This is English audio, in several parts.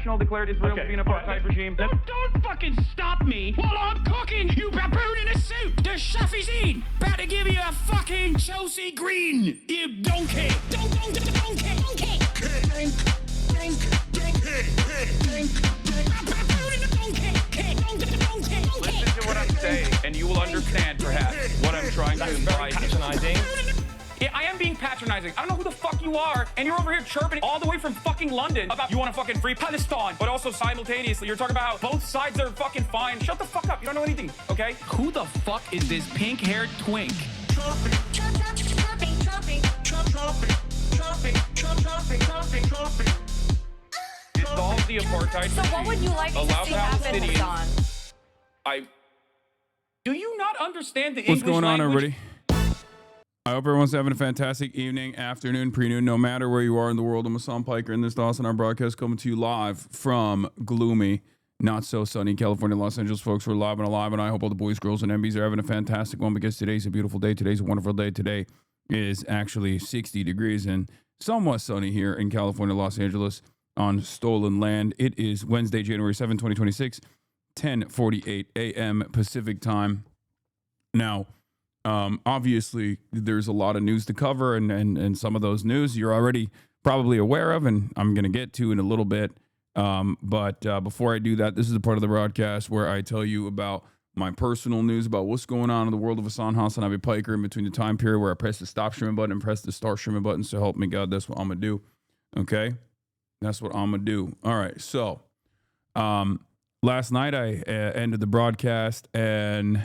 international declared Israel to be an apartheid regime. Don't fucking stop me while I'm cooking, you baboon in a suit. The chef is in. About to give you a fucking Chelsea green, you donkey. Donkey. Listen to what I'm saying, and you will understand, perhaps, what I'm trying to imply. Patronizing. Yeah, I am being patronizing. I don't know who the fuck you are, and you're over here chirping all the way from fucking London about you want to fucking free Palestine, but also simultaneously you're talking about how both sides are fucking fine. Shut the fuck up. You don't know anything, okay? Who the fuck is this pink-haired twink? Dissolve the apartheid So what would you like to see happen, Hasan? Do you not understand the What's English going on, language? everybody? I hope everyone's having a fantastic evening, afternoon, pre-noon, no matter where you are in the world. I'm Hasan Piker, and this HasanAbi Broadcast coming to you live from gloomy, not so sunny California, Los Angeles. Folks, we're live and alive, and I hope all the boys, girls, and MBs are having a fantastic one because today's a beautiful day. Today's a wonderful day. Today is actually 60 degrees and somewhat sunny here in California, Los Angeles on stolen land. It is Wednesday, January 7, 2026, 10:48 a.m. Pacific time. Now, obviously, there's a lot of news to cover, and some of those news you're already probably aware of, and I'm going to get to in a little bit. But before I do that, this is the part of the broadcast where I tell you about my personal news about what's going on in the world of HasanAbi Piker in between the time period where I press the stop streaming button and press the start streaming button. So help me God, that's what I'm going to do. Okay? That's what I'm going to do. All right. So last night I ended the broadcast and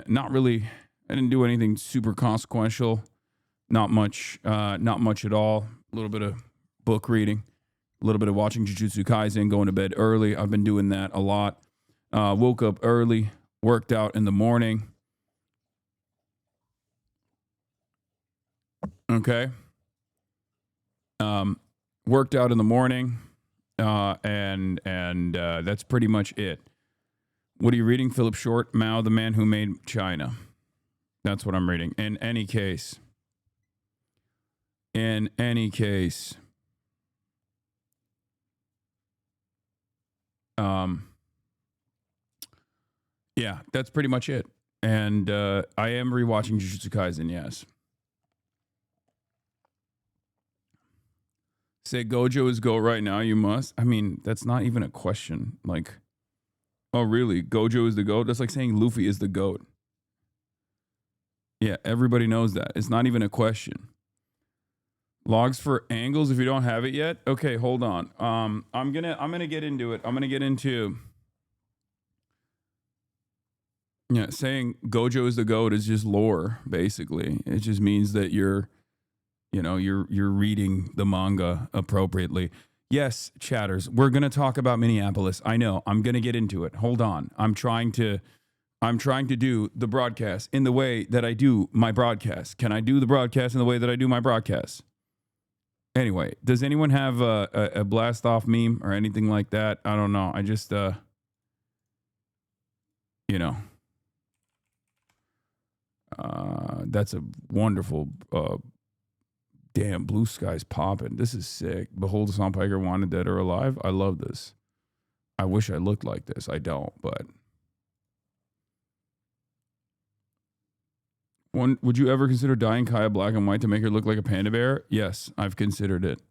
not really, I didn't do anything super consequential. Not much at all. A little bit of book reading, a little bit of watching Jujutsu Kaisen, going to bed early. I've been doing that a lot. Woke up early, worked out in the morning. Okay. Worked out in the morning, and that's pretty much it. What are you reading? Philip Short, Mao, the Man Who Made China. That's what I'm reading. In any case, yeah, that's pretty much it. And I am rewatching Jujutsu Kaisen, yes. Say Gojo is GOAT right now, you must. I mean, that's not even a question. Like, oh, really? Gojo is the GOAT? That's like saying Luffy is the GOAT. Yeah, everybody knows that. It's not even a question. Logs for angles if you don't have it yet? Okay, hold on. I'm gonna get into it. I'm gonna get into saying Gojo is the GOAT is just lore, basically. It just means that you're reading the manga appropriately. Yes, chatters, we're going to talk about Minneapolis. I know. I'm going to get into it. Hold on. I'm trying to do the broadcast in the way that I do my broadcast. Can I do the broadcast in the way that I do my broadcast? Anyway, does anyone have a blast off meme or anything like that? I don't know. I just, that's a wonderful, damn, blue skies popping. This is sick. Behold, Hasan Piker, wanted, dead or alive. I love this. I wish I looked like this. I don't, but. Would you ever consider dyeing Kaya black and white to make her look like a panda bear? Yes, I've considered it.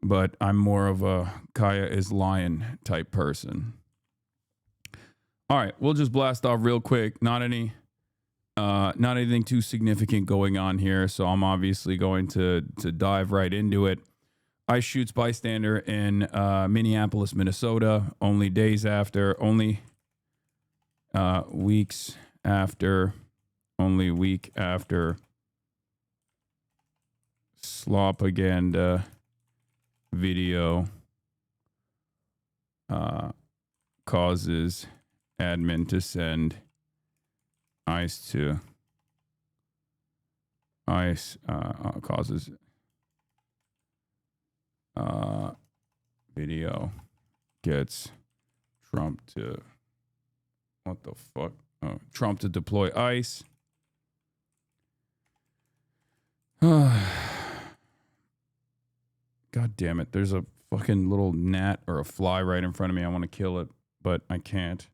But I'm more of a Kaya is lion type person. All right, we'll just blast off real quick. Not anything too significant going on here, so I'm obviously going to dive right into it. Ice shoots Bystander in Minneapolis, Minnesota. Only weeks after. Only week after Slopaganda video causes admin to send ICE to ICE causes video gets Trump to Trump to deploy ICE. God damn it. There's a fucking little gnat or a fly right in front of me. I want to kill it, but I can't.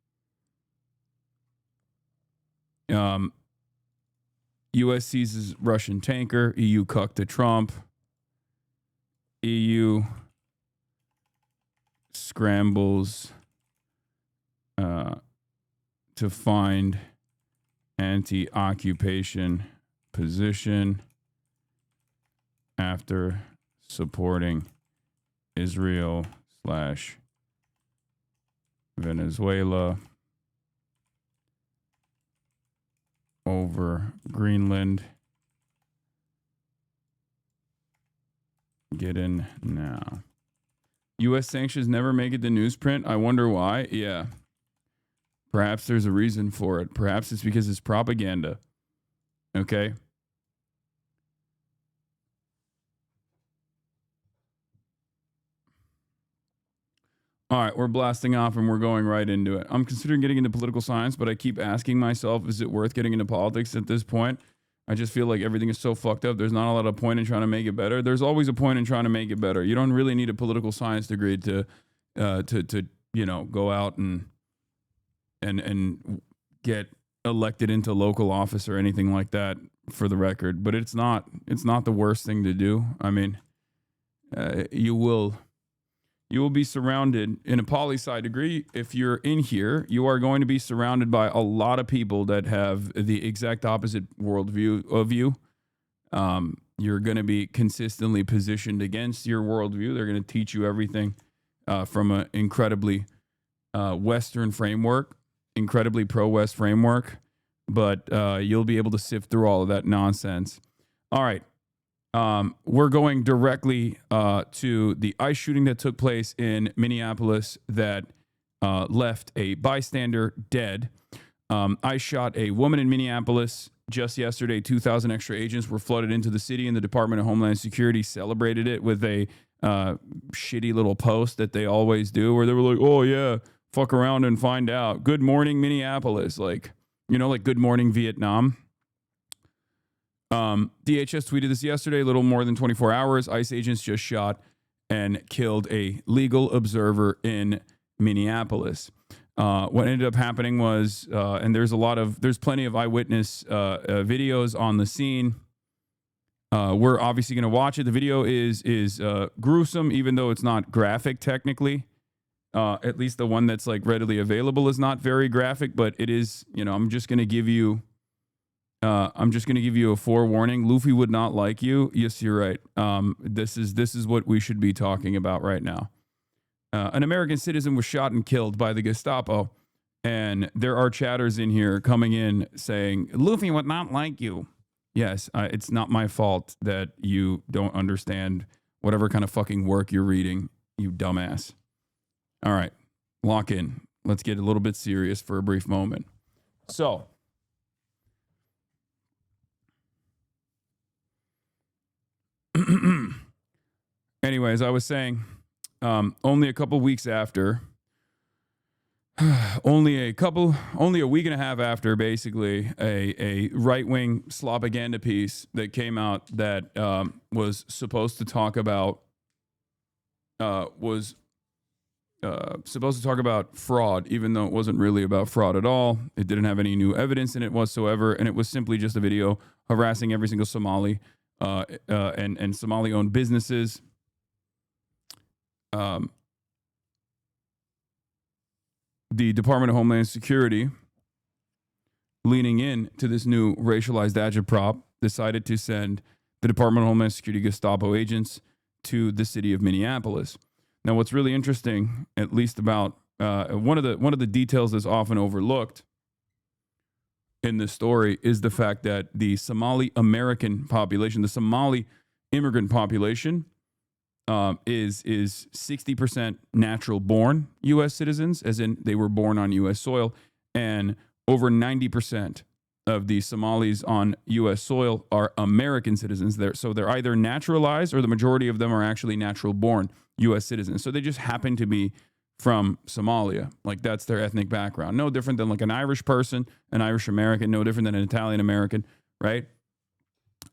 U.S. seizes Russian tanker. EU cucked to Trump. EU scrambles to find anti-occupation position after supporting Israel/Venezuela over Greenland. Get in now. U.S. sanctions never make it to newsprint. I wonder why. Yeah. Perhaps there's a reason for it. Perhaps it's because it's propaganda. Okay. All right, we're blasting off and we're going right into it. I'm considering getting into political science, but I keep asking myself, is it worth getting into politics at this point? I just feel like everything is so fucked up. There's not a lot of point in trying to make it better. There's always a point in trying to make it better. You don't really need a political science degree to go out and get elected into local office or anything like that, for the record. But it's not the worst thing to do. I mean, you will be surrounded in a poli-sci degree. If you're in here, you are going to be surrounded by a lot of people that have the exact opposite worldview of you. You're going to be consistently positioned against your worldview. They're going to teach you everything from an incredibly Western framework, incredibly pro-West framework, but you'll be able to sift through all of that nonsense. All right. We're going directly to the ICE shooting that took place in Minneapolis that left a bystander dead. ICE shot a woman in Minneapolis just yesterday. 2,000 extra agents were flooded into the city, and the Department of Homeland Security celebrated it with a shitty little post that they always do, where they were like, oh yeah, fuck around and find out. Good morning, Minneapolis. Like good morning, Vietnam. DHS tweeted this yesterday, a little more than 24 hours. ICE agents just shot and killed a legal observer in Minneapolis. What ended up happening was, and there's plenty of eyewitness videos on the scene. We're obviously going to watch it. The video is gruesome, even though it's not graphic technically. At least the one that's like readily available is not very graphic, but it is, I'm just going to give you a forewarning. Luffy would not like you. Yes, you're right. This is what we should be talking about right now. An American citizen was shot and killed by the Gestapo, and there are chatters in here coming in saying Luffy would not like you. Yes, it's not my fault that you don't understand whatever kind of fucking work you're reading, you dumbass. All right, lock in. Let's get a little bit serious for a brief moment. So, anyways, I was saying, only a couple weeks after, only a week and a half after, basically, a right-wing slopaganda piece that came out that was supposed to talk about fraud, even though it wasn't really about fraud at all. It didn't have any new evidence in it whatsoever, and it was simply just a video harassing every single Somali and Somali-owned businesses. The Department of Homeland Security, leaning in to this new racialized agitprop, decided to send the Department of Homeland Security Gestapo agents to the city of Minneapolis. Now, what's really interesting, at least about one of the details that's often overlooked in this story, is the fact that the Somali American population, the Somali immigrant population, is 60% natural born U.S. citizens, as in they were born on U.S. soil, and over 90% of the Somalis on U.S. soil are American citizens. So they're either naturalized, or the majority of them are actually natural born U.S. citizens. So they just happen to be from Somalia. Like, that's their ethnic background. No different than like an Irish person, an Irish American, no different than an Italian American, right?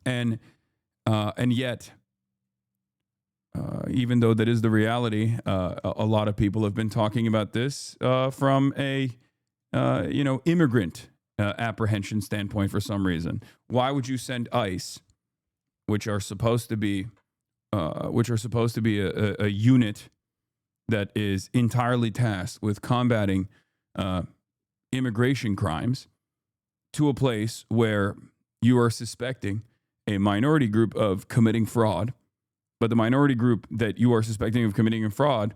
And yet even though that is the reality, a lot of people have been talking about this from a immigrant apprehension standpoint for some reason. Why would you send ICE, which are supposed to be a unit that is entirely tasked with combating immigration crimes, to a place where you are suspecting a minority group of committing fraud, but the minority group that you are suspecting of committing a fraud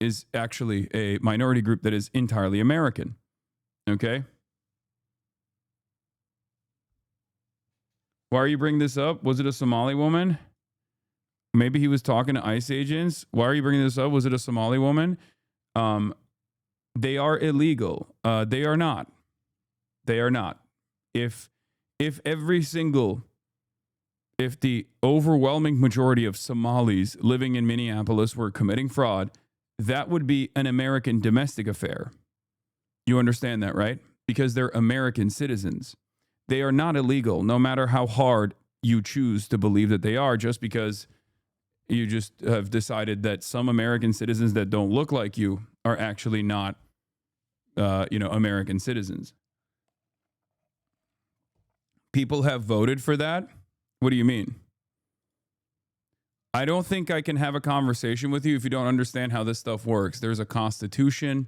is actually a minority group that is entirely American? Okay? Why are you bringing this up? Was it a Somali woman? Maybe he was talking to ICE agents. Why are you bringing this up? Was it a Somali woman? They are illegal. They are not. They are not. If the overwhelming majority of Somalis living in Minneapolis were committing fraud, that would be an American domestic affair. You understand that, right? Because they're American citizens. They are not illegal, no matter how hard you choose to believe that they are, just because you just have decided that some American citizens that don't look like you are actually not, American citizens. People have voted for that? What do you mean? I don't think I can have a conversation with you if you don't understand how this stuff works. There's a constitution.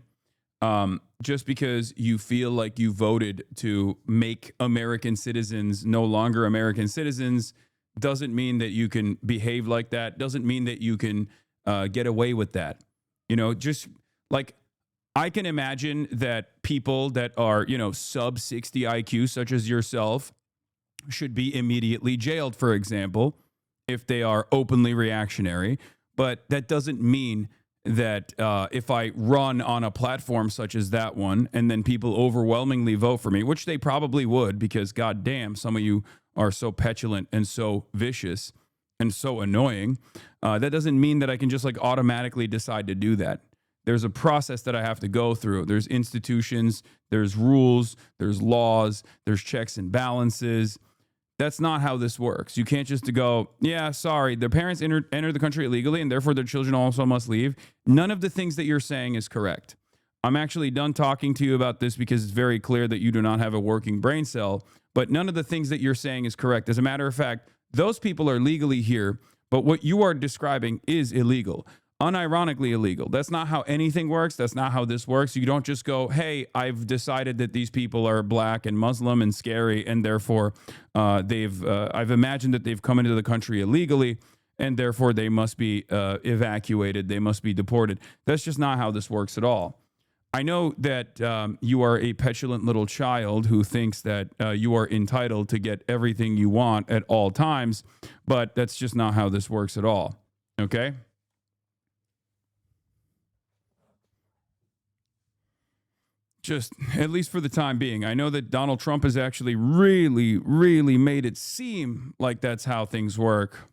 Just because you feel like you voted to make American citizens no longer American citizens doesn't mean that you can behave like that. Doesn't mean that you can get away with that. Just like, I can imagine that people that are, sub 60 IQ, such as yourself, should be immediately jailed, for example, if they are openly reactionary. But that doesn't mean that if I run on a platform such as that one, and then people overwhelmingly vote for me, which they probably would, because goddamn, some of you are so petulant and so vicious and so annoying, that doesn't mean that I can just automatically decide to do that. There's a process that I have to go through. There's institutions, there's rules, there's laws, there's checks and balances. That's not how this works. You can't just go, yeah, sorry, their parents entered the country illegally and therefore their children also must leave. None of the things that you're saying is correct. I'm actually done talking to you about this because it's very clear that you do not have a working brain cell, but none of the things that you're saying is correct. As a matter of fact, those people are legally here, but what you are describing is illegal. Unironically illegal. That's not how anything works. That's not how this works. You don't just go, hey, I've decided that these people are black and Muslim and scary, and therefore I've imagined that they've come into the country illegally, and therefore they must be evacuated. They must be deported. That's just not how this works at all. I know that you are a petulant little child who thinks that you are entitled to get everything you want at all times, but that's just not how this works at all. Okay? Just at least for the time being. I know that Donald Trump has actually really, really made it seem like that's how things work.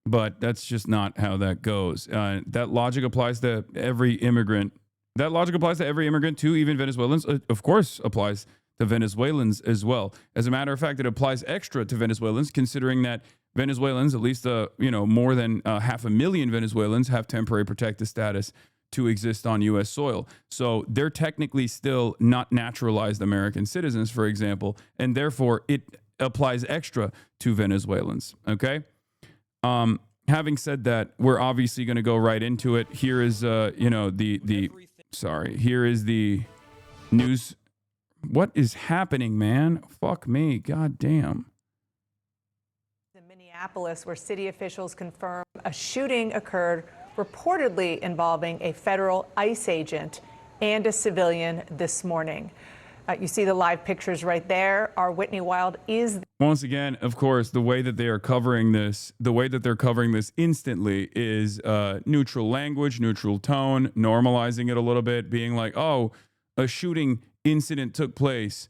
But that's just not how that goes. That logic applies to every immigrant. That logic applies to every immigrant too, even Venezuelans. Of course, applies to Venezuelans as well. As a matter of fact, it applies extra to Venezuelans, considering that Venezuelans, at least more than 500,000 Venezuelans, have temporary protected status to exist on U.S. soil. So they're technically still not naturalized American citizens, for example, and therefore it applies extra to Venezuelans. Okay. Having said that, we're obviously going to go right into it. Here is, here is the news. What is happening, man? Fuck me. God damn. In Minneapolis, where city officials confirm a shooting occurred reportedly involving a federal ICE agent and a civilian this morning. You see the live pictures right there. Our Whitney Wild is... Once again, of course, the way that they are covering this, the way that they're covering this instantly is neutral language, neutral tone, normalizing it a little bit, being like, oh, a shooting incident took place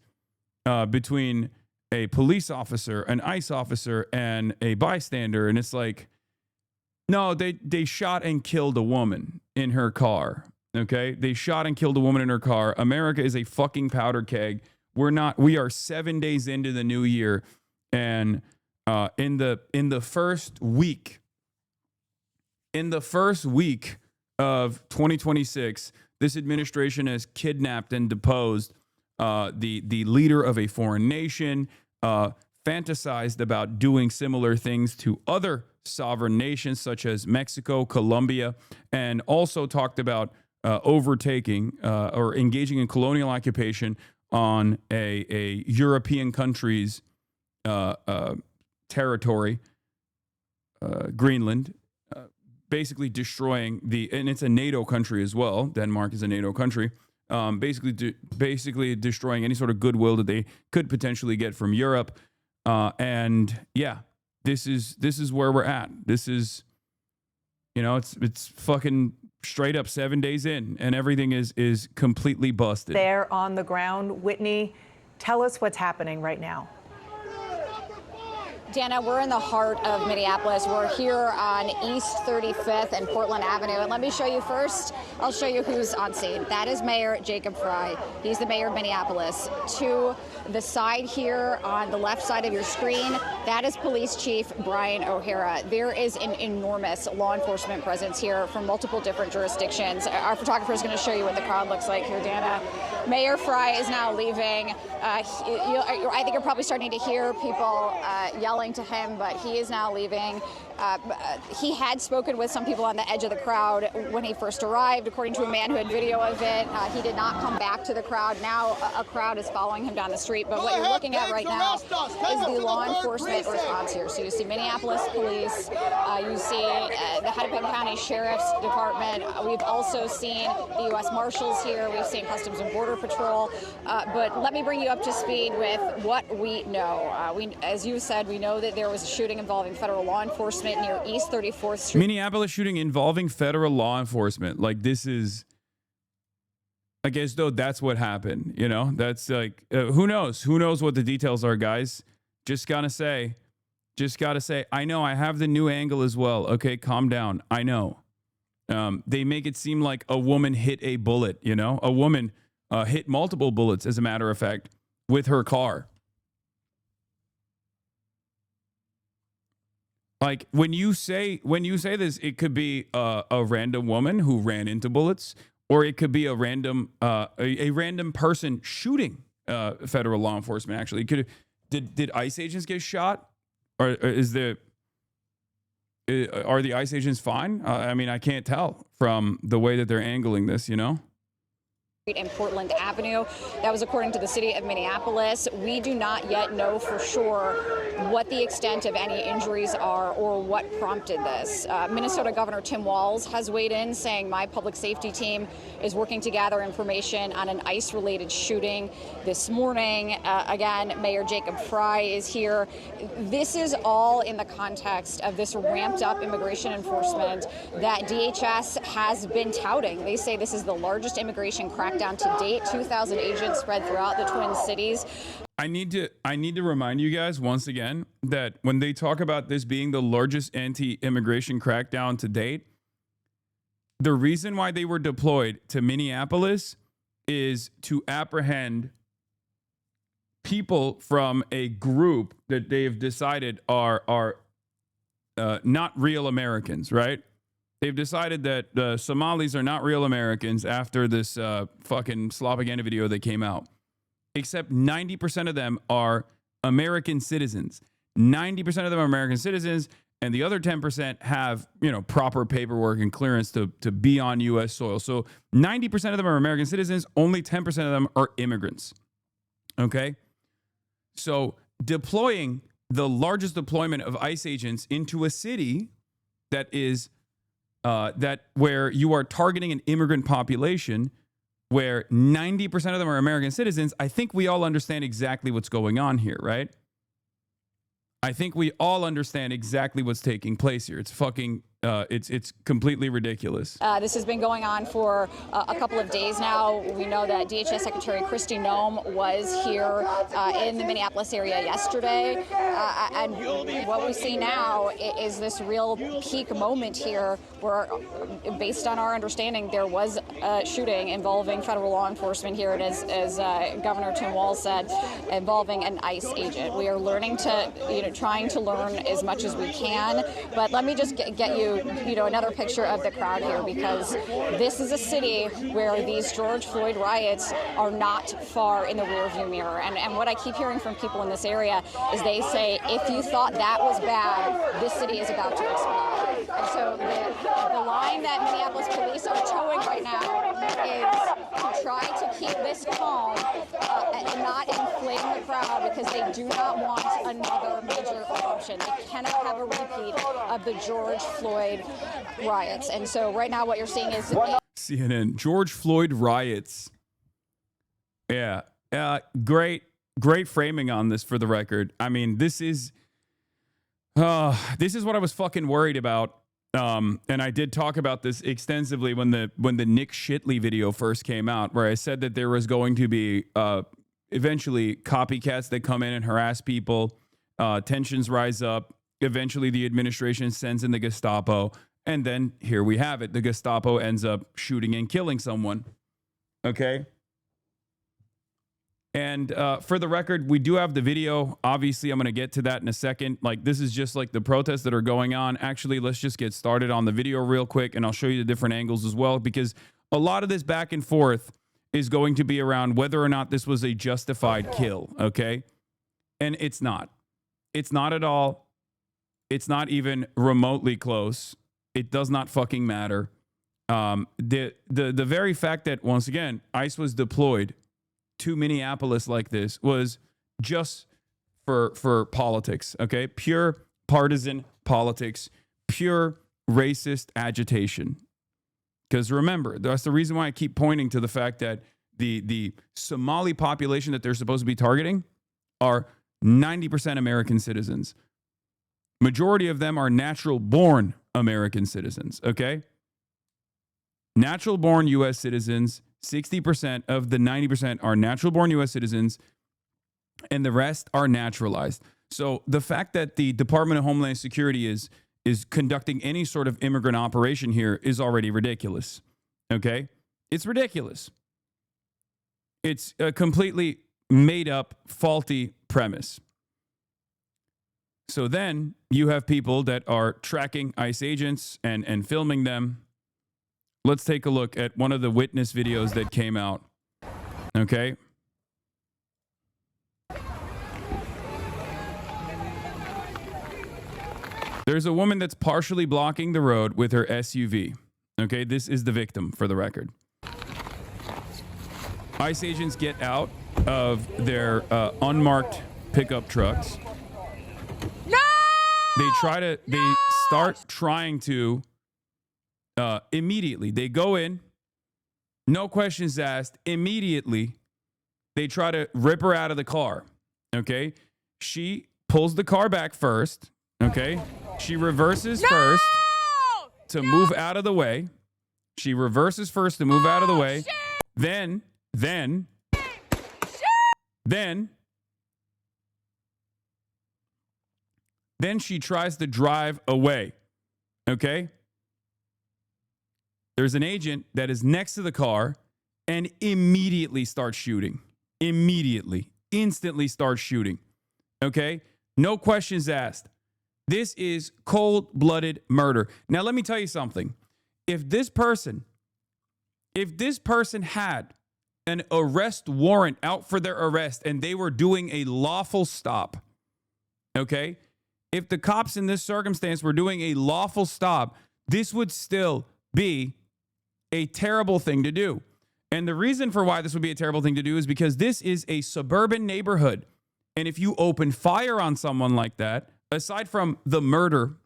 between a police officer, an ICE officer, and a bystander. And it's like, no, they shot and killed a woman in her car. Okay, they shot and killed a woman in her car. America is a fucking powder keg. We are 7 days into the new year, and in the first week in the first week of 2026, this administration has kidnapped and deposed the leader of a foreign nation, fantasized about doing similar things to other sovereign nations such as Mexico, Colombia, and also talked about overtaking or engaging in colonial occupation on a European country's territory, Greenland, basically destroying and it's a NATO country as well. Denmark is a NATO country. Basically destroying any sort of goodwill that they could potentially get from Europe. And yeah, this is where we're at. This is, it's fucking straight up 7 days in, and everything is completely busted. There on the ground, Whitney, tell us what's happening right now. Dana, we're in the heart of Minneapolis. We're here on East 35th and Portland Avenue. And let me show you first, I'll show you who's on scene. That is Mayor Jacob Frey. He's the mayor of Minneapolis. To the side here on the left side of your screen, that is Police Chief Brian O'Hara. There is an enormous law enforcement presence here from multiple different jurisdictions. Our photographer is going to show you what the crowd looks like here, Dana. Mayor Frey is now leaving. I think you're probably starting to hear people yelling to him, but he is now leaving. He had spoken with some people on the edge of the crowd when he first arrived, according to a man who had video of it. He did not come back to the crowd. Now a crowd is following him down the street. But what you're looking at right now is the law enforcement response here. So you see Minneapolis police, you see the Hennepin County Sheriff's Department. We've also seen the U.S. Marshals here. We've seen Customs and Border Patrol. But let me bring you up to speed with what we know. As you said, we know that there was a shooting involving federal law enforcement near East 34th Street. Minneapolis shooting involving federal law enforcement. Like, this is, I guess, though, that's what happened. That's like, who knows? Who knows what the details are, guys? Just gotta say, I know I have the new angle as well. Okay, calm down. I know. They make it seem like a woman hit a bullet, a woman hit multiple bullets, as a matter of fact, with her car. Like, when you say this, it could be a random woman who ran into bullets, or it could be a random person shooting federal law enforcement. Actually, did ICE agents get shot, or are the ICE agents fine? I mean, I can't tell from the way that they're angling this. In Portland Avenue. That was according to the city of Minneapolis. We do not yet know for sure what the extent of any injuries are or what prompted this. Minnesota Governor Tim Walz has weighed in, saying my public safety team is working to gather information on an ICE-related shooting this morning. Again, Mayor Jacob Frey is here. This is all in the context of this ramped-up immigration enforcement that DHS has been touting. They say this is the largest immigration crackdown to date, 2,000 agents spread throughout the Twin Cities. I need to remind you guys once again that when they talk about this being the largest anti-immigration crackdown to date, the reason why they were deployed to Minneapolis is to apprehend people from a group that they have decided are not real Americans, right? They've decided that Somalis are not real Americans after this fucking propaganda video that came out. Except 90% of them are American citizens. 90% of them are American citizens, and the other 10% have, proper paperwork and clearance to be on U.S. soil. So 90% of them are American citizens. Only 10% of them are immigrants. Okay? So deploying the largest deployment of ICE agents into a city that is where you are targeting an immigrant population, where 90% of them are American citizens, I think we all understand exactly what's going on here, right? I think we all understand exactly what's taking place here. It's fucking, it's completely ridiculous. This has been going on for a couple of days now. We know that DHS Secretary Kristi Noem was here in the Minneapolis area yesterday. And what we see now is this real peak moment here where, based on our understanding, there was a shooting involving federal law enforcement here, and as Governor Tim Walz said, involving an ICE agent. We are learning to, trying to learn as much as we can. But let me just get you you, another picture of the crowd here, because this is a city where these George Floyd riots are not far in the rearview mirror. And what I keep hearing from people in this area is they say, if you thought that was bad, this city is about to explode. And so the line that Minneapolis police are towing right now is to try to keep this calm and not inflame the crowd, because they do not want another major eruption. They cannot have a repeat of the George Floyd riots. And so right now what you're seeing is CNN, George Floyd riots. Yeah. Great framing on this, for the record. I mean, this is what I was fucking worried about. And I did talk about this extensively when the Nick Shitley video first came out, where I said that there was going to be eventually copycats that come in and harass people. Tensions rise up. Eventually, the administration sends in the Gestapo. And then here we have it. The Gestapo ends up shooting and killing someone. Okay? And for the record, we do have the video. Obviously, I'm going to get to that in a second. Like, this is just like the protests that are going on. Actually, let's just get started on the video real quick, and I'll show you the different angles as well, because a lot of this back and forth is going to be around whether or not this was a justified kill, okay? And it's not. It's not at all. It's not even remotely close. It does not fucking matter. The very fact that, once again, ICE was deployed to Minneapolis like this was just for politics, okay? Pure partisan politics, pure racist agitation. Because remember, that's the reason why I keep pointing to the fact that the Somali population that they're supposed to be targeting are 90% American citizens. Majority of them are natural-born American citizens, okay? Natural-born U.S. citizens. 60% of the 90% are natural-born U.S. citizens, and the rest are naturalized. So the fact that the Department of Homeland Security is conducting any sort of immigrant operation here is already ridiculous, okay? It's ridiculous. It's a completely made-up, faulty premise. So then you have people that are tracking ICE agents and filming them. Let's take a look at one of the witness videos that came out. Okay. There's a woman that's partially blocking the road with her SUV. Okay, this is the victim, for the record. ICE agents get out of their unmarked pickup trucks. No! They start trying to immediately. They go in, no questions asked. Immediately, they try to rip her out of the car. Okay, she pulls the car back first. Okay, she reverses first to move out of the way. She reverses first to move out of the way. Shit. Then she tries to drive away. Okay. There's an agent that is next to the car and immediately starts shooting. Instantly starts shooting. Okay? No questions asked. This is cold-blooded murder. Now, let me tell you something. If this person had an arrest warrant out for their arrest and they were doing a lawful stop, okay? If the cops in this circumstance were doing a lawful stop, this would still be a terrible thing to do. And the reason for why this would be a terrible thing to do is because this is a suburban neighborhood. And if you open fire on someone like that, aside from the murder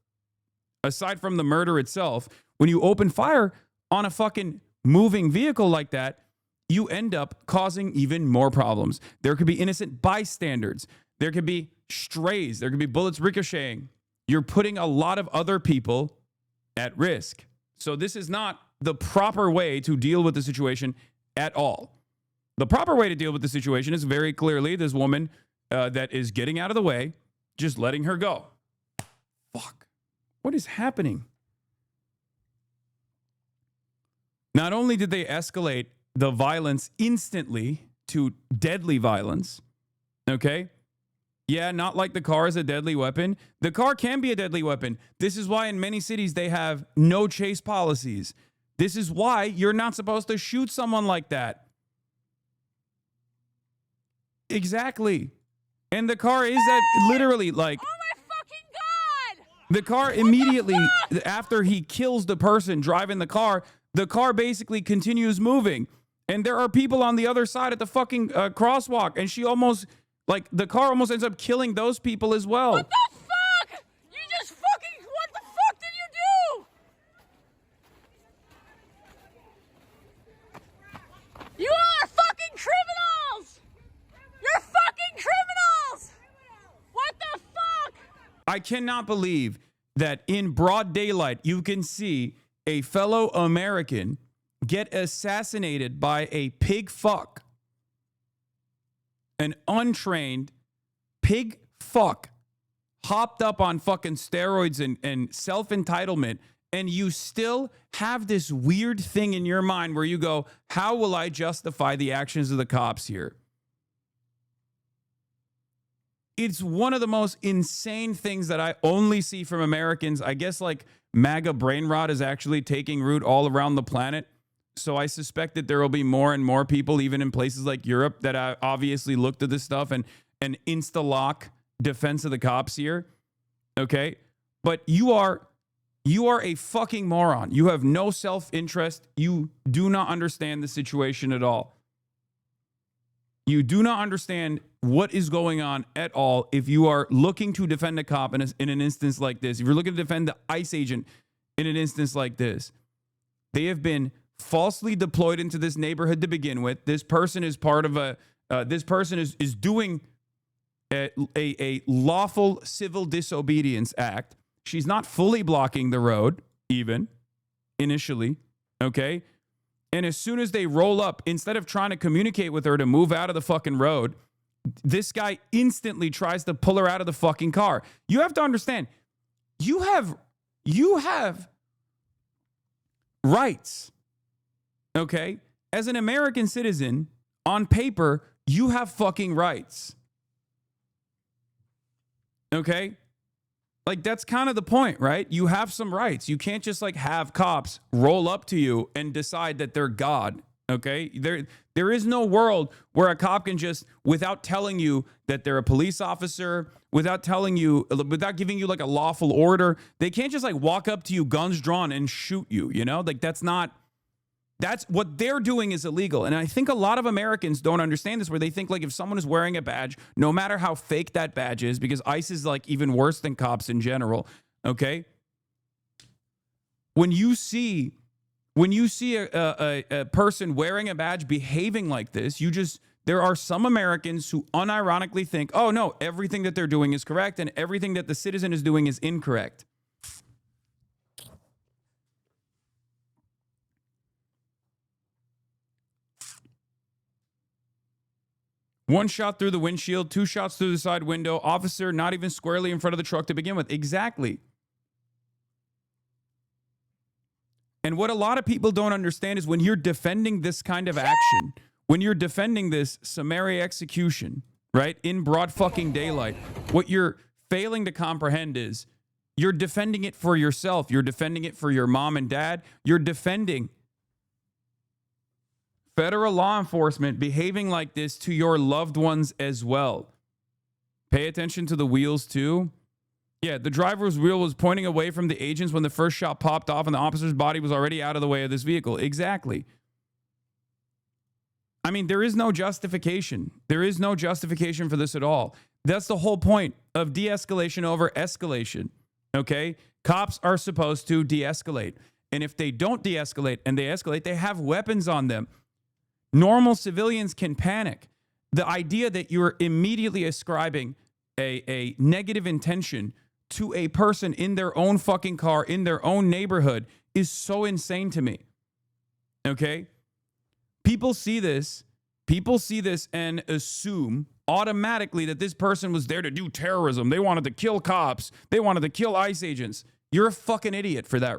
itself, when you open fire on a fucking moving vehicle like that, you end up causing even more problems. There could be innocent bystanders. There could be strays. There could be bullets ricocheting. You're putting a lot of other people at risk. So this is not the proper way to deal with the situation at all. The proper way to deal with the situation is very clearly this woman that is getting out of the way, just letting her go. Fuck. What is happening? Not only did they escalate the violence instantly to deadly violence, okay? Yeah, not like the car is a deadly weapon. The car can be a deadly weapon. This is why in many cities they have no chase policies. This is why you're not supposed to shoot someone like that. Exactly. And the car is that literally like... Oh my fucking God! The car immediately after he kills the person driving the car basically continues moving. And there are people on the other side at the fucking crosswalk. And she almost... Like, the car almost ends up killing those people as well. What the fuck? You just fucking... What the fuck did you do? You are fucking criminals! You're fucking criminals! What the fuck? I cannot believe that in broad daylight, you can see a fellow American get assassinated by a pig fuck. An untrained pig fuck hopped up on fucking steroids and self-entitlement, and you still have this weird thing in your mind where you go, how will I justify the actions of the cops here? It's one of the most insane things that I only see from Americans. I guess like MAGA brain rot is actually taking root all around the planet. So I suspect that there will be more and more people, even in places like Europe, that obviously looked at this stuff and insta-lock defense of the cops here. Okay? But you are a fucking moron. You have no self-interest. You do not understand the situation at all. You do not understand what is going on at all if you are looking to defend a cop in an instance like this. If you're looking to defend the ICE agent in an instance like this, they have been falsely deployed into this neighborhood to begin with. This person is part of this person is doing a lawful civil disobedience act. She's not fully blocking the road, even initially. Okay. And as soon as they roll up, instead of trying to communicate with her to move out of the fucking road, this guy instantly tries to pull her out of the fucking car. You have to understand, you have rights. Okay? As an American citizen, on paper, you have fucking rights. Okay? Like, that's kind of the point, right? You have some rights. You can't just, like, have cops roll up to you and decide that they're God. Okay? There is no world where a cop can just, without telling you that they're a police officer, without giving you, like, a lawful order, they can't just, like, walk up to you, guns drawn, and shoot you, you know? Like, that's what they're doing is illegal. And I think a lot of Americans don't understand this, where they think like if someone is wearing a badge, no matter how fake that badge is, because ICE is like even worse than cops in general. Okay. When you see a person wearing a badge behaving like this, there are some Americans who unironically think, oh no, everything that they're doing is correct and everything that the citizen is doing is incorrect. One shot through the windshield, 2 shots through the side window, officer not even squarely in front of the truck to begin with. Exactly. And what a lot of people don't understand is when you're defending this kind of action, when you're defending this summary execution, right, in broad fucking daylight, what you're failing to comprehend is you're defending it for yourself. You're defending it for your mom and dad. You're defending federal law enforcement behaving like this to your loved ones as well. Pay attention to the wheels too. Yeah, the driver's wheel was pointing away from the agents when the first shot popped off and the officer's body was already out of the way of this vehicle. Exactly. I mean, there is no justification. There is no justification for this at all. That's the whole point of de-escalation over escalation. Okay? Cops are supposed to de-escalate. And if they don't de-escalate and they escalate, they have weapons on them. Normal civilians can panic. The idea that you're immediately ascribing a negative intention to a person in their own fucking car, in their own neighborhood, is so insane to me. Okay? People see this and assume automatically that this person was there to do terrorism. They wanted to kill cops. They wanted to kill ICE agents. You're a fucking idiot for that,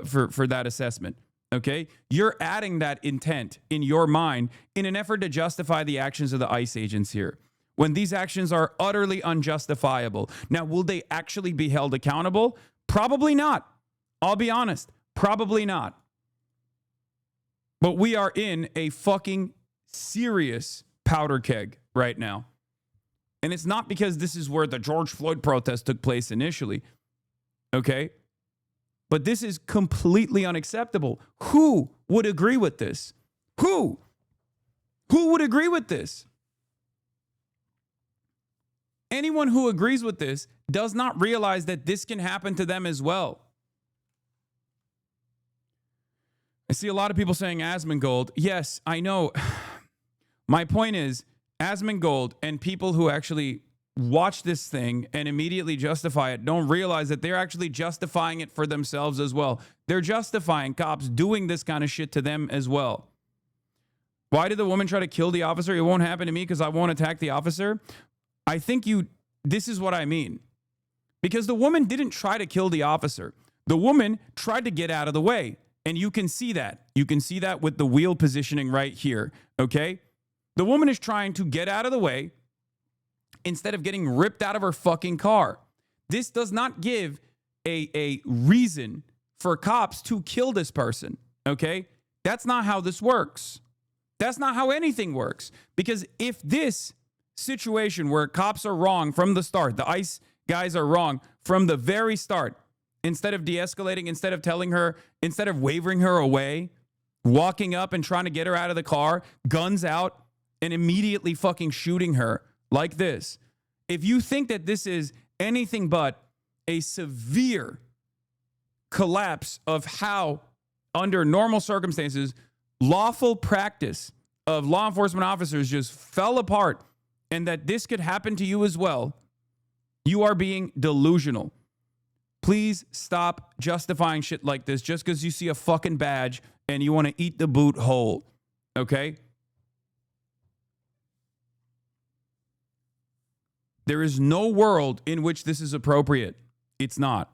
for that assessment. Okay? You're adding that intent in your mind in an effort to justify the actions of the ICE agents here. when these actions are utterly unjustifiable. Now, will they actually be held accountable? Probably not. I'll be honest. Probably not. But we are in a fucking serious powder keg right now. And it's not because this is where the George Floyd protest took place initially. Okay? But this is completely unacceptable. Who would agree with this? Who? Who would agree with this? Anyone who agrees with this does not realize that this can happen to them as well. I see a lot of people saying Asmongold. Yes, I know. My point is, Asmongold and people who actually watch this thing and immediately justify it don't realize that they're actually justifying it for themselves as well. They're justifying cops doing this kind of shit to them as well. Why did the woman try to kill the officer? It won't happen to me because I won't attack the officer. I think this is what I mean. Because the woman didn't try to kill the officer. The woman tried to get out of the way. And you can see that. You can see that with the wheel positioning right here, okay? The woman is trying to get out of the way instead of getting ripped out of her fucking car. This does not give a reason for cops to kill this person, okay? That's not how this works. That's not how anything works. Because if this situation where cops are wrong from the start, the ICE guys are wrong from the very start, instead of de-escalating, instead of telling her, instead of wavering her away, walking up and trying to get her out of the car, guns out, and immediately fucking shooting her like this. If you think that this is anything but a severe collapse of how, under normal circumstances, lawful practice of law enforcement officers just fell apart and that this could happen to you as well, you are being delusional. Please stop justifying shit like this just because you see a fucking badge and you want to eat the boot whole. Okay? There is no world in which this is appropriate. It's not.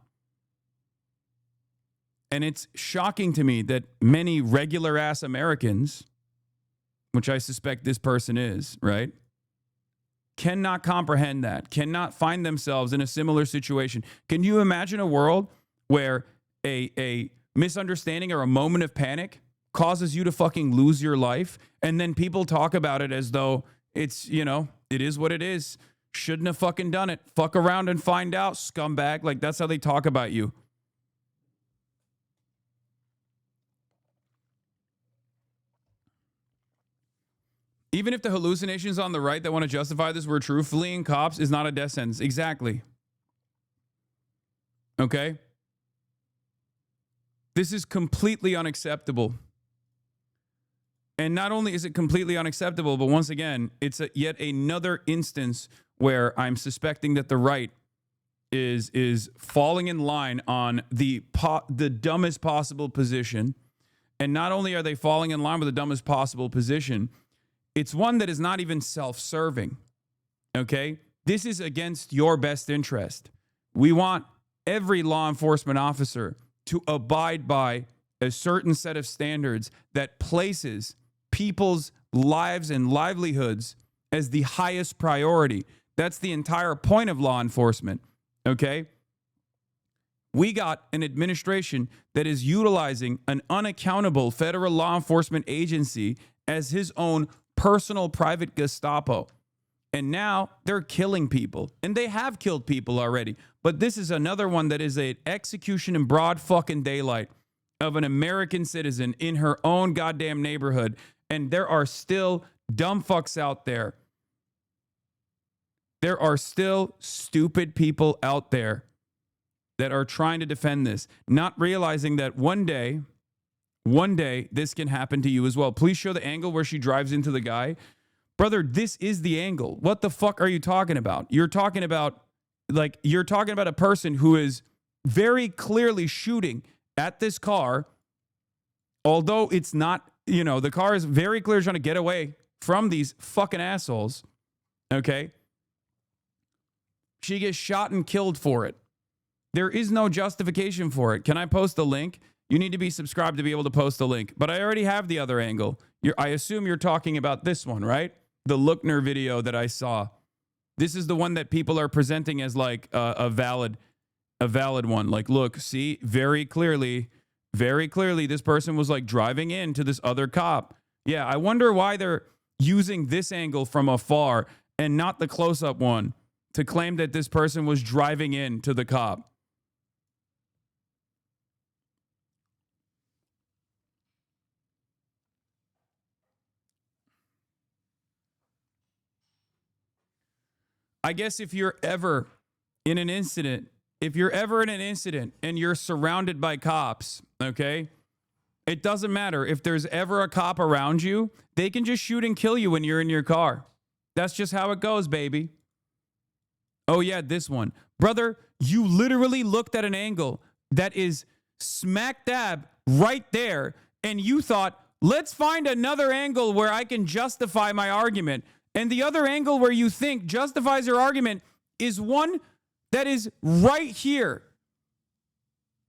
And it's shocking to me that many regular ass Americans, which I suspect this person is, right, cannot comprehend that, cannot find themselves in a similar situation. Can you imagine a world where a misunderstanding or a moment of panic causes you to fucking lose your life, and then people talk about it as though it's, you know, it is what it is. Shouldn't have fucking done it. Fuck around and find out, scumbag. Like, that's how they talk about you. Even if the hallucinations on the right that want to justify this were true, fleeing cops is not a death sentence. Exactly. Okay? This is completely unacceptable. And not only is it completely unacceptable, but once again, it's yet another instance where I'm suspecting that the right is falling in line on the dumbest possible position. And not only are they falling in line with the dumbest possible position, it's one that is not even self-serving, okay? This is against your best interest. We want every law enforcement officer to abide by a certain set of standards that places people's lives and livelihoods as the highest priority. That's the entire point of law enforcement, okay? We got an administration that is utilizing an unaccountable federal law enforcement agency as his own personal private Gestapo. And now they're killing people. And they have killed people already. But this is another one that is an execution in broad fucking daylight of an American citizen in her own goddamn neighborhood. And there are still dumb fucks out there. There are still stupid people out there that are trying to defend this, not realizing that one day this can happen to you as well. Please show the angle where she drives into the guy. Brother, this is the angle. What the fuck are you talking about? You're talking about a person who is very clearly shooting at this car, although it's not, you know, the car is very clearly trying to get away from these fucking assholes. Okay? She gets shot and killed for it. There is no justification for it. Can I post the link? You need to be subscribed to be able to post the link. But I already have the other angle. I assume you're talking about this one, right? The Lookner video that I saw. This is the one that people are presenting as like a valid one. Like, look, see, very clearly, this person was like driving into this other cop. Yeah, I wonder why they're using this angle from afar and not the close-up one to claim that this person was driving into the cop. I guess if you're ever in an incident, and you're surrounded by cops, okay, it doesn't matter. If there's ever a cop around you, they can just shoot and kill you when you're in your car. That's just how it goes, baby. Oh, yeah, this one. Brother, you literally looked at an angle that is smack dab right there, and you thought, let's find another angle where I can justify my argument. And the other angle where you think justifies your argument is one that is right here.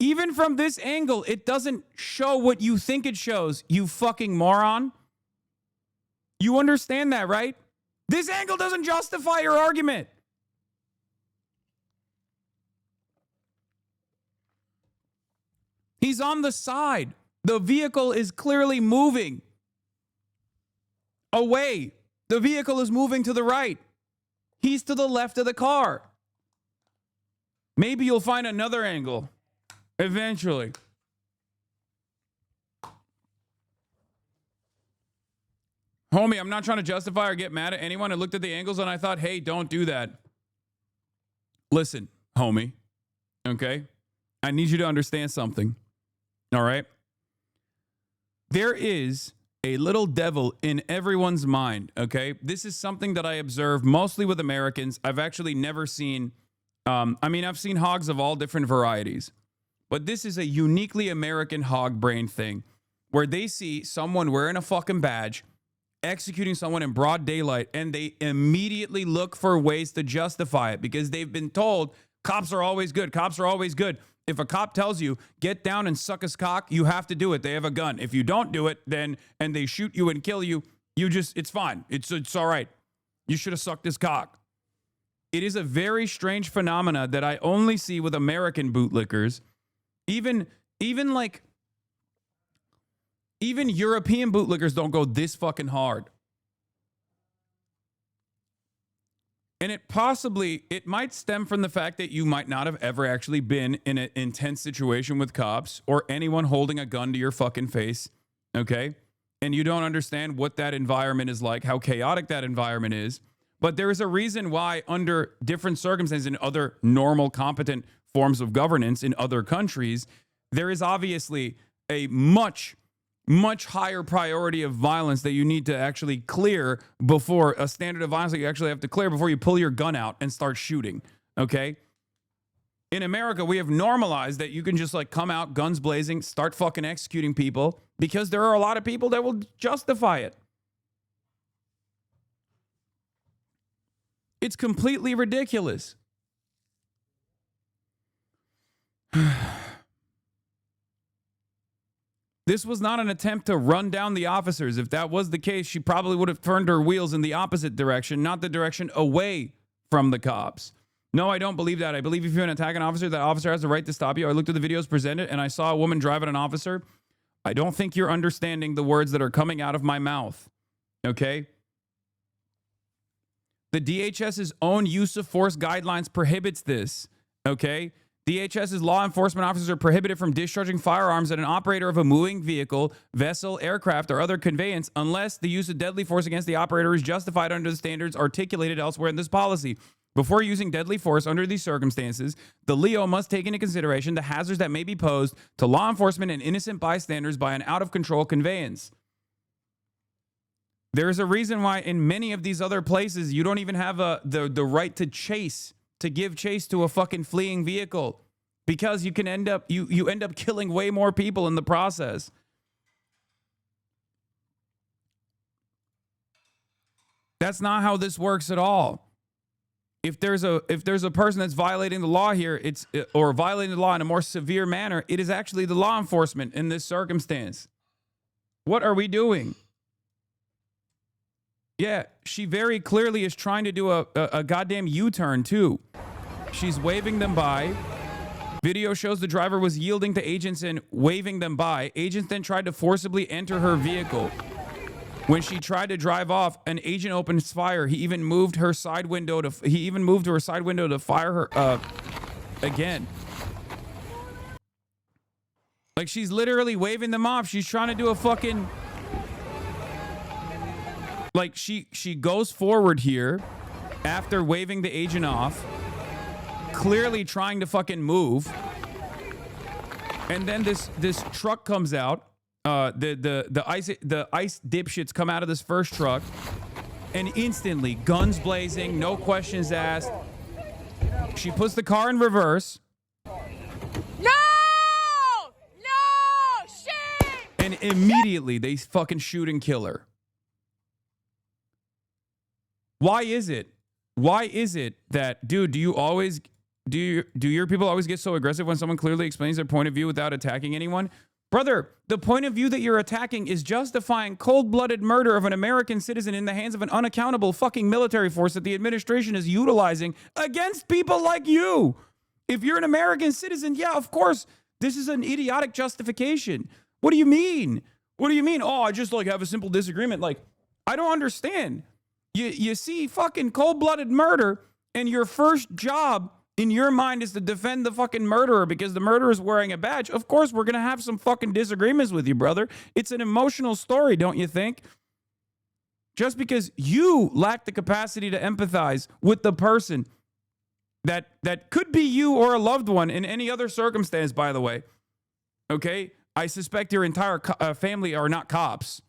Even from this angle, it doesn't show what you think it shows, you fucking moron. You understand that, right? This angle doesn't justify your argument. He's on the side. The vehicle is clearly moving away. The vehicle is moving to the right. He's to the left of the car. Maybe you'll find another angle eventually. Homie, I'm not trying to justify or get mad at anyone. I looked at the angles and I thought, hey, don't do that. Listen, homie, okay? I need you to understand something, all right? There is a little devil in everyone's mind, okay? This is something that I observe mostly with Americans. I've actually never seen, I've seen hogs of all different varieties, but this is a uniquely American hog brain thing where they see someone wearing a fucking badge, executing someone in broad daylight, and they immediately look for ways to justify it because they've been told cops are always good. Cops are always good. If a cop tells you, get down and suck his cock, you have to do it. They have a gun. If you don't do it, then, and they shoot you and kill you, it's fine. It's all right. You should have sucked his cock. It is a very strange phenomena that I only see with American bootlickers. Even European bootlickers don't go this fucking hard. And it might stem from the fact that you might not have ever actually been in an intense situation with cops or anyone holding a gun to your fucking face, okay? And you don't understand what that environment is like, how chaotic that environment is. But there is a reason why under different circumstances in other normal, competent forms of governance in other countries, there is obviously a much higher priority of violence that you need to actually clear before a standard of violence that you actually have to clear before you pull your gun out and start shooting. Okay. In America, we have normalized that you can just like come out guns blazing, start fucking executing people because there are a lot of people that will justify it. It's completely ridiculous. This was not an attempt to run down the officers. If that was the case, she probably would have turned her wheels in the opposite direction, not the direction away from the cops. No, I don't believe that. I believe if you attack an officer, that officer has the right to stop you. I looked at the videos presented and I saw a woman drive at an officer. I don't think you're understanding the words that are coming out of my mouth. Okay? The DHS's own use of force guidelines prohibits this. Okay? DHS's law enforcement officers are prohibited from discharging firearms at an operator of a moving vehicle, vessel, aircraft, or other conveyance unless the use of deadly force against the operator is justified under the standards articulated elsewhere in this policy. Before using deadly force under these circumstances, the LEO must take into consideration the hazards that may be posed to law enforcement and innocent bystanders by an out-of-control conveyance. There is a reason why in many of these other places, you don't even have the right to give chase to a fucking fleeing vehicle because you can end up killing way more people in the process. That's not how this works at all. If there's a person that's violating the law here, or violating the law in a more severe manner, it is actually the law enforcement in this circumstance. What are we doing? Yeah, she very clearly is trying to do a goddamn U-turn too. She's waving them by. Video shows the driver was yielding to agents and waving them by. Agents then tried to forcibly enter her vehicle. When she tried to drive off, an agent opens fire. He even moved her side window to fire her again. Like, she's literally waving them off. She's trying to do a fucking... Like, she goes forward here after waving the agent off, clearly trying to fucking move. And then this truck comes out. The ice dipshits come out of this first truck, and instantly, guns blazing, no questions asked. She puts the car in reverse. No! No! Shame! And immediately they fucking shoot and kill her. Why is it? Why is it that, dude, do your people always get so aggressive when someone clearly explains their point of view without attacking anyone? Brother, the point of view that you're attacking is justifying cold-blooded murder of an American citizen in the hands of an unaccountable fucking military force that the administration is utilizing against people like you. If you're an American citizen, yeah, of course, this is an idiotic justification. What do you mean? What do you mean? Oh, I just like have a simple disagreement. Like, I don't understand. You see fucking cold-blooded murder, and your first job in your mind is to defend the fucking murderer because the murderer is wearing a badge. Of course, we're going to have some fucking disagreements with you, brother. It's an emotional story, don't you think? Just because you lack the capacity to empathize with the person that could be you or a loved one in any other circumstance, by the way. Okay? I suspect your entire family are not cops,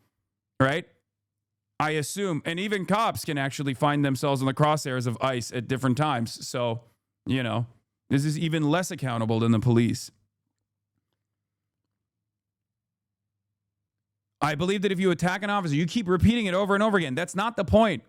right? I assume, and even cops can actually find themselves in the crosshairs of ICE at different times. So, you know, this is even less accountable than the police. I believe that if you attack an officer, you keep repeating it over and over again. That's not the point,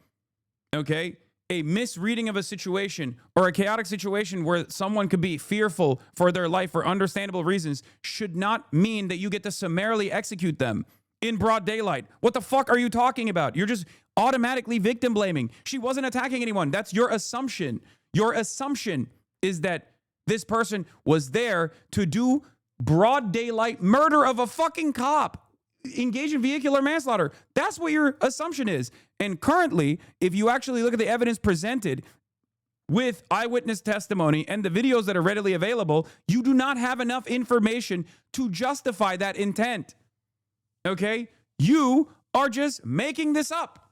okay? A misreading of a situation or a chaotic situation where someone could be fearful for their life for understandable reasons should not mean that you get to summarily execute them in broad daylight. What the fuck are you talking about? You're just automatically victim blaming. She wasn't attacking anyone. That's your assumption. Your assumption is that this person was there to do broad daylight murder of a fucking cop, engage in vehicular manslaughter. That's what your assumption is. And currently, if you actually look at the evidence presented with eyewitness testimony and the videos that are readily available, you do not have enough information to justify that intent. Okay? You are just making this up.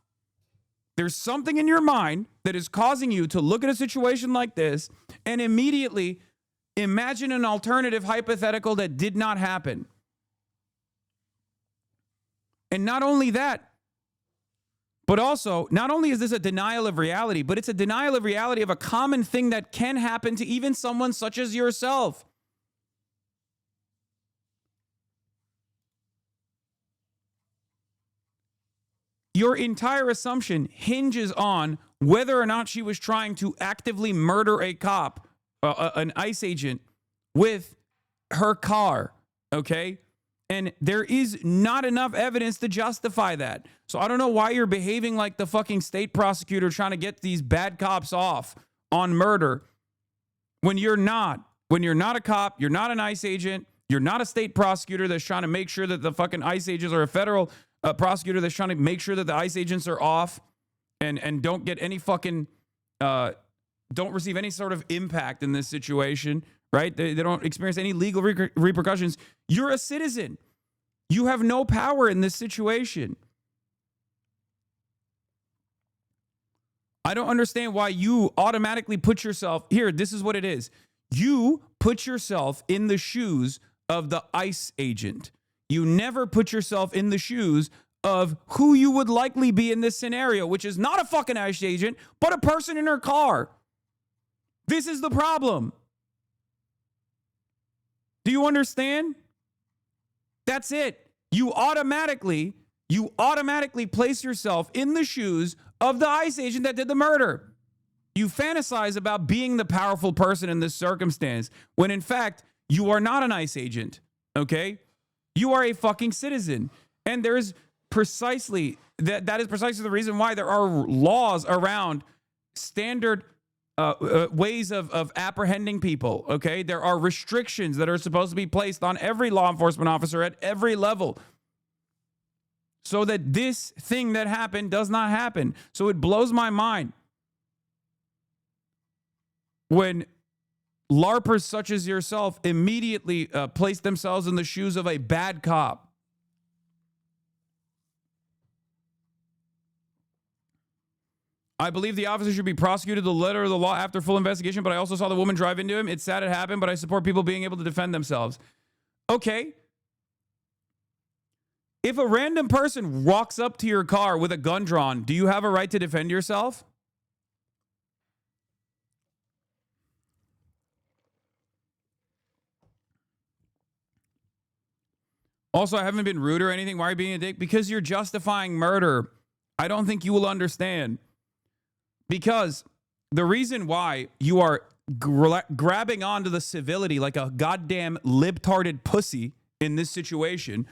There's something in your mind that is causing you to look at a situation like this and immediately imagine an alternative hypothetical that did not happen. And not only that, but also, not only is this a denial of reality, but it's a denial of reality of a common thing that can happen to even someone such as yourself. Your entire assumption hinges on whether or not she was trying to actively murder a cop, an ICE agent, with her car, okay? And there is not enough evidence to justify that. So I don't know why you're behaving like the fucking state prosecutor trying to get these bad cops off on murder when you're not. When you're not a cop, you're not an ICE agent, you're not a state prosecutor that's trying to make sure that the fucking ICE agents are a federal prosecutor that's trying to make sure that the ICE agents are off and don't get any fucking, don't receive any sort of impact in this situation, right? They don't experience any legal repercussions. You're a citizen. You have no power in this situation. I don't understand why you automatically put yourself here. This is what it is. You put yourself in the shoes of the ICE agent. You never put yourself in the shoes of who you would likely be in this scenario, which is not a fucking ICE agent, but a person in her car. This is the problem. Do you understand? That's it. You automatically place yourself in the shoes of the ICE agent that did the murder. You fantasize about being the powerful person in this circumstance when in fact you are not an ICE agent, okay? You are a fucking citizen. And there's precisely that is precisely the reason why there are laws around standard ways of apprehending people. Okay, there are restrictions that are supposed to be placed on every law enforcement officer at every level, so that this thing that happened does not happen. So it blows my mind when LARPers such as yourself immediately place themselves in the shoes of a bad cop. I believe the officer should be prosecuted to the letter of the law after full investigation, but I also saw the woman drive into him. It's sad it happened, but I support people being able to defend themselves. Okay. If a random person walks up to your car with a gun drawn, do you have a right to defend yourself? Also, I haven't been rude or anything. Why are you being a dick? Because you're justifying murder. I don't think you will understand. Because the reason why you are grabbing onto the civility like a goddamn libtarded pussy in this situation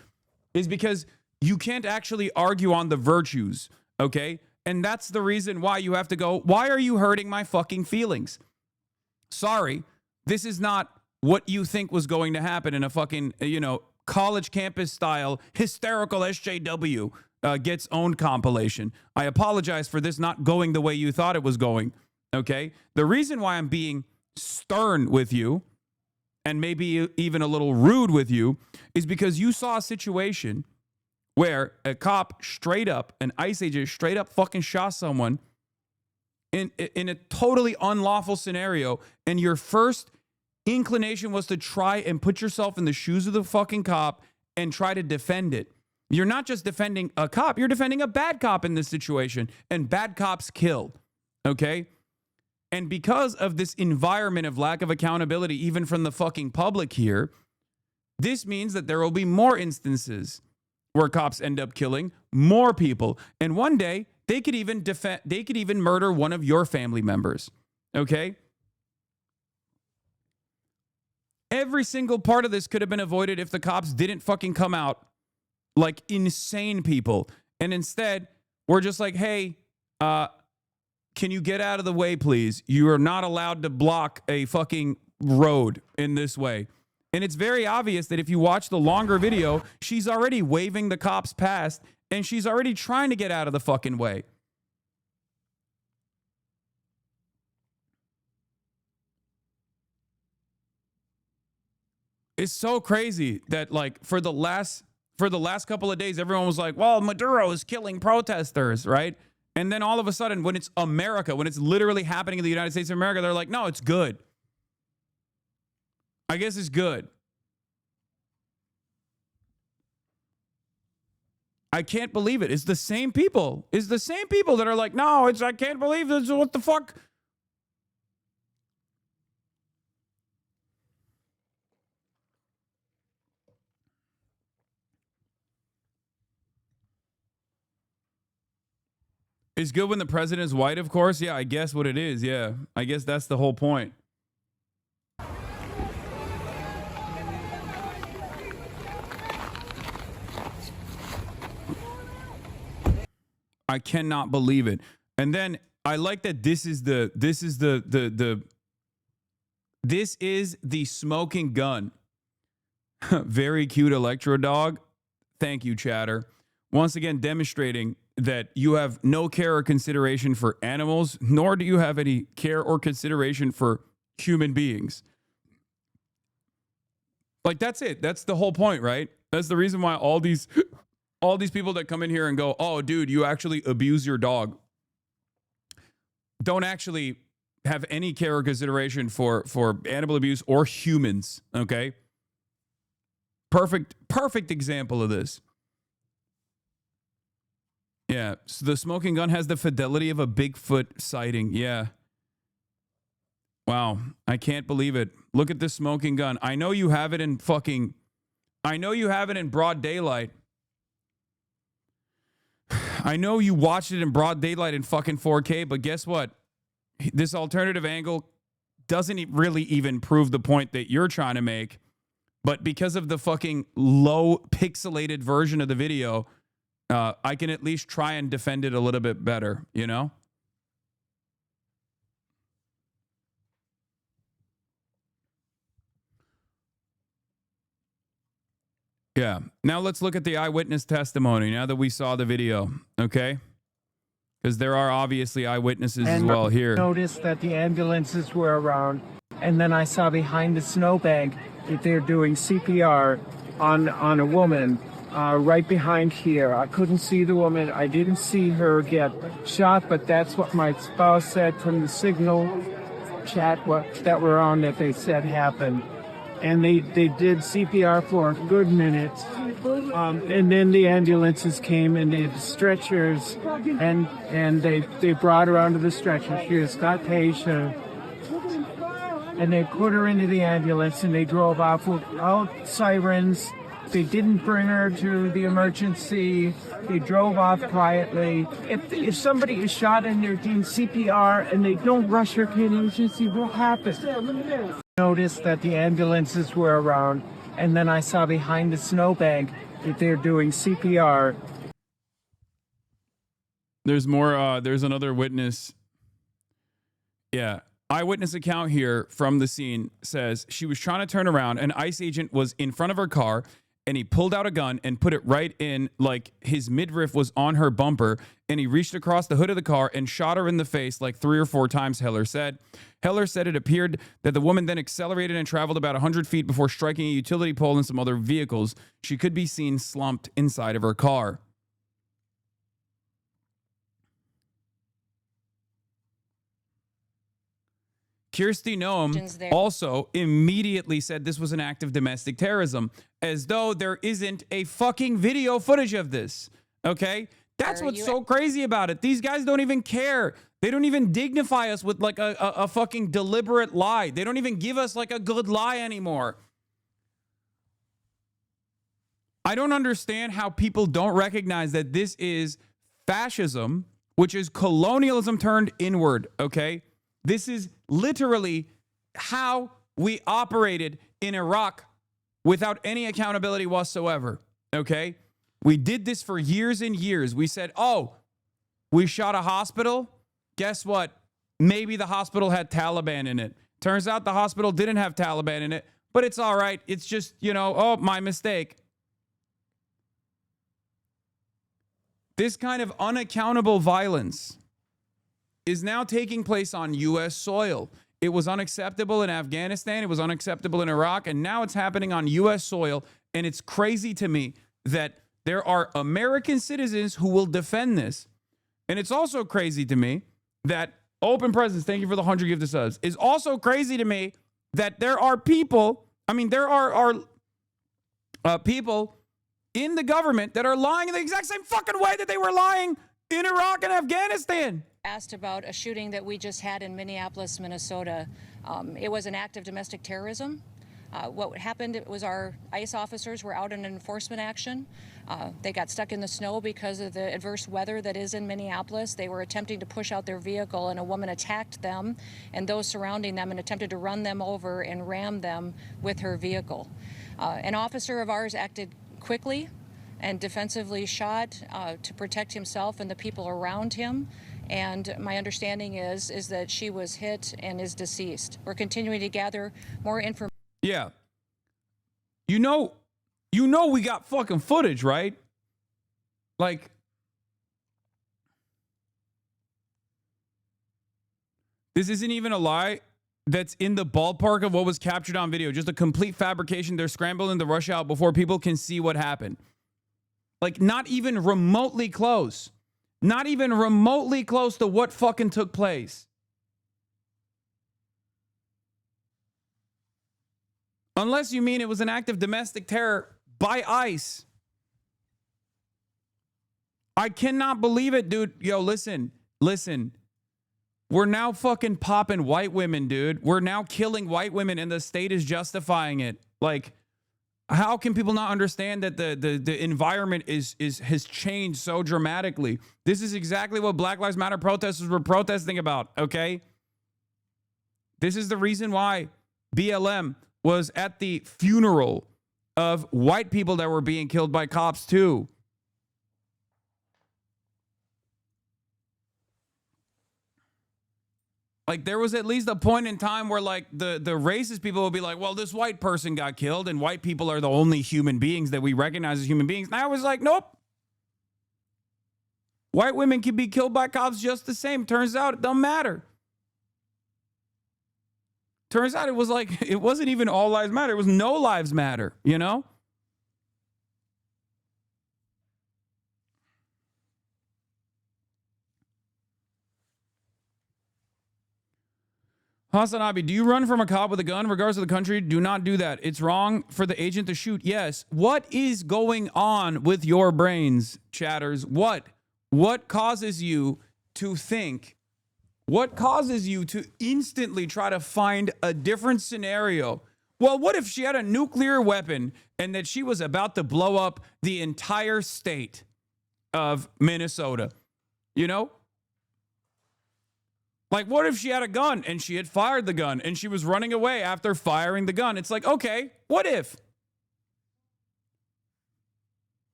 is because you can't actually argue on the virtues, okay? And that's the reason why you have to go, why are you hurting my fucking feelings? Sorry, this is not what you think was going to happen in a fucking, college campus style hysterical SJW gets owned compilation. I apologize for this not going the way you thought it was going, okay? The reason why I'm being stern with you and maybe even a little rude with you is because you saw a situation where a cop straight up, an ICE agent straight up fucking shot someone in a totally unlawful scenario, and your first inclination was to try and put yourself in the shoes of the fucking cop and try to defend it. You're not just defending a cop, you're defending a bad cop in this situation, and bad cops killed, okay? And because of this environment of lack of accountability, even from the fucking public here, this means that there will be more instances where cops end up killing more people. And one day, they could even murder one of your family members, okay? Every single part of this could have been avoided if the cops didn't fucking come out like insane people. And instead, we're just like, hey, can you get out of the way, please? You are not allowed to block a fucking road in this way. And it's very obvious that if you watch the longer video, she's already waving the cops past and she's already trying to get out of the fucking way. It's so crazy that, like, for the last couple of days, everyone was like, well, Maduro is killing protesters, right? And then all of a sudden, when it's America, when it's literally happening in the United States of America, they're like, no, it's good. I guess it's good. I can't believe it. It's the same people. It's the same people that are like, no, I can't believe this. What the fuck? It's good when the president is white, of course. Yeah, I guess what it is. Yeah, I guess that's the whole point. I cannot believe it. And then I like that this is the smoking gun. Very cute electro dog. Thank you, chatter. Once again, demonstrating that you have no care or consideration for animals, nor do you have any care or consideration for human beings. Like, that's it. That's the whole point, right? That's the reason why all these people that come in here and go, oh, dude, you actually abuse your dog, don't actually have any care or consideration for animal abuse or humans, okay? Perfect example of this. Yeah, so the smoking gun has the fidelity of a Bigfoot sighting. Yeah. Wow, I can't believe it. Look at this smoking gun. I know you have it in broad daylight. I know you watched it in broad daylight in fucking 4K, but guess what? This alternative angle doesn't really even prove the point that you're trying to make. But because of the fucking low pixelated version of the video, I can at least try and defend it a little bit better, you know? Yeah. Now let's look at the eyewitness testimony now that we saw the video, okay? Because there are obviously eyewitnesses as well here. I noticed that the ambulances were around, and then I saw behind the snowbank that they're doing CPR on a woman right behind here. I couldn't see the woman. I didn't see her get shot, but that's what my spouse said from the signal chat that we're on that they said happened. And they did CPR for a good minute. And then the ambulances came and they had stretchers and they brought her onto the stretcher. She was Scott patient. And they put her into the ambulance and they drove off without sirens. They didn't bring her to the emergency. They drove off quietly. If somebody is shot and they're doing CPR and they don't rush her to the emergency, what happens? Noticed that the ambulances were around, and then I saw behind the snowbank that they're doing CPR. There's more. There's another witness. Yeah. Eyewitness account here from the scene says she was trying to turn around. An ICE agent was in front of her car and he pulled out a gun and put it right in, like his midriff was on her bumper, and he reached across the hood of the car and shot her in the face like 3 or 4 times, Heller said. Heller said it appeared that the woman then accelerated and traveled about 100 feet before striking a utility pole and some other vehicles. She could be seen slumped inside of her car. Kirsty Noem also immediately said this was an act of domestic terrorism, as though there isn't a fucking video footage of this. Okay? That's what's so crazy about it. These guys don't even care. They don't even dignify us with like a fucking deliberate lie. They don't even give us like a good lie anymore. I don't understand how people don't recognize that this is fascism, which is colonialism turned inward, okay? This is literally how we operated in Iraq without any accountability whatsoever, okay? We did this for years and years. We said, oh, we shot a hospital. Guess what? Maybe the hospital had Taliban in it. Turns out the hospital didn't have Taliban in it, but it's all right. It's just, you know, oh, my mistake. This kind of unaccountable violence is now taking place on U.S. soil. It was unacceptable in Afghanistan. It was unacceptable in Iraq. And now it's happening on U.S. soil. And it's crazy to me that there are American citizens who will defend this. And it's also crazy to me that Open Presence, thank you for the 100 gift of subs, is also crazy to me that there are people, I mean, there are people in the government that are lying in the exact same fucking way that they were lying in Iraq and Afghanistan. Asked about a shooting that we just had in Minneapolis, Minnesota. It was an act of domestic terrorism. What happened was our ICE officers were out in enforcement action. They got stuck in the snow because of the adverse weather that is in Minneapolis. They were attempting to push out their vehicle, and a woman attacked them and those surrounding them and attempted to run them over and ram them with her vehicle. An officer of ours acted quickly and defensively shot to protect himself and the people around him. And my understanding is that she was hit and is deceased. We're continuing to gather more information. Yeah. You know we got fucking footage, right? Like, this isn't even a lie. That's in the ballpark of what was captured on video. Just a complete fabrication. They're scrambling to rush out before people can see what happened. Like, not even remotely close. Not even remotely close to what fucking took place. Unless you mean it was an act of domestic terror by ICE. I cannot believe it, dude. Yo, listen. We're now fucking popping white women, dude. We're now killing white women and the state is justifying it. Like, how can people not understand that the environment has changed so dramatically? This is exactly what Black Lives Matter protesters were protesting about, okay? This is the reason why BLM was at the funeral of white people that were being killed by cops too. Like, there was at least a point in time where, like, the racist people would be like, well, this white person got killed and white people are the only human beings that we recognize as human beings. Now it's like, nope. White women can be killed by cops just the same. Turns out it doesn't matter. Turns out it was like, it wasn't even all lives matter. It was no lives matter, you know? HasanAbi, do you run from a cop with a gun regardless of the country? Do not do that. It's wrong for the agent to shoot. Yes. What is going on with your brains, chatters? What causes you to think? What causes you to instantly try to find a different scenario? Well, what if she had a nuclear weapon and that she was about to blow up the entire state of Minnesota? You know? Like, what if she had a gun and she had fired the gun and she was running away after firing the gun? It's like, okay, what if?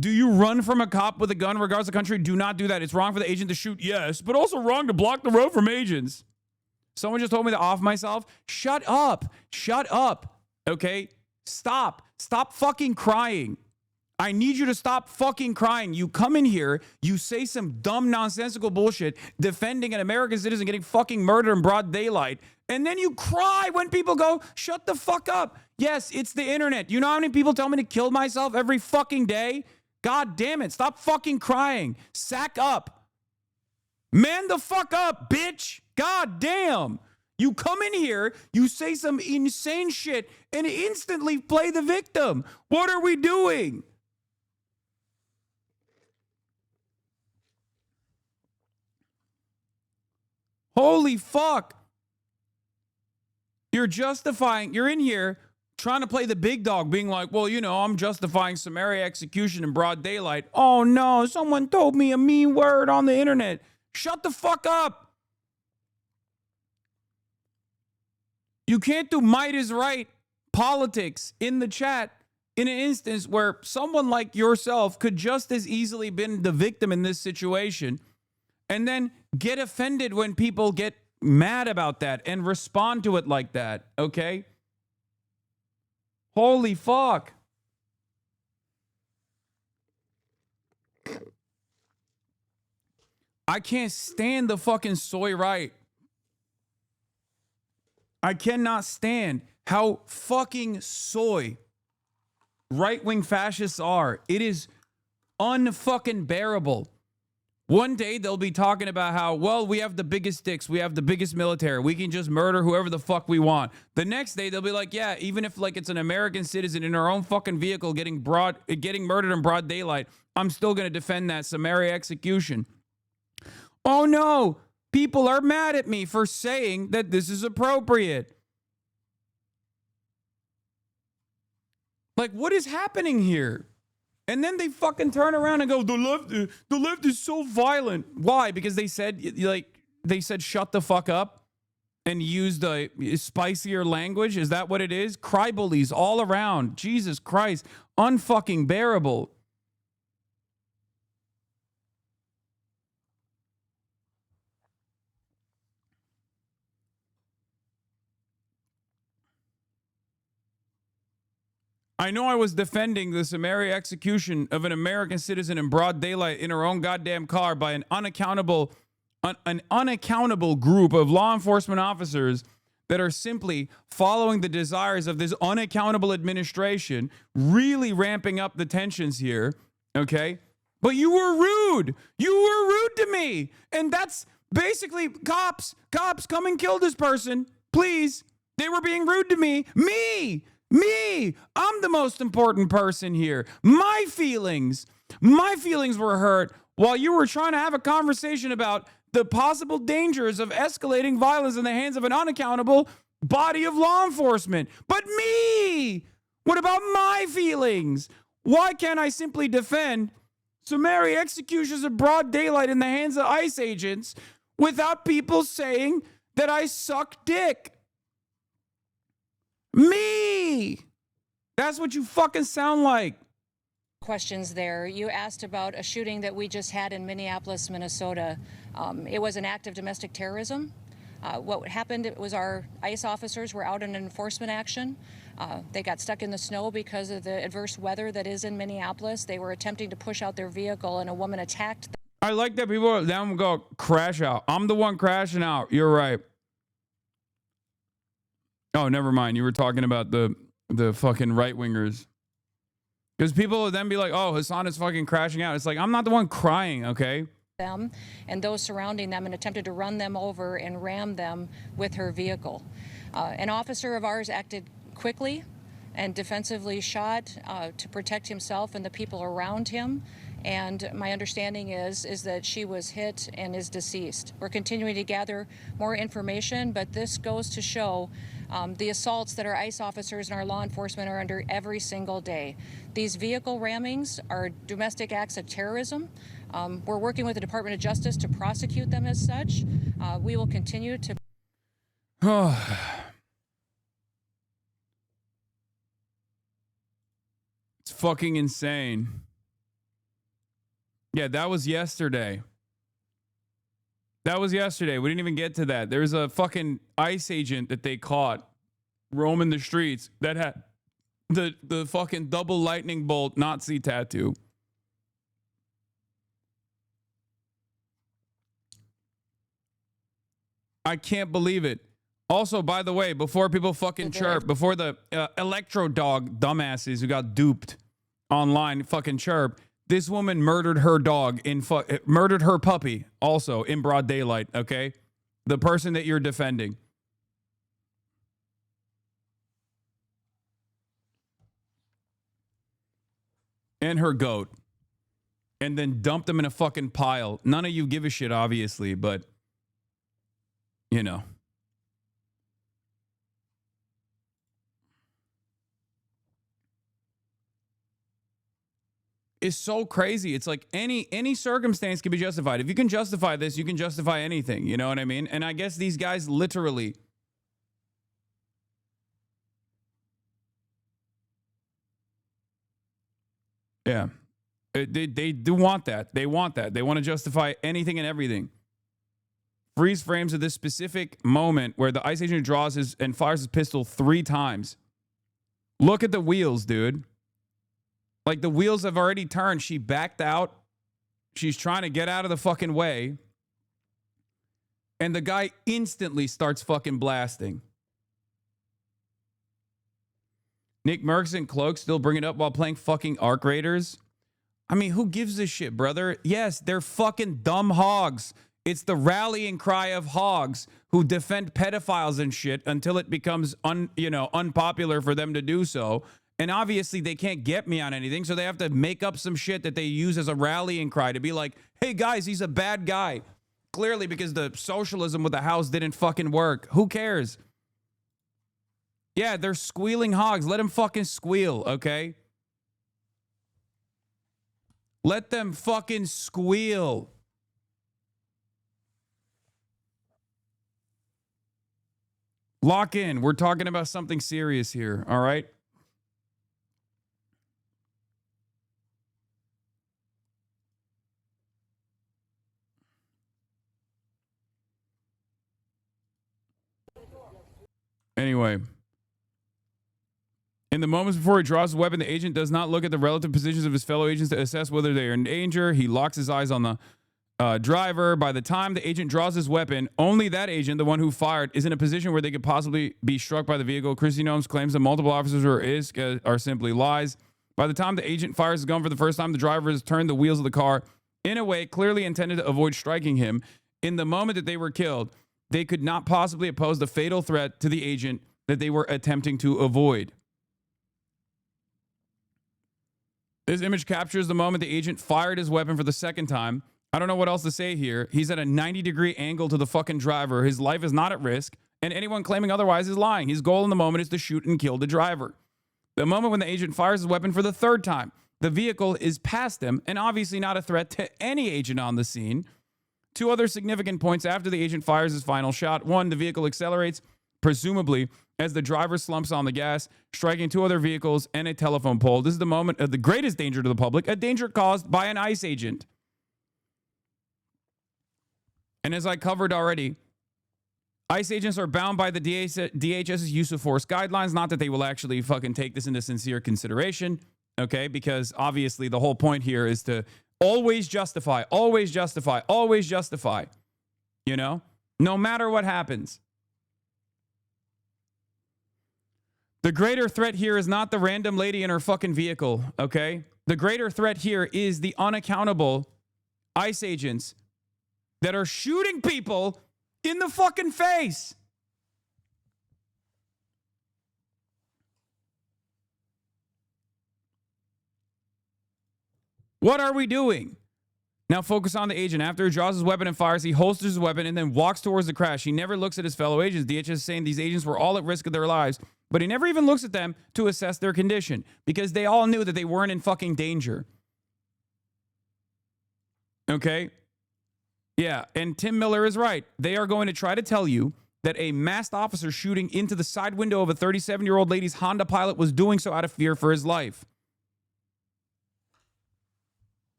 Do you run from a cop with a gun regardless of the country? Do not do that. It's wrong for the agent to shoot, yes, but also wrong to block the road from agents. Someone just told me to off myself. Shut up. Shut up. Okay? Stop. Stop fucking crying. I need you to stop fucking crying. You come in here, you say some dumb, nonsensical bullshit defending an American citizen getting fucking murdered in broad daylight, and then you cry when people go, shut the fuck up. Yes, it's the internet. You know how many people tell me to kill myself every fucking day? God damn it. Stop fucking crying. Sack up. Man the fuck up, bitch. God damn. You come in here, you say some insane shit, and instantly play the victim. What are we doing? Holy fuck. You're in here trying to play the big dog, being like, well, you know, I'm justifying summary execution in broad daylight. Oh no, someone told me a mean word on the internet. Shut the fuck up. You can't do might is right politics in the chat in an instance where someone like yourself could just as easily been the victim in this situation, and then get offended when people get mad about that and respond to it like that, okay? Holy fuck. I can't stand the fucking soy right. I cannot stand how fucking soy right-wing fascists are. It is unfucking bearable. One day they'll be talking about how, well, we have the biggest dicks, we have the biggest military, we can just murder whoever the fuck we want. The next day they'll be like, yeah, even if like it's an American citizen in our own fucking vehicle getting murdered in broad daylight, I'm still gonna defend that summary execution. Oh no, people are mad at me for saying that this is appropriate. Like, what is happening here? And then they fucking turn around and go, the left is so violent. Why? Because they said shut the fuck up and used a spicier language. Is that what it is? Cry bullies all around. Jesus Christ. Unfucking bearable. I know I was defending the summary execution of an American citizen in broad daylight in her own goddamn car by an unaccountable group of law enforcement officers that are simply following the desires of this unaccountable administration, really ramping up the tensions here, okay? But you were rude. You were rude to me. And that's basically cops, come and kill this person, please. They were being rude to me. Me, I'm the most important person here. My feelings were hurt while you were trying to have a conversation about the possible dangers of escalating violence in the hands of an unaccountable body of law enforcement. But me, what about my feelings? Why can't I simply defend summary executions of broad daylight in the hands of ICE agents without people saying that I suck dick? Me! That's what you fucking sound like. Questions there. You asked about a shooting that we just had in Minneapolis, Minnesota. It was an act of domestic terrorism. What happened was our ICE officers were out in an enforcement action. They got stuck in the snow because of the adverse weather that is in Minneapolis. They were attempting to push out their vehicle and a woman attacked them. I like that people then go crash out. I'm the one crashing out. You're right. Oh, never mind. You were talking about the fucking right wingers. Because people would then be like, oh, Hasan is fucking crashing out. It's like, I'm not the one crying, okay? Them and those surrounding them and attempted to run them over and ram them with her vehicle. An officer of ours acted quickly and defensively shot to protect himself and the people around him. And my understanding is that she was hit and is deceased. We're continuing to gather more information, but this goes to show the assaults that our ICE officers and our law enforcement are under every single day. These vehicle rammings are domestic acts of terrorism. We're working with the Department of Justice to prosecute them as such. We will continue to... It's fucking insane. Yeah, that was yesterday. That was yesterday. We didn't even get to that. There's a fucking ICE agent that they caught roaming the streets that had the fucking double lightning bolt Nazi tattoo. I can't believe it. Also, by the way, before people fucking chirp, before the electro dog dumbasses who got duped online fucking chirp, this woman murdered her dog murdered her puppy also in broad daylight, okay? The person that you're defending. And her goat. And then dumped them in a fucking pile. None of you give a shit, obviously, but, you know. Is so crazy. It's like any circumstance can be justified. If you can justify this, you can justify anything. You know what I mean? And I guess these guys literally... Yeah. They do want that. They want that. They want to justify anything and everything. Freeze frames of this specific moment where the ICE agent draws and fires his pistol 3 times. Look at the wheels, dude. Like, the wheels have already turned. She backed out. She's trying to get out of the fucking way. And the guy instantly starts fucking blasting. Nick Merckx and Cloak still bring it up while playing fucking Arc Raiders. I mean, who gives a shit, brother? Yes, they're fucking dumb hogs. It's the rallying cry of hogs who defend pedophiles and shit until it becomes unpopular for them to do so. And obviously they can't get me on anything, so they have to make up some shit that they use as a rallying cry to be like, hey guys, he's a bad guy. Clearly because the socialism with the house didn't fucking work. Who cares? Yeah, they're squealing hogs. Let them fucking squeal, okay? Let them fucking squeal. Lock in. We're talking about something serious here, all right? Anyway, in the moments before he draws his weapon, the agent does not look at the relative positions of his fellow agents to assess whether they are in danger. He locks his eyes on the driver. By the time the agent draws his weapon, only that agent, the one who fired, is in a position where they could possibly be struck by the vehicle. Christy Gnomes claims that multiple officers are simply lies. By the time the agent fires his gun for the first time, the driver has turned the wheels of the car in a way clearly intended to avoid striking him. In the moment that they were killed, they could not possibly oppose the fatal threat to the agent that they were attempting to avoid. This image captures the moment the agent fired his weapon for the second time. I don't know what else to say here. He's at a 90-degree angle to the fucking driver. His life is not at risk, and anyone claiming otherwise is lying. His goal in the moment is to shoot and kill the driver. The moment when the agent fires his weapon for the third time, the vehicle is past him and obviously not a threat to any agent on the scene. 2 other significant points after the agent fires his final shot. 1, the vehicle accelerates, presumably as the driver slumps on the gas, striking 2 other vehicles and a telephone pole. This is the moment of the greatest danger to the public, a danger caused by an ICE agent. And as I covered already, ICE agents are bound by the DHS's use of force guidelines. Not that they will actually fucking take this into sincere consideration, okay? Because obviously the whole point here is to always justify, always justify, always justify, you know? No matter what happens. The greater threat here is not the random lady in her fucking vehicle, okay? The greater threat here is the unaccountable ICE agents that are shooting people in the fucking face. What are we doing? Now focus on the agent. After he draws his weapon and fires, he holsters his weapon and then walks towards the crash. He never looks at his fellow agents. DHS is saying these agents were all at risk of their lives, but he never even looks at them to assess their condition because they all knew that they weren't in fucking danger. Okay? Yeah, and Tim Miller is right. They are going to try to tell you that a masked officer shooting into the side window of a 37-year-old lady's Honda Pilot was doing so out of fear for his life.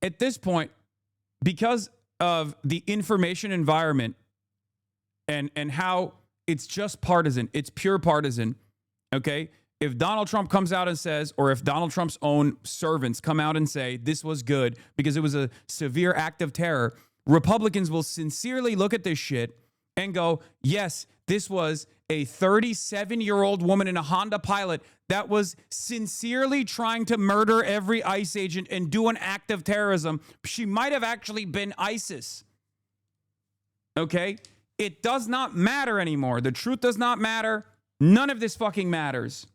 At this point, because of the information environment and how it's just partisan, it's pure partisan, okay? If Donald Trump comes out and says, or if Donald Trump's own servants come out and say, this was good because it was a severe act of terror, Republicans will sincerely look at this shit and go, yes, this was a 37-year-old woman in a Honda Pilot that was sincerely trying to murder every ICE agent and do an act of terrorism. She might have actually been ISIS. Okay? It does not matter anymore. The truth does not matter. None of this fucking matters.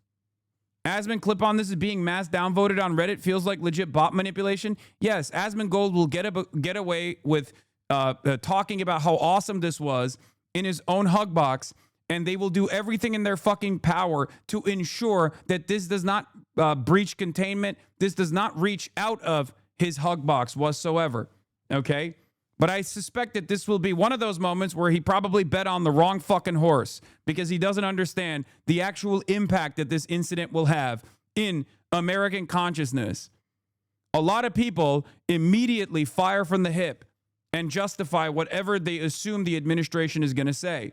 Asmund clip on this is being mass downvoted on Reddit. Feels like legit bot manipulation. Yes, Asmund Gold will get away with talking about how awesome this was in his own hug box, and they will do everything in their fucking power to ensure that this does not breach containment. This does not reach out of his hug box whatsoever. Okay? But I suspect that this will be one of those moments where he probably bet on the wrong fucking horse because he doesn't understand the actual impact that this incident will have in American consciousness. A lot of people immediately fire from the hip and justify whatever they assume the administration is going to say.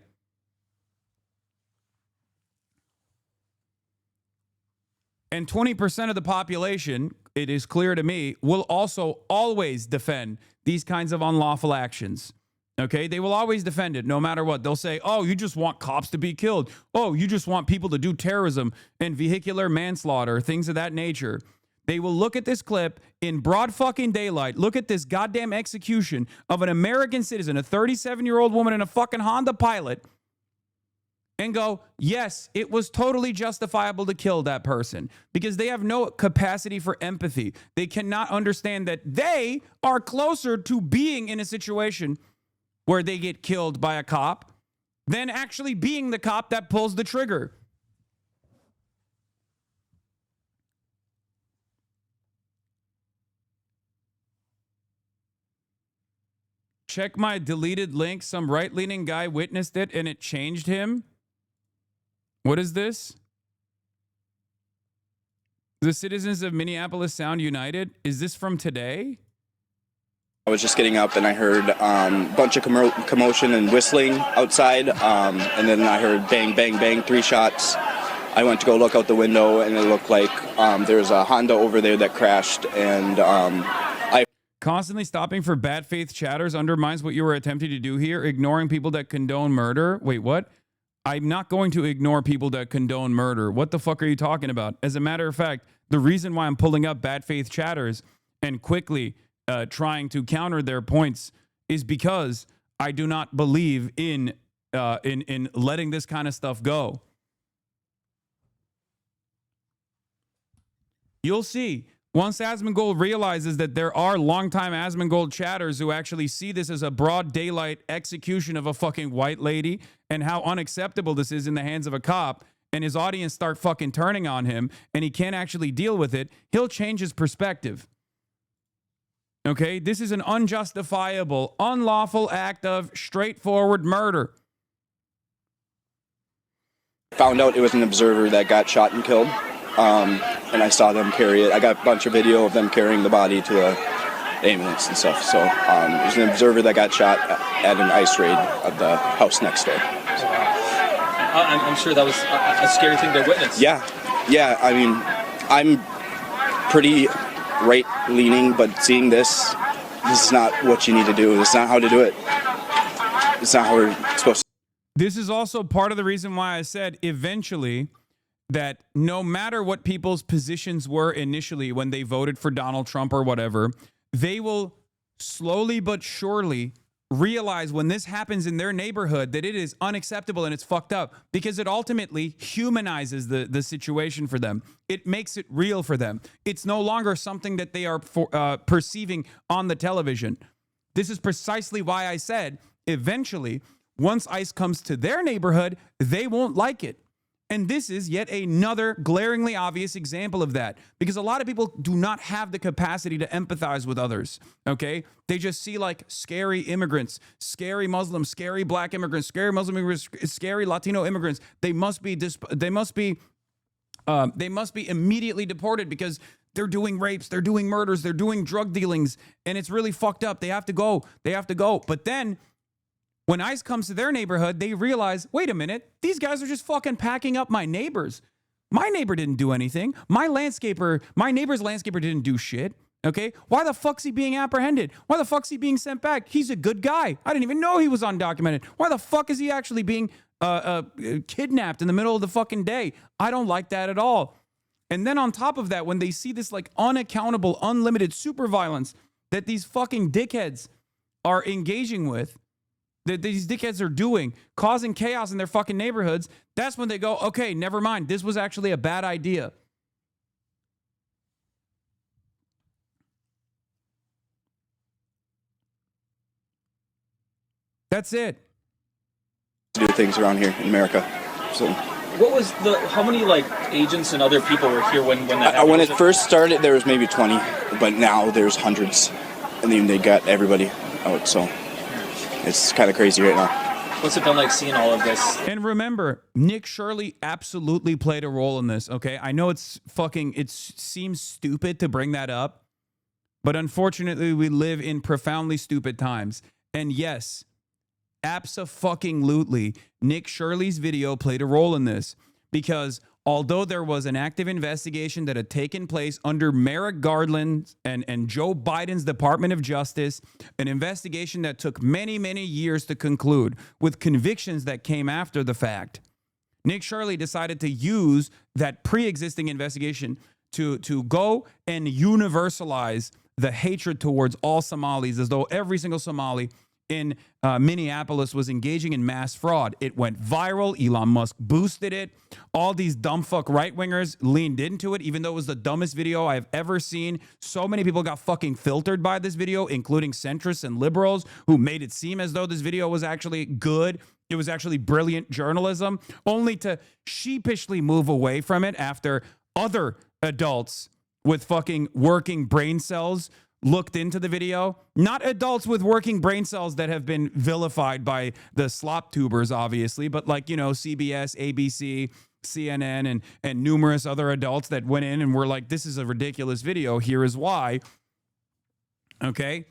And 20% of the population, it is clear to me, will also always defend these kinds of unlawful actions. Okay? They will always defend it no matter what. They'll say, oh, you just want cops to be killed. Oh, you just want people to do terrorism and vehicular manslaughter, things of that nature. They will look at this clip in broad fucking daylight, look at this goddamn execution of an American citizen, a 37-year-old woman in a fucking Honda Pilot, and go, yes, it was totally justifiable to kill that person because they have no capacity for empathy. They cannot understand that they are closer to being in a situation where they get killed by a cop than actually being the cop that pulls the trigger. Check my deleted link. Some right-leaning guy witnessed it and it changed him. What is this? The citizens of Minneapolis sound united. Is this from today? I was just getting up and I heard a bunch of commotion and whistling outside. And then I heard bang, bang, bang, 3 shots. I went to go look out the window and it looked like there's a Honda over there that crashed. And I constantly stopping for bad faith chatters undermines what you were attempting to do here. Ignoring people that condone murder. Wait, what? I'm not going to ignore people that condone murder. What the fuck are you talking about? As a matter of fact, the reason why I'm pulling up bad faith chatters and quickly trying to counter their points is because I do not believe in letting this kind of stuff go. You'll see. Once Asmongold realizes that there are longtime Asmongold chatters who actually see this as a broad daylight execution of a fucking white lady and how unacceptable this is in the hands of a cop, and his audience start fucking turning on him and he can't actually deal with it, he'll change his perspective. Okay? This is an unjustifiable, unlawful act of straightforward murder. Found out it was an observer that got shot and killed, and I saw them carry it. I got a bunch of video of them carrying the body to the ambulance and stuff. So it was an observer that got shot at an ICE raid of the house next door. So. I'm sure that was a scary thing to witness. Yeah. I mean, I'm pretty right-leaning, but seeing this is not what you need to do. This is not how to do it. It's not how we're supposed to. This is also part of the reason why I said eventually that no matter what people's positions were initially when they voted for Donald Trump or whatever, they will slowly but surely realize when this happens in their neighborhood that it is unacceptable and it's fucked up, because it ultimately humanizes the situation for them. It makes it real for them. It's no longer something that they are perceiving on the television. This is precisely why I said eventually, once ICE comes to their neighborhood, they won't like it. And this is yet another glaringly obvious example of that, because a lot of people do not have the capacity to empathize with others, okay? They just see like scary immigrants, scary Muslims, scary black immigrants, scary Muslim immigrants, scary Latino immigrants. They must be immediately deported because they're doing rapes, they're doing murders, they're doing drug dealings, and it's really fucked up. They have to go. But then when ICE comes to their neighborhood, they realize, wait a minute, these guys are just fucking packing up my neighbors. My neighbor didn't do anything. My neighbor's landscaper didn't do shit. Okay? Why the fuck's he being apprehended? Why the fuck's he being sent back? He's a good guy. I didn't even know he was undocumented. Why the fuck is he actually being kidnapped in the middle of the fucking day? I don't like that at all. And then on top of that, when they see this like unaccountable, unlimited super violence that these fucking dickheads are engaging with, that these dickheads are doing, causing chaos in their fucking neighborhoods, that's when they go, okay, never mind. This was actually a bad idea. That's it. Do things around here in America. So. What was how many like agents and other people were here when that happened? When it first started, there was maybe 20, but now there's hundreds. And then they got everybody out, so. It's kind of crazy right now. What's it been like seeing all of this? And remember, Nick Shirley absolutely played a role in this, okay? I know it seems stupid to bring that up, but unfortunately we live in profoundly stupid times. And yes, abso-fucking-lutely, Nick Shirley's video played a role in this, because although there was an active investigation that had taken place under Merrick Garland and Joe Biden's Department of Justice, an investigation that took many, many years to conclude with convictions that came after the fact, Nick Shirley decided to use that pre-existing investigation to go and universalize the hatred towards all Somalis, as though every single Somali in Minneapolis was engaging in mass fraud. It went viral. Elon Musk boosted it. All these dumb fuck right-wingers leaned into it, even though it was the dumbest video I've ever seen. So many people got fucking filtered by this video, including centrists and liberals who made it seem as though this video was actually good. It was actually brilliant journalism, only to sheepishly move away from it after other adults with fucking working brain cells looked into the video. Not adults with working brain cells that have been vilified by the slop tubers, obviously, but like, you know, CBS, ABC, CNN, and numerous other adults that went in and were like, this is a ridiculous video. Here is why. Okay.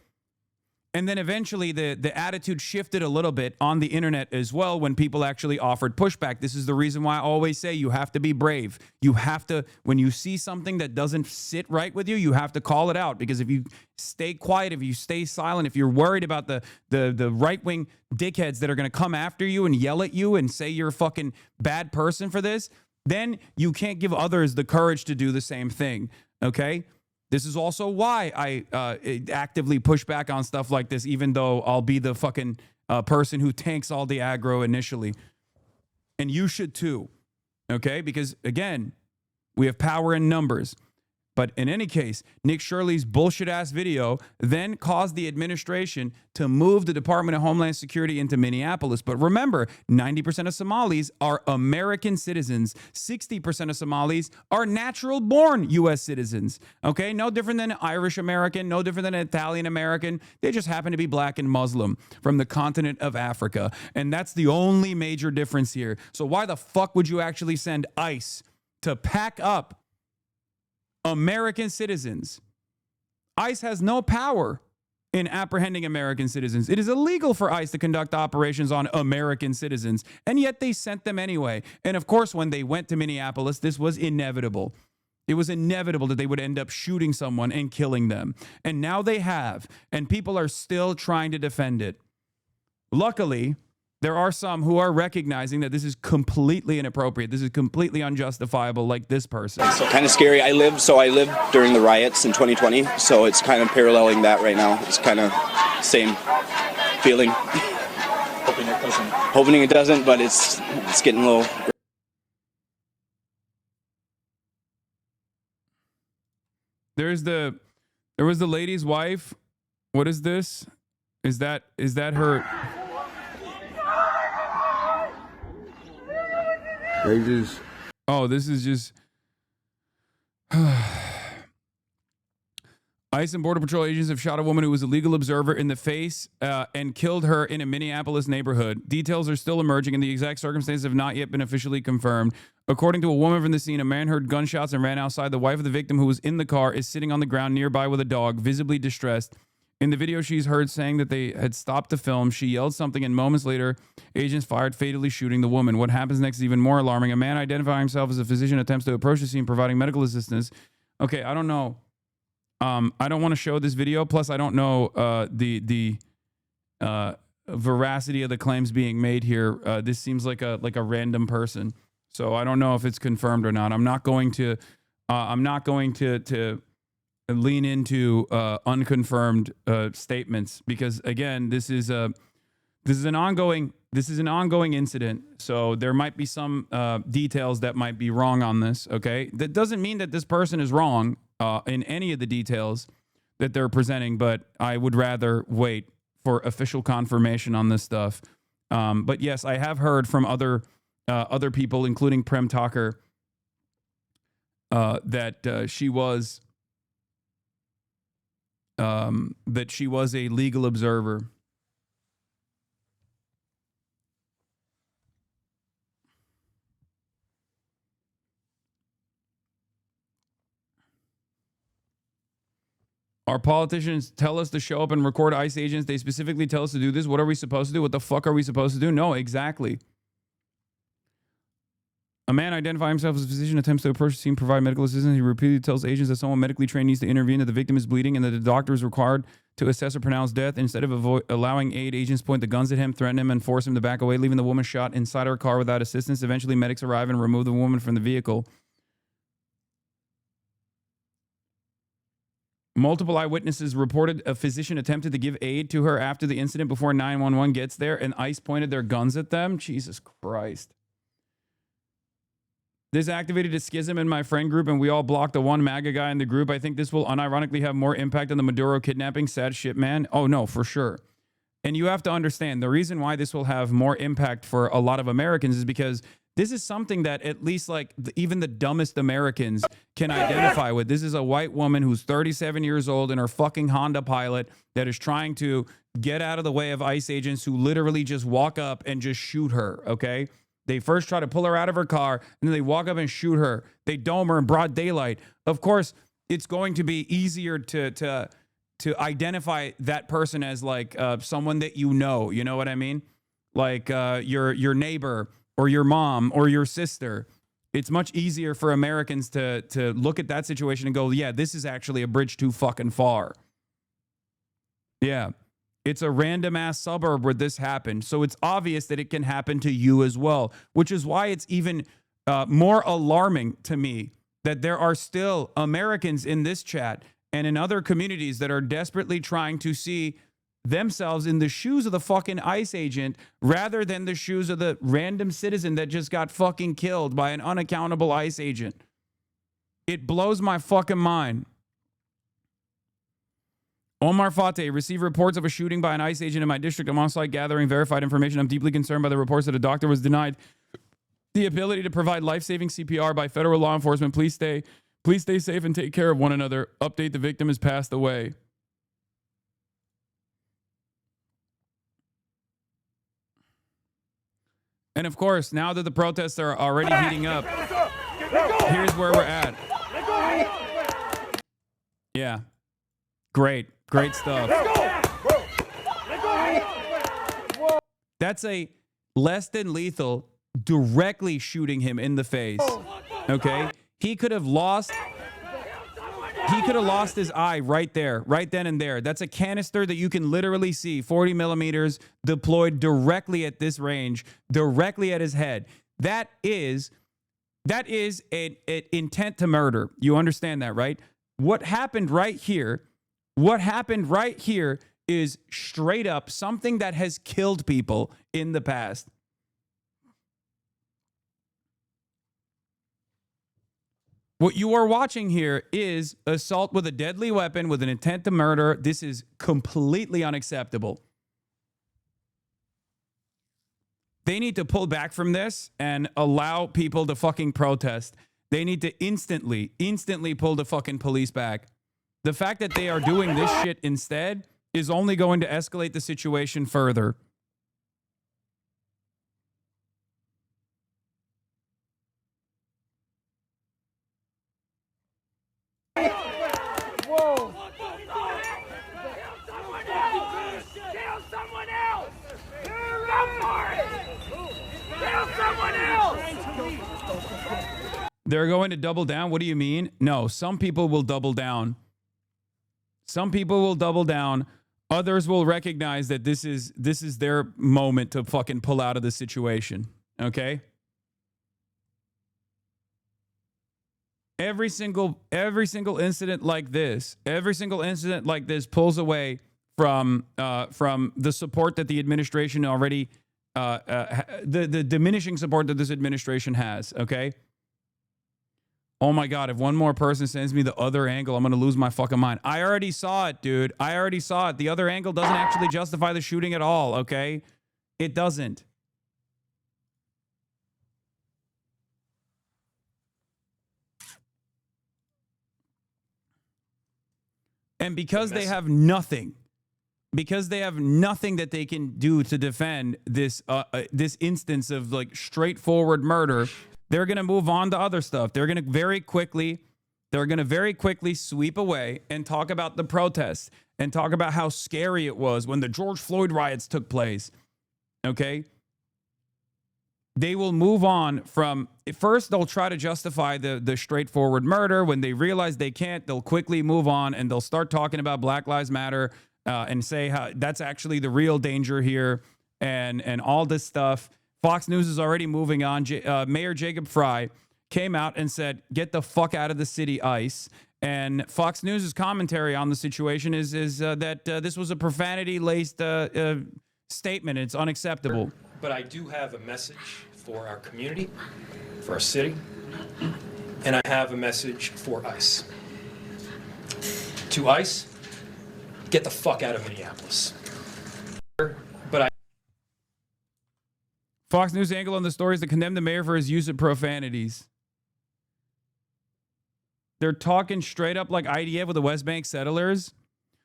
And then eventually the attitude shifted a little bit on the internet as well when people actually offered pushback. This is the reason why I always say you have to be brave. You have to, when you see something that doesn't sit right with you, you have to call it out. Because if you stay quiet, if you stay silent, if you're worried about the right-wing dickheads that are going to come after you and yell at you and say you're a fucking bad person for this, then you can't give others the courage to do the same thing, okay? This is also why I actively push back on stuff like this, even though I'll be the fucking person who tanks all the aggro initially. And you should too, okay? Because, again, we have power in numbers. But in any case, Nick Shirley's bullshit ass video then caused the administration to move the Department of Homeland Security into Minneapolis. But remember, 90% of Somalis are American citizens. 60% of Somalis are natural born U.S. citizens. Okay? No different than Irish American, no different than Italian American. They just happen to be black and Muslim from the continent of Africa. And that's the only major difference here. So why the fuck would you actually send ICE to pack up American citizens? ICE has no power in apprehending American citizens. It is illegal for ICE to conduct operations on American citizens, and yet they sent them anyway. And of course, when they went to Minneapolis, this was inevitable. It was inevitable that they would end up shooting someone and killing them. And now they have, and people are still trying to defend it. Luckily, there are some who are recognizing that this is completely inappropriate. This is completely unjustifiable, like this person. So kind of scary. I lived during the riots in 2020, so it's kind of paralleling that right now. It's kind of same feeling. Hoping it doesn't, but it's getting low. There was the lady's wife. What is this? Is that her? Oh, this is just ICE and Border Patrol agents have shot a woman who was a legal observer in the face and killed her in a Minneapolis neighborhood. Details are still emerging and the exact circumstances have not yet been officially confirmed. According to a woman from the scene, a man heard gunshots and ran outside. The wife of the victim, who was in the car, is sitting on the ground nearby with a dog, visibly distressed. In the video, she's heard saying that they had stopped the film. She yelled something, and moments later, agents fired, fatally shooting the woman. What happens next is even more alarming. A man identifying himself as a physician attempts to approach the scene, providing medical assistance. Okay, I don't know. I don't want to show this video. Plus, I don't know the veracity of the claims being made here. This seems like a random person, so I don't know if it's confirmed or not. I'm not going to lean into unconfirmed statements because, again, this is an ongoing incident. So there might be some details that might be wrong on this. Okay, that doesn't mean that this person is wrong in any of the details that they're presenting, but I would rather wait for official confirmation on this stuff. But yes, I have heard from other people, including Prem Tucker, that she was a legal observer. Our politicians tell us to show up and record ICE agents. They specifically tell us to do this. What are we supposed to do? What the fuck are we supposed to do? No, exactly. A man identifying himself as a physician attempts to approach the scene, provide medical assistance. He repeatedly tells agents that someone medically trained needs to intervene, that the victim is bleeding, and that the doctor is required to assess or pronounce death. Instead of allowing aid, agents point the guns at him, threaten him, and force him to back away, leaving the woman shot inside her car without assistance. Eventually, medics arrive and remove the woman from the vehicle. Multiple eyewitnesses reported a physician attempted to give aid to her after the incident before 911 gets there, and ICE pointed their guns at them. Jesus Christ. This activated a schism in my friend group, and we all blocked the one MAGA guy in the group. I think this will unironically have more impact on the Maduro kidnapping. Sad shit, man. Oh, no, for sure. And you have to understand, the reason why this will have more impact for a lot of Americans is because this is something that at least even the dumbest Americans can identify with. This is a white woman who's 37 years old in her fucking Honda Pilot that is trying to get out of the way of ICE agents who literally just walk up and just shoot her, okay? They first try to pull her out of her car, and then they walk up and shoot her. They dome her in broad daylight. Of course, it's going to be easier to identify that person as someone that you know what I mean? Like your neighbor or your mom or your sister. It's much easier for Americans to look at that situation and go, yeah, this is actually a bridge too fucking far. Yeah. It's a random ass suburb where this happened. So it's obvious that it can happen to you as well, which is why it's even more alarming to me that there are still Americans in this chat and in other communities that are desperately trying to see themselves in the shoes of the fucking ICE agent rather than the shoes of the random citizen that just got fucking killed by an unaccountable ICE agent. It blows my fucking mind. Omar Fateh, received reports of a shooting by an ICE agent in my district. I'm on site gathering verified information. I'm deeply concerned by the reports that a doctor was denied the ability to provide life-saving CPR by federal law enforcement. Please stay safe and take care of one another. Update, the victim has passed away. And of course, now that the protests are already heating up, here's where we're at. Yeah. Great stuff. That's a less than lethal directly shooting him in the face. Okay? He could have lost his eye right there, right then and there. That's a canister that you can literally see 40 millimeters deployed directly at this range, directly at his head. That is an intent to murder. You understand that, right? What happened right here is straight up something that has killed people in the past. What you are watching here is assault with a deadly weapon with an intent to murder. This is completely unacceptable. They need to pull back from this and allow people to fucking protest. They need to instantly pull the fucking police back. The fact that they are doing this shit instead is only going to escalate the situation further. Whoa! Kill someone else! Kill someone else! They're going to double down? What do you mean? No, some people will double down. Some people will double down. Others will recognize that this is their moment to fucking pull out of the situation. Okay? Every single incident like this pulls away from the support that the administration already the diminishing support that this administration has. Okay. Oh my God, if one more person sends me the other angle, I'm going to lose my fucking mind. I already saw it, dude. I already saw it. The other angle doesn't actually justify the shooting at all. Okay. It doesn't. And because they have nothing, that they can do to defend this this instance of like straightforward murder, they're going to move on to other stuff. They're going to very quickly sweep away and talk about the protests and talk about how scary it was when the George Floyd riots took place. Okay? They will move on from, first they'll try to justify the straightforward murder. When they realize they can't, they'll quickly move on and they'll start talking about Black Lives Matter and say how that's actually the real danger here and all this stuff. Fox News is already moving on. Mayor Jacob Fry came out and said, get the fuck out of the city, ICE. And Fox News' commentary on the situation is that this was a profanity-laced statement. It's unacceptable. But I do have a message for our community, for our city, and I have a message for ICE. To ICE, get the fuck out of Minneapolis. But Fox News angle on the story is to condemn the mayor for his use of profanities. They're talking straight up like IDF with the West Bank settlers.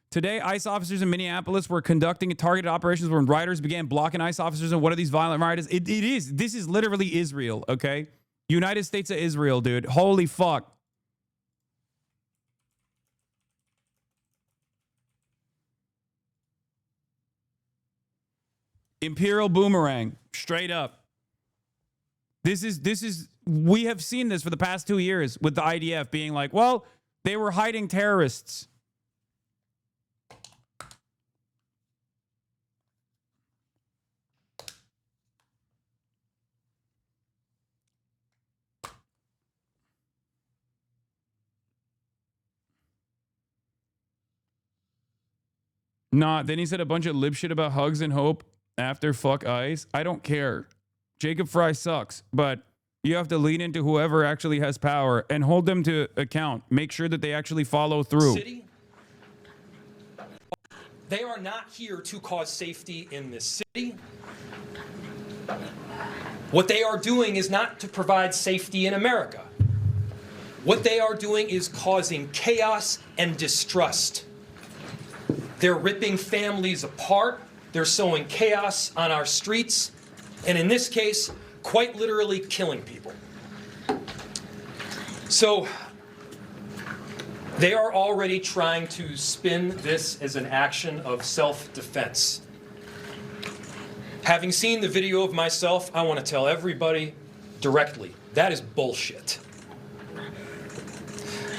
Today, ICE officers in Minneapolis were conducting targeted operations when rioters began blocking ICE officers in one of these violent rioters. This is literally Israel, okay? United States of Israel, dude. Holy fuck. Imperial boomerang, straight up. We have seen this for the past 2 years with the IDF being like, well, they were hiding terrorists. Nah, then he said a bunch of lip shit about hugs and hope after fuck ICE. I don't care. Jacob Fry sucks, but You have to lean into whoever actually has power and hold them to account. Make sure that they actually follow through. City, they are not here to cause safety in this city. What they are doing is not to provide safety in America. What they are doing is causing chaos and distrust. They're ripping families apart. They're sowing chaos on our streets. And in this case, quite literally killing people. So they are already trying to spin this as an action of self-defense. Having seen the video of myself, I want to tell everybody directly, that is bullshit.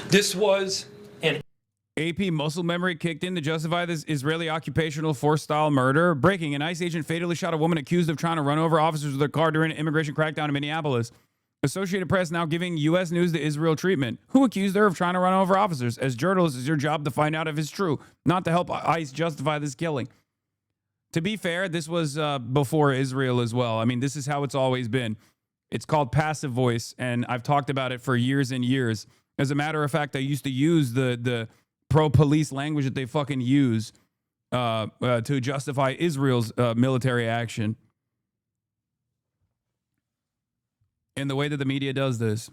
This was an AP muscle memory kicked in to justify this Israeli occupational force style murder. Breaking: an ICE agent fatally shot a woman accused of trying to run over officers with a car during an immigration crackdown in Minneapolis. Associated Press now giving U.S. News the Israel treatment. Who accused her of trying to run over officers? As journalists, it's your job to find out if it's true, not to help ICE justify this killing. To be fair, this was before Israel as well. I mean, this is how it's always been. It's called passive voice, and I've talked about it for years and years. As a matter of fact, I used to use the pro-police language that they fucking use to justify Israel's military action. And the way that the media does this.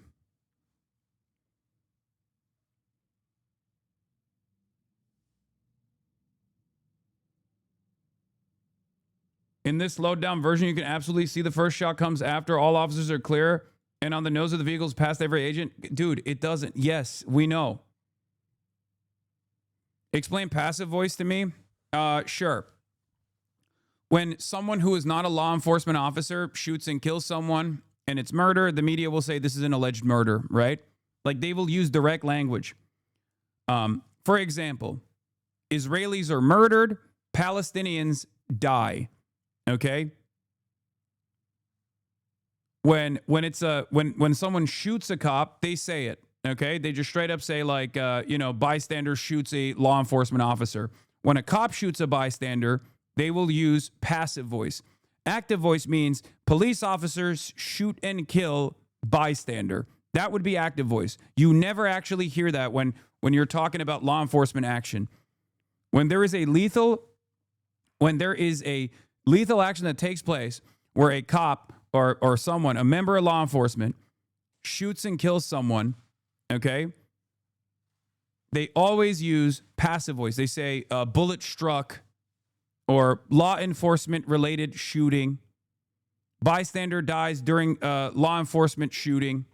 In this slowed down version, you can absolutely see the first shot comes after all officers are clear and on the nose of the vehicles past every agent. Dude, it doesn't. Yes, we know. Explain passive voice to me. Sure. When someone who is not a law enforcement officer shoots and kills someone and it's murder, the media will say this is an alleged murder, right? Like they will use direct language. For example, Israelis are murdered, Palestinians die. Okay? When someone shoots a cop, they say it. Okay? They just straight up say like bystander shoots a law enforcement officer. When a cop shoots a bystander, they will use passive voice. Active voice means police officers shoot and kill bystander. That would be active voice. You never actually hear that when you're talking about law enforcement action. When there is a lethal action that takes place where a cop or someone, a member of law enforcement, shoots and kills someone, okay? They always use passive voice. They say bullet struck or law enforcement related shooting. Bystander dies during law enforcement shooting.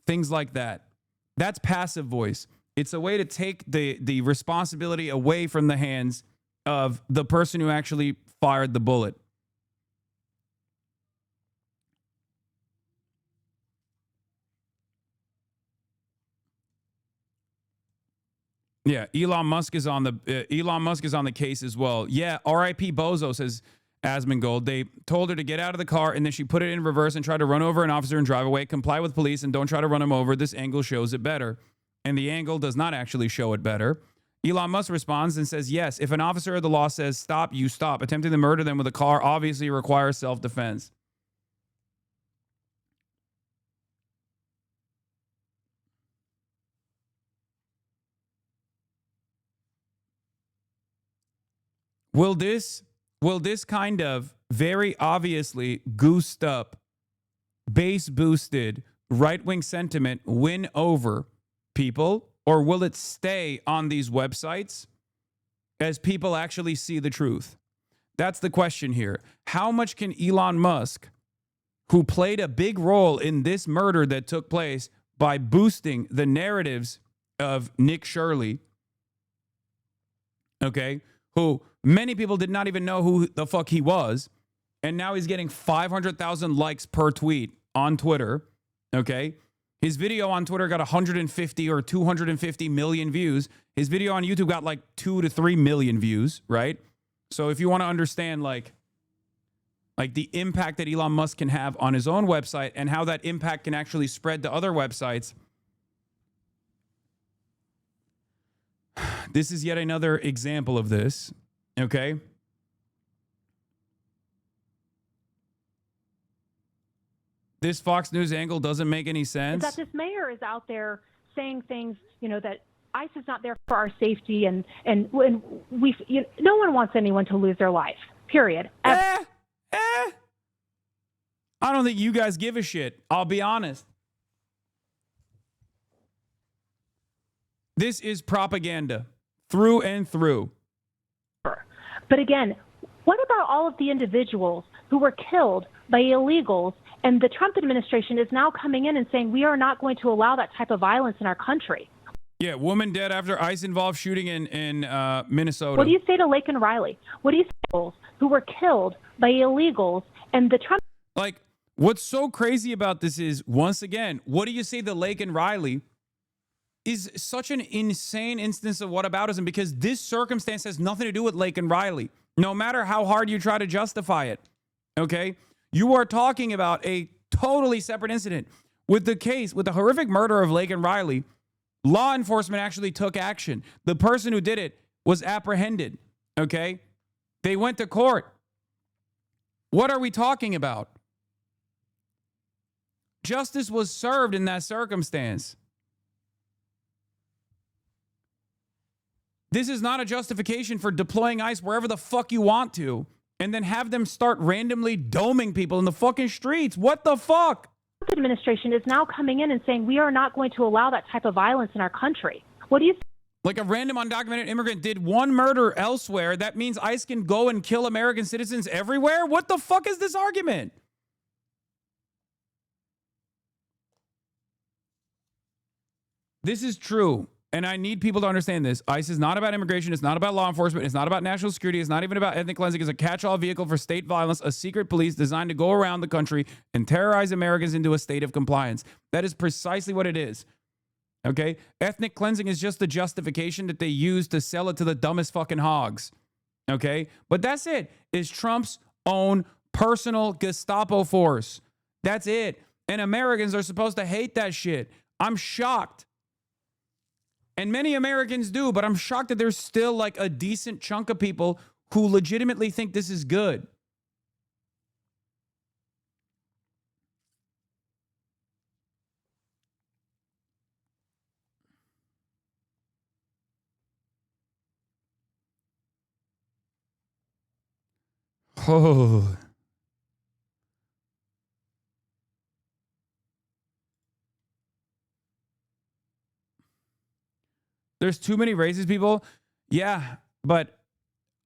Things like that. That's passive voice. It's a way to take the responsibility away from the hands of the person who actually fired the bullet. Yeah, Elon Musk is on the case as well. Yeah, R.I.P. Bozo, says Asmongold. They told her to get out of the car, and then she put it in reverse and tried to run over an officer and drive away. Comply with police and don't try to run him over. This angle shows it better. And the angle does not actually show it better. Elon Musk responds and says, yes, if an officer of the law says stop, you stop. Attempting to murder them with a car obviously requires self-defense. Will this kind of very obviously goosed up, base boosted right-wing sentiment win over people, or will it stay on these websites as people actually see the truth? That's the question here. How much can Elon Musk, who played a big role in this murder that took place by boosting the narratives of Nick Shirley, okay, who many people did not even know who the fuck he was, and now he's getting 500,000 likes per tweet on Twitter, okay? His video on Twitter got 150 or 250 million views. His video on YouTube got like 2 to 3 million views, right? So if you want to understand like the impact that Elon Musk can have on his own website and how that impact can actually spread to other websites, this is yet another example of this, okay? This Fox News angle doesn't make any sense. Is that this mayor is out there saying things, that ICE is not there for our safety, and we, no one wants anyone to lose their life. Period. I don't think you guys give a shit. I'll be honest. This is propaganda through and through. But again, what about all of the individuals who were killed by illegals? And the Trump administration is now coming in and saying we are not going to allow that type of violence in our country. Yeah, woman dead after ICE-involved shooting in Minnesota. What do you say to Lake and Riley? What do you say to those who were killed by illegals? And the Trump... Like, what's so crazy about this is, once again, what do you say to Lake and Riley is such an insane instance of whataboutism, because this circumstance has nothing to do with Lake and Riley, no matter how hard you try to justify it, okay? You are talking about a totally separate incident. With the horrific murder of Lake and Riley, law enforcement actually took action. The person who did it was apprehended, okay? They went to court. What are we talking about? Justice was served in that circumstance. This is not a justification for deploying ICE wherever the fuck you want to, and then have them start randomly doming people in the fucking streets. What the fuck? The administration is now coming in and saying we are not going to allow that type of violence in our country. What do you think? Like, a random undocumented immigrant did one murder elsewhere, that means ICE can go and kill American citizens everywhere? What the fuck is this argument? This is true. And I need people to understand this. ICE is not about immigration. It's not about law enforcement. It's not about national security. It's not even about ethnic cleansing. It's a catch-all vehicle for state violence, a secret police designed to go around the country and terrorize Americans into a state of compliance. That is precisely what it is. Okay? Ethnic cleansing is just the justification that they use to sell it to the dumbest fucking hogs. Okay? But that's it. It's Trump's own personal Gestapo force. That's it. And Americans are supposed to hate that shit. I'm shocked. And many Americans do, but I'm shocked that there's still like a decent chunk of people who legitimately think this is good. Oh. There's too many racist people. Yeah, but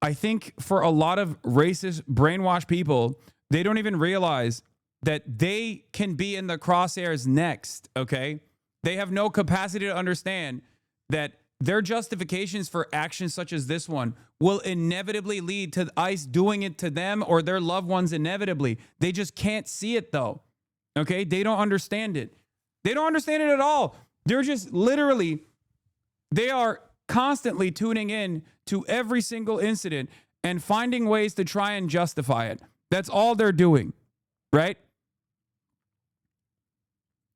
I think for a lot of racist, brainwashed people, they don't even realize that they can be in the crosshairs next, okay? They have no capacity to understand that their justifications for actions such as this one will inevitably lead to ICE doing it to them or their loved ones inevitably. They just can't see it, though, okay? They don't understand it. They don't understand it at all. They're just literally... They are constantly tuning in to every single incident and finding ways to try and justify it. That's all they're doing, right?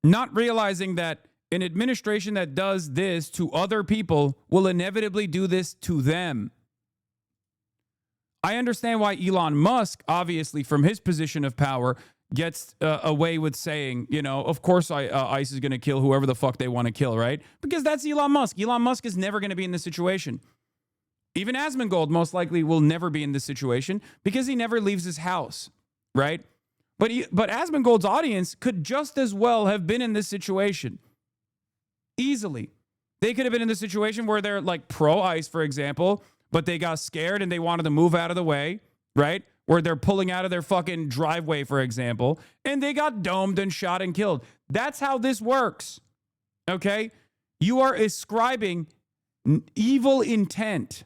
Not realizing that an administration that does this to other people will inevitably do this to them. I understand why Elon Musk, obviously from his position of power, gets away with saying, of course ICE is going to kill whoever the fuck they want to kill, right? Because that's Elon Musk. Elon Musk is never going to be in this situation. Even Asmongold most likely will never be in this situation because he never leaves his house, right? But Asmongold's audience could just as well have been in this situation. Easily. They could have been in this situation where they're like pro-ICE, for example, but they got scared and they wanted to move out of the way, right? Where they're pulling out of their fucking driveway, for example, and they got domed and shot and killed. That's how this works, okay? You are ascribing evil intent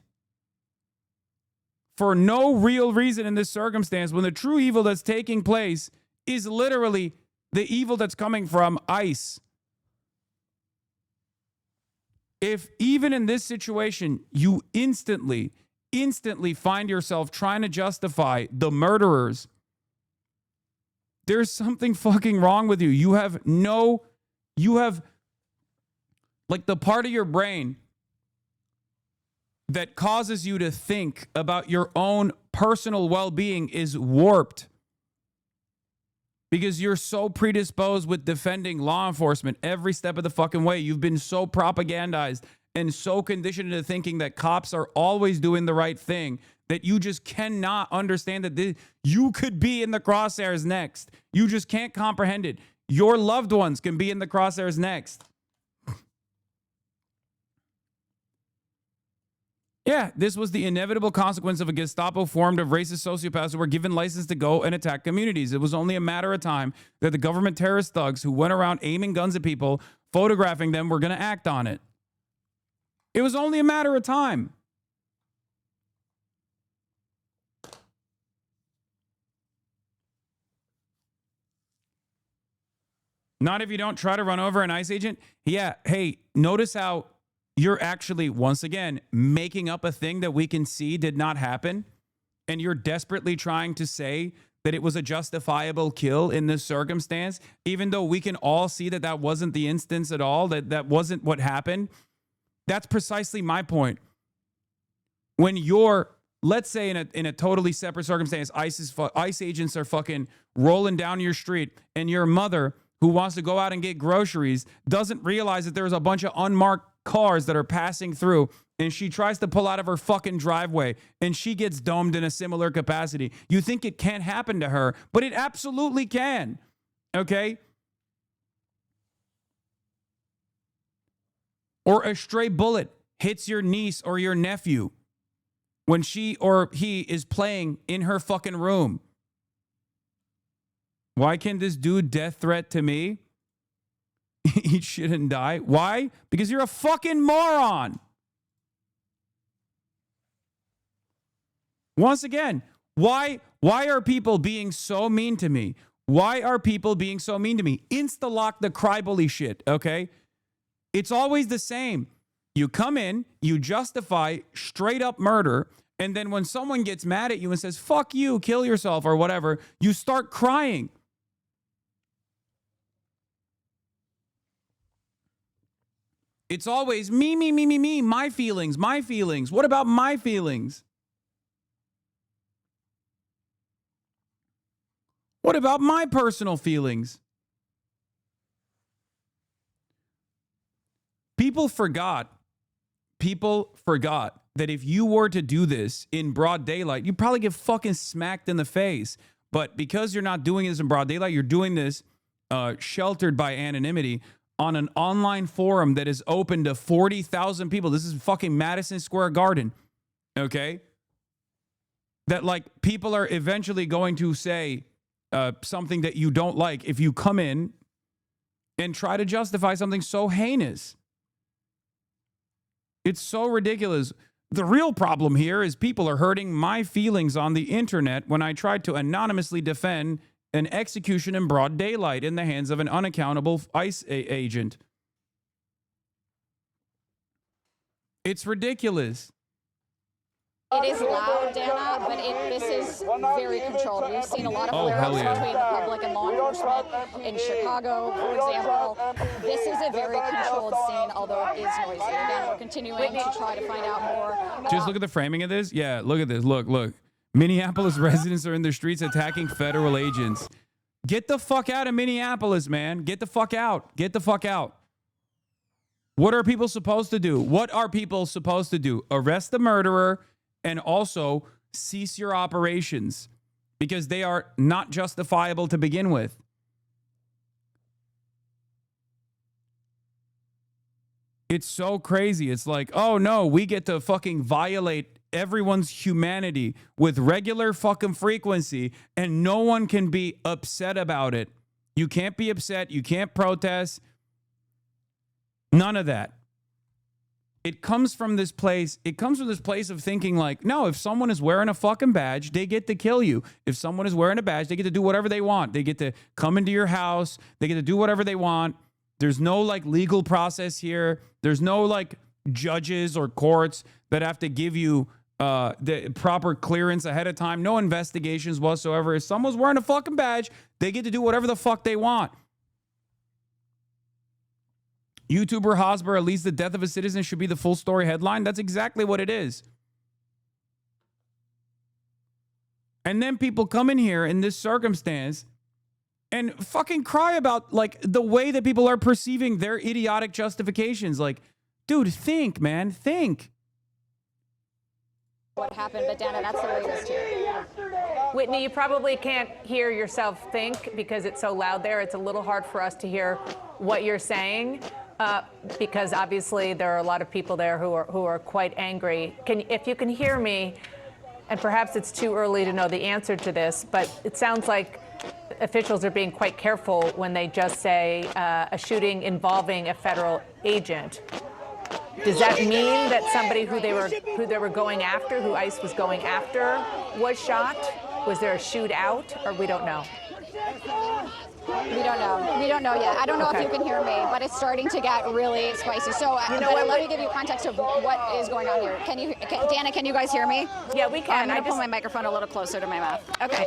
for no real reason in this circumstance when the true evil that's taking place is literally the evil that's coming from ICE. If even in this situation, you instantly find yourself trying to justify the murderers, there's something fucking wrong with you. You have like the part of your brain that causes you to think about your own personal well-being is warped. because you're so predisposed with defending law enforcement every step of the fucking way. You've been so propagandized and so conditioned into thinking that cops are always doing the right thing that you just cannot understand that you could be in the crosshairs next. You just can't comprehend it. Your loved ones can be in the crosshairs next. Yeah, this was the inevitable consequence of a Gestapo formed of racist sociopaths who were given license to go and attack communities. It was only a matter of time that the government terrorist thugs who went around aiming guns at people, photographing them, were going to act on it. It was only a matter of time. Not if you don't try to run over an ICE agent. Yeah, hey, notice how you're actually, once again, making up a thing that we can see did not happen. And you're desperately trying to say that it was a justifiable kill in this circumstance, even though we can all see that that wasn't the instance at all, that wasn't what happened. That's precisely my point. When you're, let's say in a totally separate circumstance, ICE agents are fucking rolling down your street, and your mother, who wants to go out and get groceries, doesn't realize that there's a bunch of unmarked cars that are passing through, and she tries to pull out of her fucking driveway and she gets domed in a similar capacity. You think it can't happen to her, but it absolutely can. Okay? Or a stray bullet hits your niece or your nephew when she or he is playing in her fucking room. Why can't this dude death threat to me? Eat shit and die. Why? Because you're a fucking moron. Once again, why are people being so mean to me? Why are people being so mean to me? Insta-lock the cry-bully shit, okay? It's always the same. You come in, you justify straight-up murder, and then when someone gets mad at you and says, fuck you, kill yourself, or whatever, you start crying. It's always me, my feelings. What about my feelings? What about my personal feelings? People forgot that if you were to do this in broad daylight, you'd probably get fucking smacked in the face. But because you're not doing this in broad daylight, you're doing this sheltered by anonymity on an online forum that is open to 40,000 people. This is fucking Madison Square Garden, okay? That, like, people are eventually going to say something that you don't like if you come in and try to justify something so heinous. It's so ridiculous. The real problem here is people are hurting my feelings on the internet when I tried to anonymously defend an execution in broad daylight in the hands of an unaccountable ICE agent. It's ridiculous. It is loud, Dana, but this is very controlled. We've seen a lot of flare-ups between the public and law enforcement in Chicago, for example. This is a very controlled scene, although it is noisy. Again, we're continuing to try to find out more. Just look at the framing of this. Yeah, look at this. Look. Minneapolis residents are in the streets attacking federal agents. Get the fuck out of Minneapolis, man. Get the fuck out. Get the fuck out. What are people supposed to do? Arrest the murderer and also cease your operations because they are not justifiable to begin with. It's so crazy. It's like, oh no, we get to fucking violate everyone's humanity with regular fucking frequency and no one can be upset about it. You can't be upset. You can't protest. None of that. It comes from this place. It comes from this place of thinking like, no, if someone is wearing a fucking badge, they get to kill you. If someone is wearing a badge, they get to do whatever they want. They get to come into your house. They get to do whatever they want. There's no like legal process here. There's no like judges or courts that have to give you the proper clearance ahead of time. No investigations whatsoever. If someone's wearing a fucking badge, they get to do whatever the fuck they want. YouTuber Hosber leads the death of a citizen should be the full story headline. That's exactly what it is. And then people come in here in this circumstance and fucking cry about like the way that people are perceiving their idiotic justifications. Like, dude, think, man, think. What happened, but Dana, that's the latest here. Whitney, you probably can't hear yourself think because it's so loud there. It's a little hard for us to hear what you're saying because obviously there are a lot of people there who are quite angry. If you can hear me, and perhaps it's too early to know the answer to this, but it sounds like officials are being quite careful when they just say a shooting involving a federal agent. Does that mean that somebody who they were going after, who ICE was going after, was shot? Was there a shootout, or we don't know? We don't know. We don't know yet. I don't know if you can hear me, but it's starting to get really spicy. So let me give you context of what is going on here. Dana, can you guys hear me? Yeah, we can. I'm going to pull my microphone a little closer to my mouth. Okay.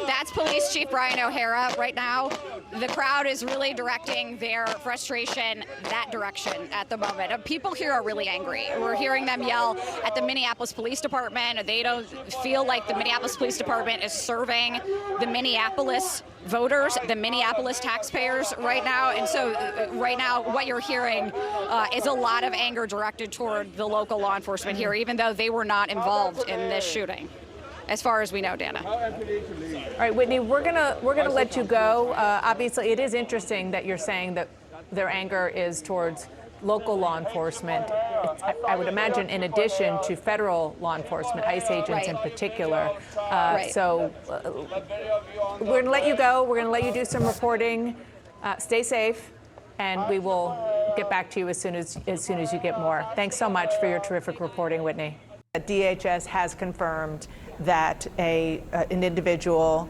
That's Police Chief Brian O'Hara right now. The crowd is really directing their frustration that direction at the moment. People here are really angry. We're hearing them yell at the Minneapolis Police Department. They don't feel like the Minneapolis Police Department is serving the Minneapolis voters, the Minneapolis taxpayers right now. And so right now what you're hearing is a lot of anger directed toward the local law enforcement here, even though they were not involved in this shooting, as far as we know, Dana. All right, Whitney, we're gonna let you go. Obviously, it is interesting that you're saying that their anger is towards local law enforcement. I would imagine in addition to federal law enforcement, ICE agents in particular. So we're going to let you go. We're going to let you do some reporting. Stay safe, and we will get back to you as soon as you get more. Thanks so much for your terrific reporting, Whitney. DHS has confirmed that an individual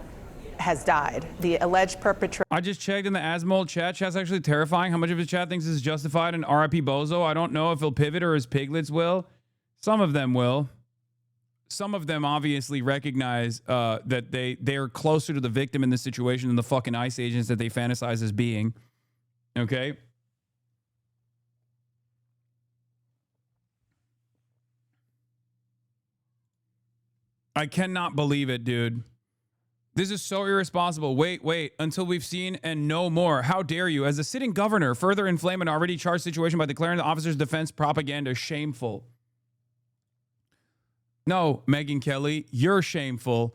has died. The alleged perpetrator. I just checked in the Asmol chat. Chat's actually terrifying. How much of his chat thinks this is justified? And RIP Bozo. I don't know if he'll pivot or his piglets will. Some of them will. Some of them obviously recognize that they are closer to the victim in this situation than the fucking ICE agents that they fantasize as being. Okay? I cannot believe it, dude. This is so irresponsible. Wait until we've seen and know more. How dare you, as a sitting governor, further inflame an already charged situation by declaring the officer's defense propaganda shameful? No, Megyn Kelly, you're shameful.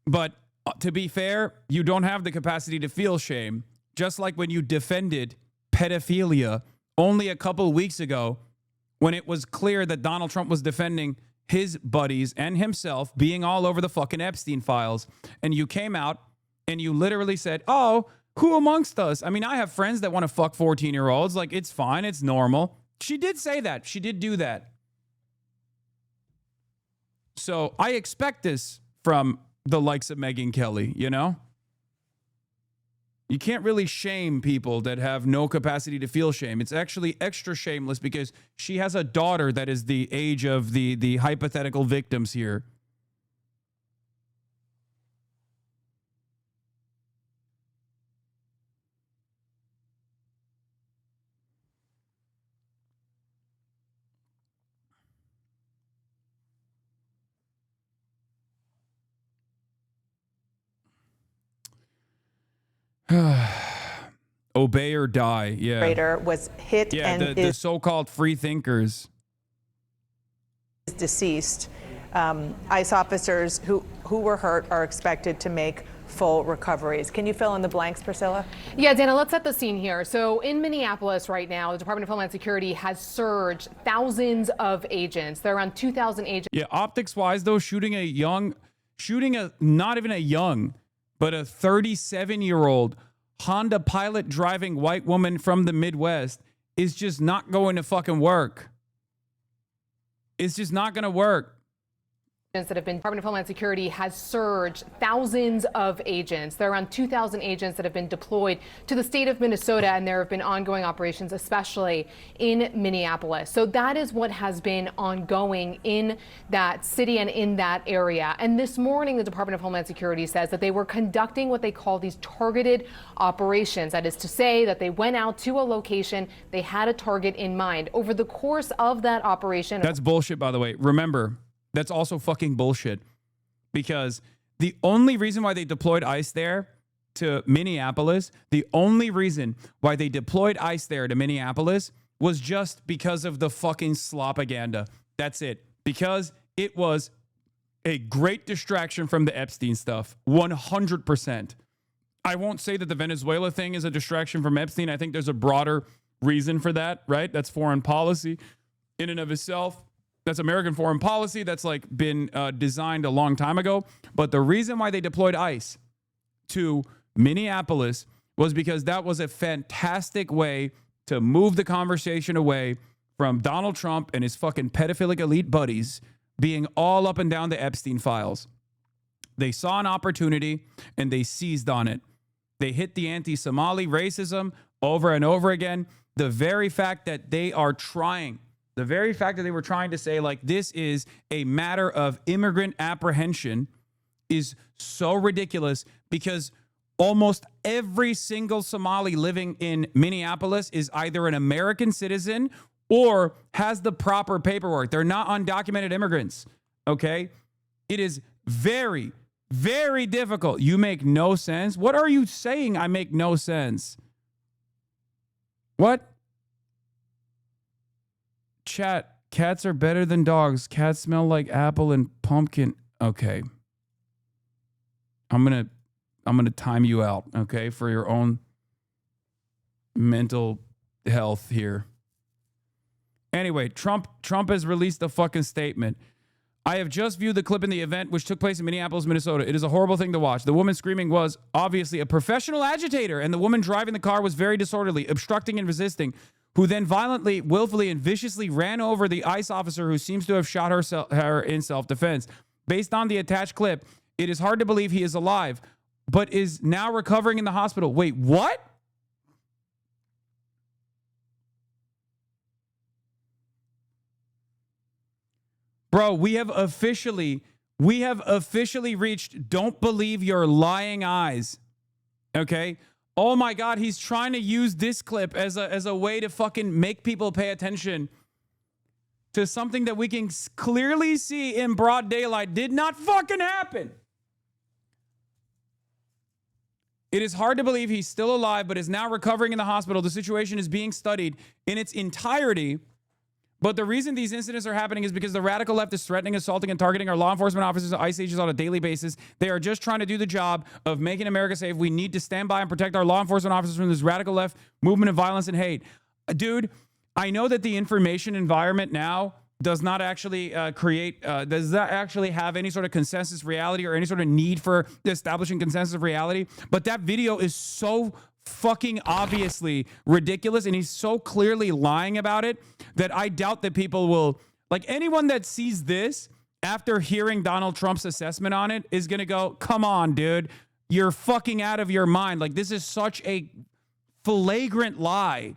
But to be fair, you don't have the capacity to feel shame. Just like when you defended pedophilia only a couple weeks ago when it was clear that Donald Trump was defending his buddies and himself being all over the fucking Epstein files. And you came out and you literally said, oh, who amongst us? I mean, I have friends that want to fuck 14-year-olds. Like, it's fine. It's normal. She did say that. She did do that. So I expect this from the likes of Megyn Kelly, you know? You can't really shame people that have no capacity to feel shame. It's actually extra shameless because she has a daughter that is the age of the hypothetical victims here. Obey or die. Yeah. Was hit and the so-called free thinkers. Is deceased. ICE officers who were hurt are expected to make full recoveries. Can you fill in the blanks, Priscilla? Yeah, Dana, let's set the scene here. So in Minneapolis right now, the Department of Homeland Security has surged thousands of agents. There are around 2,000 agents. Yeah, optics-wise, though, shooting not even a young, but a 37-year-old Honda Pilot driving white woman from the Midwest is just not going to fucking work. It's just not going to work. That have been Department of Homeland Security has surged thousands of agents. There are around 2,000 agents that have been deployed to the state of Minnesota, and there have been ongoing operations, especially in Minneapolis. So that is what has been ongoing in that city and in that area. And this morning, the Department of Homeland Security says that they were conducting what they call these targeted operations. That is to say that they went out to a location, they had a target in mind. Over the course of that operation. That's bullshit, by the way. Remember, that's also fucking bullshit, because the only reason why they deployed ICE there to Minneapolis, the only reason why they deployed ICE there to Minneapolis was just because of the fucking slopaganda. That's it. Because it was a great distraction from the Epstein stuff. 100%. I won't say that the Venezuela thing is a distraction from Epstein. I think there's a broader reason for that, right? That's foreign policy in and of itself. That's American foreign policy that's like been designed a long time ago. But the reason why they deployed ICE to Minneapolis was because that was a fantastic way to move the conversation away from Donald Trump and his fucking pedophilic elite buddies being all up and down the Epstein files. They saw an opportunity and they seized on it. They hit the anti-Somali racism over and over again. The very fact that they are trying, the very fact that they were trying to say, like, this is a matter of immigrant apprehension is so ridiculous because almost every single Somali living in Minneapolis is either an American citizen or has the proper paperwork. They're not undocumented immigrants, okay? It is very, very difficult. You make no sense. What are you saying? I make no sense. What? Chat, cats are better than dogs. Cats smell like apple and pumpkin. Okay. I'm gonna time you out, okay, for your own mental health here. Anyway, Trump has released a fucking statement. I have just viewed the clip in the event which took place in Minneapolis, Minnesota. It is a horrible thing to watch. The woman screaming was obviously a professional agitator, and the woman driving the car was very disorderly, obstructing and resisting, who then violently, willfully, and viciously ran over the ICE officer who seems to have shot her in self-defense. Based on the attached clip, it is hard to believe he is alive, but is now recovering in the hospital. Wait, what? Bro, we have officially reached don't believe your lying eyes. Okay? Oh my God, he's trying to use this clip as a way to fucking make people pay attention to something that we can clearly see in broad daylight did not fucking happen. It is hard to believe he's still alive, but is now recovering in the hospital. The situation is being studied in its entirety. But the reason these incidents are happening is because the radical left is threatening, assaulting, and targeting our law enforcement officers and ICE agents on a daily basis. They are just trying to do the job of making America safe. We need to stand by and protect our law enforcement officers from this radical left movement of violence and hate. Dude, I know that the information environment now does not actually does not actually have any sort of consensus reality or any sort of need for establishing consensus of reality. But that video is so fucking obviously ridiculous, and he's so clearly lying about it that I doubt that people will, like, anyone that sees this after hearing Donald Trump's assessment on it is gonna go, come on, dude, you're fucking out of your mind. Like, this is such a flagrant lie.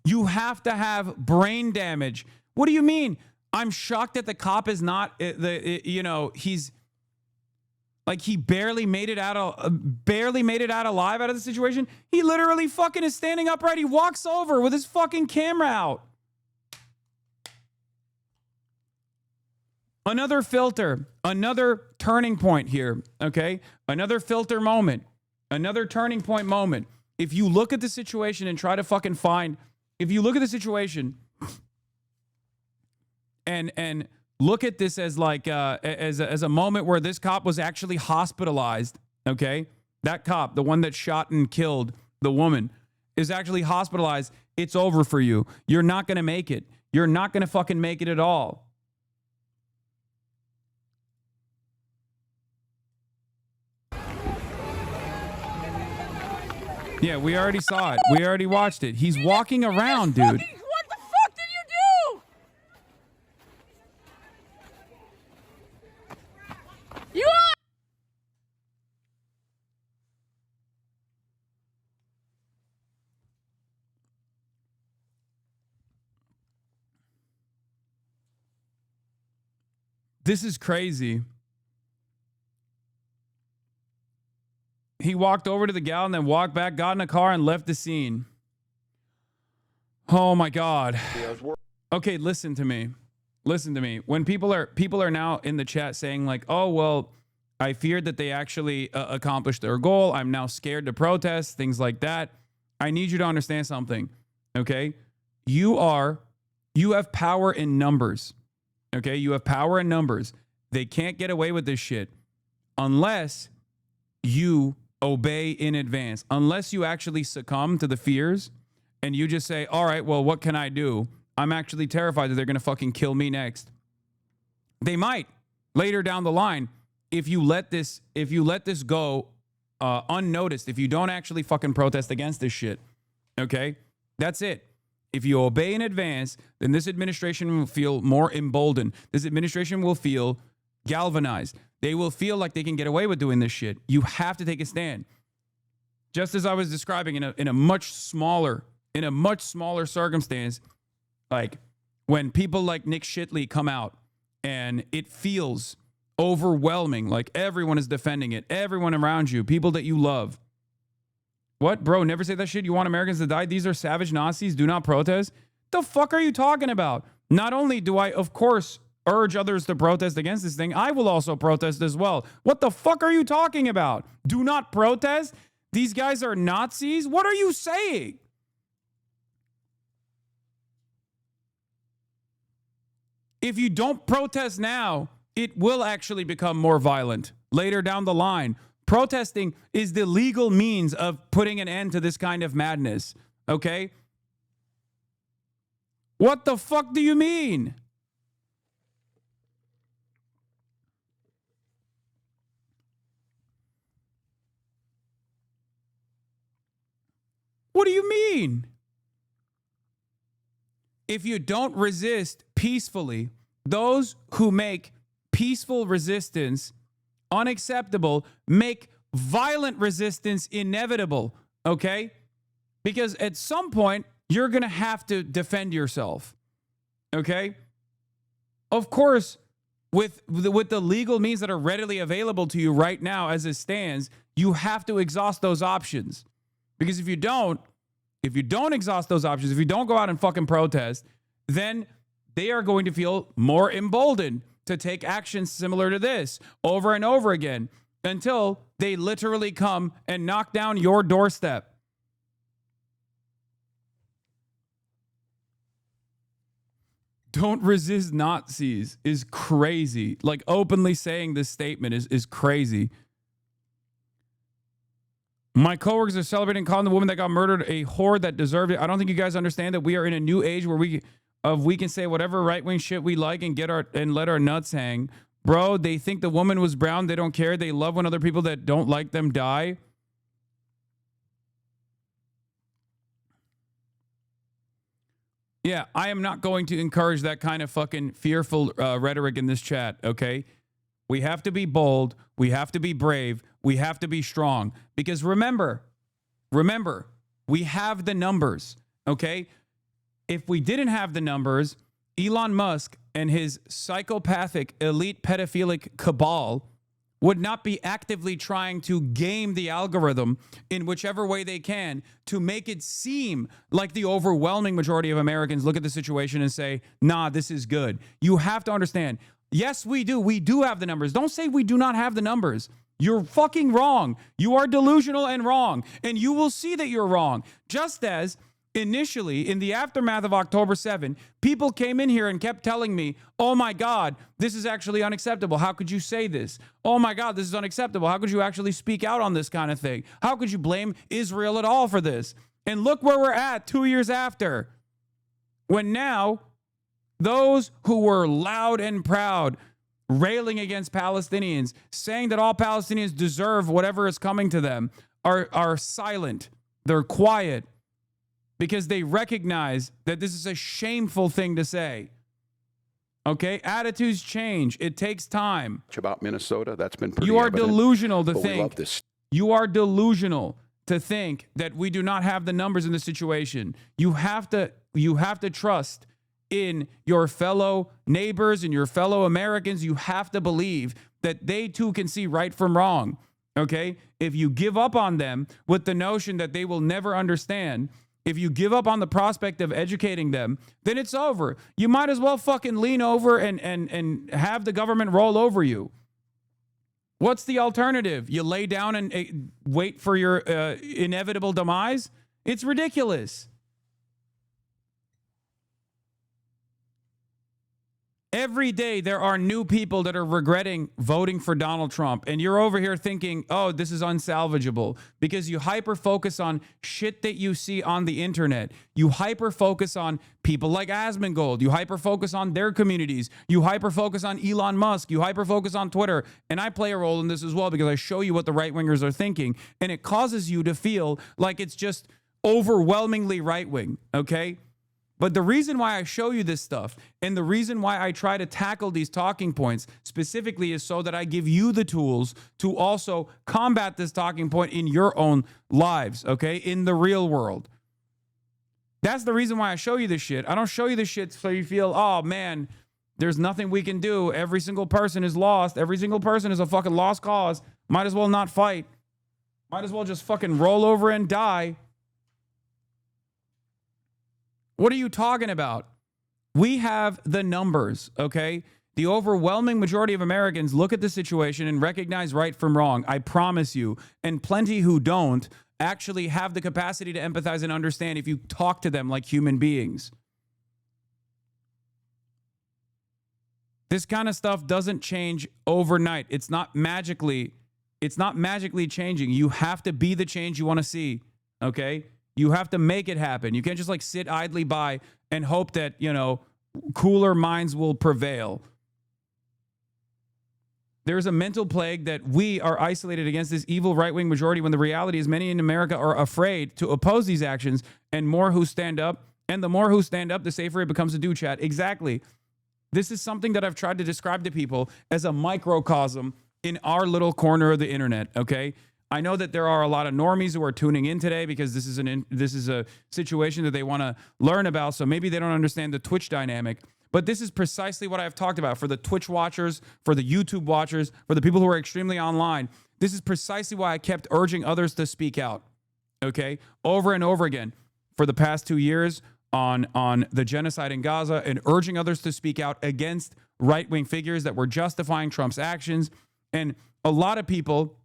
You have to have brain damage. What do you mean? I'm shocked that the cop is not he's like, he barely made it out alive out of the situation. He literally fucking is standing upright. He walks over with his fucking camera out. Another filter, another turning point here, okay? Another filter moment, another turning point moment. If you look at the situation and try to fucking find, if you look at the situation and look at this as like as a moment where this cop was actually hospitalized, okay? That cop, the one that shot and killed the woman, is actually hospitalized. It's over for you. You're not going to make it. You're not going to fucking make it at all. Yeah, we already saw it. We already watched it. He's walking around, dude. What the fuck did you do? You are. This is crazy. He walked over to the gal and then walked back, got in a car, and left the scene. Oh my God. Okay, listen to me. Listen to me. When people are now in the chat saying like, oh, well, I feared that they actually accomplished their goal. I'm now scared to protest, things like that. I need you to understand something, okay? You have power in numbers, okay? You have power in numbers. They can't get away with this shit unless you obey in advance, unless you actually succumb to the fears and you just say, all right, well, what can I do? I'm actually terrified that they're going to fucking kill me next. They might later down the line if you let this go unnoticed, if you don't actually fucking protest against this shit, okay? That's it. If you obey in advance, then this administration will feel more emboldened. This administration will feel galvanized. They will feel like they can get away with doing this shit. You have to take a stand. Just as I was describing in a much smaller circumstance, like when people like Nick Shitley come out and it feels overwhelming, like everyone is defending it, everyone around you, people that you love. What, bro? Never say that shit. You want Americans to die? These are savage Nazis. Do not protest. The fuck are you talking about? Not only do I, of course, urge others to protest against this thing, I will also protest as well. What the fuck are you talking about? Do not protest? These guys are Nazis? What are you saying? If you don't protest now, it will actually become more violent later down the line. Protesting is the legal means of putting an end to this kind of madness, okay? What the fuck do you mean? What do you mean? If you don't resist peacefully, those who make peaceful resistance unacceptable make violent resistance inevitable, okay? Because at some point, you're going to have to defend yourself, okay? Of course, with the legal means that are readily available to you right now as it stands, you have to exhaust those options. Because if you don't exhaust those options, if you don't go out and fucking protest, then they are going to feel more emboldened to take actions similar to this over and over again until they literally come and knock down your doorstep. Don't resist Nazis is crazy. Like openly saying this statement is crazy. My coworkers are celebrating calling the woman that got murdered a whore that deserved it. I don't think you guys understand that we are in a new age where we can say whatever right-wing shit we like and let our nuts hang. Bro, they think the woman was brown. They don't care. They love when other people that don't like them die. Yeah, I am not going to encourage that kind of fucking fearful rhetoric in this chat, okay? We have to be bold. We have to be brave. We have to be strong. Because remember, we have the numbers, okay? If we didn't have the numbers, Elon Musk and his psychopathic elite pedophilic cabal would not be actively trying to game the algorithm in whichever way they can to make it seem like the overwhelming majority of Americans look at the situation and say, nah, this is good. You have to understand, yes, we do. We do have the numbers. Don't say we do not have the numbers. You're fucking wrong. You are delusional and wrong. And you will see that you're wrong. Just as initially, in the aftermath of October 7, people came in here and kept telling me, oh my God, this is actually unacceptable. How could you say this? Oh my God, this is unacceptable. How could you actually speak out on this kind of thing? How could you blame Israel at all for this? And look where we're at 2 years after. When now, those who were loud and proud, railing against Palestinians, saying that all Palestinians deserve whatever is coming to them, are silent. They're quiet. Because they recognize that this is a shameful thing to say. Okay? Attitudes change. It takes time. About Minnesota, that's been pretty You are evident, delusional to but we think. love this. You are delusional to think that we do not have the numbers in this situation. You have to trust in your fellow neighbors and your fellow Americans. You have to believe that they too can see right from wrong. Okay? If you give up on them with the notion that they will never understand, if you give up on the prospect of educating them, then it's over. You might as well fucking lean over and have the government roll over you. What's the alternative? You lay down and wait for your inevitable demise? It's ridiculous. Every day there are new people that are regretting voting for Donald Trump. And you're over here thinking, oh, this is unsalvageable, because you hyper-focus on shit that you see on the internet. You hyper-focus on people like Asmongold. You hyper-focus on their communities. You hyper-focus on Elon Musk. You hyper-focus on Twitter. And I play a role in this as well, because I show you what the right-wingers are thinking. And it causes you to feel like it's just overwhelmingly right-wing, okay? But the reason why I show you this stuff and the reason why I try to tackle these talking points specifically is so that I give you the tools to also combat this talking point in your own lives, okay? In the real world. That's the reason why I show you this shit. I don't show you this shit so you feel, oh man, there's nothing we can do. Every single person is lost. Every single person is a fucking lost cause. Might as well not fight. Might as well just fucking roll over and die. What are you talking about? We have the numbers, okay? The overwhelming majority of Americans look at the situation and recognize right from wrong. I promise you. And plenty who don't actually have the capacity to empathize and understand if you talk to them like human beings. This kind of stuff doesn't change overnight. It's not magically changing. You have to be the change you want to see, okay? You have to make it happen. You can't just like sit idly by and hope that, you know, cooler minds will prevail. There's a mental plague that we are isolated against this evil right-wing majority, when the reality is many in America are afraid to oppose these actions, and more who stand up. And the more who stand up, the safer it becomes to do, chat. Exactly. This is something that I've tried to describe to people as a microcosm in our little corner of the internet, okay? I know that there are a lot of normies who are tuning in today because this is a situation that they want to learn about, so maybe they don't understand the Twitch dynamic. But this is precisely what I've talked about for the Twitch watchers, for the YouTube watchers, for the people who are extremely online. This is precisely why I kept urging others to speak out, okay? Over and over again for the past 2 years on the genocide in Gaza, and urging others to speak out against right-wing figures that were justifying Trump's actions. And a lot of people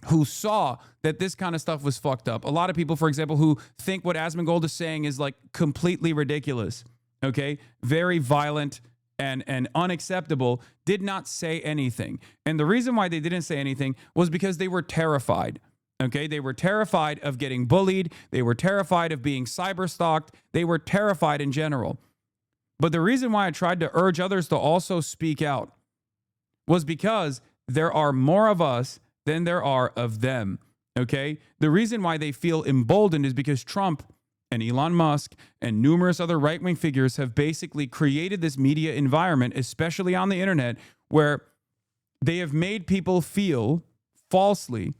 who saw that this kind of stuff was fucked up. A lot of people, for example, who think what Asmongold is saying is like completely ridiculous, okay? Very violent and unacceptable, did not say anything. And the reason why they didn't say anything was because they were terrified, okay? They were terrified of getting bullied. They were terrified of being cyberstalked. They were terrified in general. But the reason why I tried to urge others to also speak out was because there are more of us than there are of them, okay? The reason why they feel emboldened is because Trump and Elon Musk and numerous other right-wing figures have basically created this media environment, especially on the internet, where they have made people feel falsely,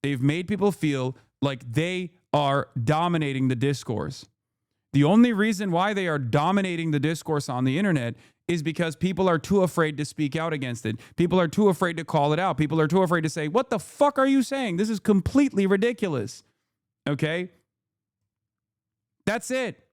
they've made people feel like they are dominating the discourse. The only reason why they are dominating the discourse on the internet is because people are too afraid to speak out against it. People are too afraid to call it out. People are too afraid to say, what the fuck are you saying? This is completely ridiculous. Okay? That's it.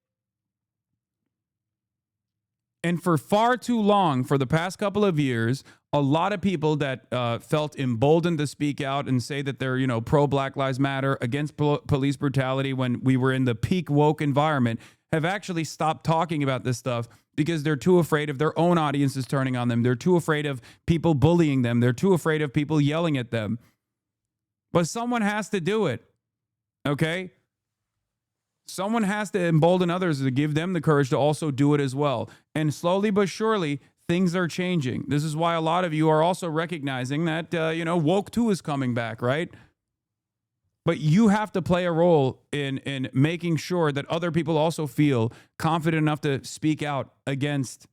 And for far too long, for the past couple of years, a lot of people that felt emboldened to speak out and say that they're, you know, pro-Black Lives Matter, against police brutality when we were in the peak woke environment, have actually stopped talking about this stuff because they're too afraid of their own audiences turning on them. They're too afraid of people bullying them. They're too afraid of people yelling at them. But someone has to do it, okay? Someone has to embolden others to give them the courage to also do it as well. And slowly but surely, things are changing. This is why a lot of you are also recognizing that, you know, woke 2 is coming back, right? But you have to play a role in making sure that other people also feel confident enough to speak out against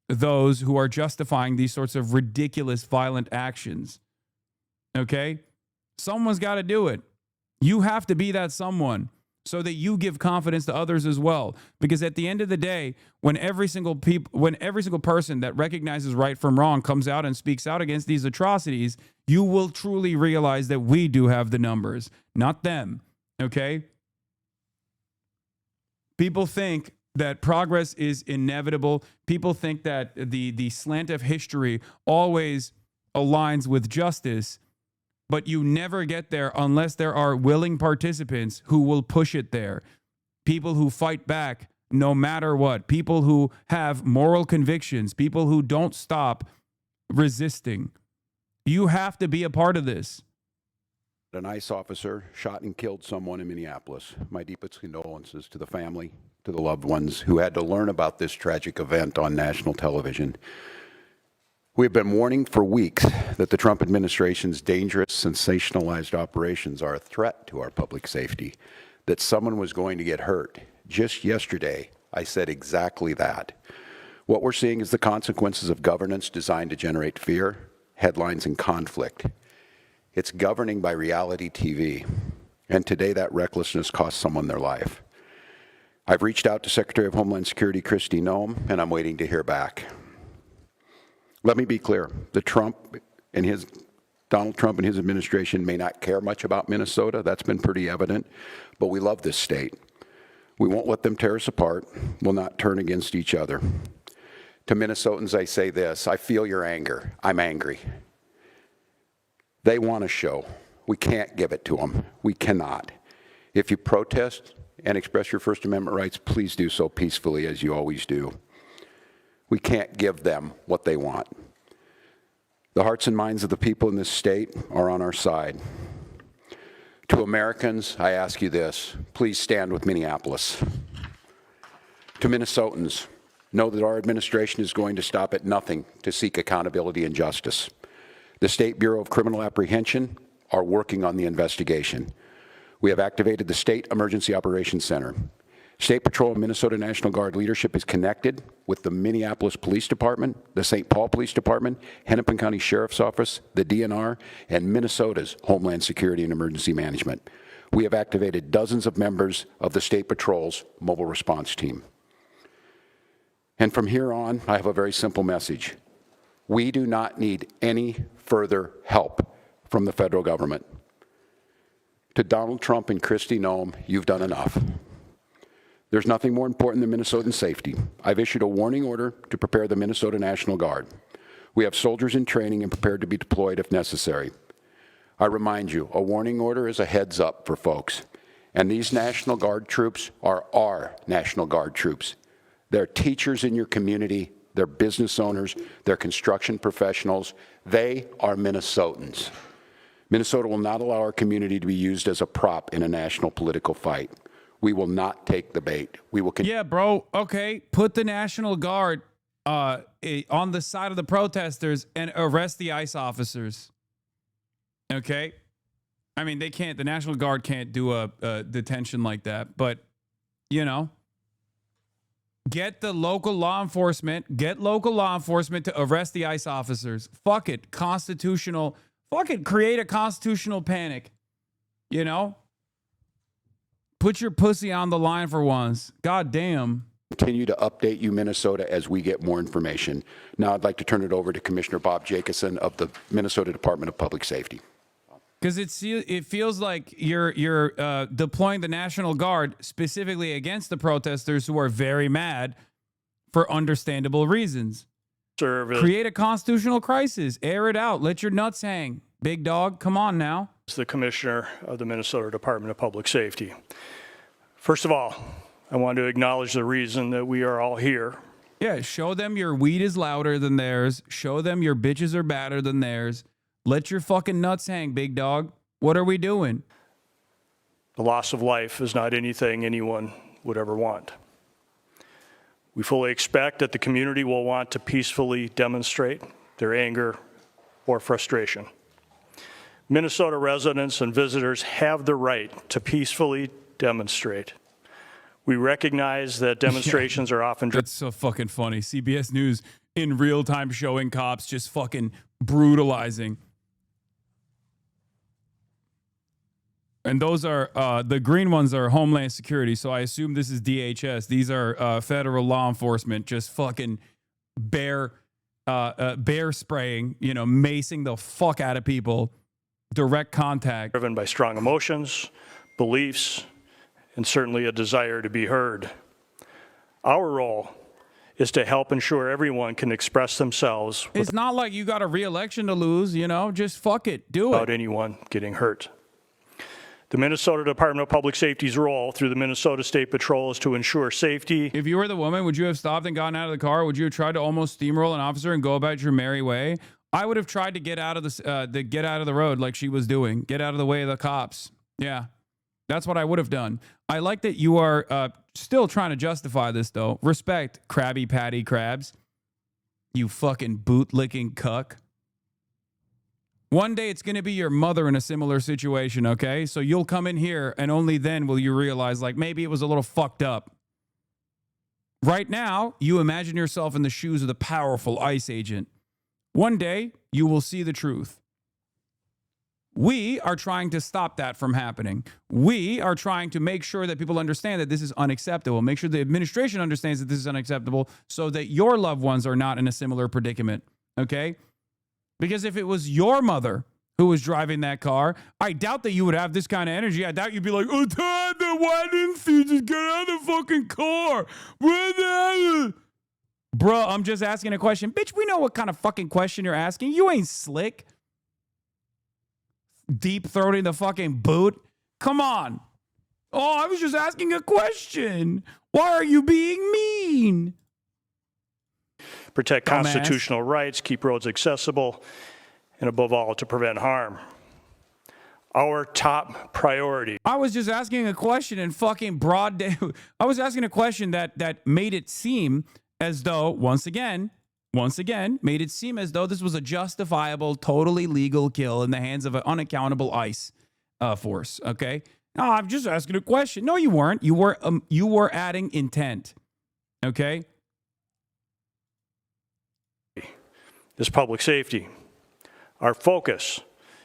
those who are justifying these sorts of ridiculous, violent actions. Okay? Someone's got to do it. You have to be that someone, so that you give confidence to others as well. Because at the end of the day, when every single person that recognizes right from wrong comes out and speaks out against these atrocities, you will truly realize that we do have the numbers, not them. Okay? People think that progress is inevitable. People think that the slant of history always aligns with justice. but you never get there unless there are willing participants who will push it there. People who fight back no matter what. People who have moral convictions. People who don't stop resisting. You have to be a part of this. An ICE officer shot and killed someone in Minneapolis. My deepest condolences to the family, to the loved ones who had to learn about this tragic event on national television. We have been warning for weeks that the Trump administration's dangerous, sensationalized operations are a threat to our public safety, that someone was going to get hurt. Just yesterday, I said exactly that. What we're seeing is the consequences of governance designed to generate fear, headlines, and conflict. It's governing by reality TV, and today that recklessness cost someone their life. I've reached out to Secretary of Homeland Security Kristi Noem, and I'm waiting to hear back. Let me be clear, Donald Trump and his administration may not care much about Minnesota. That's been pretty evident, but we love this state. We won't let them tear us apart. We'll not turn against each other. To Minnesotans, I say this: I feel your anger. I'm angry. They want a show. We can't give it to them. We cannot. If you protest and express your First Amendment rights, please do so peacefully, as you always do. We can't give them what they want. The hearts and minds of the people in this state are on our side. To Americans, I ask you this: please stand with Minneapolis. To Minnesotans, know that our administration is going to stop at nothing to seek accountability and justice. The State Bureau of Criminal Apprehension are working on the investigation. We have activated the State Emergency Operations Center. State Patrol and Minnesota National Guard leadership is connected with the Minneapolis Police Department, the St. Paul Police Department, Hennepin County Sheriff's Office, the DNR, and Minnesota's Homeland Security and Emergency Management. We have activated dozens of members of the State Patrol's mobile response team. And from here on, I have a very simple message. We do not need any further help from the federal government. To Donald Trump and Kristi Noem, you've done enough. There's nothing more important than Minnesotan safety. I've issued a warning order to prepare the Minnesota National Guard. We have soldiers in training and prepared to be deployed if necessary. I remind you, a warning order is a heads up for folks. And these National Guard troops are our National Guard troops. They're teachers in your community, they're business owners, they're construction professionals. They are Minnesotans. Minnesota will not allow our community to be used as a prop in a national political fight. We will not take the bait. We will. Yeah, bro. Okay, put the National Guard on the side of the protesters and arrest the ICE officers. Okay, I mean they can't. The National Guard can't do a detention like that. But you know, get local law enforcement to arrest the ICE officers. Fuck it, constitutional. Fuck it, create a constitutional panic. You know. Put your pussy on the line for once. God damn. Continue to update you, Minnesota, as we get more information. Now I'd like to turn it over to Commissioner Bob Jacobson of the Minnesota Department of Public Safety. Because it feels like you're deploying the National Guard specifically against the protesters who are very mad for understandable reasons. Create a constitutional crisis. Air it out. Let your nuts hang. Big dog, come on now. The Commissioner of the Minnesota Department of Public Safety. First of all, I want to acknowledge the reason that we are all here. Yeah, show them your weed is louder than theirs. Show them your bitches are badder than theirs. Let your fucking nuts hang, big dog. What are we doing? The loss of life is not anything anyone would ever want. We fully expect that the community will want to peacefully demonstrate their anger or frustration. Minnesota residents and visitors have the right to peacefully demonstrate. We recognize that demonstrations are often... That's so fucking funny. CBS News in real time showing cops just fucking brutalizing. And those are, the green ones are Homeland Security, so I assume this is DHS. These are federal law enforcement just fucking bear spraying, you know, macing the fuck out of people. Direct contact. Driven by strong emotions, beliefs, and certainly a desire to be heard. Our role is to help ensure everyone can express themselves It's not like you got a re-election to lose, you know, just fuck it, do without it. anyone getting hurt. The Minnesota Department of Public Safety's role through the Minnesota State Patrol is to ensure safety. If you were the woman, would you have stopped and gotten out of the car? Would you have tried to almost steamroll an officer and go about your merry way? I would have tried to get out of the road like she was doing. Get out of the way of the cops. Yeah, that's what I would have done. I like that you are still trying to justify this, though. Respect, Krabby Patty Crabs. You fucking boot-licking cuck. One day it's going to be your mother in a similar situation, okay? So you'll come in here and only then will you realize, like, maybe it was a little fucked up. Right now, you imagine yourself in the shoes of the powerful ICE agent. One day, you will see the truth. We are trying to stop that from happening. We are trying to make sure that people understand that this is unacceptable. Make sure the administration understands that this is unacceptable so that your loved ones are not in a similar predicament, okay? Because if it was your mother who was driving that car, I doubt that you would have this kind of energy. I doubt you'd be like, oh, Dad, why didn't you just get out of the fucking car? Bruh, I'm just asking a question. Bitch, we know what kind of fucking question you're asking. You ain't slick. Deep-throating the fucking boot. Come on. Oh, I was just asking a question. Why are you being mean? Protect constitutional rights, keep roads accessible, and above all, to prevent harm. Our top priority. I was just asking a question in fucking broad day. I was asking a question that made it seem as though, once again, made it seem as though this was a justifiable, totally legal kill in the hands of an unaccountable ICE force, okay? No, I'm just asking a question. No, you weren't. You were adding intent, okay? Is public safety. Our focus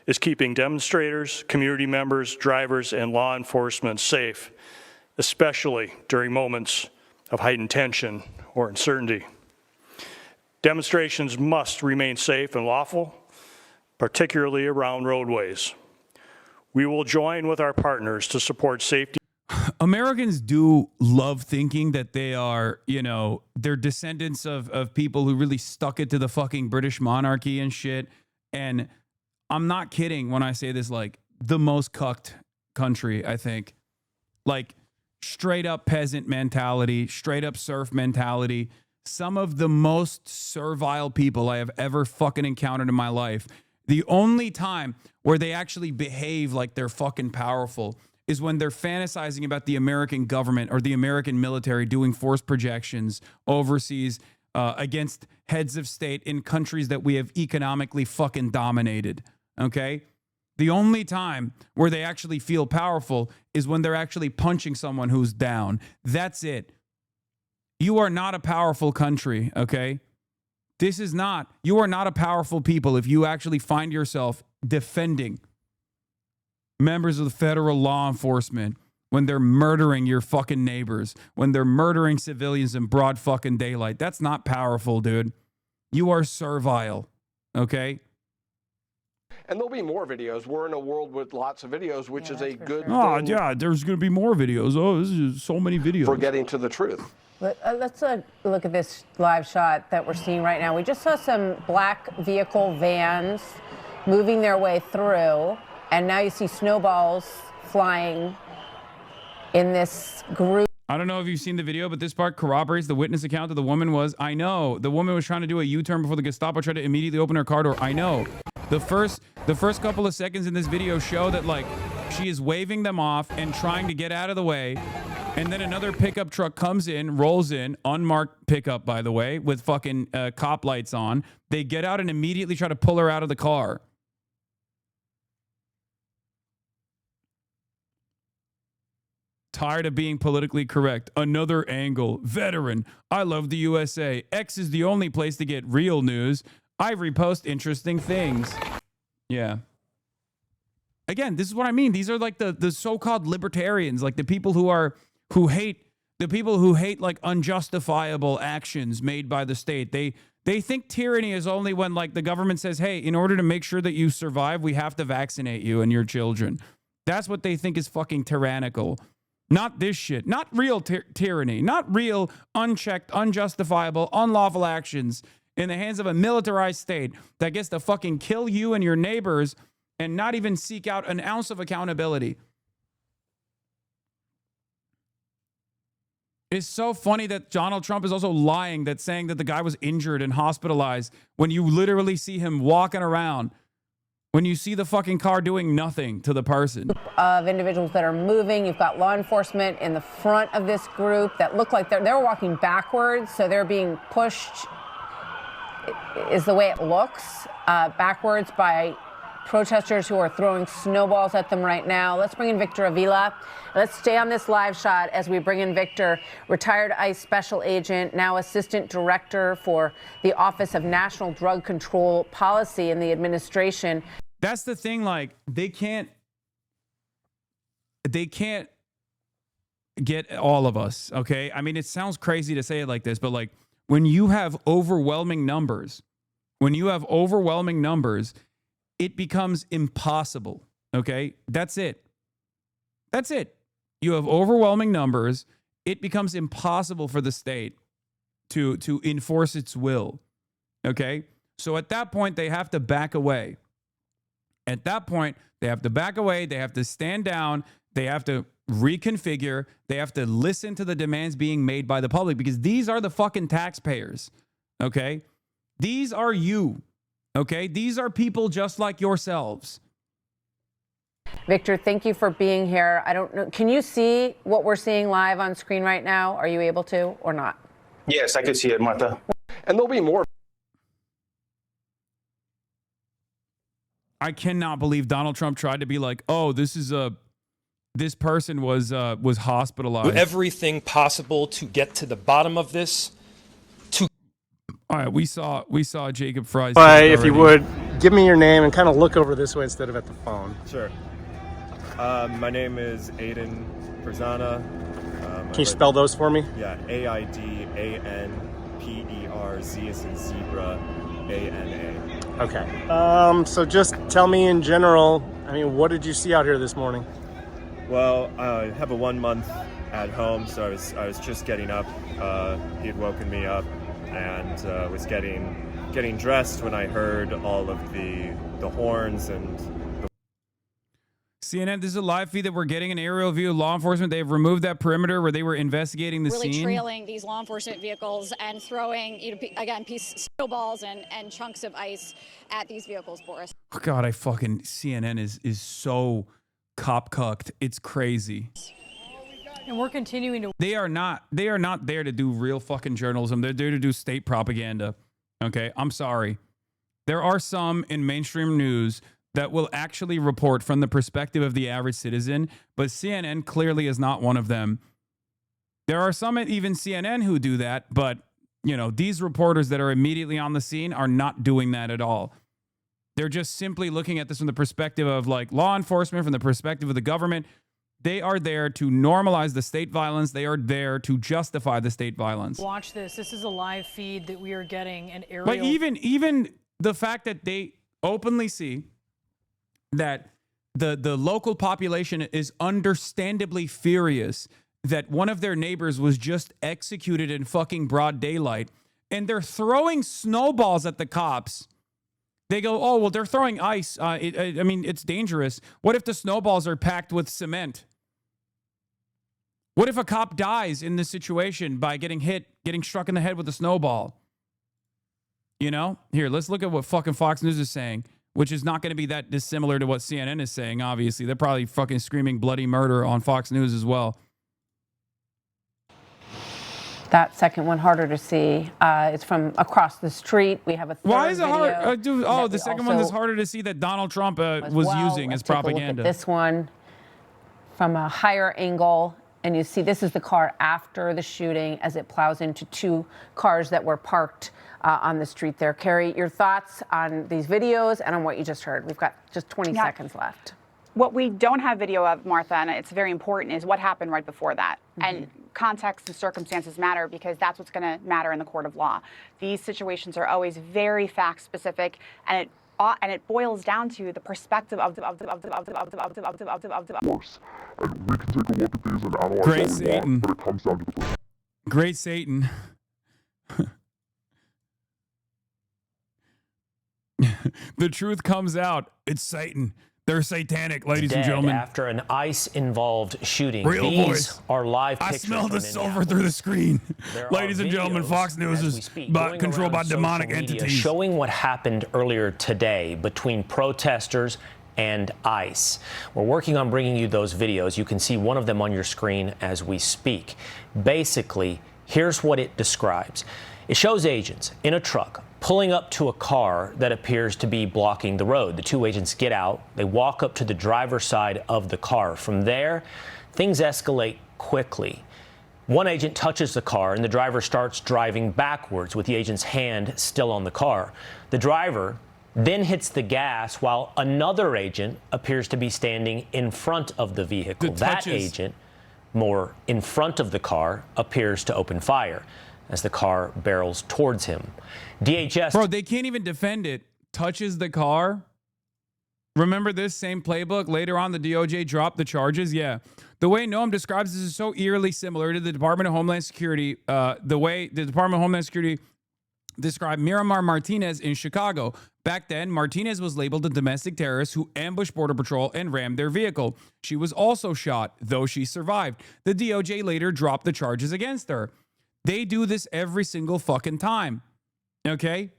is keeping demonstrators, community members, drivers, and law enforcement safe, especially during moments of heightened tension or uncertainty. Demonstrations must remain safe and lawful, particularly around roadways. We will join with our partners to support safety. Americans do love thinking that they are, you know, they're descendants of people who really stuck it to the fucking British monarchy and shit. And I'm not kidding when I say this, like, the most cucked country, I think. Like, straight up peasant mentality, straight up serf mentality. Some of the most servile people I have ever fucking encountered in my life. The only time where they actually behave like they're fucking powerful is when they're fantasizing about the American government or the American military doing force projections overseas against heads of state in countries that we have economically fucking dominated, okay? The only time where they actually feel powerful is when they're actually punching someone who's down. That's it. You are not a powerful country, okay? You are not a powerful people if you actually find yourself defending members of the federal law enforcement when they're murdering your fucking neighbors, when they're murdering civilians in broad fucking daylight. That's not powerful, dude. You are servile, okay? And there'll be more videos. We're in a world with lots of videos, which is a good thing. Oh, yeah, there's going to be more videos. Oh, this is so many videos. For getting to the truth. Let's look at this live shot that we're seeing right now. We just saw some black vehicle vans moving their way through, and now you see snowballs flying in this group. I don't know if you've seen the video, but this part corroborates the witness account that the woman was, I know. The woman was trying to do a U-turn before the Gestapo tried to immediately open her car door. I know. The first couple of seconds in this video show that, like, she is waving them off and trying to get out of the way. And then another pickup truck comes in, rolls in, unmarked pickup, by the way, with fucking cop lights on. They get out and immediately try to pull her out of the car. Tired of being politically correct. Another angle. Veteran. I love the USA. X is the only place to get real news. I repost interesting things. Yeah. Again, this is what I mean. These are like the so-called libertarians, like the people who hate like unjustifiable actions made by the state. They think tyranny is only when, like, the government says, hey, in order to make sure that you survive, we have to vaccinate you and your children. That's what they think is fucking tyrannical. Not this shit. Not real tyranny. Not real unchecked, unjustifiable, unlawful actions in the hands of a militarized state that gets to fucking kill you and your neighbors and not even seek out an ounce of accountability. It's so funny that Donald Trump is also lying, that saying that the guy was injured and hospitalized when you literally see him walking around. When you see the fucking car doing nothing to the person. Of individuals that are moving. You've got law enforcement in the front of this group that look like they're walking backwards, so they're being pushed, is the way it looks, backwards by protesters who are throwing snowballs at them right now. Let's bring in Victor Avila. Let's stay on this live shot as we bring in Victor, retired ICE special agent, now assistant director for the Office of National Drug Control Policy in the administration. That's the thing, like, they can't get all of us, okay? I mean, it sounds crazy to say it like this, but like, when you have overwhelming numbers, it becomes impossible, okay? That's it. You have overwhelming numbers, it becomes impossible for the state to enforce its will, okay? So at that point, they have to back away. They have to stand down, they have to reconfigure, they have to listen to the demands being made by the public, because these are the fucking taxpayers, okay? These are you, okay? These are people just like yourselves. Victor, thank you for being here. I don't know, can you see what we're seeing live on screen right now? Are you able to or not? Yes, I can see it, Martha. And there'll be more. I cannot believe Donald Trump tried to be like, oh, this person was hospitalized. Do everything possible to get to the bottom of this. All right, we saw Jacob Fry's. If you would, give me your name and kind of look over this way instead of at the phone. Sure. My name is Aiden Perzana. Can you spell those for me? Yeah, AIDANPER, Z as in zebra, ANA. Okay. So just tell me in general, I mean, what did you see out here this morning? Well, I have a 1 month at home, so I was just getting up. He had woken me up and was getting dressed when I heard all of the horns and CNN, this is a live feed that we're getting an aerial view of law enforcement. They've removed that perimeter where they were investigating the really scene. Trailing these law enforcement vehicles and throwing, again, snowballs and chunks of ice at these vehicles, Boris. Oh God, CNN is so cucked. It's crazy. And we're continuing to. They are not there to do real fucking journalism. They're there to do state propaganda. Okay, I'm sorry. There are some in mainstream news that will actually report from the perspective of the average citizen, but CNN clearly is not one of them. There are some at even CNN who do that, but these reporters that are immediately on the scene are not doing that at all. They're just simply looking at this from the perspective of like law enforcement, from the perspective of the government. They are there to normalize the state violence. They are there to justify the state violence. Watch this. This is a live feed that we are getting an aerial. Like even the fact that they openly see that the local population is understandably furious that one of their neighbors was just executed in fucking broad daylight, and they're throwing snowballs at the cops. They go, oh, well, they're throwing ice. I mean, it's dangerous. What if the snowballs are packed with cement? What if a cop dies in this situation by getting struck in the head with a snowball? Here, let's look at what fucking Fox News is saying, which is not going to be that dissimilar to what CNN is saying, obviously. They're probably fucking screaming bloody murder on Fox News as well. That second one harder to see. It's from across the street. We have a third Why is it hard? video The second one is harder to see that Donald Trump was using as propaganda. Look at this one from a higher angle, and you see this is the car after the shooting as it plows into two cars that were parked on the street there. Carrie, your thoughts on these videos and on what you just heard? We've got just 20 seconds left. What we don't have video of, Martha, and it's very important, is what happened right before that. And context and circumstances matter because that's what's going to matter in the court of law. These situations are always very fact specific, and it and it boils down to the perspective of the worse. And we can take a look at these and analyze Great all we Satan. want, but it comes down to the Great Satan. The truth comes out. It's Satan. They're satanic, ladies and Dead gentlemen. after an ICE-involved shooting. Real These voice. are live I pictures smell the from silver through the screen. There Ladies are and gentlemen, videos Fox News as we is speak by, going controlled by around social demonic media entities. showing what happened earlier today between protesters and ICE. We're working on bringing you those videos. You can see one of them on your screen as we speak. Basically, here's what it describes. It shows agents in a truck pulling up to a car that appears to be blocking the road. The two agents get out. They walk up to the driver's side of the car. From there, things escalate quickly. One agent touches the car, and the driver starts driving backwards with the agent's hand still on the car. The driver then hits the gas while another agent appears to be standing in front of the vehicle. That agent, more in front of the car, appears to open fire as the car barrels towards him. DHS... Bro, they can't even defend it. Touches the car. Remember this same playbook? Later on, the DOJ dropped the charges. Yeah. The way Noam describes this is so eerily similar to the Department of Homeland Security. The way the Department of Homeland Security described Miramar Martinez in Chicago. Back then, Martinez was labeled a domestic terrorist who ambushed Border Patrol and rammed their vehicle. She was also shot, though she survived. The DOJ later dropped the charges against her. They do this every single fucking time. Okay?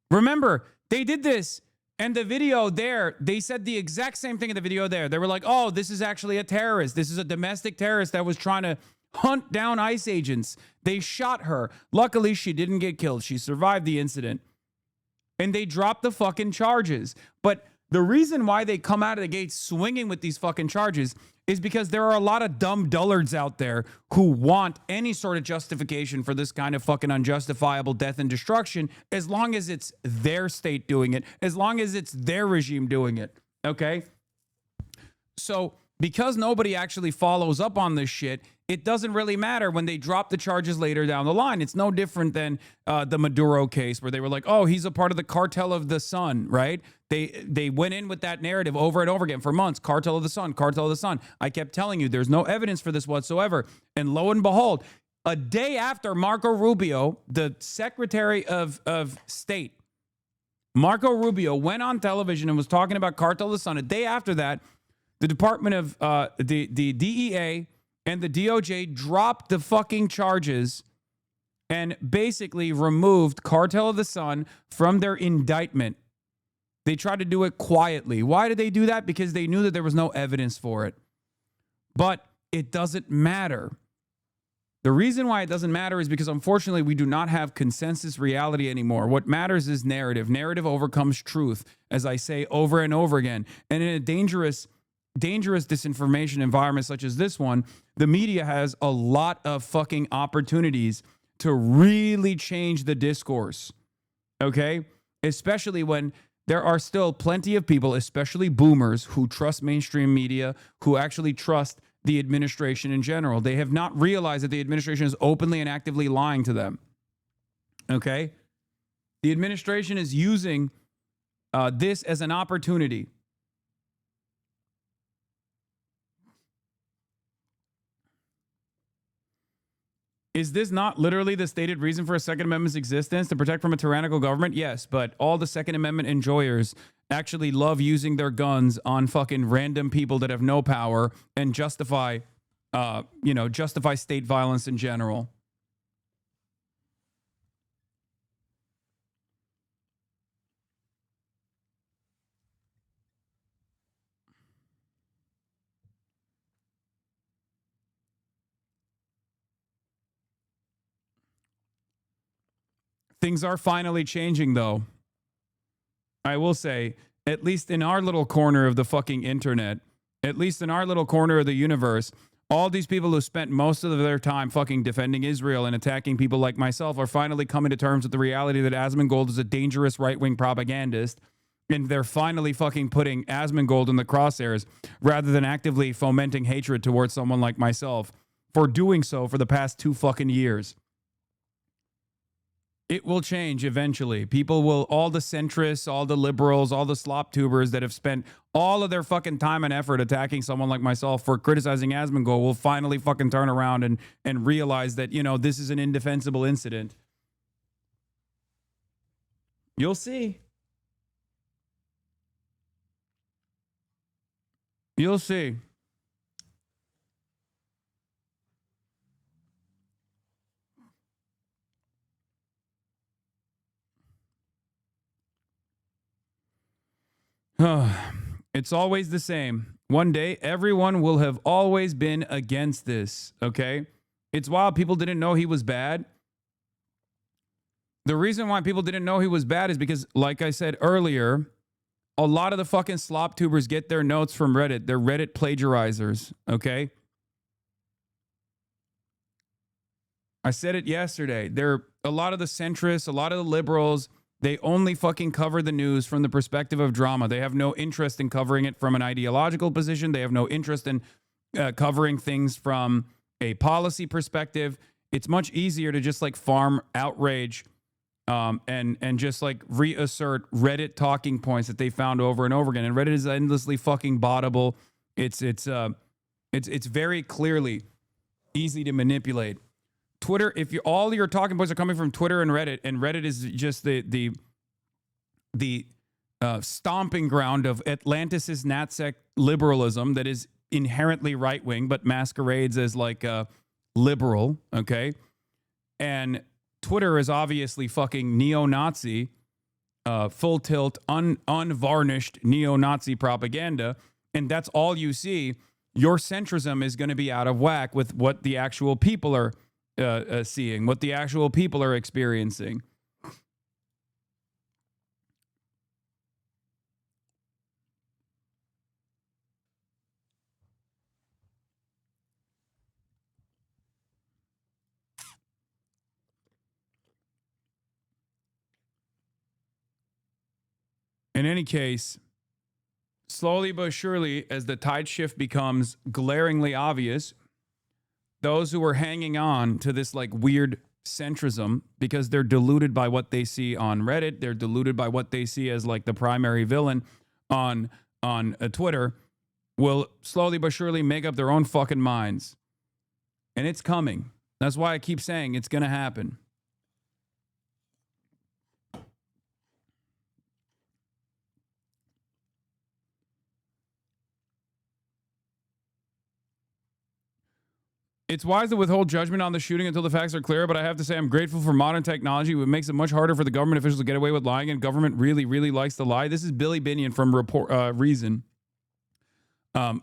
Remember, they did this. And the video there, they said the exact same thing in the video there. They were like, oh, this is actually a terrorist. This is a domestic terrorist that was trying to hunt down ICE agents. They shot her. Luckily, she didn't get killed. She survived the incident. And they dropped the fucking charges. But the reason why they come out of the gate swinging with these fucking charges is because there are a lot of dumb dullards out there who want any sort of justification for this kind of fucking unjustifiable death and destruction, as long as it's their state doing it, as long as it's their regime doing it. Okay? So because nobody actually follows up on this shit, it doesn't really matter when they drop the charges later down the line. It's no different than the Maduro case where they were like, oh, he's a part of the cartel of the sun, right? They went in with that narrative over and over again for months. Cartel of the sun, cartel of the sun. I kept telling you there's no evidence for this whatsoever. And lo and behold, a day after Marco Rubio, the Secretary of State, Marco Rubio went on television and was talking about cartel of the sun. A day after that, the Department of the DEA and the DOJ dropped the fucking charges and basically removed Cartel of the Sun from their indictment. They tried to do it quietly. Why did they do that? Because they knew that there was no evidence for it. But it doesn't matter. The reason why it doesn't matter is because, unfortunately, we do not have consensus reality anymore. What matters is narrative. Narrative overcomes truth, as I say over and over again. And in a dangerous disinformation environment such as this one, the media has a lot of fucking opportunities to really change the discourse. Okay? Especially when there are still plenty of people, especially boomers, who trust mainstream media, who actually trust the administration in general. They have not realized that the administration is openly and actively lying to them. Okay? The administration is using this as an opportunity. Is this not literally the stated reason for a Second Amendment's existence, to protect from a tyrannical government? Yes, but all the Second Amendment enjoyers actually love using their guns on fucking random people that have no power and justify state violence in general. Things are finally changing, though. I will say, at least in our little corner of the fucking internet, at least in our little corner of the universe, all these people who spent most of their time fucking defending Israel and attacking people like myself are finally coming to terms with the reality that Asmongold is a dangerous right-wing propagandist, and they're finally fucking putting Asmongold in the crosshairs rather than actively fomenting hatred towards someone like myself for doing so for the past 2 fucking years. It will change eventually. People will, all the centrists, all the liberals, all the slop tubers that have spent all of their fucking time and effort attacking someone like myself for criticizing Asmongold will finally fucking turn around and realize that, you know, this is an indefensible incident. You'll see. You'll see. It's always the same. One day, everyone will have always been against this, okay? It's wild. People didn't know he was bad. The reason why people didn't know he was bad is because, like I said earlier, a lot of the fucking slop tubers get their notes from Reddit. They're Reddit plagiarizers, okay? I said it yesterday. They're a lot of the centrists, a lot of the liberals. They only fucking cover the news from the perspective of drama. They have no interest in covering it from an ideological position. They have no interest in covering things from a policy perspective. It's much easier to just like farm outrage and just like reassert Reddit talking points that they found over and over again. And Reddit is endlessly fucking bottable. It's very clearly easy to manipulate. Twitter, if all your talking points are coming from Twitter and Reddit is just the stomping ground of Atlantis' NatSec liberalism that is inherently right-wing but masquerades as like liberal, okay? And Twitter is obviously fucking neo-Nazi, full tilt, unvarnished neo-Nazi propaganda, and that's all you see. Your centrism is going to be out of whack with what the actual people are seeing, what the actual people are experiencing. In any case, slowly but surely, as the tide shift becomes glaringly obvious, those who are hanging on to this like weird centrism because they're deluded by what they see on Reddit, they're deluded by what they see as like the primary villain on Twitter, will slowly but surely make up their own fucking minds. And it's coming. That's why I keep saying it's going to happen. It's wise to withhold judgment on the shooting until the facts are clear, but I have to say I'm grateful for modern technology. It makes it much harder for the government officials to get away with lying, and government really, really likes to lie. This is Billy Binion from Reason.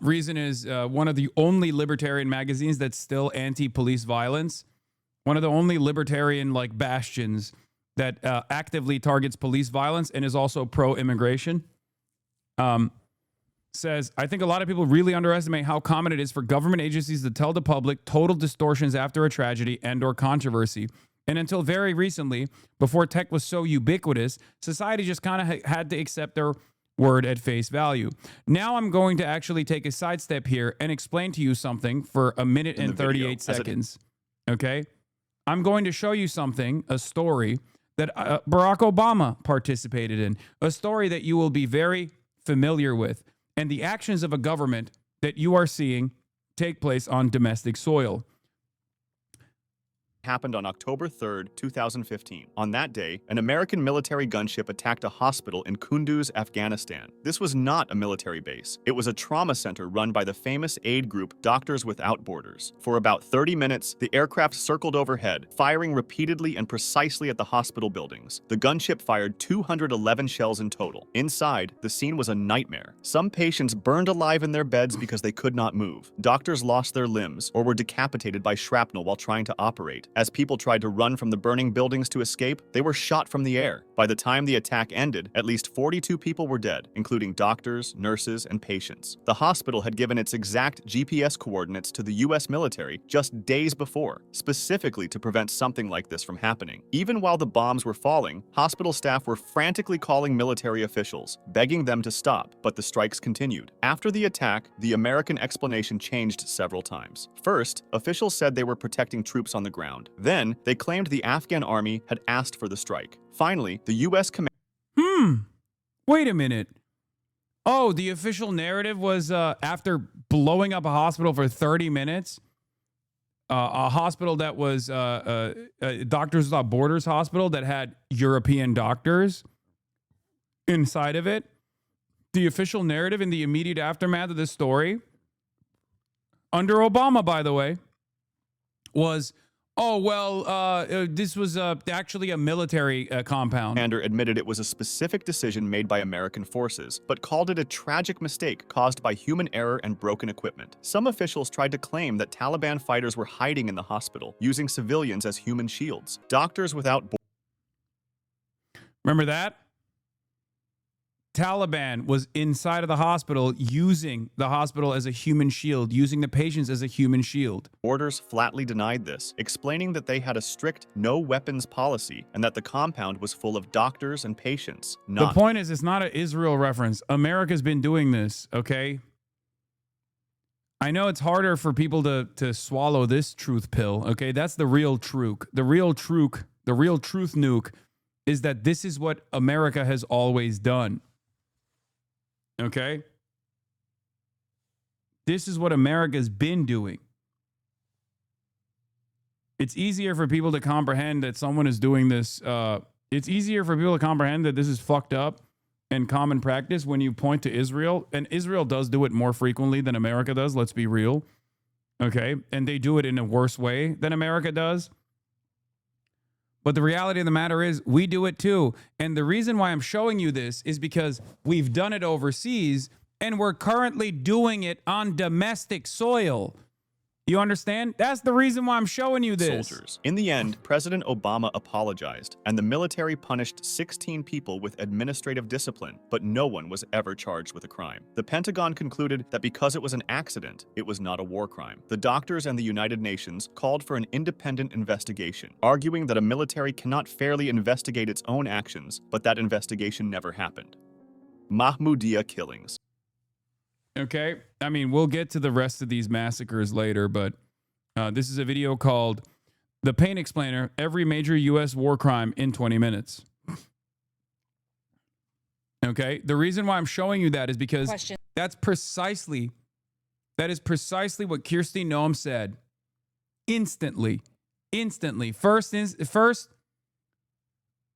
Reason is one of the only libertarian magazines that's still anti-police violence. One of the only libertarian like bastions that actively targets police violence and is also pro-immigration. Says, I think a lot of people really underestimate how common it is for government agencies to tell the public total distortions after a tragedy and or controversy. And until very recently, before tech was so ubiquitous, society just kind of had to accept their word at face value. Now I'm going to actually take a sidestep here and explain to you something for a minute and 38 seconds. Okay? I'm going to show you something, a story that Barack Obama participated in, a story that you will be very familiar with, and the actions of a government that you are seeing take place on domestic soil. Happened on October 3rd, 2015. On that day, an American military gunship attacked a hospital in Kunduz, Afghanistan. This was not a military base. It was a trauma center run by the famous aid group Doctors Without Borders. For about 30 minutes, the aircraft circled overhead, firing repeatedly and precisely at the hospital buildings. The gunship fired 211 shells in total. Inside, the scene was a nightmare. Some patients burned alive in their beds because they could not move. Doctors lost their limbs or were decapitated by shrapnel while trying to operate. As people tried to run from the burning buildings to escape, they were shot from the air. By the time the attack ended, at least 42 people were dead, including doctors, nurses, and patients. The hospital had given its exact GPS coordinates to the U.S. military just days before, specifically to prevent something like this from happening. Even while the bombs were falling, hospital staff were frantically calling military officials, begging them to stop, but the strikes continued. After the attack, the American explanation changed several times. First, officials said they were protecting troops on the ground. Then, they claimed the Afghan army had asked for the strike. Finally, the U.S. command— Wait a minute. Oh, the official narrative was after blowing up a hospital for 30 minutes, a hospital that was Doctors Without Borders hospital that had European doctors inside of it. The official narrative in the immediate aftermath of this story, under Obama, by the way, was, oh, well, this was actually a military compound. Commander admitted it was a specific decision made by American forces, but called it a tragic mistake caused by human error and broken equipment. Some officials tried to claim that Taliban fighters were hiding in the hospital, using civilians as human shields. Doctors Without Borders— Remember that? Taliban was inside of the hospital, using the hospital as a human shield, using the patients as a human shield. Borders flatly denied this, explaining that they had a strict no-weapons policy and that the compound was full of doctors and patients. The point is, it's not an Israel reference. America's been doing this, okay? I know it's harder for people to swallow this truth pill, okay? That's the real truth. The real truth nuke is that this is what America has always done. Okay? This is what America's been doing. It's easier for people to comprehend that someone is doing this. It's easier for people to comprehend that this is fucked up and common practice when you point to Israel. And Israel does do it more frequently than America does, let's be real. Okay? And they do it in a worse way than America does. But the reality of the matter is we do it too. And the reason why I'm showing you this is because we've done it overseas and we're currently doing it on domestic soil. You understand? That's the reason why I'm showing you this. Soldiers. In the end, President Obama apologized, and the military punished 16 people with administrative discipline, but no one was ever charged with a crime. The Pentagon concluded that because it was an accident, it was not a war crime. The doctors and the United Nations called for an independent investigation, arguing that a military cannot fairly investigate its own actions, but that investigation never happened. Mahmoudiya killings. Okay, I mean, we'll get to the rest of these massacres later, but this is a video called The Pain Explainer, Every Major U.S. War Crime in 20 Minutes. Okay, the reason why I'm showing you that is because that is precisely what Kirsty Noem said instantly.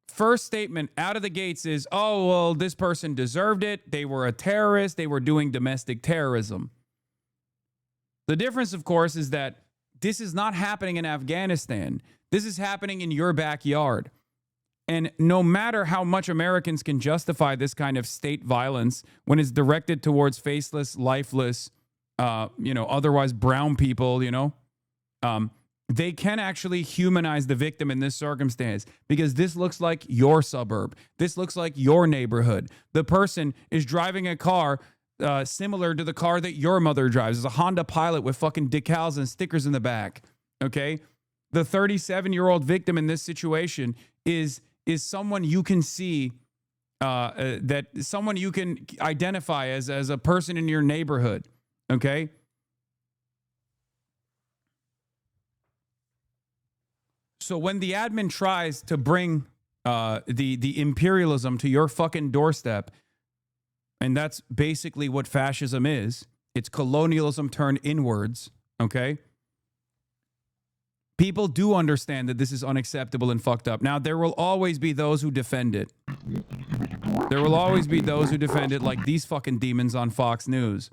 First statement out of the gates is, oh, well, this person deserved it. They were a terrorist. They were doing domestic terrorism. The difference, of course, is that this is not happening in Afghanistan. This is happening in your backyard. And no matter how much Americans can justify this kind of state violence when it's directed towards faceless, lifeless, otherwise brown people, they can actually humanize the victim in this circumstance because this looks like your suburb. This looks like your neighborhood. The person is driving a car similar to the car that your mother drives. It's a Honda Pilot with fucking decals and stickers in the back. Okay? The 37-year-old victim in this situation is someone you can see, that someone you can identify as a person in your neighborhood. Okay? So when the admin tries to bring the imperialism to your fucking doorstep, and that's basically what fascism is, it's colonialism turned inwards, okay? People do understand that this is unacceptable and fucked up. Now, there will always be those who defend it. There will always be those who defend it, like these fucking demons on Fox News.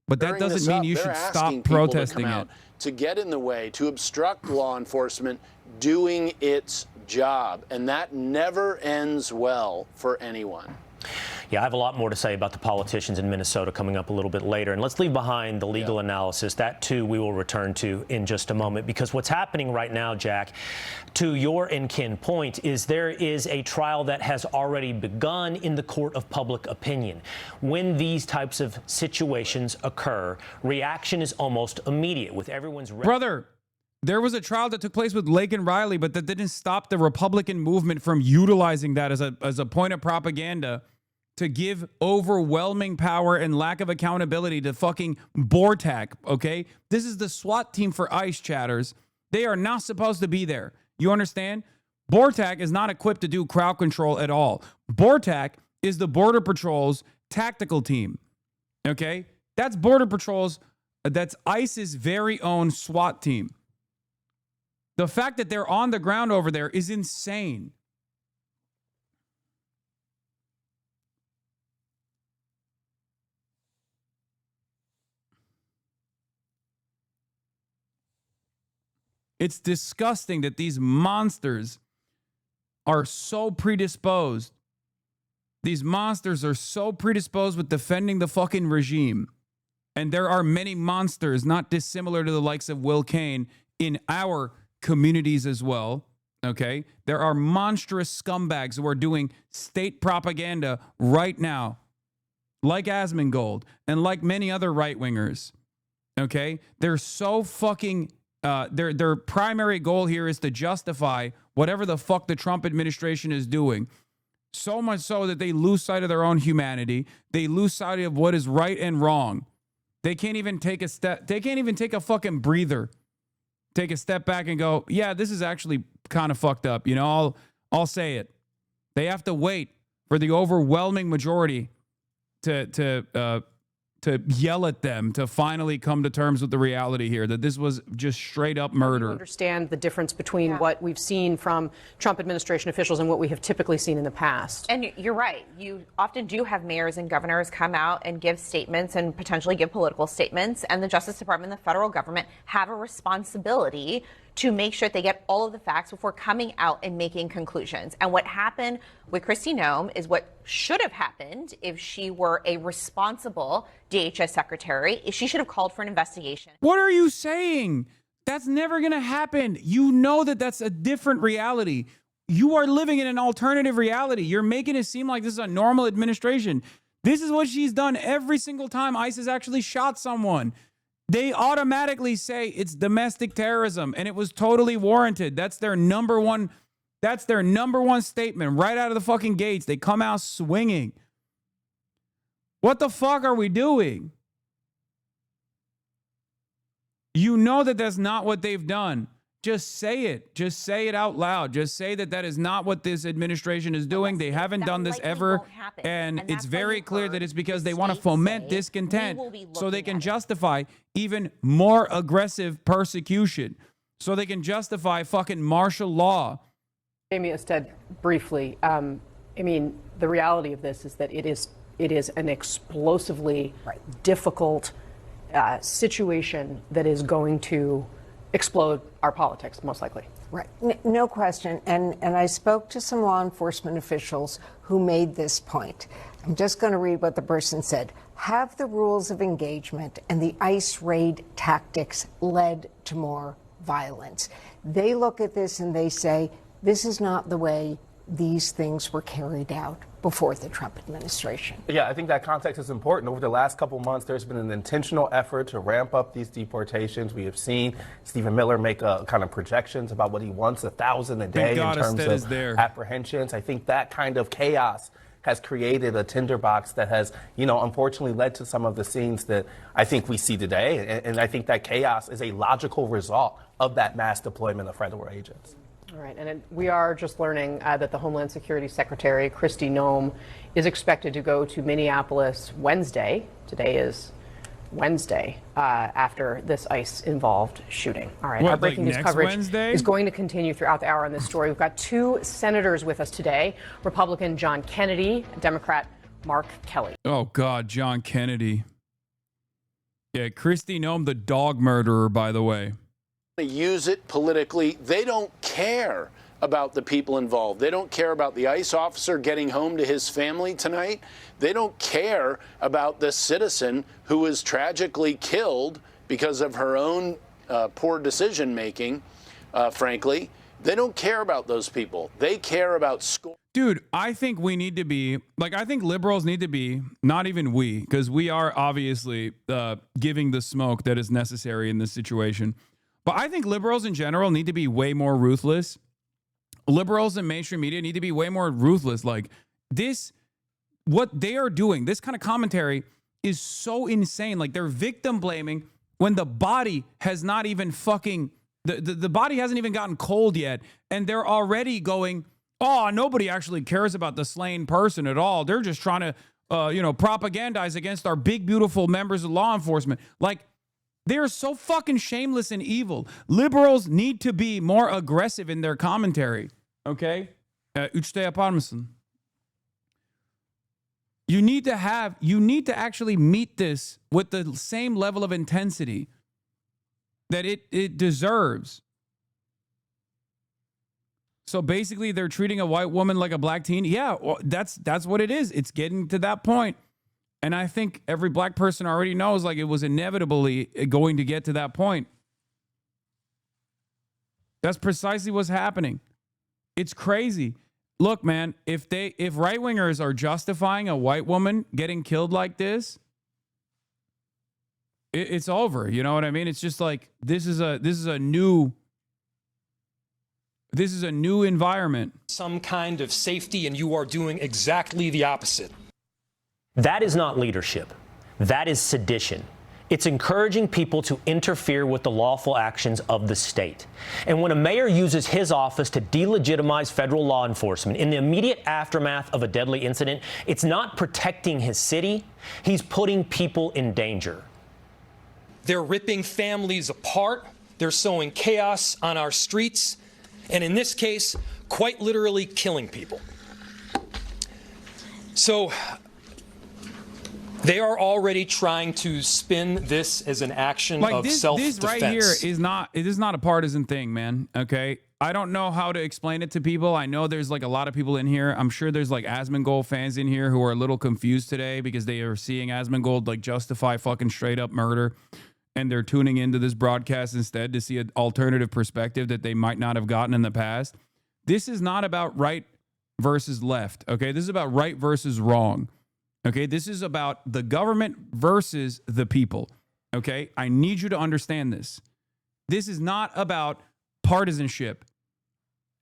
But that doesn't mean you should stop protesting it. To get in the way, to obstruct law enforcement doing its job. And that never ends well for anyone. Yeah, I have a lot more to say about the politicians in Minnesota coming up a little bit later. And let's leave behind the legal analysis. That, too, we will return to in just a moment. Because what's happening right now, Jack, to your and kin point, is there is a trial that has already begun in the court of public opinion. When these types of situations occur, reaction is almost immediate with everyone's... Brother, there was a trial that took place with Lake and Riley, but that didn't stop the Republican movement from utilizing that as a point of propaganda to give overwhelming power and lack of accountability to fucking Bortak, okay? This is the SWAT team for ICE, chatters. They are not supposed to be there. You understand? Bortak is not equipped to do crowd control at all. Bortak is the Border Patrol's tactical team, okay? That's Border Patrol's, that's ICE's very own SWAT team. The fact that they're on the ground over there is insane. It's disgusting that these monsters are so predisposed. These monsters are so predisposed with defending the fucking regime. And there are many monsters not dissimilar to the likes of Will Kane in our communities as well, okay? There are monstrous scumbags who are doing state propaganda right now, like Asmongold and like many other right-wingers, okay? They're so fucking... Their primary goal here is to justify whatever the fuck the Trump administration is doing. So much so that they lose sight of their own humanity. They lose sight of what is right and wrong. They can't even take a step. They can't even take a fucking breather. Take a step back and go, yeah, this is actually kind of fucked up. You know, I'll say it. They have to wait for the overwhelming majority to yell at them to finally come to terms with the reality here that this was just straight up murder. Understand the difference between what we've seen from Trump administration officials and what we have typically seen in the past. And you're right. You often do have mayors and governors come out and give statements and potentially give political statements. And the Justice Department and the federal government have a responsibility to make sure that they get all of the facts before coming out and making conclusions. And what happened with Kristi Noem is what should have happened if she were a responsible DHS secretary. If she should have called for an investigation. What are you saying? That's never going to happen. You know that that's a different reality. You are living in an alternative reality. You're making it seem like this is a normal administration. This is what she's done every single time ICE has actually shot someone. They automatically say it's domestic terrorism and it was totally warranted. That's their number one statement right out of the fucking gates. They come out swinging. What the fuck are we doing? You know that that's not what they've done. Just say it. Just say it out loud. Just say that that is not what this administration is doing. They haven't done this ever. And it's very clear that it's because they want to foment discontent so they can justify even more aggressive persecution. So they can justify fucking martial law. Amy Ested, briefly, I mean, the reality of this is that it is an explosively difficult situation that is going to explode our politics, most likely. Right. No question. And I spoke to some law enforcement officials who made this point. I'm just going to read what the person said. Have the rules of engagement and the ICE raid tactics led to more violence? They look at this and they say, this is not the way these things were carried out before the Trump administration. Yeah, I think that context is important. Over the last couple months, there's been an intentional effort to ramp up these deportations. We have seen Stephen Miller make kind of projections about what he wants, 1,000 a day in terms of apprehensions. I think that kind of chaos has created a tinderbox that has, unfortunately led to some of the scenes that I think we see today. And I think that chaos is a logical result of that mass deployment of federal agents. All right, and we are just learning that the Homeland Security Secretary, Kristi Noem, is expected to go to Minneapolis Wednesday. Today is Wednesday, after this ICE-involved shooting. All right, our breaking news coverage is going to continue throughout the hour on this story. We've got two senators with us today, Republican John Kennedy, Democrat Mark Kelly. Oh, God, John Kennedy. Yeah, Kristi Noem, the dog murderer, by the way. Use it politically. They don't care about the people involved. They don't care about the ICE officer getting home to his family tonight. They don't care about this citizen who was tragically killed because of her own poor decision making, frankly. They don't care about those people. They care about school. Dude, I think we need to be, like, I think liberals need to be, not even we, because we are obviously giving the smoke that is necessary in this situation. But I think liberals in general need to be way more ruthless. Liberals and mainstream media need to be way more ruthless. Like, this, what they are doing, this kind of commentary is so insane. Like, they're victim blaming when the body has not even fucking, the body hasn't even gotten cold yet. And they're already going, oh, nobody actually cares about the slain person at all. They're just trying to, propagandize against our big, beautiful members of law enforcement. Like, they're so fucking shameless and evil. Liberals need to be more aggressive in their commentary. Okay? Üçte yapar mısın? You need to actually meet this with the same level of intensity that it deserves. So basically, they're treating a white woman like a black teen. Yeah, well, that's what it is. It's getting to that point. And I think every black person already knows, like, it was inevitably going to get to that point. That's precisely what's happening. It's crazy. Look, man, if right-wingers are justifying a white woman getting killed like this, it's over. You know what I mean? It's just like, this is a new environment. Some kind of safety, and you are doing exactly the opposite. That is not leadership. That is sedition. It's encouraging people to interfere with the lawful actions of the state. And when a mayor uses his office to delegitimize federal law enforcement in the immediate aftermath of a deadly incident, it's not protecting his city. He's putting people in danger. They're ripping families apart. They're sowing chaos on our streets. And in this case, quite literally killing people. So they are already trying to spin this as an action of self-defense. This right here is not a partisan thing, man. Okay, I don't know how to explain it to people. I know there's like a lot of people in here. I'm sure there's like Asmongold fans in here who are a little confused today because they are seeing Asmongold like justify fucking straight up murder, and they're tuning into this broadcast instead to see an alternative perspective that they might not have gotten in the past. This is not about right versus left. Okay, this is about right versus wrong. Okay, this is about the government versus the people. Okay, I need you to understand this. This is not about partisanship.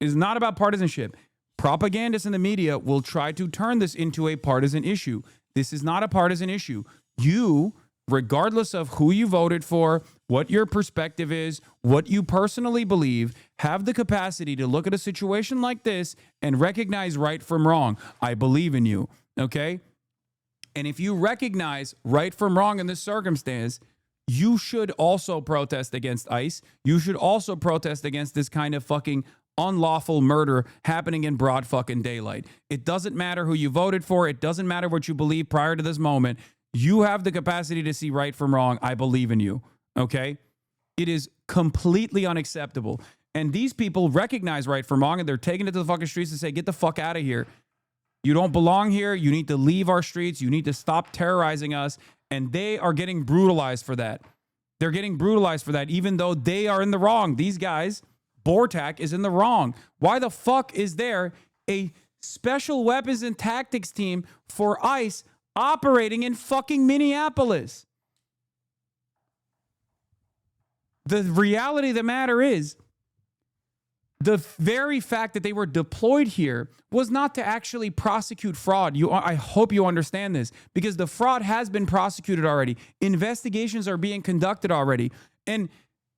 It is not about partisanship. Propagandists in the media will try to turn this into a partisan issue. This is not a partisan issue. You, regardless of who you voted for, what your perspective is, what you personally believe, have the capacity to look at a situation like this and recognize right from wrong. I believe in you. Okay? And if you recognize right from wrong in this circumstance, you should also protest against ICE. You should also protest against this kind of fucking unlawful murder happening in broad fucking daylight. It doesn't matter who you voted for. It doesn't matter what you believe prior to this moment. You have the capacity to see right from wrong. I believe in you. Okay? It is completely unacceptable. And these people recognize right from wrong, and they're taking it to the fucking streets to say, get the fuck out of here. You don't belong here. You need to leave our streets. You need to stop terrorizing us. And they are getting brutalized for that. They're getting brutalized for that, even though they are in the wrong. These guys, Bortak is in the wrong. Why the fuck is there a special weapons and tactics team for ICE operating in fucking Minneapolis? The reality of the matter is, the very fact that they were deployed here was not to actually prosecute fraud. I hope you understand this, because the fraud has been prosecuted already. Investigations are being conducted already. And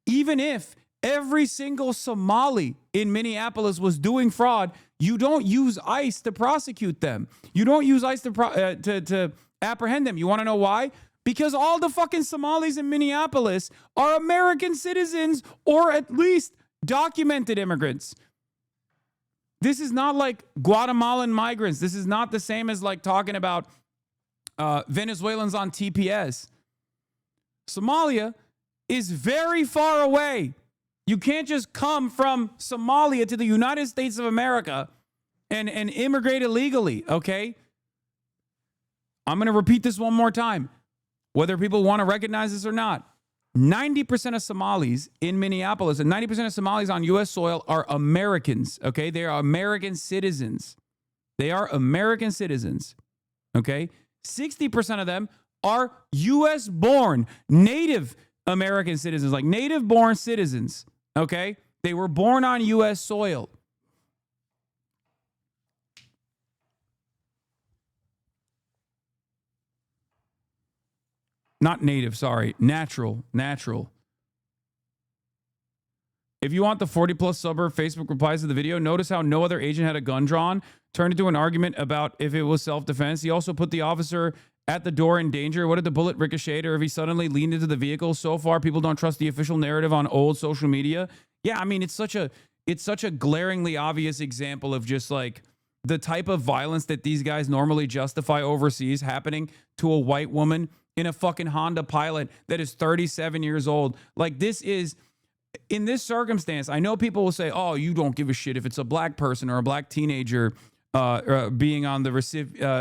even if every single Somali in Minneapolis was doing fraud, you don't use ICE to prosecute them. You don't use ICE to apprehend them. You want to know why? Because all the fucking Somalis in Minneapolis are American citizens, or at least documented immigrants. This is not like Guatemalan migrants. This is not the same as like talking about Venezuelans on TPS. Somalia is very far away You can't just come from Somalia to the United States of America and immigrate illegally, okay? I'm going to repeat this one more time, whether people want to recognize this or not. 90% of Somalis in Minneapolis and 90% of Somalis on U.S. soil are Americans, okay? They are American citizens. They are American citizens, okay? 60% of them are U.S.-born, native American citizens, like native-born citizens, okay? They were born on U.S. soil. Not native, sorry. Natural. If you want the 40-plus suburb Facebook replies to the video, notice how no other agent had a gun drawn, turned into an argument about if it was self-defense. He also put the officer at the door in danger. What if the bullet ricocheted or if he suddenly leaned into the vehicle? So far, people don't trust the official narrative on old social media. Yeah, I mean, it's such a glaringly obvious example of just like the type of violence that these guys normally justify overseas happening to a white woman in a fucking Honda Pilot that is 37 years old. Like, this is, in this circumstance, I know people will say, oh, you don't give a shit if it's a black person or a black teenager being on the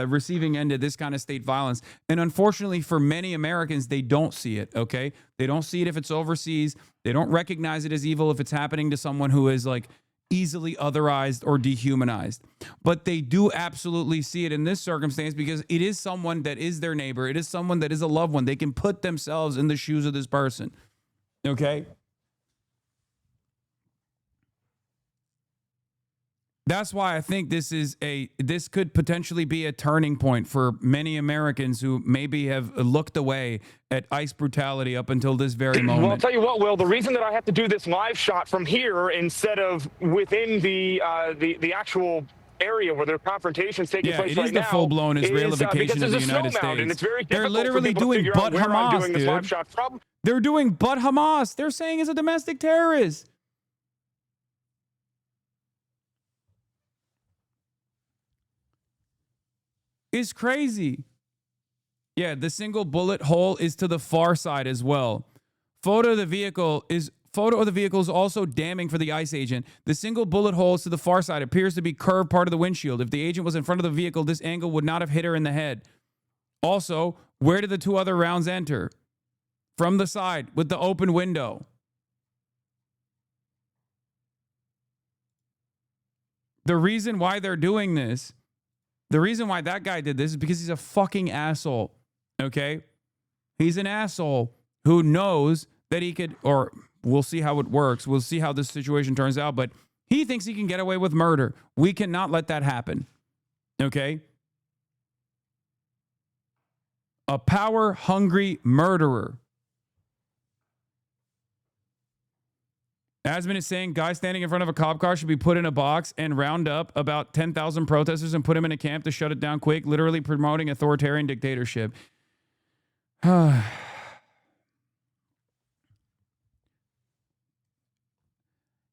receiving end of this kind of state violence. And unfortunately for many Americans, they don't see it, okay? They don't see it if it's overseas. They don't recognize it as evil if it's happening to someone who is like easily otherized or dehumanized. But they do absolutely see it in this circumstance because it is someone that is their neighbor. It is someone that is a loved one. They can put themselves in the shoes of this person, okay? That's why I think this could potentially be a turning point for many Americans who maybe have looked away at ICE brutality up until this very moment. Well, I'll tell you what, Will, the reason that I have to do this live shot from here instead of within the actual area where their confrontation's taking place right now. It is the full-blown Israelification of the United States. And it's very They're literally doing butt Hamas, dude. They're doing butt Hamas. They're saying it's a domestic terrorist. Is crazy. Yeah, the single bullet hole is to the far side as well. Photo of the vehicle is also damning for the ICE agent. The single bullet hole is to the far side appears to be curved part of the windshield. If the agent was in front of the vehicle, this angle would not have hit her in the head. Also, where did the two other rounds enter? From the side with the open window. The reason why they're doing this, the reason why that guy did this is because he's a fucking asshole, okay? He's an asshole who knows that he could, or we'll see how it works. We'll see how this situation turns out, but he thinks he can get away with murder. We cannot let that happen, okay? A power-hungry murderer. Asman is saying guys standing in front of a cop car should be put in a box and round up about 10,000 protesters and put them in a camp to shut it down quick, literally promoting authoritarian dictatorship.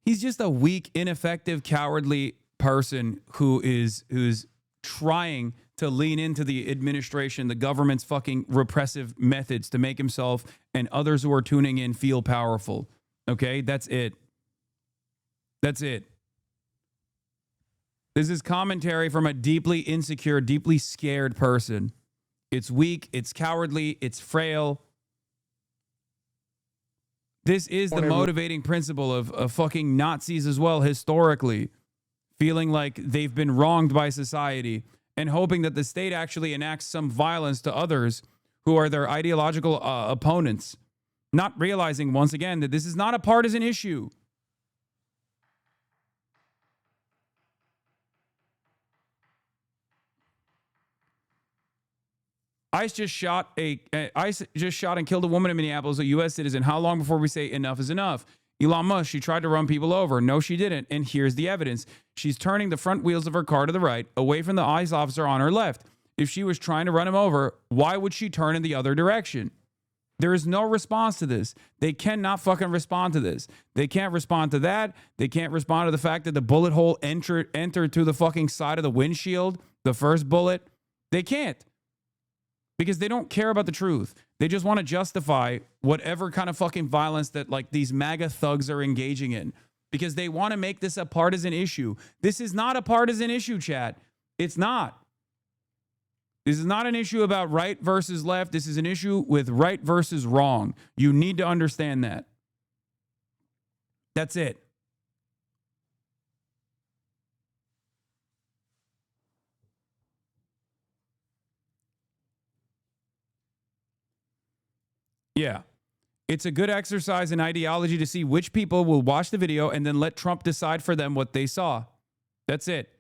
He's just a weak, ineffective, cowardly person who's trying to lean into the administration, the government's fucking repressive methods to make himself and others who are tuning in feel powerful. Okay, that's it. That's it. This is commentary from a deeply insecure, deeply scared person. It's weak, it's cowardly, it's frail. This is the motivating principle of fucking Nazis as well, historically. Feeling like they've been wronged by society and hoping that the state actually enacts some violence to others who are their ideological opponents. Not realizing, once again, that this is not a partisan issue. ICE just shot and killed a woman in Minneapolis, a U.S. citizen. How long before we say enough is enough? Elon Musk, she tried to run people over. No, she didn't. And here's the evidence. She's turning the front wheels of her car to the right, away from the ICE officer on her left. If she was trying to run him over, why would she turn in the other direction? There is no response to this. They cannot fucking respond to this. They can't respond to that. They can't respond to the fact that the bullet hole entered to the fucking side of the windshield, the first bullet. They can't. because they don't care about the truth. They just want to justify whatever kind of fucking violence that like these MAGA thugs are engaging in, because they want to make this a partisan issue. This is not a partisan issue, chat. It's not. This is not an issue about right versus left. This is an issue with right versus wrong. You need to understand that. That's it. Yeah. It's a good exercise in ideology to see which people will watch the video and then let Trump decide for them what they saw. That's it.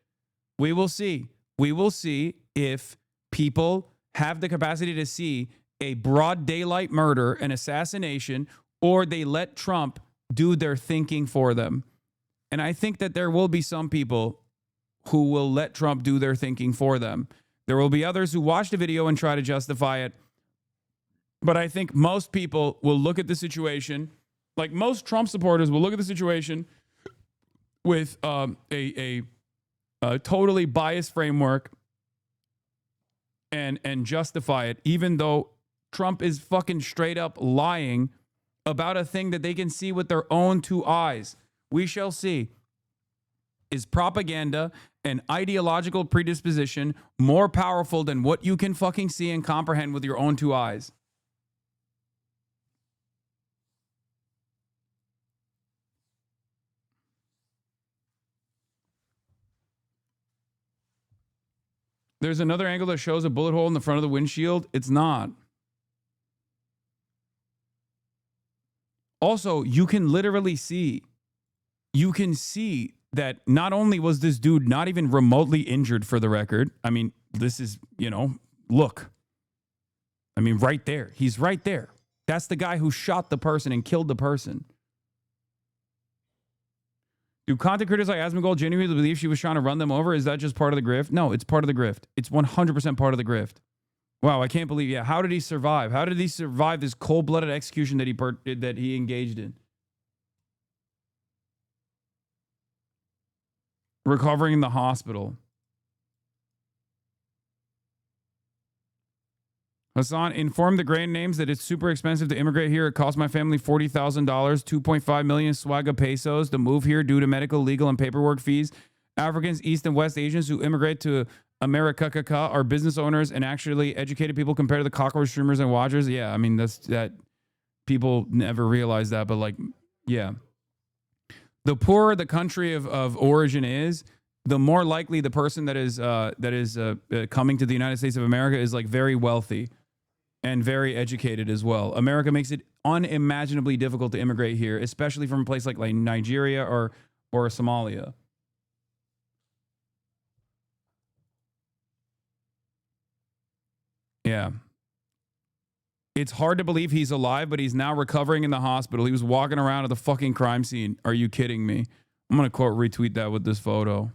We will see. We will see if people have the capacity to see a broad daylight murder, an assassination, or they let Trump do their thinking for them. And I think that there will be some people who will let Trump do their thinking for them. There will be others who watch the video and try to justify it. But I think most people will look at the situation, like most Trump supporters will look at the situation with a totally biased framework and justify it, even though Trump is fucking straight up lying about a thing that they can see with their own two eyes. We shall see. Is propaganda and ideological predisposition more powerful than what you can fucking see and comprehend with your own two eyes? There's another angle that shows a bullet hole in the front of the windshield. It's not. Also, you can literally see, that not only was this dude not even remotely injured, for the record. I mean, this is, look. I mean, right there. He's right there. That's the guy who shot the person and killed the person. Do content creators like Asmongold genuinely believe she was trying to run them over? Is that just part of the grift? No, it's part of the grift. It's 100% part of the grift. Wow, I can't believe. Yeah, how did he survive? How did he survive this cold-blooded execution that he engaged in? Recovering in the hospital. Hasan, inform the grand names that it's super expensive to immigrate here. It cost my family $40,000, 2.5 million Swaga pesos to move here due to medical, legal, and paperwork fees. Africans, East and West Asians who immigrate to America are business owners and actually educated people compared to the cockroach streamers and watchers. Yeah, I mean, that people never realize that, but like, yeah. The poorer the country of origin is, the more likely the person that is coming to the United States of America is like very wealthy and very educated as well. America makes it unimaginably difficult to immigrate here, especially from a place like Nigeria or Somalia. Yeah. It's hard to believe he's alive, but he's now recovering in the hospital. He was walking around at the fucking crime scene. Are you kidding me? I'm going to quote retweet that with this photo.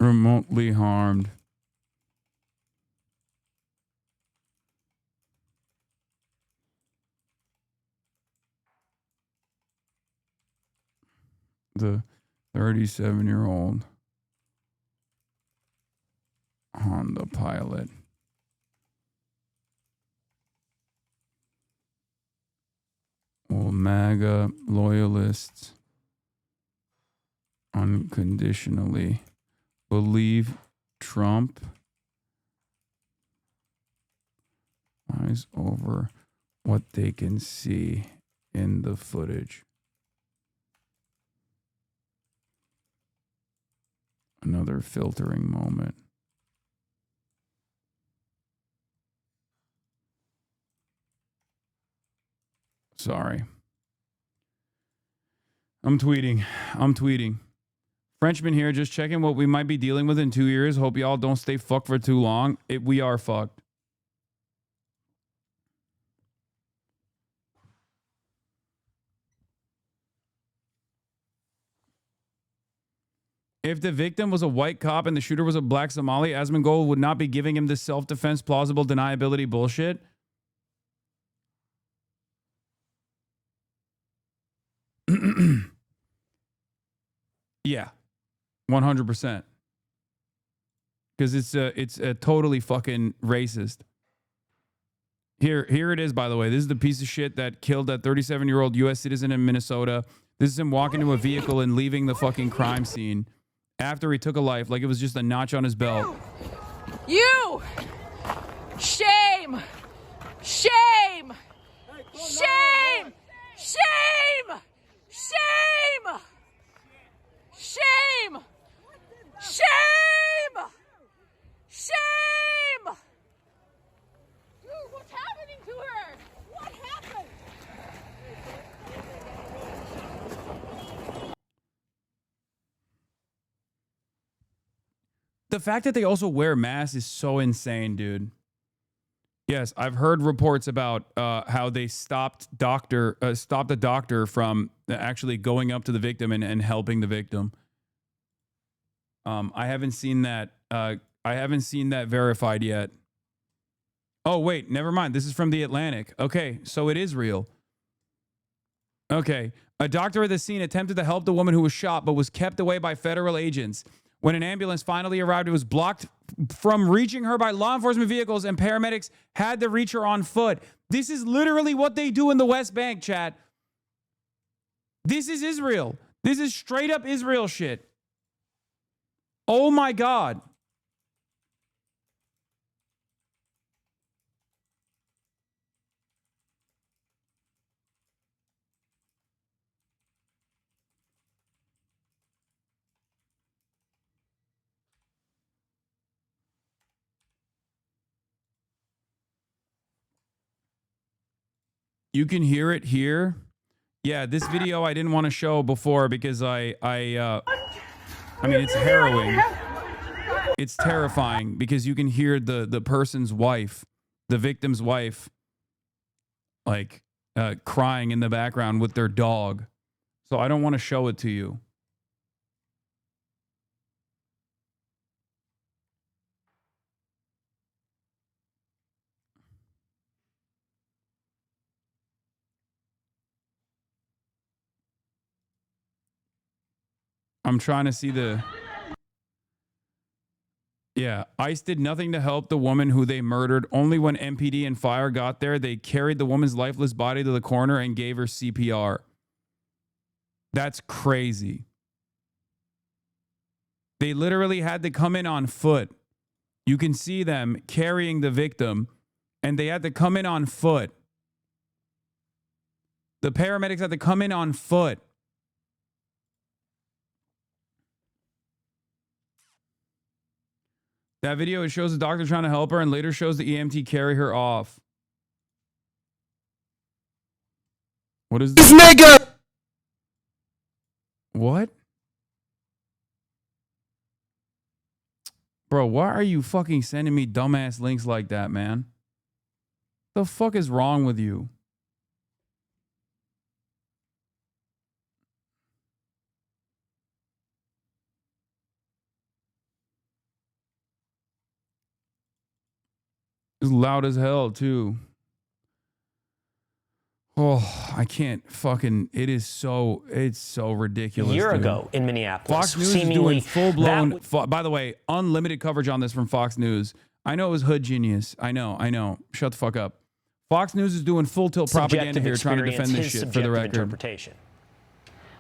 Remotely harmed. The 37-year-old Honda pilot. Will MAGA loyalists unconditionally believe Trump lies over what they can see in the footage? Another filtering moment. Sorry. I'm tweeting. Frenchman here, just checking what we might be dealing with in 2 years. Hope y'all don't stay fucked for too long. We are fucked. If the victim was a white cop and the shooter was a black Somali, Asmongold would not be giving him this self-defense plausible deniability bullshit. Yeah, 100%. Because it's a totally fucking racist. Here it is, by the way. This is the piece of shit that killed that 37-year-old U.S. citizen in Minnesota. This is him walking to a vehicle and leaving the fucking crime scene after he took a life, like it was just a notch on his belt. You! Shame! Shame! Shame! Shame! Shame! Shame! Shame! Shame! Dude, what's happening to her? What happened? The fact that they also wear masks is so insane, dude. Yes, I've heard reports about how they stopped the doctor from actually going up to the victim and helping the victim. I haven't seen that. I haven't seen that verified yet. Oh wait, never mind. This is from The Atlantic. Okay, so it is real. Okay, a doctor at the scene attempted to help the woman who was shot, but was kept away by federal agents. When an ambulance finally arrived, it was blocked from reaching her by law enforcement vehicles, and paramedics had to reach her on foot. This is literally what they do in the West Bank, chat. This is Israel. This is straight up Israel shit. Oh my God. You can hear it here. Yeah, this video I didn't want to show before because I mean, it's harrowing. It's terrifying because you can hear the person's wife, the victim's wife, like crying in the background with their dog. So I don't want to show it to you. I'm trying to see the... Yeah, ICE did nothing to help the woman who they murdered. Only when MPD and fire got there, they carried the woman's lifeless body to the corner and gave her CPR. That's crazy. They literally had to come in on foot. You can see them carrying the victim, and they had to come in on foot. The paramedics had to come in on foot. That video, it shows the doctor trying to help her and later shows the EMT carry her off. What is this? Nigga! What? Bro, why are you fucking sending me dumbass links like that, man? The fuck is wrong with you? It's loud as hell, too. Oh, I can't fucking... It's so ridiculous. A year dude. ago in Minneapolis, Fox News is doing full-blown... By the way, unlimited coverage on this from Fox News. I know it was Hood Genius. I know. Shut the fuck up. Fox News is doing full-tilt propaganda here trying to defend this shit for the record. Interpretation.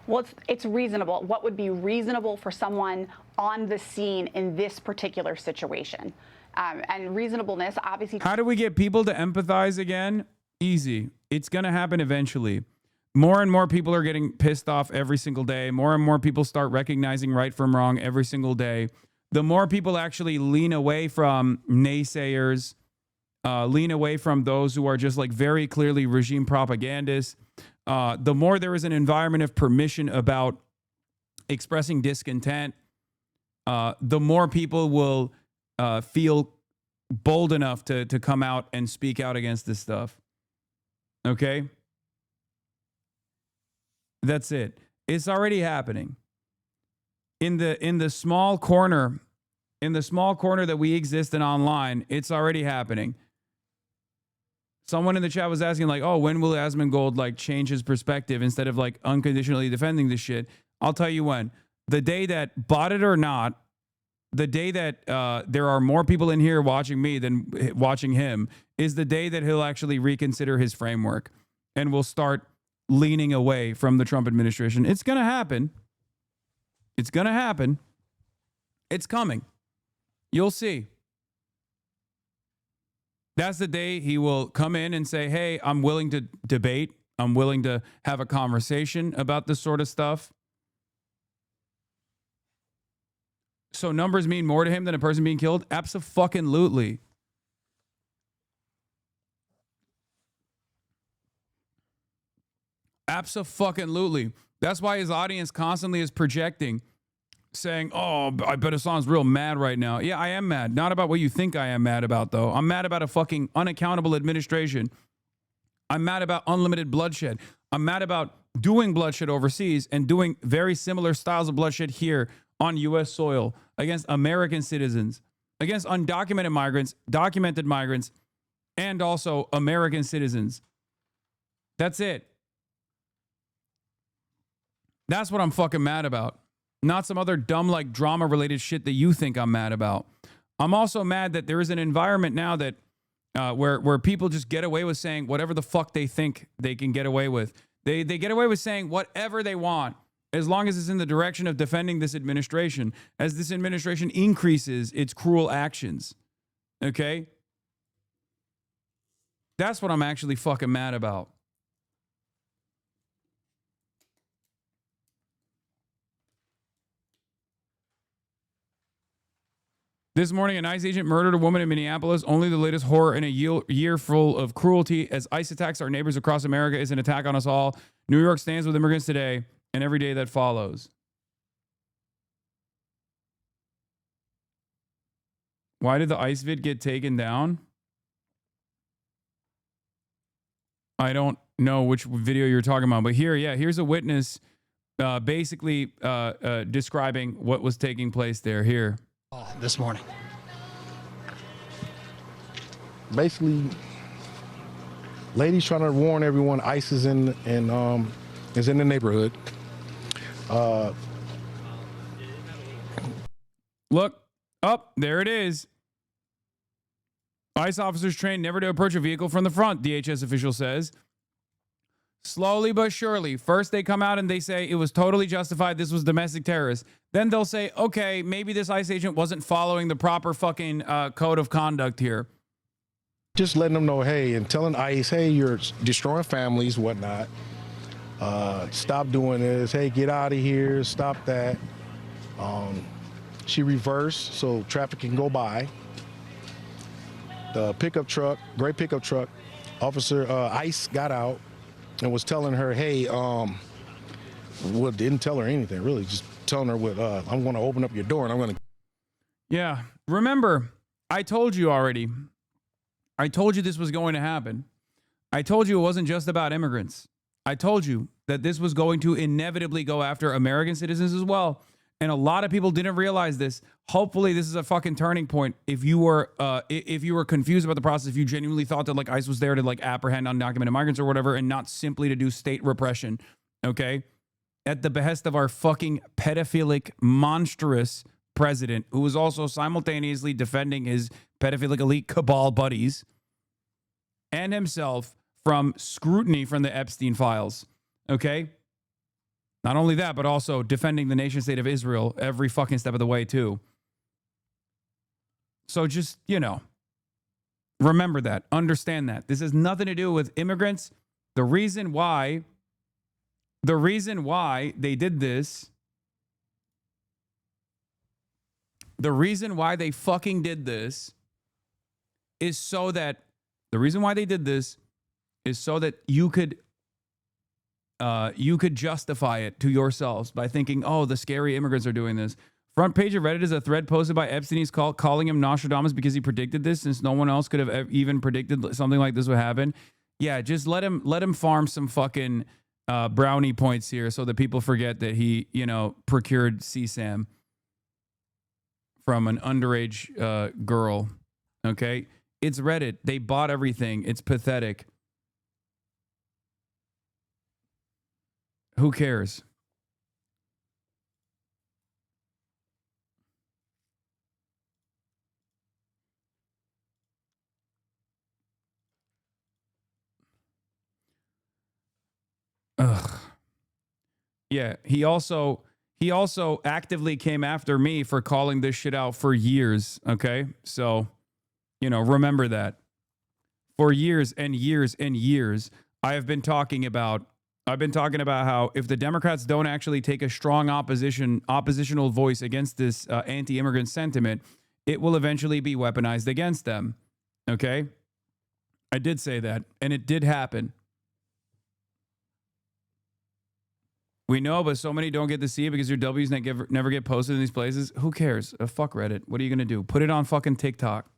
Well, it's reasonable. What would be reasonable for someone on the scene in this particular situation? And reasonableness, obviously. How do we get people to empathize again? Easy. It's going to happen eventually. More and more people are getting pissed off every single day. More and more people start recognizing right from wrong every single day. The more people actually lean away from naysayers, lean away from those who are just like very clearly regime propagandists, the more there is an environment of permission about expressing discontent, the more people will feel bold enough to come out and speak out against this stuff. Okay? That's it. It's already happening. in the small corner that we exist in online, it's already happening. Someone in the chat was asking, like, oh, when will Asmongold, like, change his perspective instead of, like, unconditionally defending this shit? I'll tell you when. The day that, bought it or not, the day that there are more people in here watching me than watching him is the day that he'll actually reconsider his framework and will start leaning away from the Trump administration. It's going to happen. It's going to happen. It's coming. You'll see. That's the day he will come in and say, hey, I'm willing to debate. I'm willing to have a conversation about this sort of stuff. So numbers mean more to him than a person being killed? Abso-fucking-lutely. Abso-fucking-lutely. That's why his audience constantly is projecting, saying, oh, I bet Hasan's real mad right now. Yeah, I am mad. Not about what you think I am mad about, though. I'm mad about a fucking unaccountable administration. I'm mad about unlimited bloodshed. I'm mad about doing bloodshed overseas and doing very similar styles of bloodshed here on U.S. soil against American citizens, against undocumented migrants, documented migrants, and also American citizens. That's it. That's what I'm fucking mad about. Not some other dumb, like, drama-related shit that you think I'm mad about. I'm also mad that there is an environment now that where people just get away with saying whatever the fuck they think they can get away with. They get away with saying whatever they want as long as it's in the direction of defending this administration, as this administration increases its cruel actions. Okay? That's what I'm actually fucking mad about. This morning, an ICE agent murdered a woman in Minneapolis. Only the latest horror in a year full of cruelty as ICE attacks our neighbors across America is an attack on us all. New York stands with immigrants today and every day that follows. Why did the ICE vid get taken down? I don't know which video you're talking about, but here's a witness basically describing what was taking place there. Here. This morning. Basically, ladies trying to warn everyone ICE is in the neighborhood. Look, up there it is. ICE officers trained never to approach a vehicle from the front, DHS official says. Slowly but surely. First they come out and they say it was totally justified. This was domestic terrorists. Then they'll say, okay, maybe this ICE agent wasn't following the proper fucking code of conduct here. Just letting them know, hey, and telling ICE, hey, you're destroying families, whatnot. Stop doing this. Hey, get out of here. Stop that. She reversed so traffic can go by. The pickup truck, gray pickup truck, officer ICE got out and was telling her, hey, well, didn't tell her anything, really, just telling her what, I'm going to open up your door and I'm going to. Yeah, remember, I told you already. I told you this was going to happen. I told you it wasn't just about immigrants. I told you that this was going to inevitably go after American citizens as well. And a lot of people didn't realize this. Hopefully this is a fucking turning point. If you were confused about the process, if you genuinely thought that like ICE was there to like apprehend undocumented migrants or whatever, and not simply to do state repression, okay? At the behest of our fucking pedophilic, monstrous president, who was also simultaneously defending his pedophilic elite cabal buddies and himself from scrutiny from the Epstein files, okay? Not only that, but also defending the nation state of Israel every fucking step of the way, too. So just, you know, remember that. Understand that. This has nothing to do with immigrants. The reason why they did this, the reason why they fucking did this is so that, the reason why they did this is so that you could justify it to yourselves by thinking, oh, the scary immigrants are doing this. Front page of Reddit is a thread posted by Epstein's calling him Nostradamus because he predicted this, since no one else could have even predicted something like this would happen. Yeah, just let him farm some fucking brownie points here so that people forget that he, procured CSAM from an underage girl. Okay? It's Reddit. They bought everything. It's pathetic. Who cares? Ugh. Yeah, he also actively came after me for calling this shit out for years, okay? So, remember that. For years and years and years, I've been talking about how if the Democrats don't actually take a strong oppositional voice against this anti-immigrant sentiment, it will eventually be weaponized against them. Okay? I did say that, and it did happen. We know, but so many don't get to see it because your W's never get posted in these places. Who cares? Fuck Reddit. What are you going to do? Put it on fucking TikTok.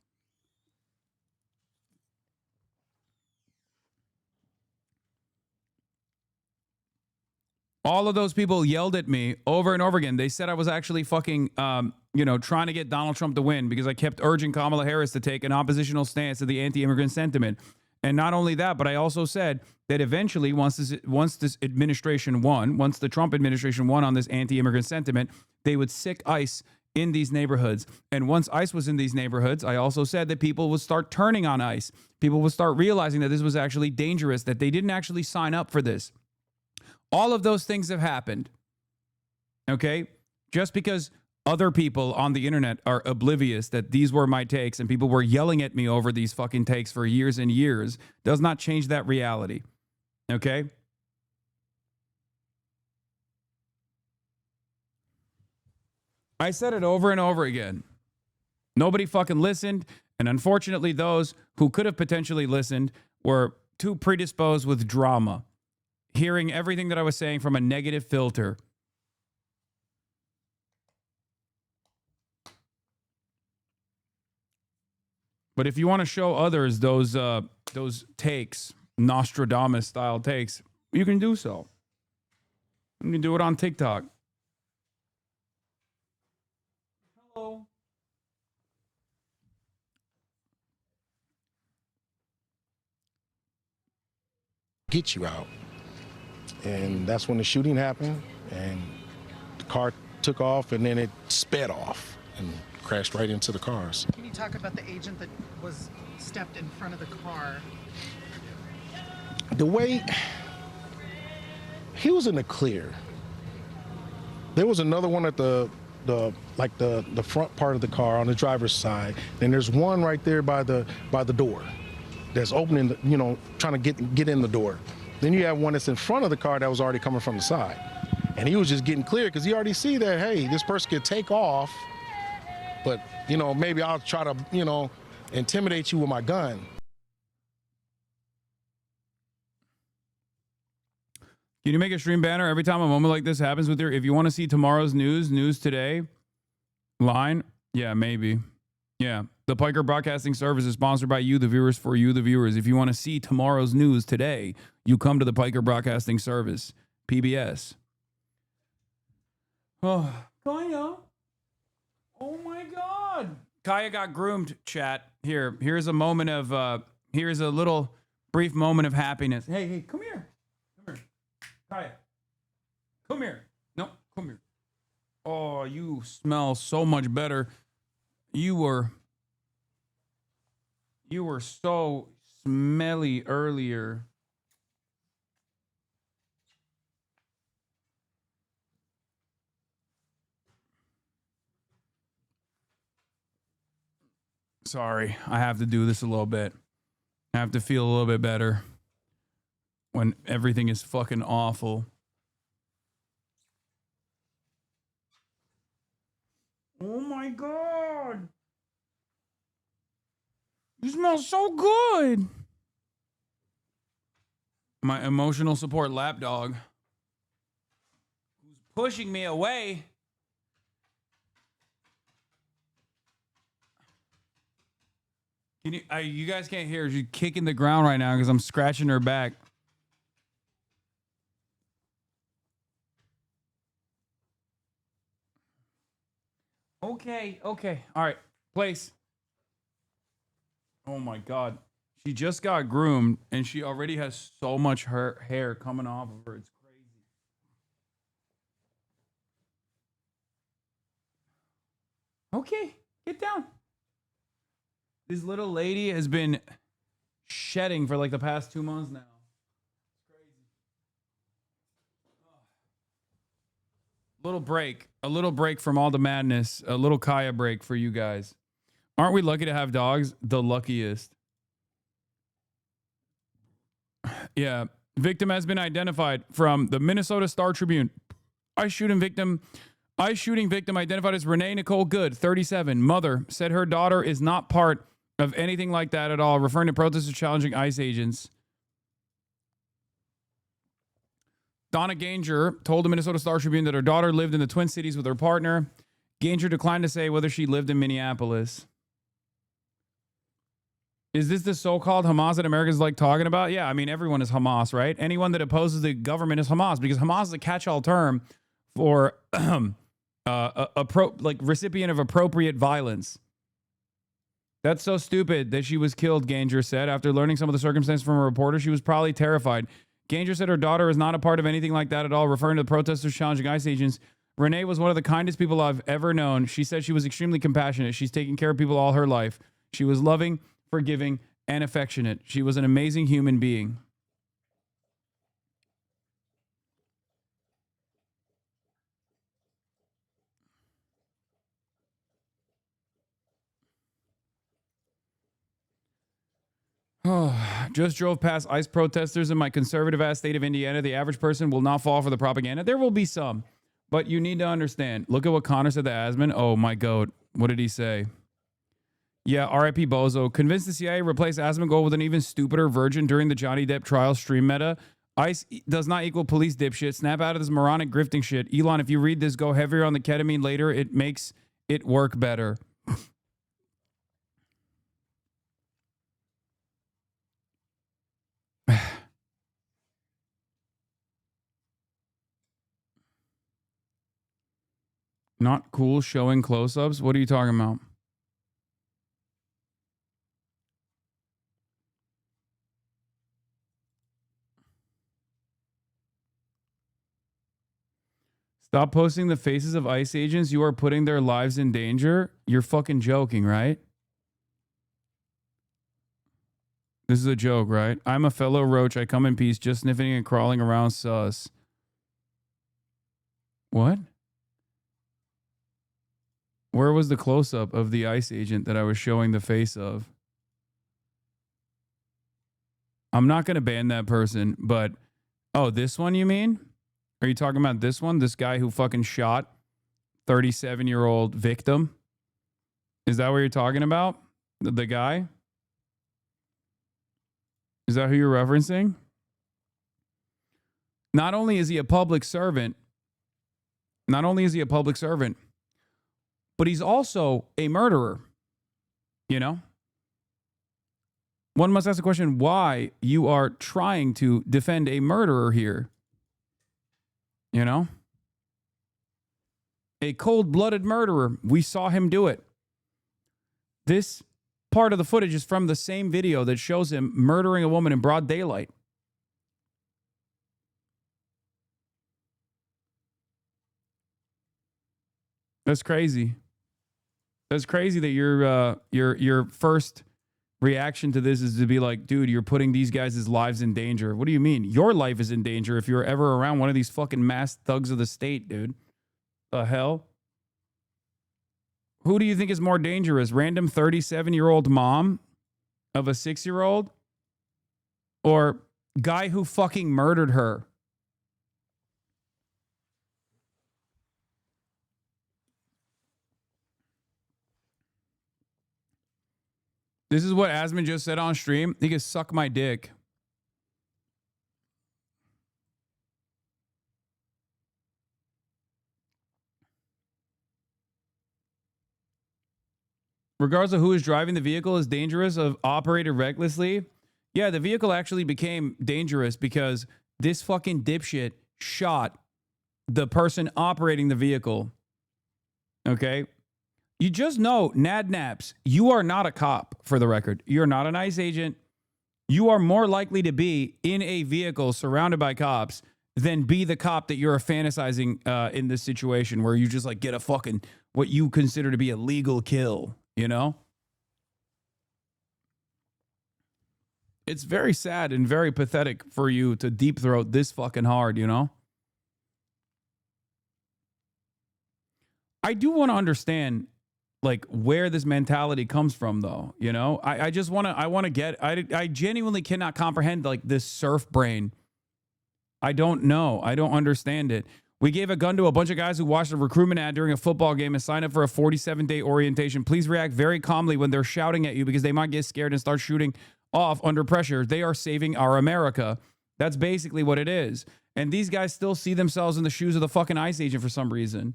All of those people yelled at me over and over again. They said I was actually fucking, trying to get Donald Trump to win because I kept urging Kamala Harris to take an oppositional stance to the anti-immigrant sentiment. And not only that, but I also said that eventually, once this administration won, once the Trump administration won on this anti-immigrant sentiment, they would sic ICE in these neighborhoods. And once ICE was in these neighborhoods, I also said that people would start turning on ICE. People would start realizing that this was actually dangerous, that they didn't actually sign up for this. All of those things have happened. Okay? Just because other people on the internet are oblivious that these were my takes and people were yelling at me over these fucking takes for years and years does not change that reality. Okay? I said it over and over again. Nobody fucking listened, and unfortunately those who could have potentially listened were too predisposed with drama, hearing everything that I was saying from a negative filter. But if you want to show others those takes, Nostradamus style takes, you can do so. You can do it on TikTok. Hello. Get you out. And that's when the shooting happened, and the car took off, and then it sped off and crashed right into the cars. Can you talk about the agent that was stepped in front of the car? The way he was in the clear. There was another one at the front part of the car on the driver's side. Then there's one right there by the door that's opening, trying to get in the door. Then you have one that's in front of the car that was already coming from the side. And he was just getting clear because he already see that, hey, this person could take off, but, maybe I'll try to, intimidate you with my gun. Can you make a stream banner every time a moment like this happens with if you want to see tomorrow's news today line? Yeah, maybe. Yeah. The Piker Broadcasting Service is sponsored by you, the viewers, for you, the viewers. If you want to see tomorrow's news today, you come to the Piker Broadcasting Service, PBS. Oh, Kaya. Oh my God. Kaya got groomed, chat. Here's a moment of, here's a little brief moment of happiness. Hey, come here. Come here. Kaya. Come here. No, come here. Oh, you smell so much better. You were so smelly earlier. Sorry, I have to do this a little bit. I have to feel a little bit better when everything is fucking awful. Oh my God. You smell so good. My emotional support lapdog, who's pushing me away. You guys can't hear her. She's kicking the ground right now because I'm scratching her back. Okay. Okay. All right. Place. Oh my God. She just got groomed and she already has so much hair coming off of her. It's crazy. Okay. Get down. This little lady has been shedding for like the past 2 months now. A little break from all the madness, a little Kaya break for you guys. Aren't we lucky to have dogs? The luckiest. Yeah. Victim has been identified from the Minnesota Star Tribune. Ice shooting victim identified as Renee Nicole Good, 37. Mother said her daughter is not part of anything like that at all, referring to protesters challenging ICE agents. Donna Ganger told the Minnesota Star Tribune that her daughter lived in the Twin Cities with her partner. Ganger declined to say whether she lived in Minneapolis. Is this the so-called Hamas that Americans like talking about? Yeah, I mean, everyone is Hamas, right? Anyone that opposes the government is Hamas, because Hamas is a catch-all term for recipient of appropriate violence. That's so stupid that she was killed, Ganger said. After learning some of the circumstances from a reporter, she was probably terrified. Ganger said her daughter is not a part of anything like that at all, referring to the protesters challenging ICE agents. Renee was one of the kindest people I've ever known. She said she was extremely compassionate. She's taken care of people all her life. She was loving, forgiving, and affectionate. She was an amazing human being. Oh, just drove past ICE protesters in my conservative-ass state of Indiana. The average person will not fall for the propaganda. There will be some, but you need to understand. Look at what Connor said to Asman. Oh, my goat. What did he say? Yeah, R.I.P. Bozo. Convinced the CIA replace Asmongold with an even stupider virgin during the Johnny Depp trial stream meta. ICE does not equal police dipshit. Snap out of this moronic grifting shit. Elon, if you read this, go heavier on the ketamine later. It makes it work better. Not cool showing close-ups? What are you talking about? Stop posting the faces of ICE agents. You are putting their lives in danger. You're fucking joking, right? This is a joke, right? I'm a fellow roach. I come in peace, just sniffing and crawling around sus. What? Where was the close-up of the ICE agent that I was showing the face of? I'm not going to ban that person, but... Oh, this one you mean? Are you talking about this one? This guy who fucking shot 37-year-old victim? Is that what you're talking about? The guy? Is that who you're referencing? Not only is he a public servant, but he's also a murderer. You know? One must ask the question why you are trying to defend a murderer here. You know? A cold-blooded murderer. We saw him do it. This part of the footage is from the same video that shows him murdering a woman in broad daylight. That's crazy. That's crazy that your first reaction to this is to be like, dude, you're putting these guys' lives in danger. What do you mean? Your life is in danger if you're ever around one of these fucking masked thugs of the state, dude. The hell? Who do you think is more dangerous? Random 37-year-old mom of a 6-year-old? Or guy who fucking murdered her? This is what Asman just said on stream. He can suck my dick. Regardless of who is driving the vehicle is dangerous of operated recklessly. Yeah, the vehicle actually became dangerous because this fucking dipshit shot the person operating the vehicle. Okay? You just know, Nadnaps, you are not a cop, for the record. You're not an ICE agent. You are more likely to be in a vehicle surrounded by cops than be the cop that you're fantasizing in this situation where you just like get a fucking, what you consider to be a legal kill, you know? It's very sad and very pathetic for you to deep throat this fucking hard, you know? I do want to understand like where this mentality comes from though, you know? I genuinely cannot comprehend like this surf brain. I don't know. I don't understand it. We gave a gun to a bunch of guys who watched a recruitment ad during a football game and signed up for a 47-day orientation. Please react very calmly when they're shouting at you because they might get scared and start shooting off under pressure. They are saving our America. That's basically what it is. And these guys still see themselves in the shoes of the fucking ICE agent for some reason.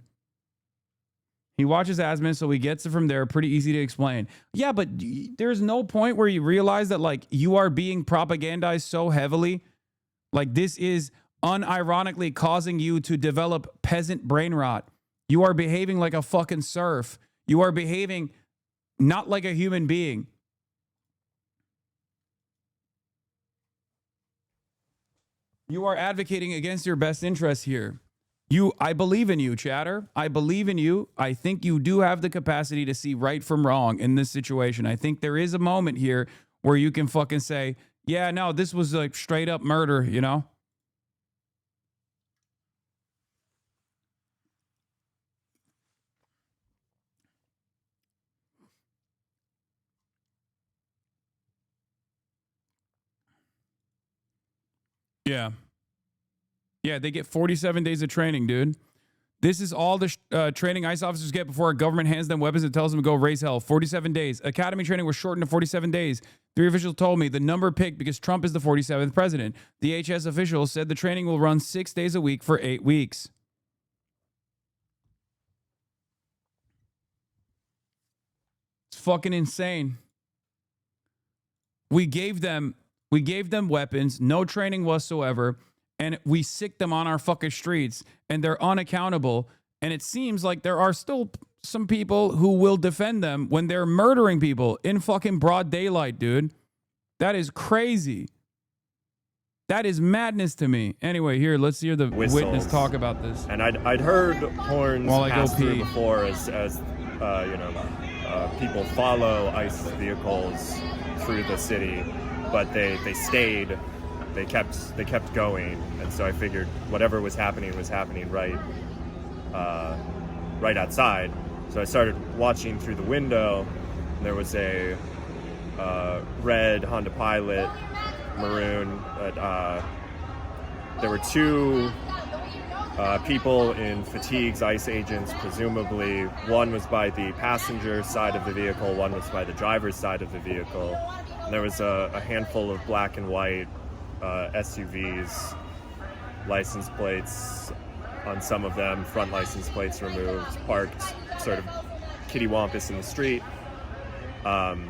He watches Asman, so he gets it from there. Pretty easy to explain. Yeah, but there's no point where you realize that like you are being propagandized so heavily. Like this is unironically causing you to develop peasant brain rot. You are behaving like a fucking serf. You are behaving not like a human being. You are advocating against your best interests here. I believe in you, chatter. I believe in you. I think you do have the capacity to see right from wrong in this situation. I think there is a moment here where you can fucking say, yeah, no, this was like straight up murder, you know? Yeah. Yeah, they get 47 days of training, dude. This is all the training ICE officers get before a government hands them weapons and tells them to go raise hell. 47 days. Academy training was shortened to 47 days. 3 officials told me the number picked because Trump is the 47th president. The HS officials said the training will run 6 days a week for 8 weeks. It's fucking insane. We gave them weapons, no training whatsoever. And we sick them on our fucking streets and they're unaccountable. And it seems like there are still some people who will defend them when they're murdering people in fucking broad daylight, dude. That is crazy. That is madness to me. Anyway, here, let's hear the witness talk about this. And I'd heard horns while I pass go through pee before as people follow ICE vehicles through the city, but they stayed. They kept going, and so I figured whatever was happening right outside. So I started watching through the window. And there was a red Honda Pilot, maroon. There were 2 people in fatigues, ICE agents, presumably. One was by the passenger side of the vehicle, one was by the driver's side of the vehicle. And there was a handful of black and white SUVs, license plates on some of them, front license plates removed, parked sort of kittywampus in the street. And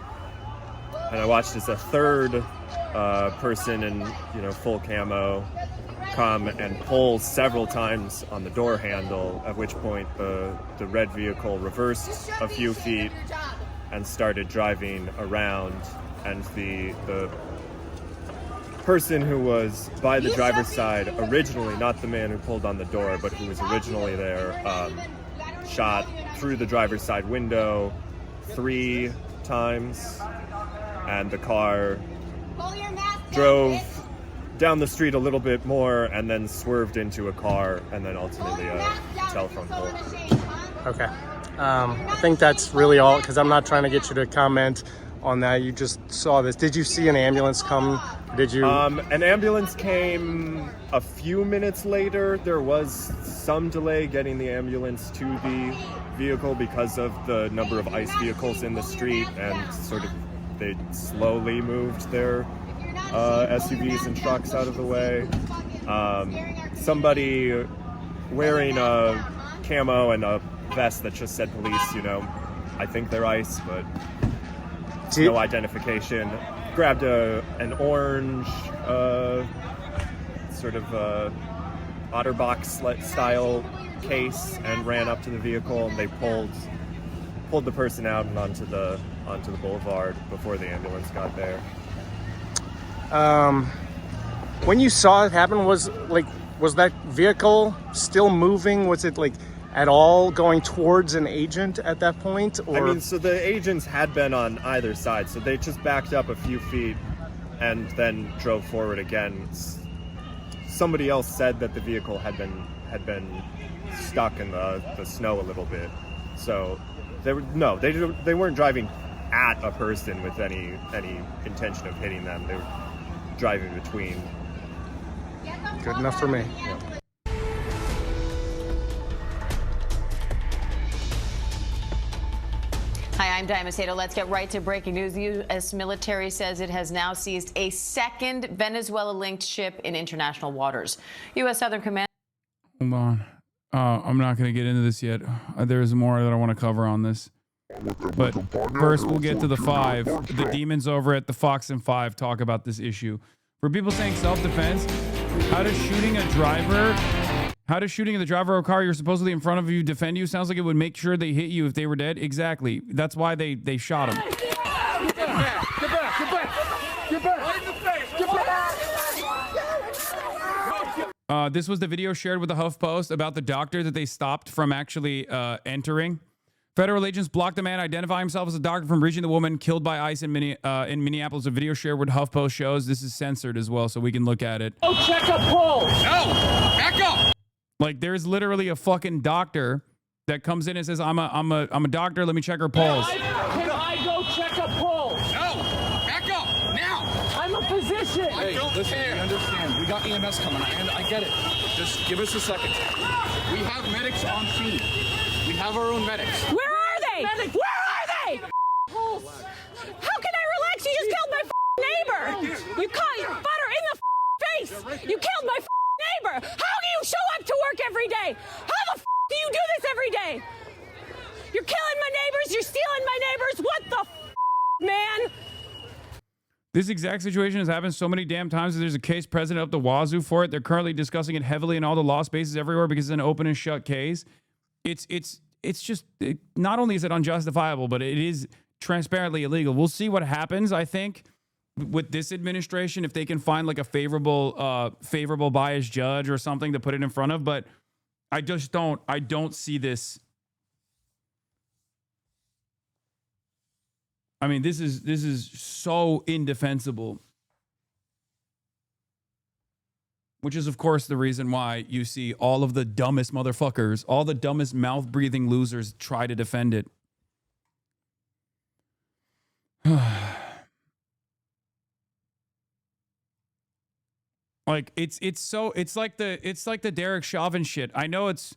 I watched as a third person in full camo come and pull several times on the door handle, at which point the red vehicle reversed a few feet and started driving around, and the person who was by the driver's side originally, not the man who pulled on the door, but who was originally there, shot through the driver's side window 3 times, and the car drove down the street a little bit more and then swerved into a car and then ultimately a telephone pole. Okay. I think that's really all, because I'm not trying to get you to comment on that. You just saw this. Did you see an ambulance come? Did you? An ambulance came a few minutes later. There was some delay getting the ambulance to the vehicle because of the number of ICE vehicles in the street, and sort of they slowly moved their SUVs and trucks out of the way. Somebody wearing a camo and a vest that just said police, I think they're ICE, but no identification. Grabbed an orange sort of OtterBox style case and ran up to the vehicle, and they pulled pulled the person out and onto the boulevard before the ambulance got there. When you saw it happen, was that vehicle still moving? Was it like at all going towards an agent at that point? Or? I mean, so the agents had been on either side, so they just backed up a few feet and then drove forward again. Somebody else said that the vehicle had been stuck in the snow a little bit, so they weren't driving at a person with any intention of hitting them. They were driving between. Good enough for me. Yeah. Hi, I'm Diana Macedo. Let's get right to breaking news. The U.S. military says it has now seized a second Venezuela-linked ship in international waters. U.S. Southern Command. Hold on. I'm not going to get into this yet. There's more that I want to cover on this. But first, we'll get to the 5. The demons over at the Fox and 5 talk about this issue. For people saying self-defense, how does shooting the driver of a car you're supposedly in front of you defend you? Sounds like it would make sure they hit you if they were dead. Exactly. That's why they shot him. Get back! Get back! Get back! Get back! Get back! This was the video shared with the HuffPost about the doctor that they stopped from actually entering. Federal agents blocked a man identifying himself as a doctor from reaching the woman killed by ICE in Minneapolis. A video shared with HuffPost shows this is censored as well, so we can look at it. Oh, check a pulse! No! Back up! Like, there's literally a fucking doctor that comes in and says, I'm a doctor, let me check her pulse. Can I go check a pulse? No! Back up! Now! I'm a physician! Hey, listen, we understand. We got EMS coming. I get it. Just give us a second. We have medics on scene. We have our own medics. Where are they? Where are they? How can I relax? You just killed my neighbor. You caught butter in the face. You killed my neighbor. How do you show up to work every day? How the do you do this every day? You're killing my neighbors. You're stealing my neighbors. What the man? This exact situation has happened so many damn times that there's a case president up the wazoo for it. They're currently discussing it heavily in all the law spaces everywhere because it's an open and shut case. It's just, not only is it unjustifiable, but it is transparently illegal. We'll see what happens, I think, with this administration, if they can find like a favorable biased judge or something to put it in front of. But I don't see this. I mean, this is so indefensible. Which is, of course, the reason why you see all of the dumbest motherfuckers, all the dumbest mouth-breathing losers try to defend it. Like, it's like the Derek Chauvin shit. I know it's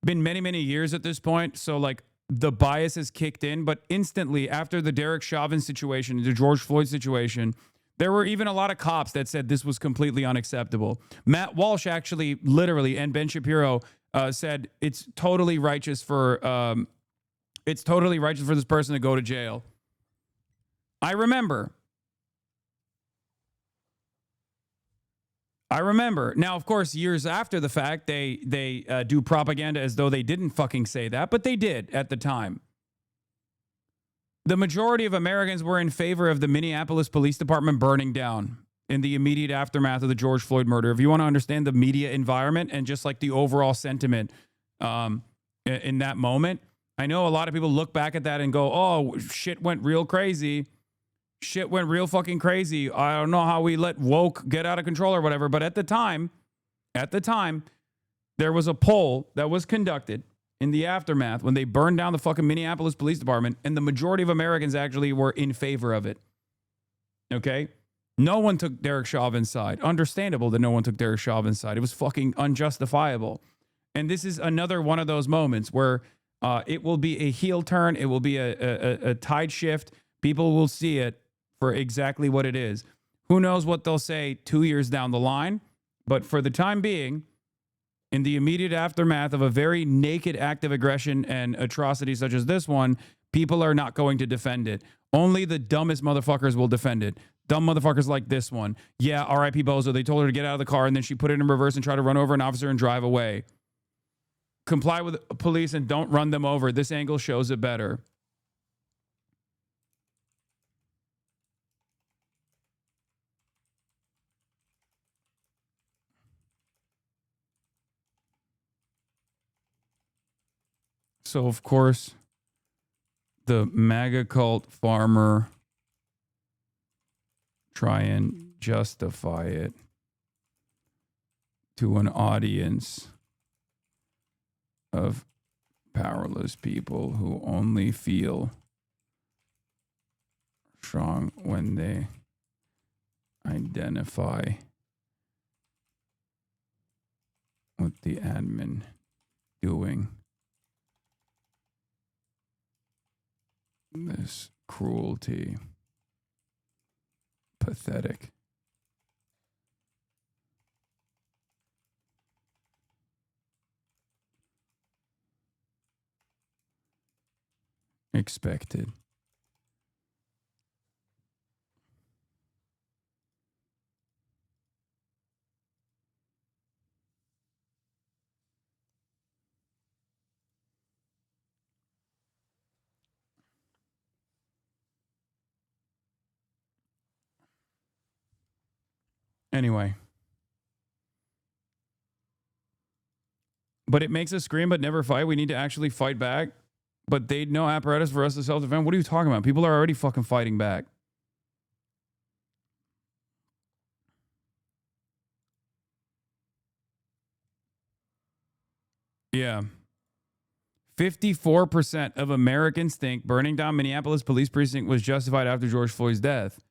been many years at this point, so like the bias has kicked in, but instantly after the Derek Chauvin situation, the George Floyd situation, there were even a lot of cops that said this was completely unacceptable. Matt Walsh actually literally, and Ben Shapiro said it's totally righteous for this person to go to jail. I remember. Now, of course, years after the fact, they do propaganda as though they didn't fucking say that, but they did at the time. The majority of Americans were in favor of the Minneapolis Police Department burning down in the immediate aftermath of the George Floyd murder. If you want to understand the media environment and just like the overall sentiment in that moment, I know a lot of people look back at that and go, oh, shit went real crazy. Shit went real fucking crazy. I don't know how we let woke get out of control or whatever. But at the time, there was a poll that was conducted in the aftermath when they burned down the fucking Minneapolis Police Department, and the majority of Americans actually were in favor of it. Okay? No one took Derek Chauvin's side. Understandable that no one took Derek Chauvin's side. It was fucking unjustifiable. And this is another one of those moments where it will be a heel turn. It will be a tide shift. People will see it for exactly what it is. Who knows what they'll say 2 years down the line? But for the time being, in the immediate aftermath of a very naked act of aggression and atrocity such as this one, people are not going to defend it. Only the dumbest motherfuckers will defend it. Dumb motherfuckers like this one. Yeah, R.I.P. Bozo. They told her to get out of the car, and then she put it in reverse and tried to run over an officer and drive away. Comply with police and don't run them over. This angle shows it better. So, of course, the MAGA cult farmer try and justify it to an audience of powerless people who only feel strong when they identify with the admin doing this cruelty. Pathetic. Expected. Anyway. But it makes us scream but never fight. We need to actually fight back. But they no apparatus for us to self-defend. What are you talking about? People are already fucking fighting back. Yeah. 54% of Americans think burning down Minneapolis police precinct was justified after George Floyd's death.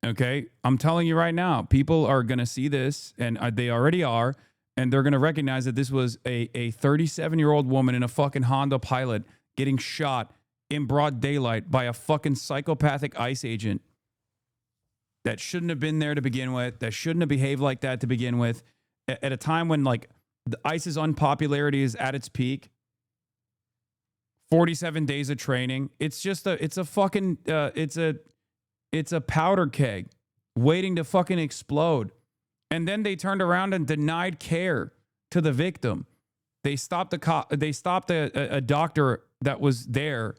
Okay? I'm telling you right now, people are going to see this, and they already are, and they're going to recognize that this was a 37-year-old woman in a fucking Honda Pilot getting shot in broad daylight by a fucking psychopathic ICE agent that shouldn't have been there to begin with, that shouldn't have behaved like that to begin with, at a time when, like, the ICE's unpopularity is at its peak. 47 days of training. It's just it's a powder keg waiting to fucking explode. And then they turned around and denied care to the victim. They stopped a doctor that was there.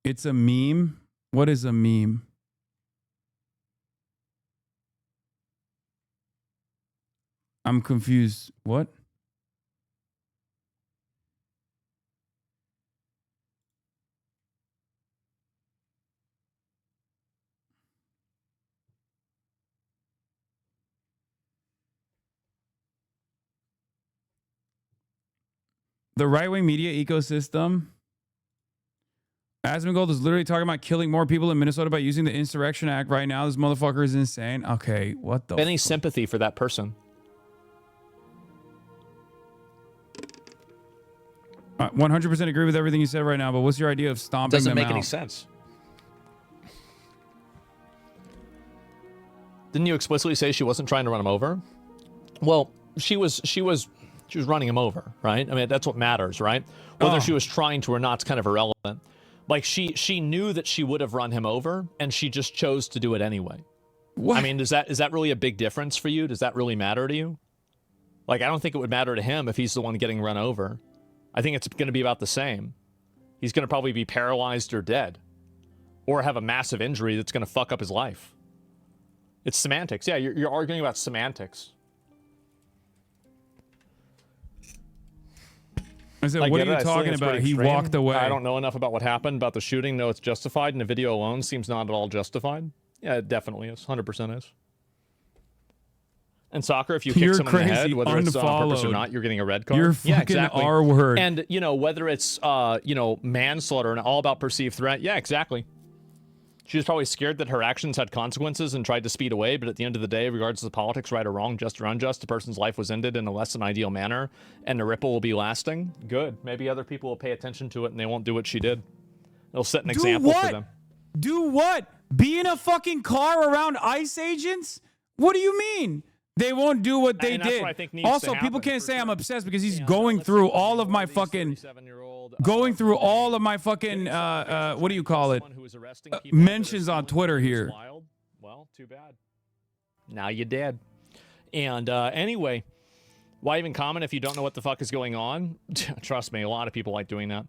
It's a meme. What is a meme? I'm confused. What? The right-wing media ecosystem. Asmongold is literally talking about killing more people in Minnesota by using the Insurrection Act right now. This motherfucker is insane. Okay, what the Any sympathy for that person? 100% agree with everything you said right now, but what's your idea of stomping them out? Doesn't make any sense. Didn't you explicitly say she wasn't trying to run him over? Well, she was running him over, right? I mean, that's what matters, right? Whether she was trying to or not is kind of irrelevant. Like, she knew that she would have run him over, and she just chose to do it anyway. What? I mean, is that really a big difference for you? Does that really matter to you? Like, I don't think it would matter to him if he's the one getting run over. I think it's going to be about the same. He's going to probably be paralyzed or dead, or have a massive injury that's going to fuck up his life. It's semantics. Yeah, you're arguing about semantics. I said, like, what are you talking about? He walked away. I don't know enough about what happened, about the shooting. No, it's justified, and the video alone seems not at all justified. Yeah, it definitely is. 100% is. In soccer, if you kick someone in the head, whether it's on purpose or not, you're getting a red card. You're fucking R-word. And, you know, whether it's, you know, manslaughter and all about perceived threat, yeah, exactly. She was probably scared that her actions had consequences and tried to speed away, but at the end of the day, regardless of politics, right or wrong, just or unjust, the person's life was ended in a less than ideal manner, and the ripple will be lasting. Good. Maybe other people will pay attention to it, and they won't do what she did. It'll set an example for them. Do what? Be in a fucking car around ICE agents? What do you mean? They won't do what they did. What I think needs Also, to people can't say I'm obsessed because he's going through all of my fucking, what do you call it? Mentions on Twitter here. Well, too bad. Now you dead. And anyway, why even comment if you don't know what the fuck is going on? Trust me, a lot of people like doing that.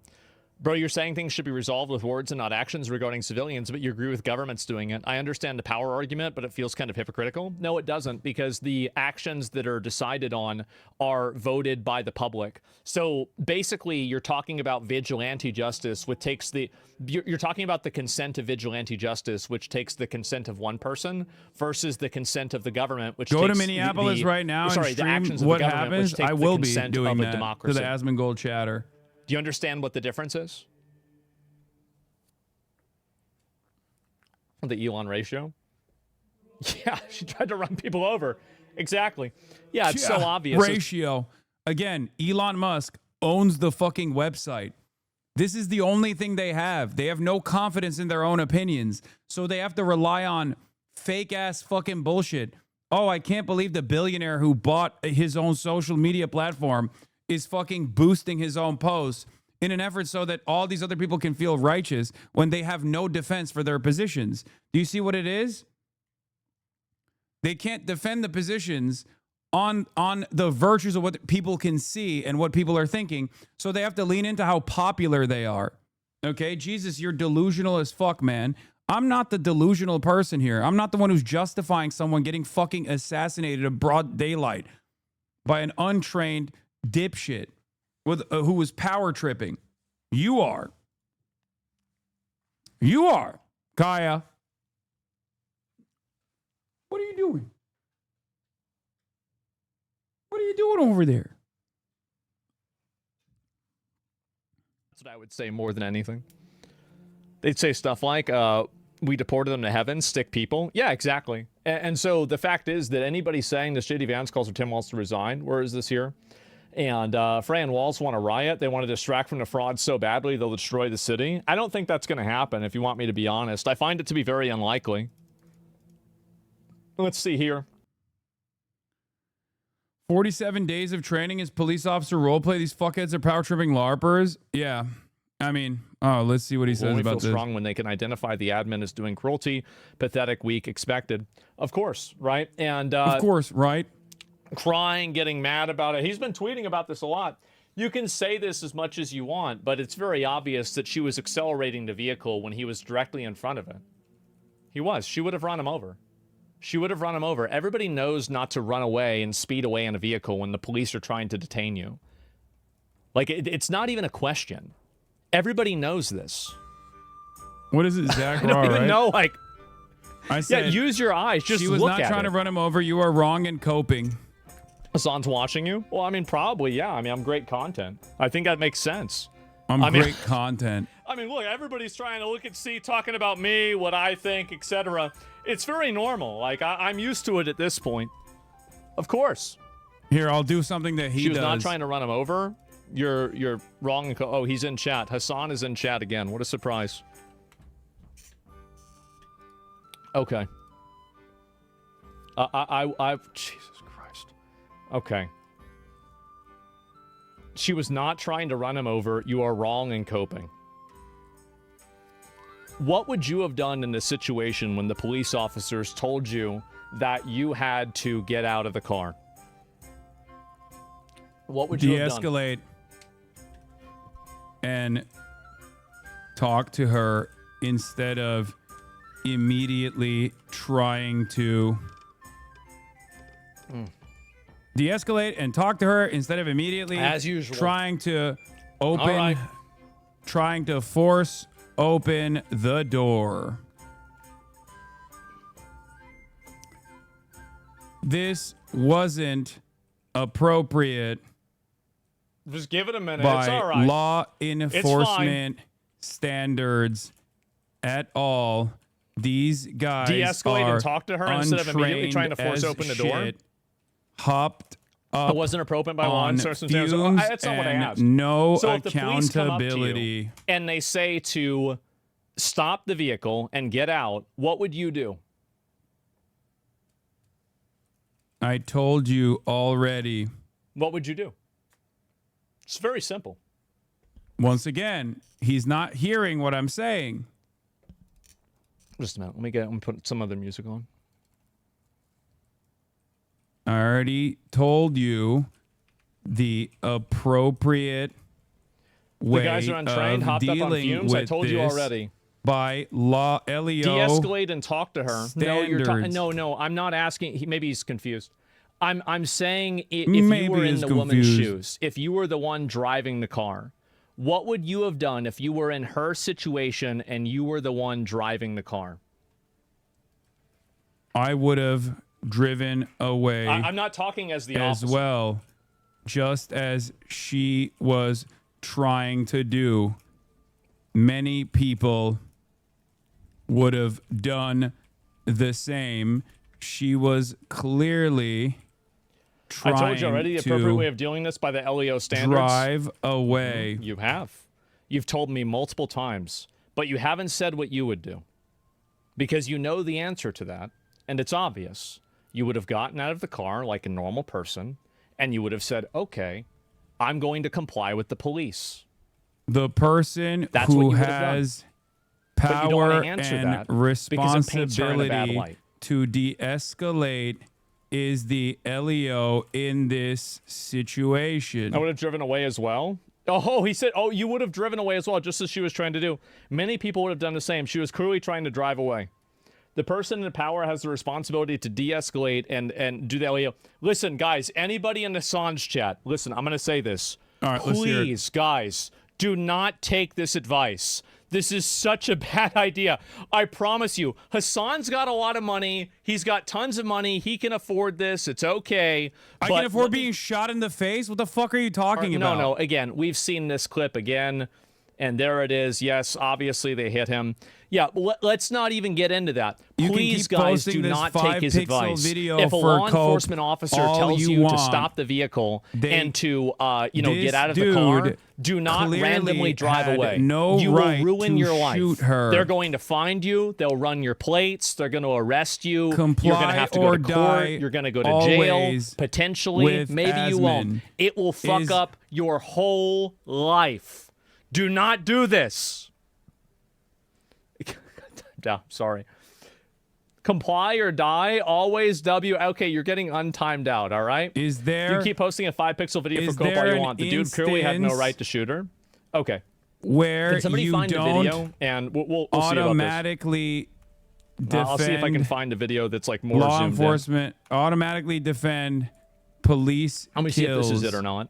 Bro, you're saying things should be resolved with words and not actions regarding civilians, but you agree with governments doing it. I understand the power argument, but it feels kind of hypocritical. No, it doesn't, because the actions that are decided on are voted by the public. So basically, you're talking about vigilante justice, which takes the... You're talking about the consent of vigilante justice, which takes the consent of one person, versus the consent of the government, which Go takes to Minneapolis right now sorry, and the stream actions of what the government, happens. which take I the will be consent doing of a that to democracy. the Asmongold chatter. Do you understand what the difference is? The Elon ratio? Yeah, she tried to run people over. Exactly. Yeah, it's so obvious. Ratio. Again, Elon Musk owns the fucking website. This is the only thing they have. They have no confidence in their own opinions. So they have to rely on fake ass fucking bullshit. Oh, I can't believe the billionaire who bought his own social media platform is fucking boosting his own posts in an effort so that all these other people can feel righteous when they have no defense for their positions. Do you see what it is? They can't defend the positions on the virtues of what people can see and what people are thinking, so they have to lean into how popular they are. Okay, Jesus, you're delusional as fuck, man. I'm not the delusional person here. I'm not the one who's justifying someone getting fucking assassinated in broad daylight by an untrained dipshit with who was power tripping. You are. You are, Kaya. What are you doing? What are you doing over there? That's what I would say more than anything. They'd say stuff like, we deported them to heaven, stick people. Yeah, exactly. And so the fact is that anybody saying this J.D. Vance calls for Tim Walz to resign, where is this here? And Frey and Walz want to riot. They want to distract from the fraud so badly they'll destroy the city. I don't think that's going to happen, if you want me to be honest. I find it to be very unlikely. Let's see here. 47 days of training as police officer roleplay. These fuckheads are power tripping LARPers. Yeah. I mean, oh, let's see what he says Only about feel this. strong when they can identify the admin as doing cruelty, pathetic, weak, expected. Of course, right? And of course, right? Crying, getting mad about it. He's been tweeting about this a lot. You can say this as much as you want, but it's very obvious that she was accelerating the vehicle when he was directly in front of it. He was. She would have run him over. She would have run him over. Everybody knows not to run away and speed away in a vehicle when the police are trying to detain you. Like, it's not even a question. Everybody knows this. What is it, Zach? I don't even know, like... I said, yeah, use your eyes. Just she was look not at trying it. to run him over. You are wrong in coping. Hasan's watching you? Well, I mean, probably, yeah. I mean, I'm great content. I think that makes sense. I'm great content. I mean, look, everybody's trying to look and see, talking about me, what I think, etc. It's very normal. Like, I'm used to it at this point. Of course. Here, I'll do something that he does. She was not trying to run him over. You're wrong. Oh, he's in chat. Hasan is in chat again. What a surprise. Okay. Jesus Christ. Okay. She was not trying to run him over. You are wrong in coping. What would you have done in this situation when the police officers told you that you had to get out of the car? What would you have done? De-escalate and talk to her instead of immediately trying to de-escalate and talk to her instead of immediately, as usual, trying to open, all right, trying to force open the door. This wasn't appropriate. Just give it a minute. By it's all right. law enforcement standards at all. These guys de-escalate and talk to her instead of immediately trying to force as open the door. shit, hopped up. It wasn't appropriate by on one circumstance. fumes That's not what I and asked. no So if the police come up to you accountability. and they say to stop the vehicle and get out, what would you do? I told you already. What would you do? It's very simple. Once again, he's not hearing what I'm saying. Just a minute. Let me put some other music on. I already told you the appropriate way the guys are untrained, of hopped up on dealing fumes. I with told you this already. by law, LEO. De-escalate and talk to her. No, you're standards. no. I'm not asking. Maybe he's confused. I'm saying if Maybe you were in he's the woman's confused. shoes, if you were the one driving the car, what would you have done if you were in her situation and you were the one driving the car? I would have driven away. I'm not talking as the as officer. well, just as she was trying to do. Many people would have done the same. She was clearly I trying told you already the appropriate way to of doing this by the LEO standards. drive away. You have. You've told me multiple times, but you haven't said what you would do. Because you know the answer to that, and it's obvious. You would have gotten out of the car like a normal person, and you would have said, okay, I'm going to comply with the police. The person That's what who you would have done. has But you don't wanna power answer and that because it paints her in a bad responsibility light. to de-escalate is the LEO in this situation. I would have driven away as well. Oh, he said, oh, you would have driven away as well, just as she was trying to do. Many people would have done the same. She was cruelly trying to drive away. The person in power has the responsibility to de-escalate and do the LEO. Listen, guys, anybody in the Hasan's chat, listen, I'm going to say this. All right, let's hear it. Please, guys, do not take this advice. This is such a bad idea. I promise you. Hasan's got a lot of money. He's got tons of money. He can afford this. It's okay. I can afford being shot in the face? What the fuck are you talking about? No. Again, we've seen this clip again, and there it is. Yes, obviously they hit him. Yeah, let's not even get into that. You can Please, keep guys, posting do this not take his 5-pixel advice. video If a for law Coke enforcement officer all tells you you to want. stop the vehicle and to, this get out of the dude car, do not clearly randomly drive had away. no you right will ruin to your life. shoot her. They're going to find you. They'll run your plates. They're going to arrest you. Comply You're going to have to go or to die court. You're going to go to jail. always Potentially. with Maybe you won't. Asman It will fuck is- up your whole life. Do not do this. Yeah, sorry. Comply or die, always W. Okay, you're getting untimed out, all right? Is there... You keep posting a 5-pixel video is for Cope all there you an want. The dude clearly had no instance right to shoot her. Okay. Where Can somebody you find a don't video and we'll see about this. automatically defend I'll see if I can find a video that's like more law zoomed enforcement automatically defend police I'm gonna see if kills. this is it or not.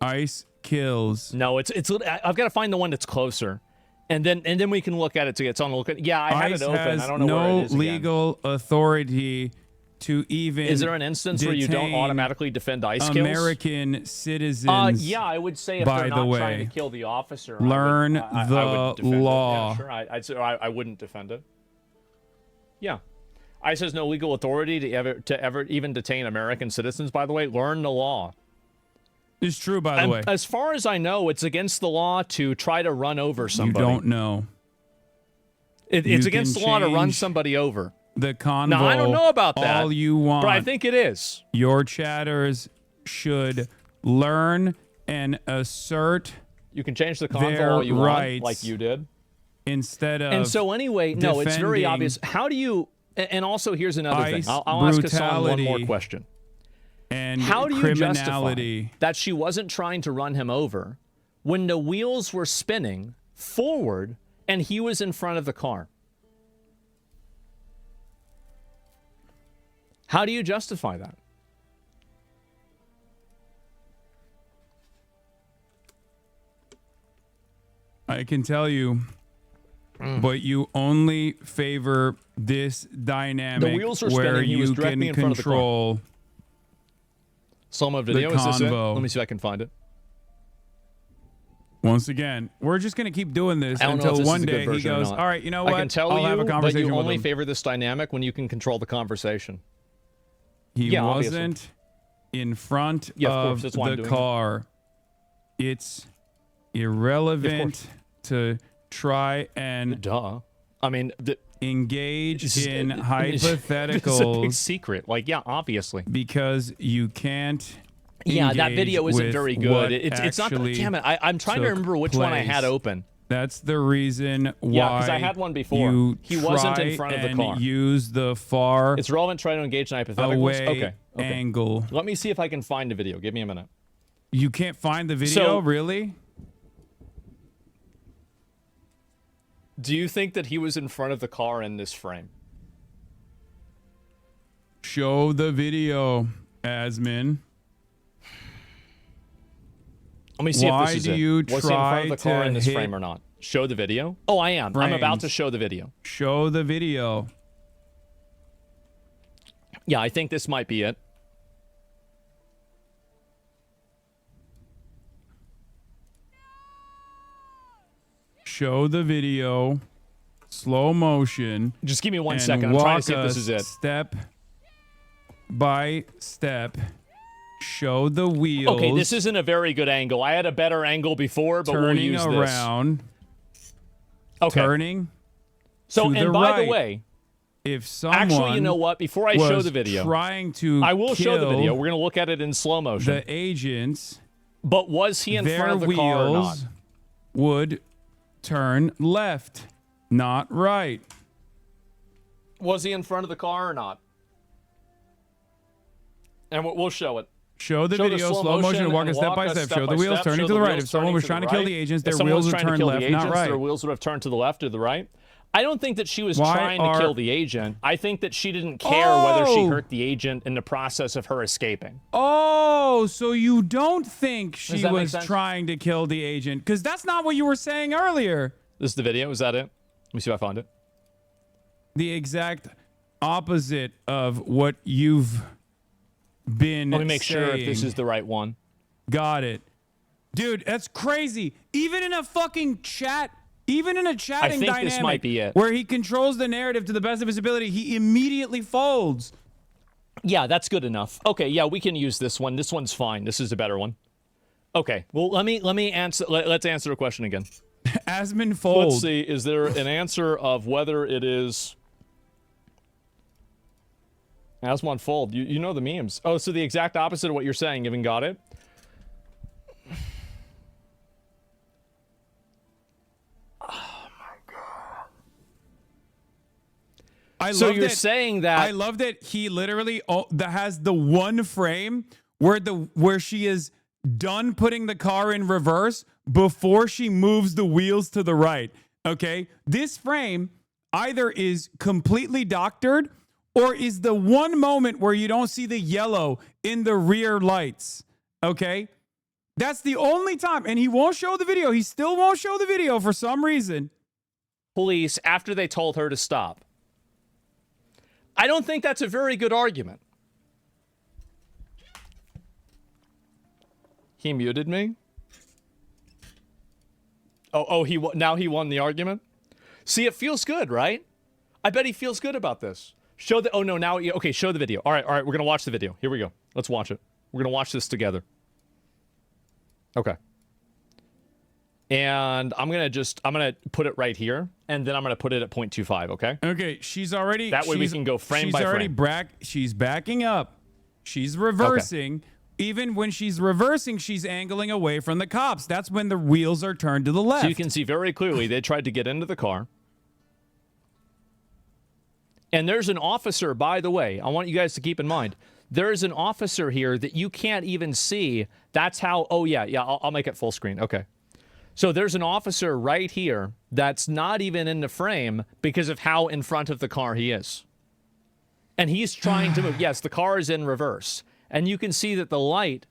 ICE kills. No, it's I've got to find the one that's closer. And then we can look at it to get on the look at. Yeah, I had ICE it open. has I don't know no where it is again. legal authority to even Is there an instance where you don't detain automatically defend ICE kills? American citizens? Yeah, I would say if by they're the not way, trying to kill the officer, learn I would the defend law. It. Yeah, sure. I'd say I wouldn't defend it. Yeah, ICE has no legal authority to ever even detain American citizens. By the way, learn the law. It's true, by the way. As far as I know, it's against the law to try to run over somebody. You don't know. It's You against can the law to run change somebody over. The convo. Now, I don't know about that. All you want. But I think it is. Your chatters should learn and assert. You can change the convo their all you rights want, like you did. Instead of. And so anyway, no, it's very defending obvious. How do you? And also, here's another thing. ICE I'll ask Hasan one more brutality question. And How do you criminality. justify that she wasn't trying to run him over when the wheels were spinning forward and he was in front of the car? How do you justify that? I can tell you, but you only favor this dynamic The wheels were where spinning. He was you directly can in front of the car. control Some of the video. Is this it? convo. Let me see if I can find it. Once again, we're just going to keep doing this I don't know if until this one is a good day he version or goes, not. all right, you know what? I can tell I'll you, have a but conversation you with only him. favor this dynamic when you can control the conversation. He Yeah, obviously. wasn't in front Yeah, of course, of that's why I'm the doing it. car. It's irrelevant to try and I mean, engage in It's a big hypotheticals secret. Like, yeah, obviously. because you can't. Yeah, that engage video isn't with very what good. It's not. actually Damn it! I'm trying to took remember which one I had place. open. That's the reason why. Yeah, because I had one before. You He wasn't in try front of the and car. Use the far. It's relevant. Try to engage in hypotheticals. away Okay. angle. Let me see if I can find the video. Give me a minute. You can't find the video, really? Do you think that he was in front of the car in this frame? Show the video, Asmin. Let me see Why if this is do it. you Was he in front try of the car to in this hit frame or not? Show the video? Oh, I am. I'm about to frames? show the video. Show the video. Yeah, I think this might be it. Show the video. Slow motion. Just give me 1 and second. I'm trying to see if walk this is it. us Step by step. Show the wheels. Okay, this isn't a very good angle. I had a better angle before, but we'll use this. Turning around. Okay. Turning. So, to and the by right. the way, if someone actually, you know what? Before I show was the video, trying to I will show the kill video. We're going to look at it in slow motion. the agents, But was he in their front of the wheels car or not? would turn left, not right. Was he in front of the car or not? And we'll show it. Show the video, slow motion, and walk us step by step. Show the wheels turning to the right. If someone was trying to kill the agents, their wheels would turn left, not right. Their wheels would have turned to the left or the right. I don't think that she was Why trying to kill the agent. I think that she didn't care whether she hurt the agent in the process of her escaping. Oh, so you don't think she that make was sense? trying to kill the agent? Because that's not what you were saying earlier. This is the video. Is that it? Let me see if I find it. The exact opposite of what you've been Let me make sure if this saying. is the right one. Got it. Dude, that's crazy. Even in a fucking chat, even in a chatting think dynamic this might be it. where he controls the narrative to the best of his ability, he immediately folds. Yeah, that's good enough. Okay, yeah, we can use this one. This one's fine. This is a better one. Okay, well, let me answer. Let's answer the question again. Asmin fold. Let's see. Is there an answer of whether it is Asmon fold? You know the memes. Oh, so the exact opposite of what you're saying. Even got it. So you're saying that I love that he literally that has the one frame where she is done putting the car in reverse before she moves the wheels to the right. Okay, this frame either is completely doctored or is the one moment where you don't see the yellow in the rear lights. Okay, that's the only time, and he won't show the video. He still won't show the video for some reason. Police, after they told her to stop. I don't think that's a very good argument. He muted me? Now he won the argument? See, it feels good, right? I bet he feels good about this. Show the, okay, show the video. All right, we're going to watch the video. Here we go. Let's watch it. We're going to watch this together. Okay. And I'm going to put it right here, and then I'm going to put it at 0.25, okay? Okay, she's already... That way we can go frame by frame. She's backing up. She's reversing. Okay. Even when she's reversing, she's angling away from the cops. That's when the wheels are turned to the left. So you can see very clearly they tried to get into the car. And there's an officer, by the way, I want you guys to keep in mind, there is an officer here that you can't even see. That's how... Oh, yeah, I'll make it full screen. Okay. So there's an officer right here that's not even in the frame because of how in front of the car he is. And he's trying to move. Yes, the car is in reverse. And you can see that the light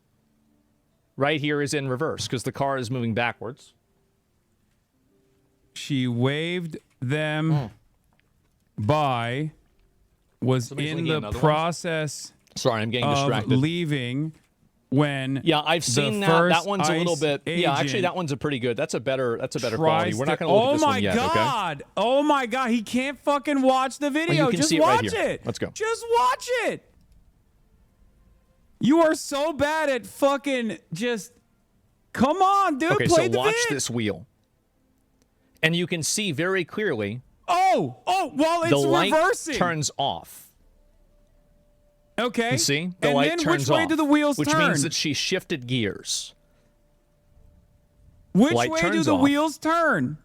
right here is in reverse because the car is moving backwards. She waved them by, was in the process Sorry, I'm getting distracted. Leaving when I've seen that. That one's a little bit. Yeah, actually, that one's a pretty good. That's a better quality. We're not going to look at this one yet. Okay? Oh my god! He can't fucking watch the video. Just watch it. Let's go. Just watch it. You are so bad at fucking just. Come on, dude. Okay, play so the watch vid. this wheel, and you can see very clearly. While it's the light reversing, turns off. Okay. You see? The light turns off. Which way do the wheels turn? Which means that she shifted gears. Which way do the wheels turn?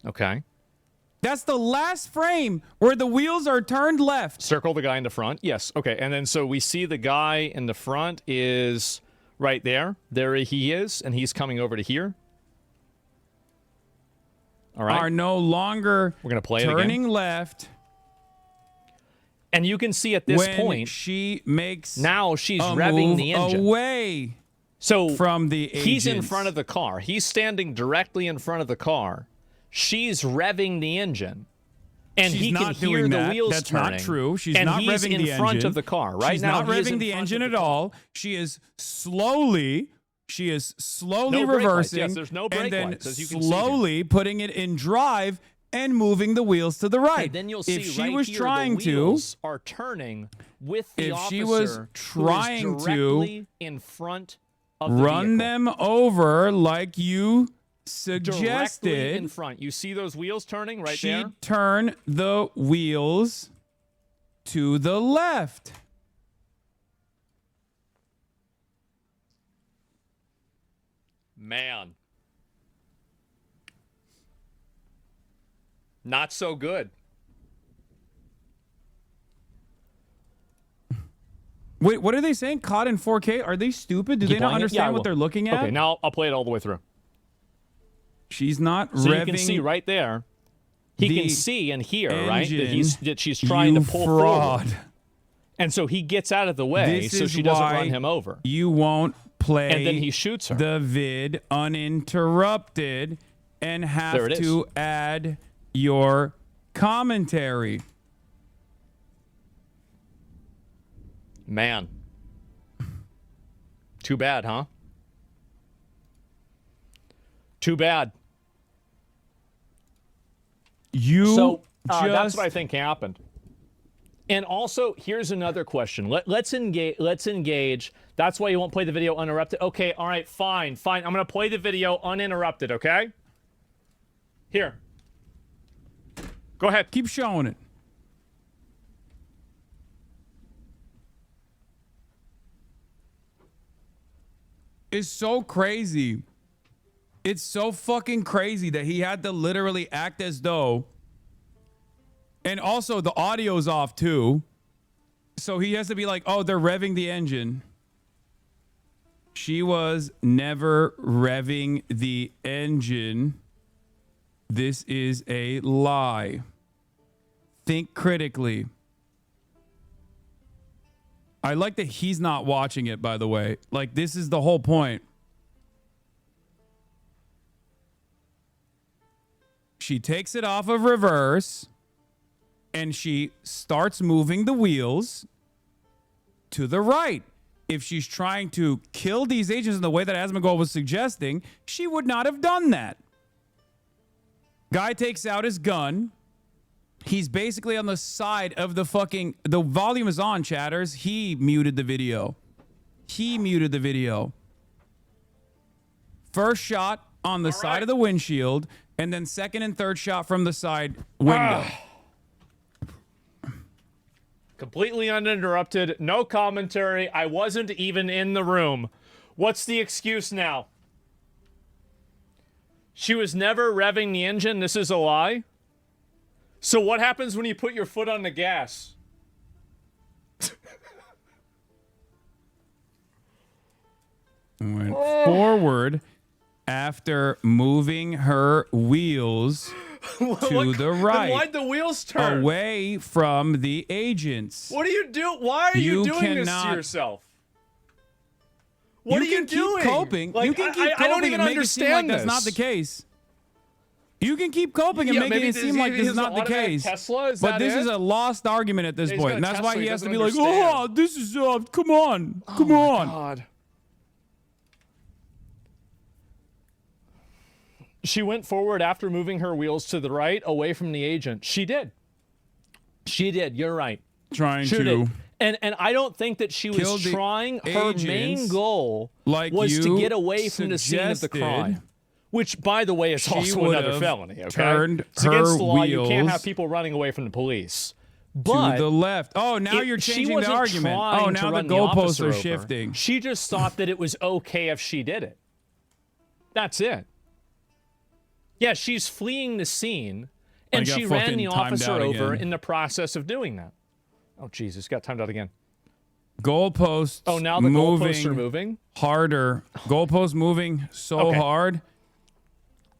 Okay. That's the last frame where the wheels are turned left. Circle the guy in the front. Yes. Okay. And then so we see the guy in the front is right there. There he is, and he's coming over to here. All right. Are no longer We're gonna play turning it again. left. And you can see at this when point, she makes now she's a revving move the engine away. So from the he's in agents. front of the car. He's standing directly in front of the car. She's revving the engine. And She's he can not hear doing the that. wheels That's turning. not true. She's and not he's revving in the front engine. of the car. Right She's now, not he is revving in the front engine of at the car. all. She is slowly No brake lights. reversing Yes, there's no brake and then lights, as you can see here. slowly putting it in drive and moving the wheels to the right. Okay, then you'll see if she right was here, trying the to, wheels are turning with the if officer she was who is trying to directly in front of the run vehicle. them over like you Directly suggested, in front. You see those wheels turning right she'd there? turn the wheels to the left. Man. Not so good. Wait, what are they saying? Caught in 4K? Are they stupid? Do Keep they not playing it? understand Yeah, I what will. they're looking at? Okay, now I'll play it all the way through. She's not So revving. you can see right there. He the can see and hear, right? engine, That she's trying to you pull fraud. forward. And so he gets out of the way This so is she doesn't why run him over. You won't play And then he shoots her. the vid uninterrupted and There have it is. to add your commentary. Man. Too bad, huh? Too bad. You that's what I think happened. And also, here's another question. Let's engage. That's why you won't play the video uninterrupted. Okay, all right, fine. I'm going to play the video uninterrupted, okay? Here. Go ahead. Keep showing it. It's so crazy. It's so fucking crazy that he had to literally act as though. And also, the audio's off too. So he has to be like, oh, they're revving the engine. She was never revving the engine. This is a lie. Think critically. I like that he's not watching it, by the way. Like, this is the whole point. She takes it off of reverse, and she starts moving the wheels to the right. If she's trying to kill these agents in the way that Asmongold was suggesting, she would not have done that. Guy takes out his gun. He's basically on the side of the fucking... The volume is on, chatters. He muted the video. First shot on the side of the windshield, and then second and third shot from the side window. Completely uninterrupted. No commentary. I wasn't even in the room. What's the excuse now? She was never revving the engine. This is a lie? So what happens when you put your foot on the gas? Went forward after moving her wheels to the right. Then why'd the wheels turn? Away from the agents. What are you doing? Why are you doing this to cannot- yourself? What are you can doing? keep coping. Like, You can keep I don't coping even and make it seem like understand that's not this. the case. You can keep coping and Yeah, making maybe it seem like this is not the case. Tesla? Is But that this it? is a lost argument at this He's point. got And a that's Tesla, why he he has to doesn't be like, understand. oh, this is, come on. Come on. God. She went forward after moving her wheels to the right, away from the agent. She did. She did. You're right. Trying She to did. And I don't think that she kill was the trying. Her main agents goal like was to you get away from the scene of the suggested. crime. Which, by the way, is She also would another have felony. Okay, turned it's against her the law. You can't wheels have people running away from the police. But to the left. Oh, now you're she changing the wasn't argument. trying Oh, to now the run goalposts officer are over. shifting. She just thought that it was okay if she did it. That's it. Yeah, she's fleeing the scene, and got she ran fucking the timed officer out over again. in the process of doing that. Oh, Jesus, got timed out again. Goalposts. Oh, now the goalposts are moving? Harder. Goalposts moving so hard.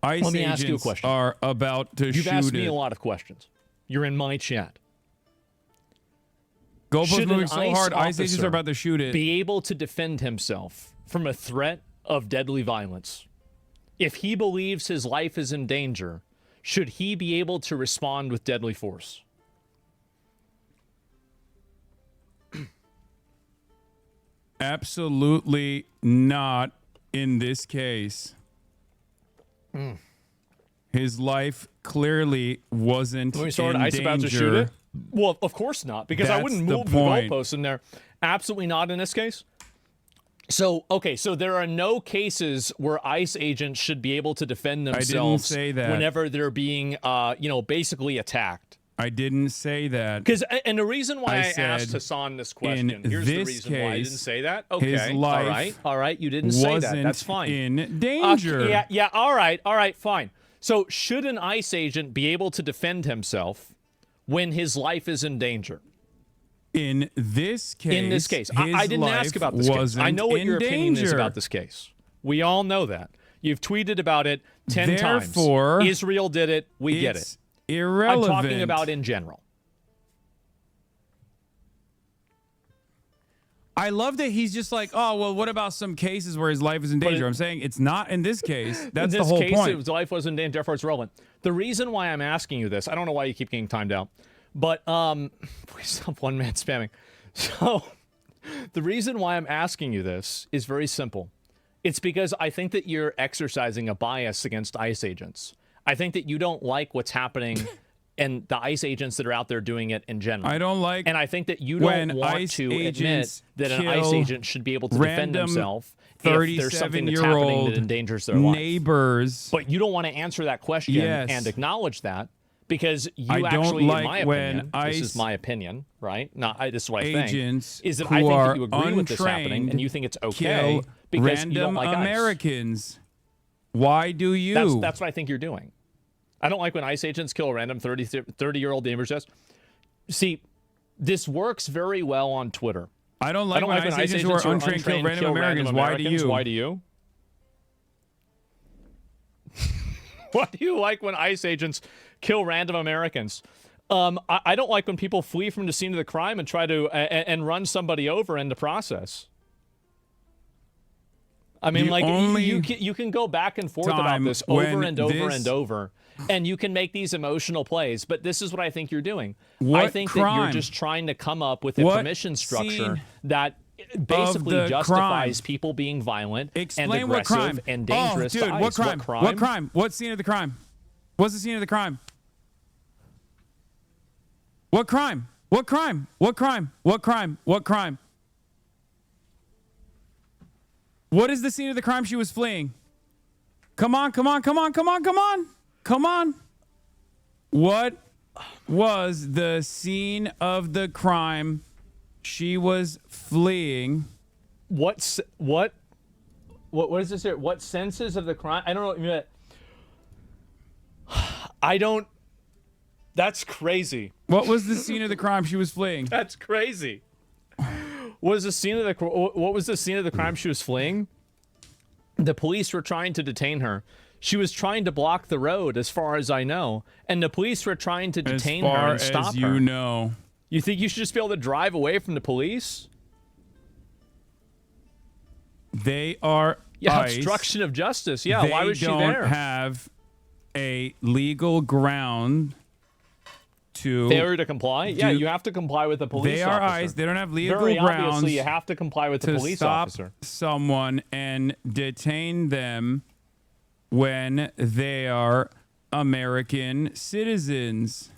ICE Let me ask you a agents question. are about to shoot You've asked me it. a lot of questions. You're in my chat. Goalposts moving so hard, ICE agents officer are about to shoot it. Be able to defend himself from a threat of deadly violence. If he believes his life is in danger, should he be able to respond with deadly force? Absolutely not in this case. His life clearly wasn't When we started in ICE about to shoot danger. it? Well, of course not, because I That's wouldn't the move the point. goalposts in there. Absolutely not in this case. So, okay, so there are no cases where ICE agents should be able to defend didn't themselves say that. whenever they're being, basically attacked. I didn't say that. Because, and the reason why I said asked Hasan this question, in here's the this reason why I didn't case, say that. Okay, his life all right, you didn't say that. wasn't That's fine. in danger. Yeah, all right, fine. So, should an ICE agent be able to defend himself when his life is in danger? In this case, I didn't ask about this case. I know what your opinion is danger. about this case. We all know that. You've tweeted about it 10 Therefore, times. Israel did it. We get it's it. irrelevant. I'm talking about in general. I love that he's just like, oh, well, what about some cases where his life is in danger? I'm saying it's not in this case. That's the whole point. In this case, his life was in danger, therefore it's relevant. The reason why I'm asking you this, I don't know why you keep getting timed out, but we stop one man spamming. So the reason why I'm asking you this is very simple. It's because I think that you're exercising a bias against ICE agents. I think that you don't like what's happening and the ICE agents that are out there doing it in general. I don't like and I think that you don't want ICE to admit agents that an ICE kill agent should be able to defend random himself if there's something that's happening that endangers their life. neighbors. But you don't want to answer that question Yes. and acknowledge that because you I don't actually, like in my when opinion, this is ICE my opinion, right? This is what I agents think, is that who I think are that you agree with this happening untrained and you think it's okay kill because random you don't like ICE. Americans. Why do you? That's what I think you're doing. I don't like when ICE agents kill a random 30-year-old neighbors. See, this works very well on Twitter. I don't like when ICE agents who are untrained kill random Americans. Why do you? Why do you? Why do you like when ICE agents kill random Americans? I don't like when people flee from the scene of the crime and try to and run somebody over in the process. I mean, you can go back and forth about this over and over and over, and you can make these emotional plays. But this is what I think you're doing. I think that you're just trying to come up with a permission structure that basically justifies people being violent and aggressive and dangerous. Dude, to ICE. what crime? What crime? What scene of the crime? What's the scene of the crime? What crime? What crime? What crime? What crime? What crime? What is the scene of the crime she was fleeing? Come on, come on, come on, come on, come on. Come on. What was the scene of the crime she was fleeing? What is this here? What senses of the crime? I don't know. I don't. That's crazy. What was the scene of the crime she was fleeing? That's crazy. What was the scene of the crime she was fleeing? The police were trying to detain her. She was trying to block the road, as far as I know, and the police were trying to detain her and stop her. As far as you know. You think you should just be able to drive away from the police? They are ICE. Obstruction of justice. Yeah, why was she there? They don't have a legal ground to failure to comply. Yeah, you have to comply with the police They are officer. ICE. They don't have legal Very grounds. obviously, you have to comply with the police stop officer. Someone and detain them when they are American citizens.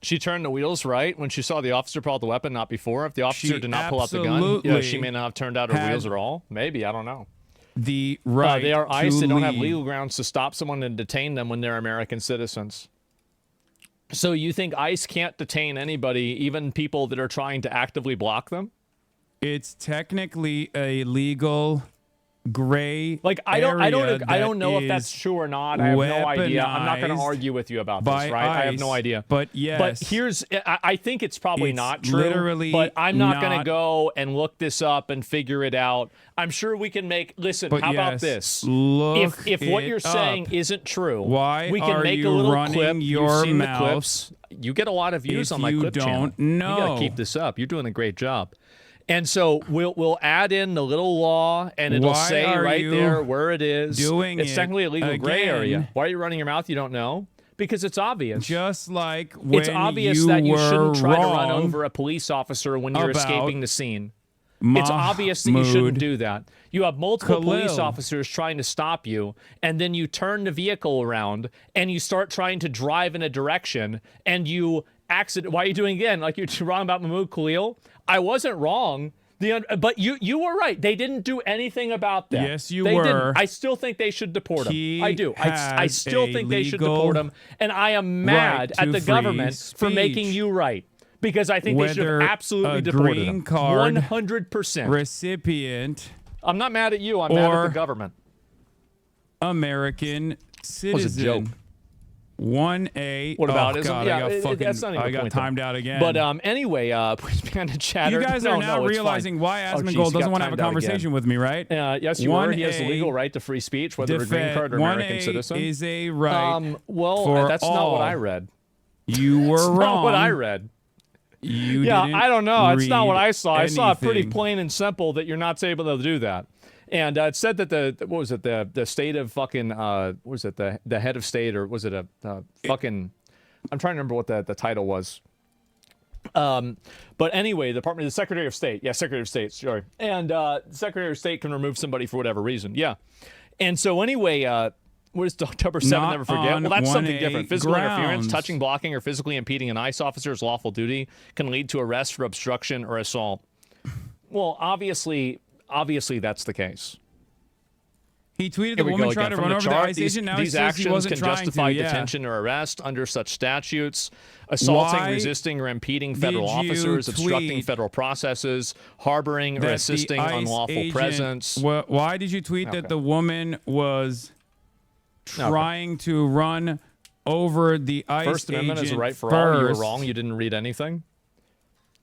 She turned the wheels right when she saw the officer pull out the weapon, not before. If the officer did not pull out the gun, she may not have turned out her wheels at all. Maybe, I don't know. The right they are ICE. to They don't have leave. legal grounds to stop someone and detain them when they're American citizens. So you think ICE can't detain anybody, even people that are trying to actively block them? It's technically a legal gray like I don't know if is that's true or not. I have no idea. I'm not going to weaponized argue with you about this, by right? I have ICE, no idea. But yes, But here's I think it's probably it's not true. literally but I'm not going to not- go and look this up and figure it out. I'm sure we can make. Listen, But how about yes, this? look If what it you're saying up. isn't true, Why we can are make you a little running clip. your You've seen mouth the clips. You get a lot of views if on my you clip channel. don't know? You got to keep this up. You're doing a great job. And so we'll add in the little law, and it'll Why say are right you there where it is. doing it's it technically a legal gray area. again? Why are you running your mouth? You don't know? Because it's obvious. Just like when It's obvious you that you were shouldn't try to run wrong over a police officer when you're about escaping the scene. It's obvious that you shouldn't Mahmoud do that. You have multiple police Khalil. officers trying to stop you, and then you turn the vehicle around and you start trying to drive in a direction, and you accident. Why are you doing it again? Like you're wrong about Mahmoud Khalil? I wasn't wrong. But you were right. They didn't do anything about that. Yes, you they were. Didn't. I still think they should deport him. He I do. I has still a think they should legal deport him. And I am mad right at to the free government for making speech. you right. Because I think they should Whether have absolutely a deported green him. card 100%. recipient I'm not mad at you. I'm mad at or the government. American citizen. Was a joke. 1A. What about oh, ism? God, Yeah, I got fucking, that's not even I the got point, though. timed out again. But anyway, Panda Chatter. You guys are now realizing why Asmongold doesn't want to have a conversation with me, right? Yes, you were. He has the legal right to free speech, whether a green card or American 1A citizen. is a right well, for that's all. not what I read. You were That's wrong. not what I read. You yeah, didn't I don't know. It's not what read I saw. I saw it pretty anything. plain and simple that you're not able to do that. And it said that the state of fucking what was it the head of state, or was it a fucking I'm trying to remember what the title was. But anyway, the Secretary of State. Yeah, Secretary of State, sure. And the Secretary of State can remove somebody for whatever reason. Yeah. And so anyway, what is October 7th? Not Never forget. on Well, that's something 1A different. Physical interference, grounds. touching, blocking, or physically impeding an ICE officer's lawful duty can lead to arrest for obstruction or assault. Well, obviously that's the case. He tweeted Here the we woman go tried again. to From run the over the chart, ICE these agent. Now he says he actions wasn't can trying justify to. Yeah. detention or arrest under such statutes: assaulting, Why resisting, or impeding federal did you officers, obstructing tweet federal processes, harboring or that the assisting ICE unlawful agent- presence. Why did you tweet that the woman was Okay. trying to run over the ICE First Amendment is a agent right for all. You were first? wrong. You didn't read anything.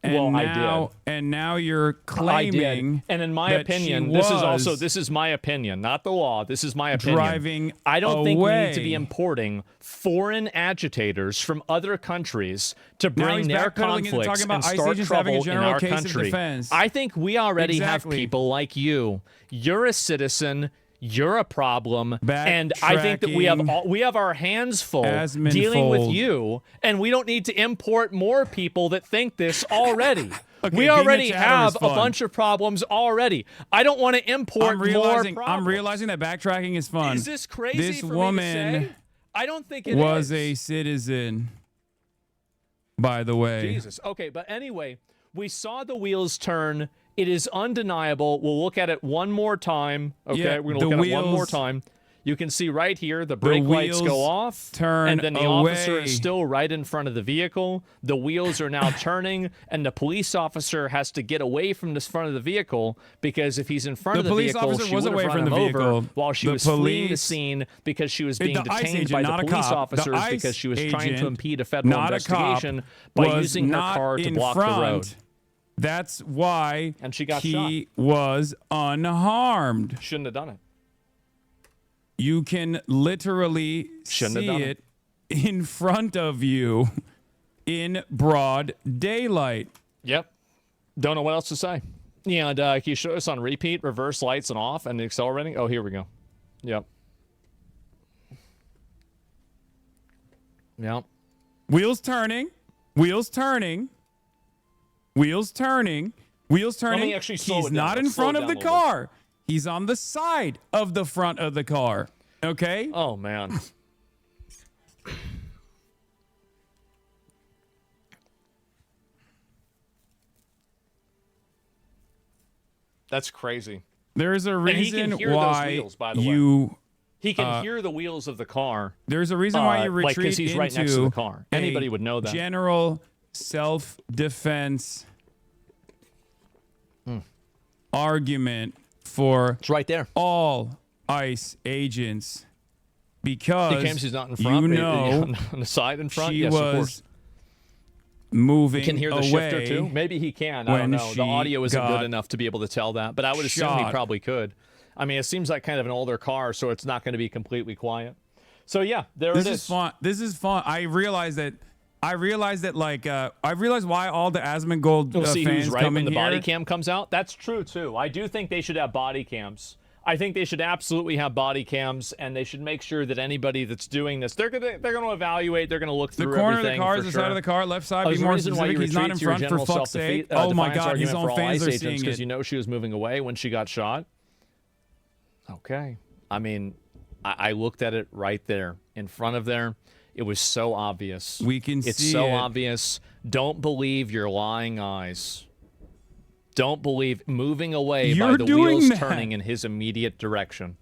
And well, now, I did. And now you're I did. claiming And in my that opinion, she this is my opinion, not the law. This is my opinion. driving I don't think we need to be away. importing foreign agitators from other countries to bring he's their backpedaling into conflicts talking about and ICE start agents having a trouble in general our case of country. defense. I think we already Exactly. have people like you. You're a citizen. You're a problem, and I think that we have our hands full Asmonfold. dealing with you, and we don't need to import more people that think this already. Okay, we being a already chatter have is a fun. bunch of problems already. I don't want to import more problems. I'm realizing that backtracking is fun. Is this crazy This for me to woman say? I don't think it was is. a citizen, by the way. Jesus. Okay, but anyway, we saw the wheels turn. It is undeniable. We'll look at it one more time. Okay, Yeah, we're going to the look at it one more wheels- time. You can see right here the brake lights go wheels off, turn and then the away. officer is still right in front of the vehicle. The wheels are now turning, and the police officer has to get away from the front of the vehicle because if he's in front The of the police vehicle, officer she was would have away run from him the over vehicle. while she The was fleeing the police- scene because she was being The ICE detained agent, by not the a police cop. The officers ICE because she was trying to agent, impede a federal not a cop, investigation by was using her not car to in block the front. road. That's why And she got he was unharmed. Shouldn't have done it. You can literally Shouldn't have see done it in front of you in broad daylight. Yep. Don't know what else to say. Yeah, and can you show us on repeat, reverse lights and off and accelerating? Oh, here we go. Yep. Yep. Wheels turning. Wheels turning. Wheels turning. Wheels turning. Let me actually slow He's it down. not in Let's slow front it of down the a little bit. car. He's on the side of the front of the car. Okay? Oh, man. That's crazy. There's a And he reason can hear why those wheels, by the way. you He can hear the wheels of the car. There's a reason why you like, retreat 'cause he's into right next to the car. Anybody a would know that. General self-defense argument for it's right there. all ICE agents because She's not in front, you know on the side in front. she Yes, of was course. moving He can hear the away shifter too. Maybe he can. I don't know. The audio isn't good enough to be able to tell that, but I would assume he shot. probably could. I mean, it seems like kind of an older car, so it's not going to be completely quiet. So yeah, there it is. This is fun. This is fun. I realized that I realized why all the Asmongold We'll see fans who's right come when in the here. body cam comes out. That's true too. I do think they should have body cams. I think they should absolutely have body cams, and they should make sure that anybody that's doing this, they're gonna evaluate, they're gonna look through The corner everything. of the car is for the sure. side of the car, left side. There's Be a more reason why specific. you He's not retreat in to your front for general fuck's self-defeat, sake. Oh my defiance God, his argument own for all fans ICE are agents, seeing because it. you know she was moving away when she got shot. Okay, I mean, I looked at it right there in front of there. It was so obvious. We can see it's so it. obvious. Don't believe your lying eyes. Don't believe moving away by You're the doing wheels that. turning in his immediate direction.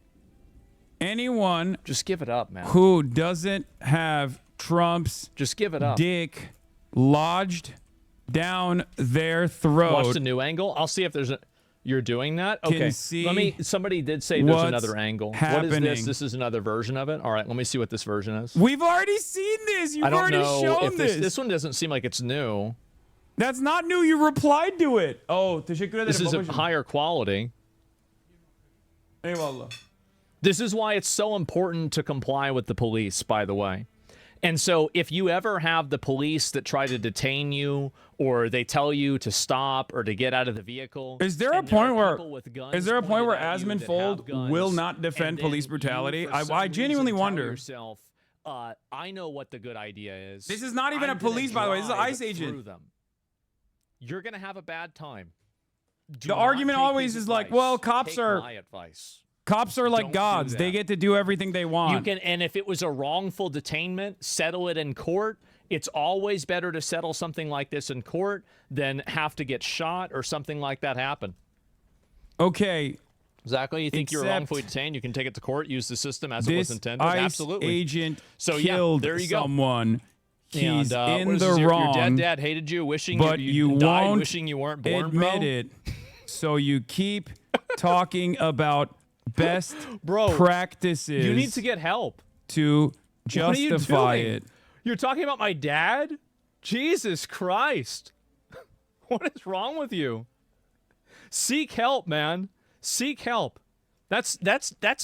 Anyone just give it up, man. who doesn't have Trump's just give it up. dick lodged down their throat. Watch the new angle. I'll see if there's a. You're doing that? Can Okay. see Let me. Somebody did say there's what's another angle. What happening. is this? This is another version of it. All right. Let me see what this version is. We've already seen this. You've I don't already know shown if this. this one doesn't seem like it's new. That's not new. You replied to it. Oh, This is a higher quality. This is why it's so important to comply with the police, by the way. And so if you ever have the police that try to detain you, or they tell you to stop or to get out of the vehicle, Is there a point where Asmongold will not defend police brutality? I genuinely wonder. Yourself, I know what the good idea is. This is not even a police, by the way. This is an ICE agent. You're going to have a bad time. The argument always is like, well, cops are my advice. Cops are like Don't do gods. that. They get to do everything they want. You can, and if it was a wrongful detainment, settle it in court. It's always better to settle something like this in court than have to get shot or something like that happen. Okay. Exactly. You think you're Except wrongfully detained, you can take it to court, use the system as it was This intended. ICE Absolutely. agent So killed yeah, there you go. someone. He's And, in what is the this, wrong. Your dead dad hated you, wishing but you died, wishing you weren't born, admit bro. it. So you keep talking about best Bro, practices. You need to get help to What are you justify doing? it. You're talking about my dad? Jesus Christ. What is wrong with you? Seek help, man. Seek help. That's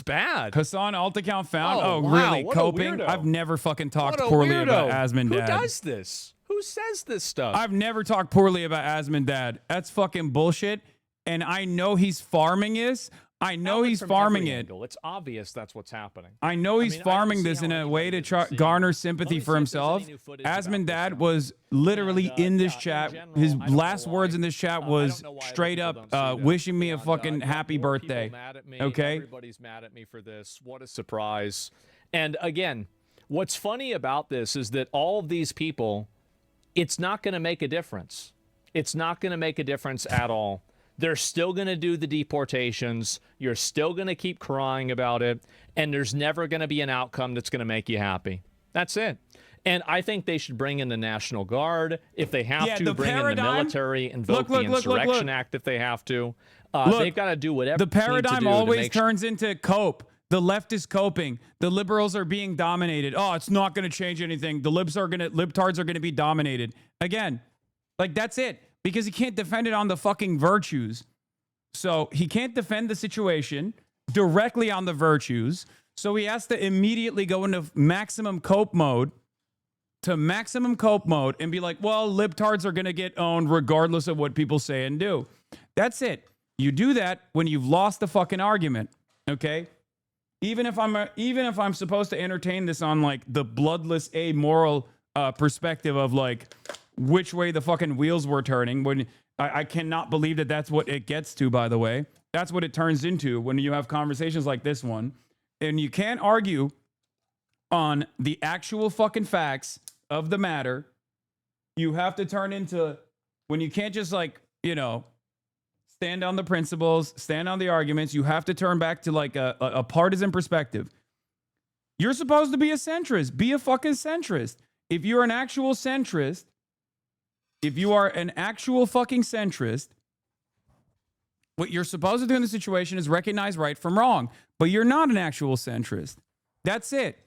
bad. Hasan alt account found. Oh, wow, really? what a Coping? weirdo. I've never fucking talked What a poorly weirdo. about Asmon Dad. Who does this? Who says this stuff? I've never talked poorly about Asmon Dad. That's fucking bullshit. And I know he's farming this. I know he's From farming every it. angle. It's obvious that's what's happening. I know he's mean, I don't farming see this how in a anybody way to doesn't see garner sympathy for himself. Asmon Dad was literally in this chat. His last words in this chat was straight up wishing me a fucking happy birthday. Okay? Everybody's mad at me for this. What a surprise. And again, what's funny about this is that all of these people, it's not going to make a difference. It's not going to make a difference at all. They're still going to do the deportations. You're still going to keep crying about it. And there's never going to be an outcome that's going to make you happy. That's it. And I think they should bring in the National Guard if they have to, bring in the military, invoke the Insurrection Act if they have to. They've got to do whatever The they need to paradigm do to always make turns into cope. The left is coping. The liberals are being dominated. Oh, it's not going to change anything. The libtards are going to be dominated. Again, like that's it. Because he can't defend it on the fucking virtues. So he can't defend the situation directly on the virtues. So he has to immediately go into maximum cope mode and be like, well, libtards are going to get owned regardless of what people say and do. That's it. You do that when you've lost the fucking argument. Okay? Even if I'm supposed to entertain this on like the bloodless amoral perspective of like which way the fucking wheels were turning, when I cannot believe that that's what it gets to, by the way. That's what it turns into when you have conversations like this one. And you can't argue on the actual fucking facts of the matter. You have to turn into, when you can't just like, stand on the principles, stand on the arguments, you have to turn back to like a partisan perspective. You're supposed to be a centrist. Be a fucking centrist. If you're an actual centrist, if you are an actual fucking centrist, What you're supposed to do in the situation is recognize right from wrong, but you're not an actual centrist. That's it.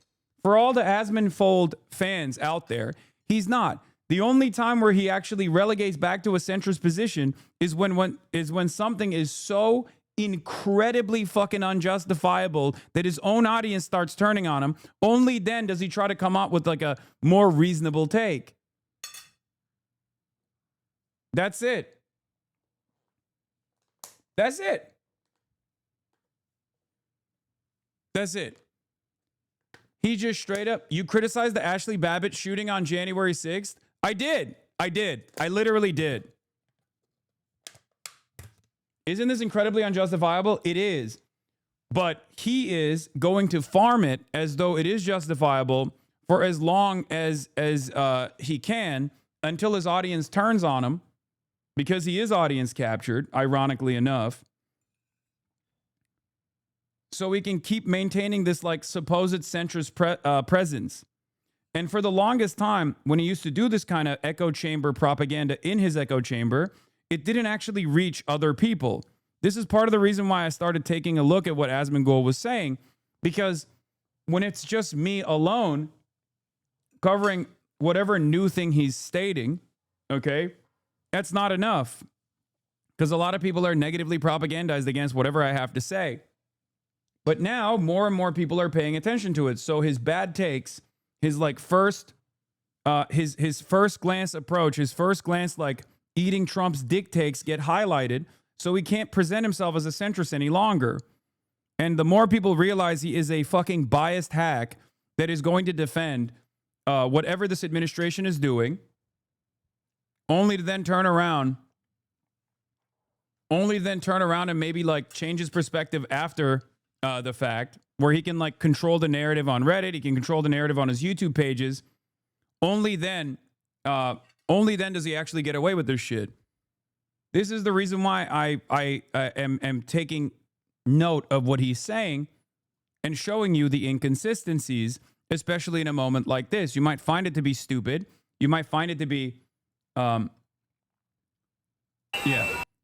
For all the Asmonfold fans out there, he's not. The only time where he actually relegates back to a centrist position is when something is so incredibly fucking unjustifiable that his own audience starts turning on him. Only then does he try to come up with like a more reasonable take. That's it. That's it. That's it. He just straight up, you criticized the Ashley Babbitt shooting on January 6th? I did. I literally did. Isn't this incredibly unjustifiable? It is. But he is going to farm it as though it is justifiable for as long as he can until his audience turns on him, because he is audience captured, ironically enough. So we can keep maintaining this like supposed centrist presence. And for the longest time, when he used to do this kind of echo chamber propaganda in his echo chamber, it didn't actually reach other people. This is part of the reason why I started taking a look at what Asmongold was saying, because when it's just me alone covering whatever new thing he's stating, okay, that's not enough, because a lot of people are negatively propagandized against whatever I have to say. But now more and more people are paying attention to it. So his bad takes, his like first glance approach, his first glance like eating Trump's dick takes get highlighted, so he can't present himself as a centrist any longer. And the more people realize he is a fucking biased hack that is going to defend whatever this administration is doing, only to then turn around and maybe like change his perspective after the fact, where he can like control the narrative on Reddit, he can control the narrative on his YouTube pages. Only then does he actually get away with this shit. This is the reason why I am taking note of what he's saying and showing you the inconsistencies, especially in a moment like this. You might find it to be stupid. You might find it to be,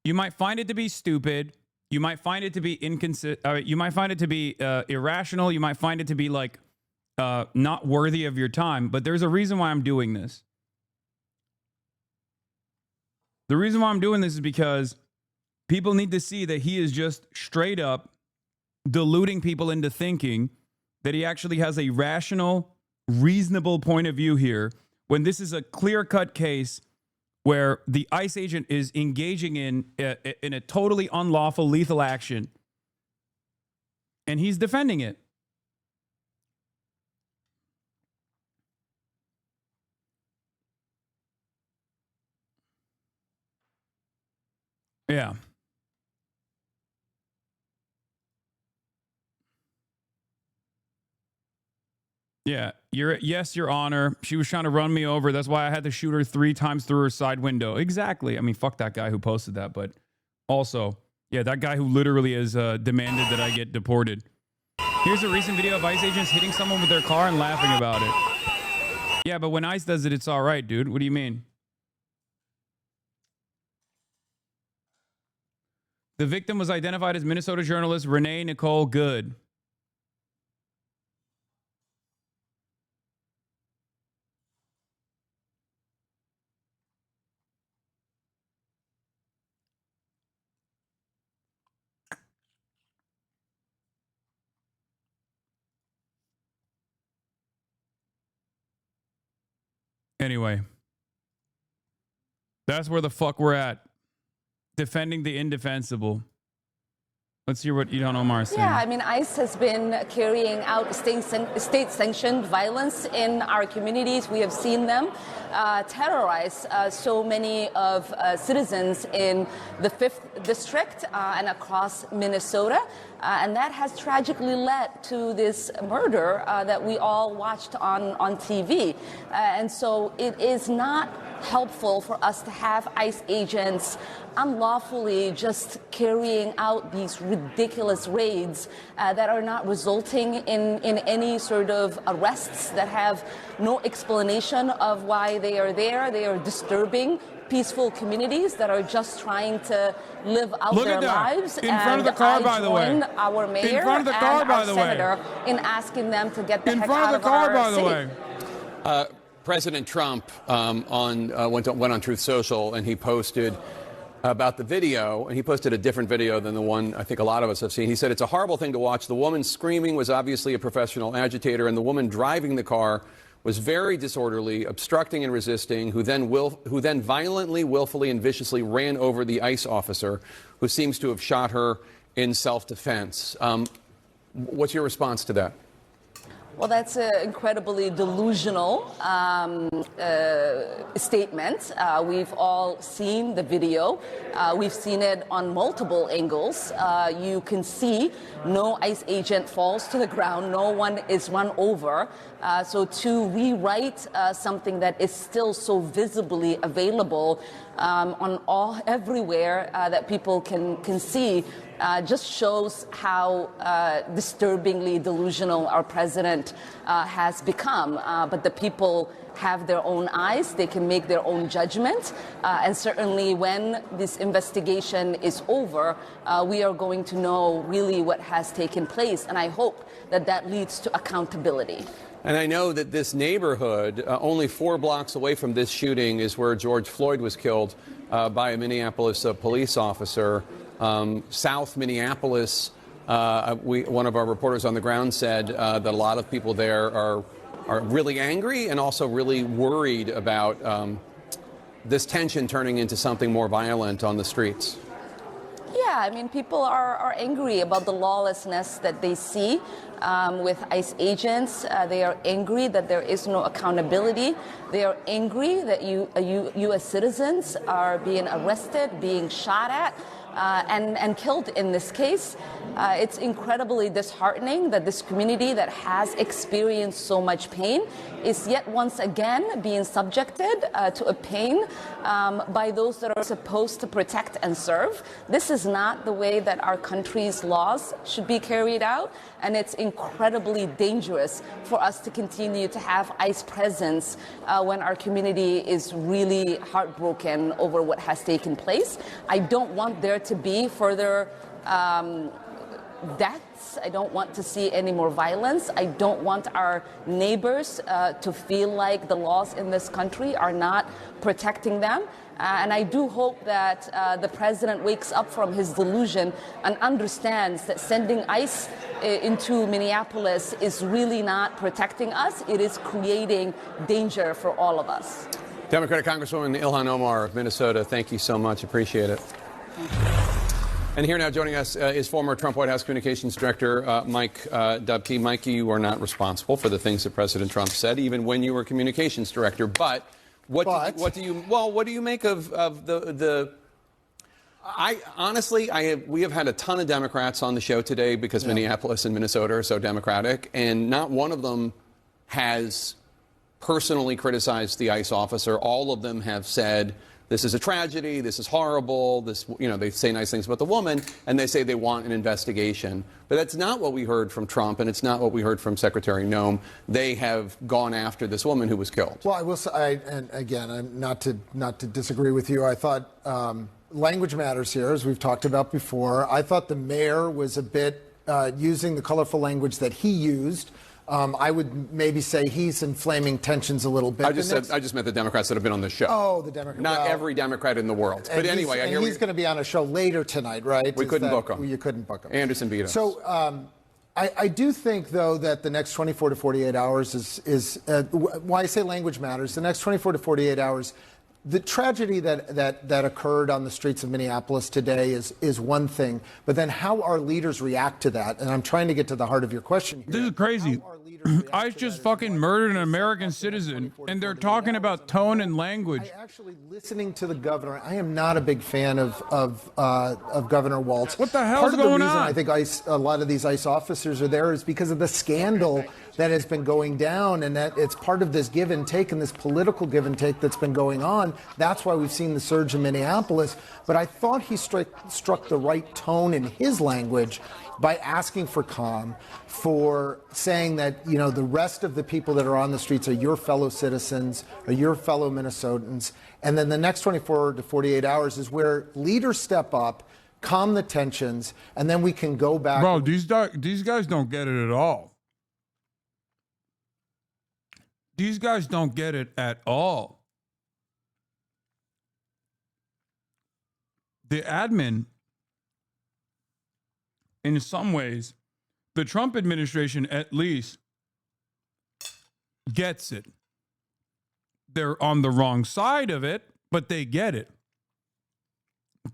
you might find it to be stupid. You might find it to be inconsistent. You might find it to be irrational. You might find it to be like not worthy of your time. But there's a reason why I'm doing this. The reason why I'm doing this is because people need to see that he is just straight up deluding people into thinking that he actually has a rational, reasonable point of view here, when this is a clear-cut case where the ICE agent is engaging in a totally unlawful lethal action, and he's defending it. Yeah. Yeah, yes, Your Honor. She was trying to run me over. That's why I had to shoot her 3 times through her side window. Exactly. I mean, fuck that guy who posted that. But also, yeah, that guy who literally has demanded that I get deported. Here's a recent video of ICE agents hitting someone with their car and laughing about it. Yeah, but when ICE does it, it's all right, dude. What do you mean? The victim was identified as Minnesota journalist Renee Nicole Good. Anyway, that's where the fuck we're at. Defending the indefensible. Let's hear what Ilhan Omar is saying. Yeah, I mean, ICE has been carrying out state-sanctioned violence in our communities. We have seen them terrorize so many of citizens in the 5th District and across Minnesota. And that has tragically led to this murder that we all watched on TV. And so it is not helpful for us to have ICE agents unlawfully just carrying out these ridiculous raids that are not resulting in any sort of arrests, that have no explanation of why they are there. They are disturbing peaceful communities that are just trying to live out Look their at that. lives. In front of the car, by the way. I join our mayor In front of the car, and by our the way. senator in asking them to get the In heck front out of the car, our by the city. way. President Trump went on Truth Social, and he posted about the video, and he posted a different video than the one I think a lot of us have seen. He said, "It's a horrible thing to watch. The woman screaming was obviously a professional agitator, and the woman driving the car was very disorderly, obstructing and resisting, who then violently, willfully, and viciously ran over the ICE officer, who seems to have shot her in self-defense." What's your response to that? Well, that's an incredibly delusional statement. We've all seen the video. We've seen it on multiple angles. You can see no ICE agent falls to the ground. No one is run over. So to rewrite something that is still so visibly available everywhere that people can see just shows how disturbingly delusional our president has become. But the people have their own eyes. They can make their own judgment. And certainly when this investigation is over, we are going to know really what has taken place. And I hope that that leads to accountability. And I know that this neighborhood, only 4 blocks away from this shooting, is where George Floyd was killed by a Minneapolis police officer. South Minneapolis, one of our reporters on the ground said that a lot of people there are really angry and also really worried about this tension turning into something more violent on the streets. Yeah, I mean, people are angry about the lawlessness that they see with ICE agents. They are angry that there is no accountability. They are angry that U.S. citizens are being arrested, being shot at, and killed in this case. It's incredibly disheartening that this community that has experienced so much pain is yet once again being subjected to a pain by those that are supposed to protect and serve. This is not the way that our country's laws should be carried out, and it's incredibly dangerous for us to continue to have ICE presence when our community is really heartbroken over what has taken place. I don't want there to be further deaths. I don't want to see any more violence. I don't want our neighbors to feel like the laws in this country are not protecting them. And I do hope that the president wakes up from his delusion and understands that sending ICE into Minneapolis is really not protecting us. It is creating danger for all of us. Democratic Congresswoman Ilhan Omar of Minnesota, thank you so much. Appreciate it. And here now joining us is former Trump White House Communications Director Mike Dubke. Mike, you are not responsible for the things that President Trump said, even when you were Communications Director. But what do you make of the? We have had a ton of Democrats on the show today because Minneapolis and Minnesota are so Democratic, and not one of them has personally criticized the ICE officer. All of them have said, this is a tragedy, this is horrible, they say nice things about the woman, and they say they want an investigation. But that's not what we heard from Trump, and it's not what we heard from Secretary Noem. They have gone after this woman who was killed. Well, I will say, and again, I'm not to disagree with you. I thought language matters here, as we've talked about before. I thought the mayor was a bit using the colorful language that he used. I would maybe say he's inflaming tensions a little bit. I just meant the Democrats that have been on the show. Oh, the Democrats. Not every Democrat in the world. But anyway, he's going to be on a show later tonight, right? We couldn't book him. You couldn't book him. Anderson beat us. So I do think, though, that the next 24 to 48 hours is why I say language matters. The next 24 to 48 hours, the tragedy that occurred on the streets of Minneapolis today is one thing, but then how our leaders react to that, and I'm trying to get to the heart of your question here. This is crazy. ICE just fucking murdered an American citizen, and they're talking about tone and language. Actually, listening to the governor, I am not a big fan of Governor Walz. What the hell's going on? Part of the reason I think a lot of these ICE officers are there is because of the scandal that has been going down, and that it's part of this give and take and this political give and take that's been going on. That's why we've seen the surge in Minneapolis. But I thought he struck the right tone in his language by asking for calm, for saying that, you know, the rest of the people that are on the streets are your fellow citizens, are your fellow Minnesotans. And then the next 24 to 48 hours is where leaders step up, calm the tensions, and then we can go back. Bro, these guys don't get it at all. These guys don't get it at all. The admin, in some ways, the Trump administration at least gets it. They're on the wrong side of it, but they get it.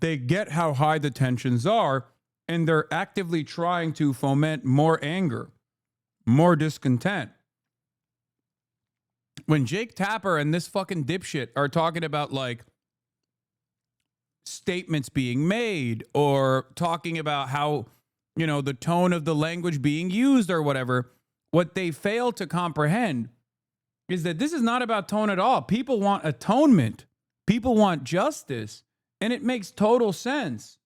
They get how high the tensions are, and they're actively trying to foment more anger, more discontent. When Jake Tapper and this fucking dipshit are talking about, like, statements being made or talking about how, you know, the tone of the language being used or whatever, what they fail to comprehend is that this is not about tone at all. People want atonement. People want justice. And it makes total sense.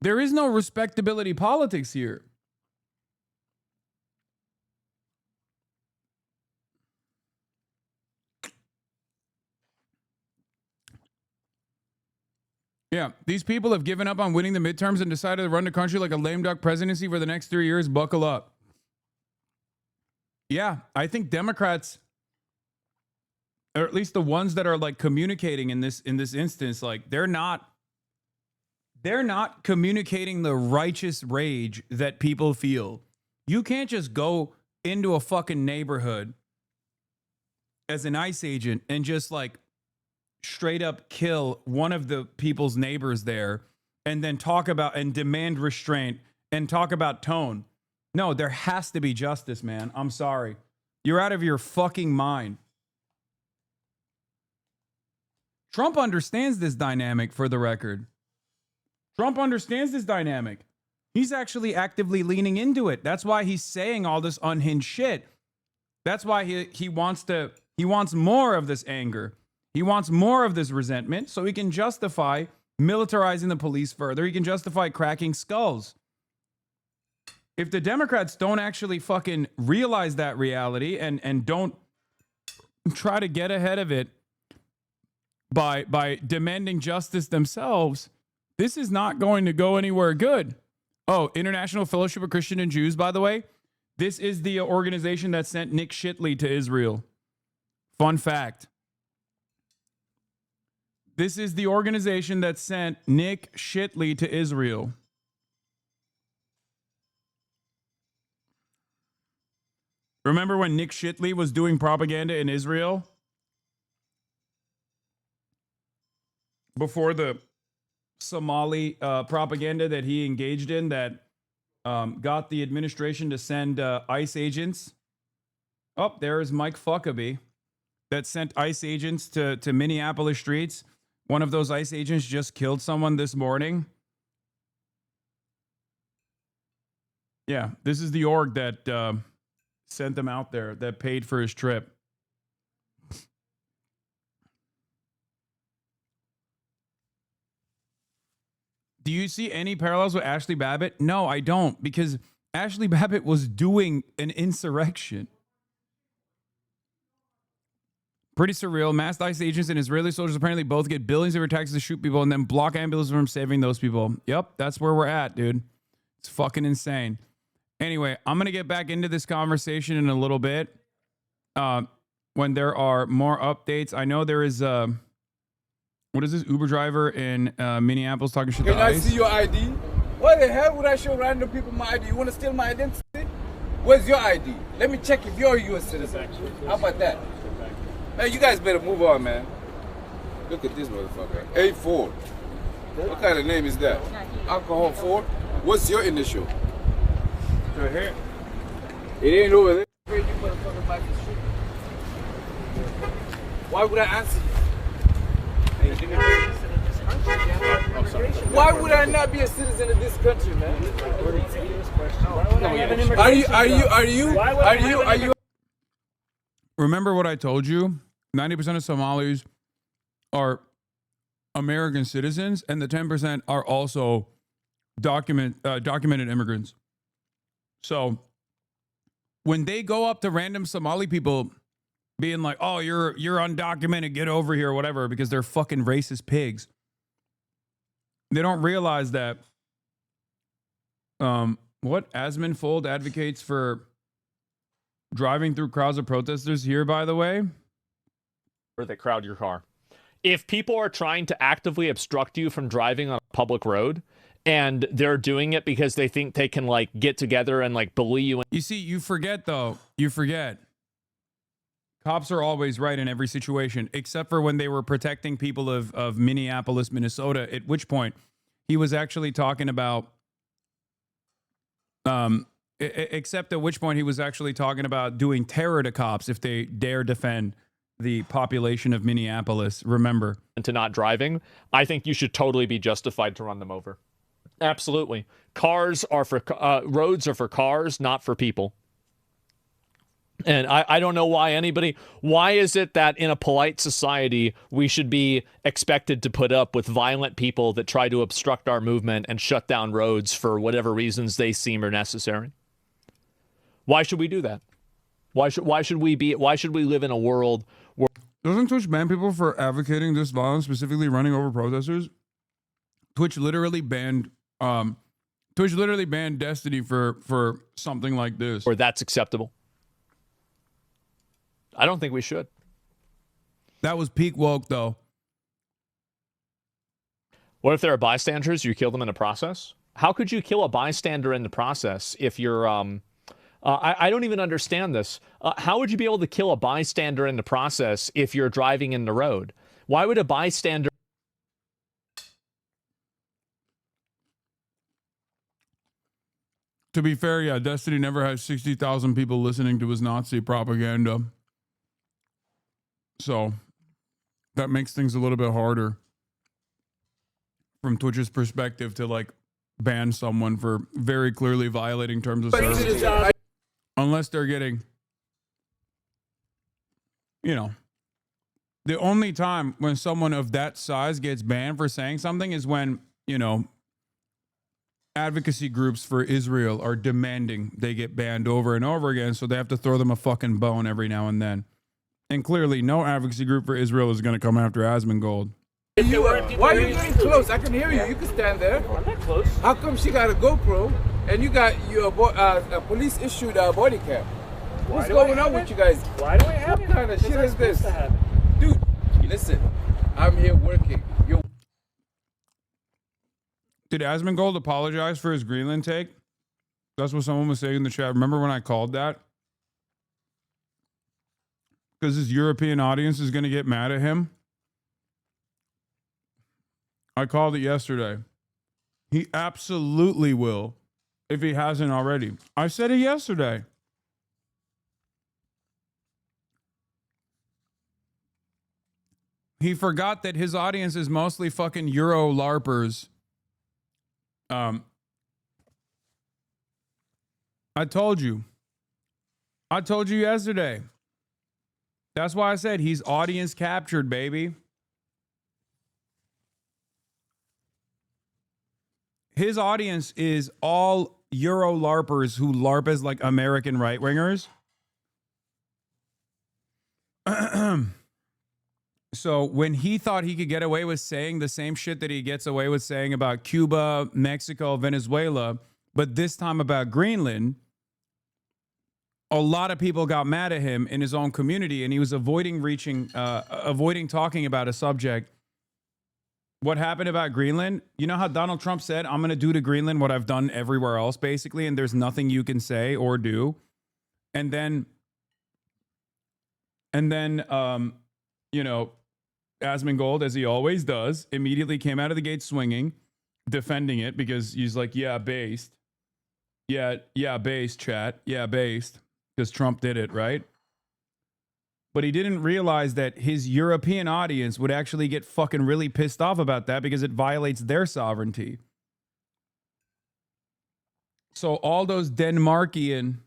There is no respectability politics here. Yeah, these people have given up on winning the midterms and decided to run the country like a lame duck presidency for the next 3 years. Buckle up. Yeah, I think Democrats, or at least the ones that are like communicating in this instance, like they're not communicating the righteous rage that people feel. You can't just go into a fucking neighborhood as an ICE agent and just like straight up kill one of the people's neighbors there and then talk about and demand restraint and talk about tone. No, there has to be justice, man. I'm sorry. You're out of your fucking mind. Trump understands this dynamic, for the record. Trump understands this dynamic. He's actually actively leaning into it. That's why he's saying all this unhinged shit. That's why he wants more of this anger. He wants more of this resentment so he can justify militarizing the police further. He can justify cracking skulls. If the Democrats don't actually fucking realize that reality and don't try to get ahead of it by demanding justice themselves, this is not going to go anywhere good. Oh, International Fellowship of Christian and Jews, by the way, this is the organization that sent Nick Shitley to Israel. Fun fact. This is the organization that sent Nick Shitley to Israel. Remember when Nick Shitley was doing propaganda in Israel? Before the Somali propaganda that he engaged in that got the administration to send ICE agents. Oh, there is Mike Fuckabee that sent ICE agents to Minneapolis streets. One of those ICE agents just killed someone this morning. Yeah, this is the org that sent them out there, that paid for his trip. Do you see any parallels with Ashley Babbitt? No, I don't, because Ashley Babbitt was doing an insurrection. Pretty surreal. Masked ICE agents and Israeli soldiers apparently both get billions of taxes to shoot people and then block ambulances from saving those people. Yep, that's where we're at, dude. It's fucking insane. Anyway, I'm going to get back into this conversation in a little bit when there are more updates. I know there is... what is this Uber driver in Minneapolis talking shit to Can I ICE? see your ID? Why the hell would I show random people my ID? You want to steal my identity? Where's your ID? Let me check if you're a U.S. citizen. How about that? Hey, you guys better move on, man. Look at this motherfucker. A4. What kind of name is that? Alcohol 4? What's your initial? Right here. It ain't over there. You motherfucker back in the street. Why would I answer you? Why would I not be a citizen of this country, man? Are you? Remember what I told you? 90% of Somalis are American citizens, and the 10% are also documented immigrants. So when they go up to random Somali people being like, oh, you're undocumented, get over here, or whatever, because they're fucking racist pigs, they don't realize that what Asmonfold advocates for driving through crowds of protesters here, by the way, or that crowd your car. If people are trying to actively obstruct you from driving on a public road, and they're doing it because they think they can like get together and like bully you. You see, you forget though. You forget. Cops are always right in every situation, except for when they were protecting people of Minneapolis, Minnesota, at which point he was actually talking about, except at which point he was actually talking about doing terror to cops if they dare defend the population of Minneapolis, remember. And to not driving, I think you should totally be justified to run them over. Absolutely. Cars are for, roads are for cars, not for people. And I don't know why is it that in a polite society, we should be expected to put up with violent people that try to obstruct our movement and shut down roads for whatever reasons they seem are necessary? Why should we do that? Why should we live in a world where... Doesn't Twitch ban people for advocating this violence, specifically running over protesters? Twitch literally banned Destiny for something like this. Or that's acceptable. I don't think we should. That was peak woke, though. What if there are bystanders? You kill them in the process? How could you kill a bystander in the process if you're... I don't even understand this. How would you be able to kill a bystander in the process if you're driving in the road? Why would a bystander... To be fair, yeah, Destiny never has 60,000 people listening to his Nazi propaganda. So that makes things a little bit harder from Twitch's perspective to like ban someone for very clearly violating terms of service. Unless they're getting, you know, the only time when someone of that size gets banned for saying something is when, you know, advocacy groups for Israel are demanding they get banned over and over again, so they have to throw them a fucking bone every now and then. And clearly, no advocacy group for Israel is going to come after Asmongold. Why are you getting close? I can hear you. You can stand there. I'm not close. How come she got a GoPro and you got your a police issued body cam? What's going on with you guys? Why do I have it? What kind of shit is this? Dude, listen. I'm here working. Did Asmongold apologize for his Greenland take? That's what someone was saying in the chat. Remember when I called that? Because his European audience is going to get mad at him. I called it yesterday. He absolutely will, if he hasn't already. I said it yesterday. He forgot that his audience is mostly fucking Euro LARPers. I told you yesterday. That's why I said he's audience captured, baby. His audience is all Euro LARPers who LARP as like American right-wingers. So when he thought he could get away with saying the same shit that he gets away with saying about Cuba, Mexico, Venezuela, but this time about Greenland, a lot of people got mad at him in his own community, and he was avoiding talking about a subject. What happened about Greenland? You know how Donald Trump said, I'm going to do to Greenland what I've done everywhere else, basically, and there's nothing you can say or do. And then, you know, Asmongold, as he always does, immediately came out of the gate swinging, defending it because he's like, yeah, based. Yeah, based, chat. Yeah, based. Because Trump did it, right? But he didn't realize that his European audience would actually get fucking really pissed off about that because it violates their sovereignty. So all those Denmarkian,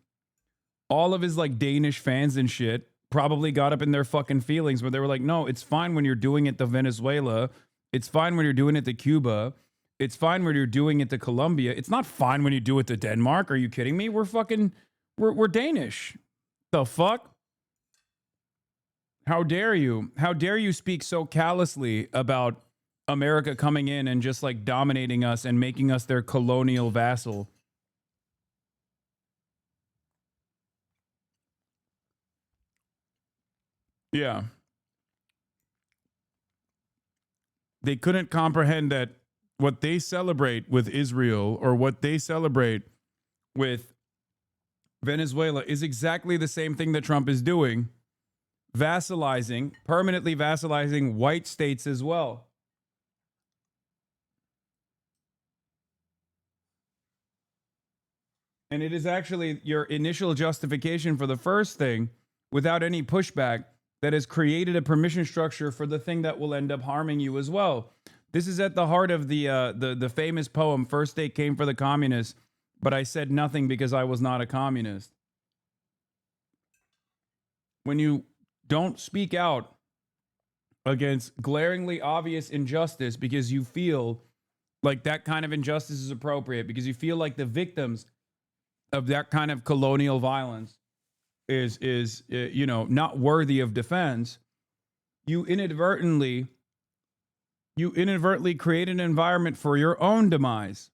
all of his like Danish fans and shit probably got up in their fucking feelings where they were like, no, it's fine when you're doing it to Venezuela It's fine when you're doing it to Cuba. It's fine when you're doing it to Colombia. It's not fine when you do it to Denmark. Are you kidding me? We're Danish. The fuck? How dare you? How dare you speak so callously about America coming in and just like dominating us and making us their colonial vassal? Yeah. They couldn't comprehend that what they celebrate with Israel or what they celebrate with Venezuela is exactly the same thing that Trump is doing, vassalizing, permanently vassalizing white states as well. And it is actually your initial justification for the first thing without any pushback that has created a permission structure for the thing that will end up harming you as well. This is at the heart of the famous poem, First They Came for the Communists, but I said nothing because I was not a communist. When you don't speak out against glaringly obvious injustice because you feel like that kind of injustice is appropriate, because you feel like the victims of that kind of colonial violence is not worthy of defense, you inadvertently create an environment for your own demise.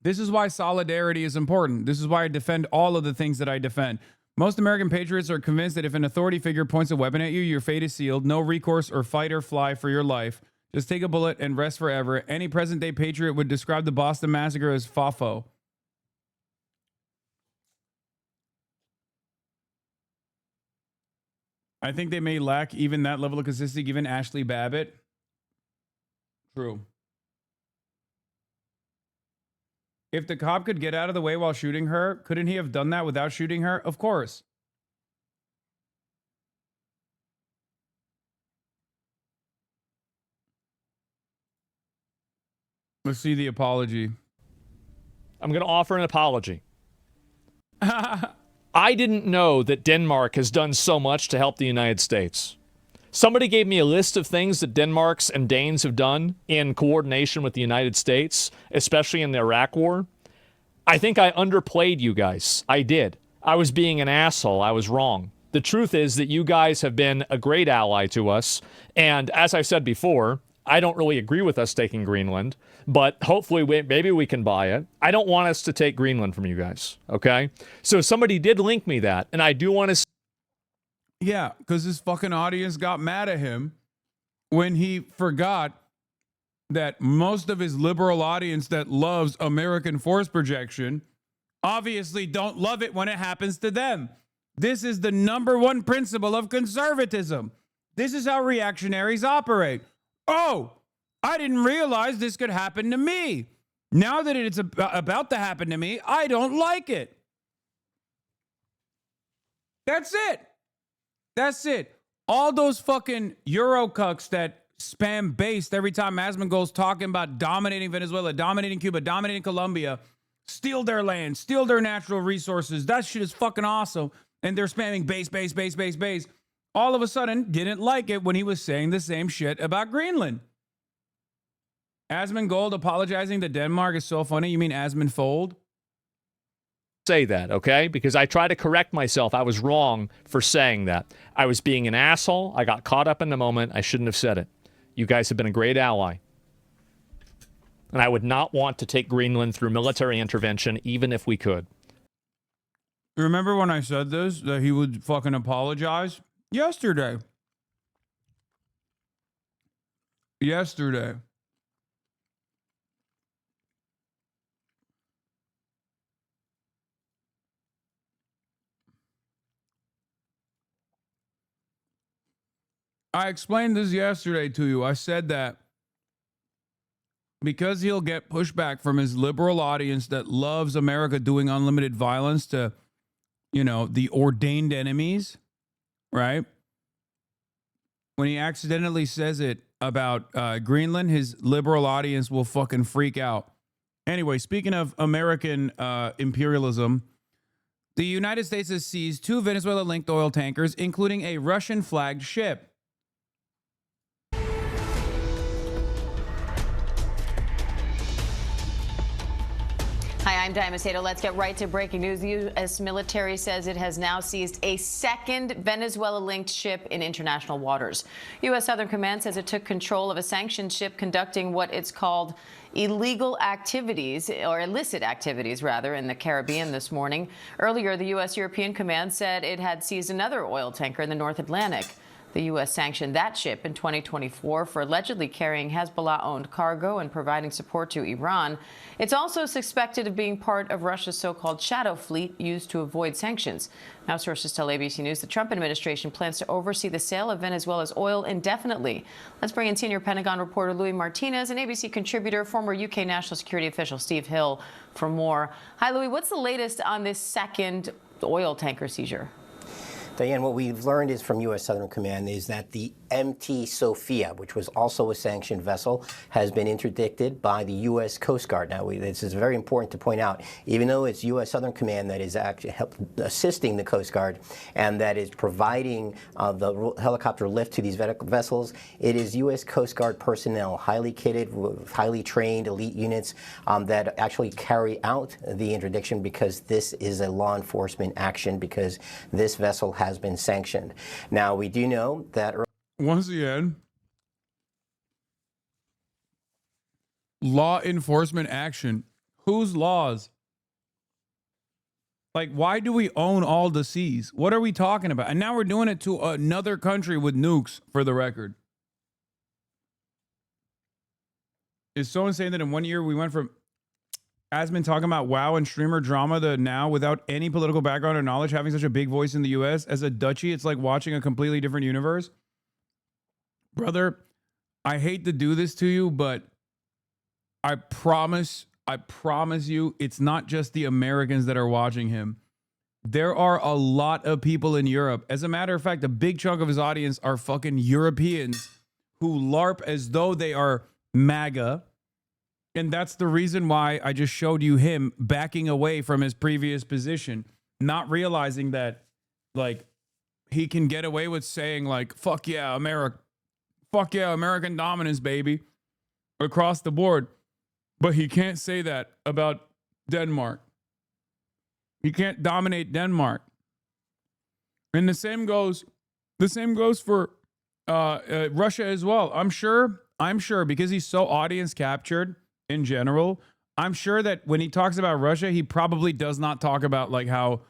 This is why solidarity is important. This is why I defend all of the things that I defend. Most American patriots are convinced that if an authority figure points a weapon at you, your fate is sealed. No recourse or fight or fly for your life. Just take a bullet and rest forever. Any present-day patriot would describe the Boston Massacre as FAFO. I think they may lack even that level of consistency given Ashley Babbitt. True. If the cop could get out of the way while shooting her, couldn't he have done that without shooting her? Of course. Let's see the apology. I'm going to offer an apology. I didn't know that Denmark has done so much to help the United States. Somebody gave me a list of things that Denmarks and Danes have done in coordination with the United States, especially in the Iraq War. I think I underplayed you guys. I did. I was being an asshole. I was wrong. The truth is that you guys have been a great ally to us. And as I said before, I don't really agree with us taking Greenland, but hopefully maybe we can buy it. I don't want us to take Greenland from you guys, okay? So somebody did link me that, and I do want to... Yeah, because his fucking audience got mad at him when he forgot that most of his liberal audience that loves American force projection obviously don't love it when it happens to them. This is the number one principle of conservatism. This is how reactionaries operate. Oh, I didn't realize this could happen to me. Now that it's about to happen to me, I don't like it. That's it. That's it. All those fucking Eurocucks that spam based every time Asmongold's talking about dominating Venezuela, dominating Cuba, dominating Colombia, steal their land, steal their natural resources. That shit is fucking awesome. And they're spamming base. All of a sudden, didn't like it when he was saying the same shit about Greenland. Asmongold apologizing to Denmark is so funny. You mean Asmonfold? Say that, okay? Because I try to correct myself. I was wrong for saying that. I was being an asshole. I got caught up in the moment. I shouldn't have said it. You guys have been a great ally. And I would not want to take Greenland through military intervention, even if we could. Remember when I said this, that he would fucking apologize? Yesterday. I explained this yesterday to you. I said that because he'll get pushback from his liberal audience that loves America doing unlimited violence to, the ordained enemies, right? When he accidentally says it about Greenland, his liberal audience will fucking freak out. Anyway, speaking of American imperialism, The United States has seized 2 Venezuela-linked oil tankers, including a Russian-flagged ship. Hi, I'm Diana Macedo. Let's get right to breaking news. The U.S. military says it has now seized a second Venezuela-linked ship in international waters. U.S. Southern Command says it took control of a sanctioned ship conducting what it's called illegal activities, or illicit activities, rather, in the Caribbean this morning. Earlier, the U.S. European Command said it had seized another oil tanker in the North Atlantic. The U.S. sanctioned that ship in 2024 for allegedly carrying Hezbollah-owned cargo and providing support to Iran. It's also suspected of being part of Russia's so-called shadow fleet used to avoid sanctions. Now, sources tell ABC News the Trump administration plans to oversee the sale of Venezuela's oil indefinitely. Let's bring in senior Pentagon reporter Louis Martinez and ABC contributor, former UK national security official Steve Hill for more. Hi, Louis. What's the latest on this second oil tanker seizure? Diane, what we've learned is from U.S. Southern Command is that the MT Sophia, which was also a sanctioned vessel, has been interdicted by the U.S. Coast Guard. Now, this is very important to point out. Even though it's U.S. Southern Command that is actually assisting the Coast Guard and that is providing the helicopter lift to these vessels, it is U.S. Coast Guard personnel, highly kitted, highly trained elite units that actually carry out the interdiction, because this is a law enforcement action, because this vessel has been sanctioned. Now, we do know that once again, law enforcement action. Whose laws? Like, why do we own all the seas? What are we talking about? And now we're doing it to another country with nukes, for the record. It's so insane that in 1 year we went from Asman talking about WoW and streamer drama to now, without any political background or knowledge, having such a big voice in the U.S. As a duchy, it's like watching a completely different universe. Brother, I hate to do this to you, but I promise you, it's not just the Americans that are watching him. There are a lot of people in Europe. As a matter of fact, a big chunk of his audience are fucking Europeans who LARP as though they are MAGA. And that's the reason why I just showed you him backing away from his previous position, not realizing that, like, he can get away with saying, like, fuck yeah, America. Fuck yeah, American dominance, baby, across the board. But he can't say that about Denmark. He can't dominate Denmark. And the same goes for Russia as well. I'm sure, because he's so audience captured in general, I'm sure that when he talks about Russia, he probably does not talk about like how,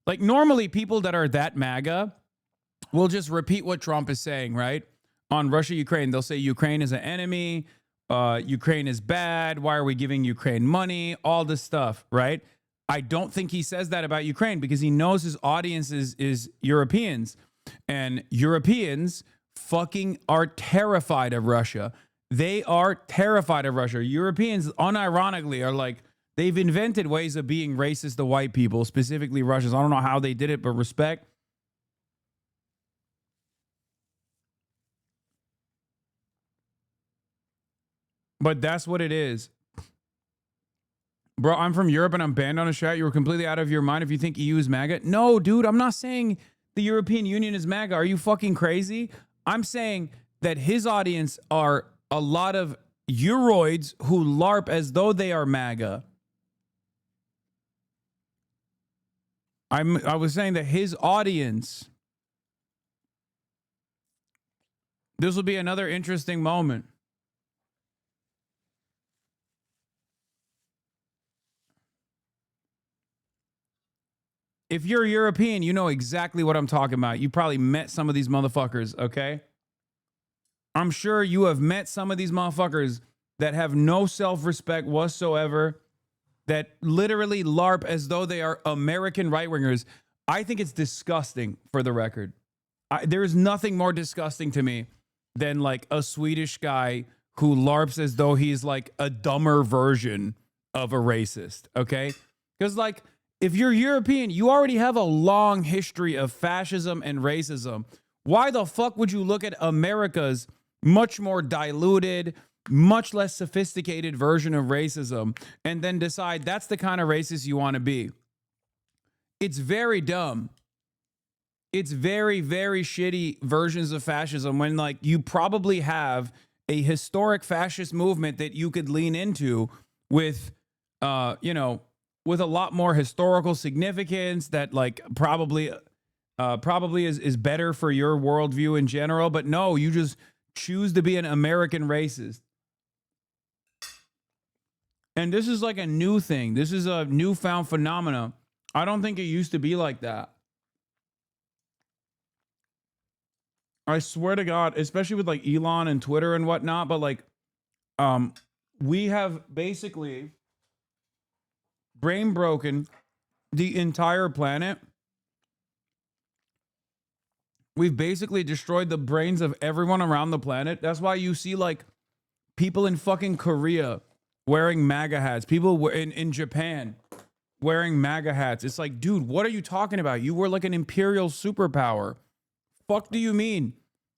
like, normally people that are that MAGA will just repeat what Trump is saying, right? On Russia, Ukraine, they'll say Ukraine is an enemy. Ukraine is bad. Why are we giving Ukraine money? All this stuff, right? I don't think he says that about Ukraine, because he knows his audience is Europeans. And Europeans fucking are terrified of Russia. They are terrified of Russia. Europeans, unironically, are like, they've invented ways of being racist to white people, specifically Russians. I don't know how they did it, but respect. But that's what it is. Bro, I'm from Europe and I'm banned on a chat. You were completely out of your mind if you think EU is MAGA. No, dude, I'm not saying the European Union is MAGA. Are you fucking crazy? I'm saying that his audience are a lot of Euroids who LARP as though they are MAGA. I was saying that his audience, this will be another interesting moment. If you're European, you know exactly what I'm talking about. You probably met some of these motherfuckers, okay? I'm sure you have met some of these motherfuckers that have no self-respect whatsoever, that literally LARP as though they are American right-wingers. I think it's disgusting, for the record. There is nothing more disgusting to me than like a Swedish guy who LARPs as though he's like a dumber version of a racist, okay? Because like, if you're European, you already have a long history of fascism and racism. Why the fuck would you look at America's much more diluted, much less sophisticated version of racism and then decide that's the kind of racist you want to be? It's very dumb. It's very, very shitty versions of fascism when, like, you probably have a historic fascist movement that you could lean into with, you know, with a lot more historical significance that, like, probably is better for your worldview in general. But no, you just choose to be an American racist. And this is like a new thing. This is a newfound phenomena. I don't think it used to be like that. I swear to God, especially with like Elon and Twitter and whatnot, but like, we have basically brain broken the entire planet. We've basically destroyed the brains of everyone around the planet. That's why you see like people in fucking Korea wearing MAGA hats, people in Japan wearing MAGA hats. It's like, dude, what are you talking about? You were like an imperial superpower. Fuck do you mean?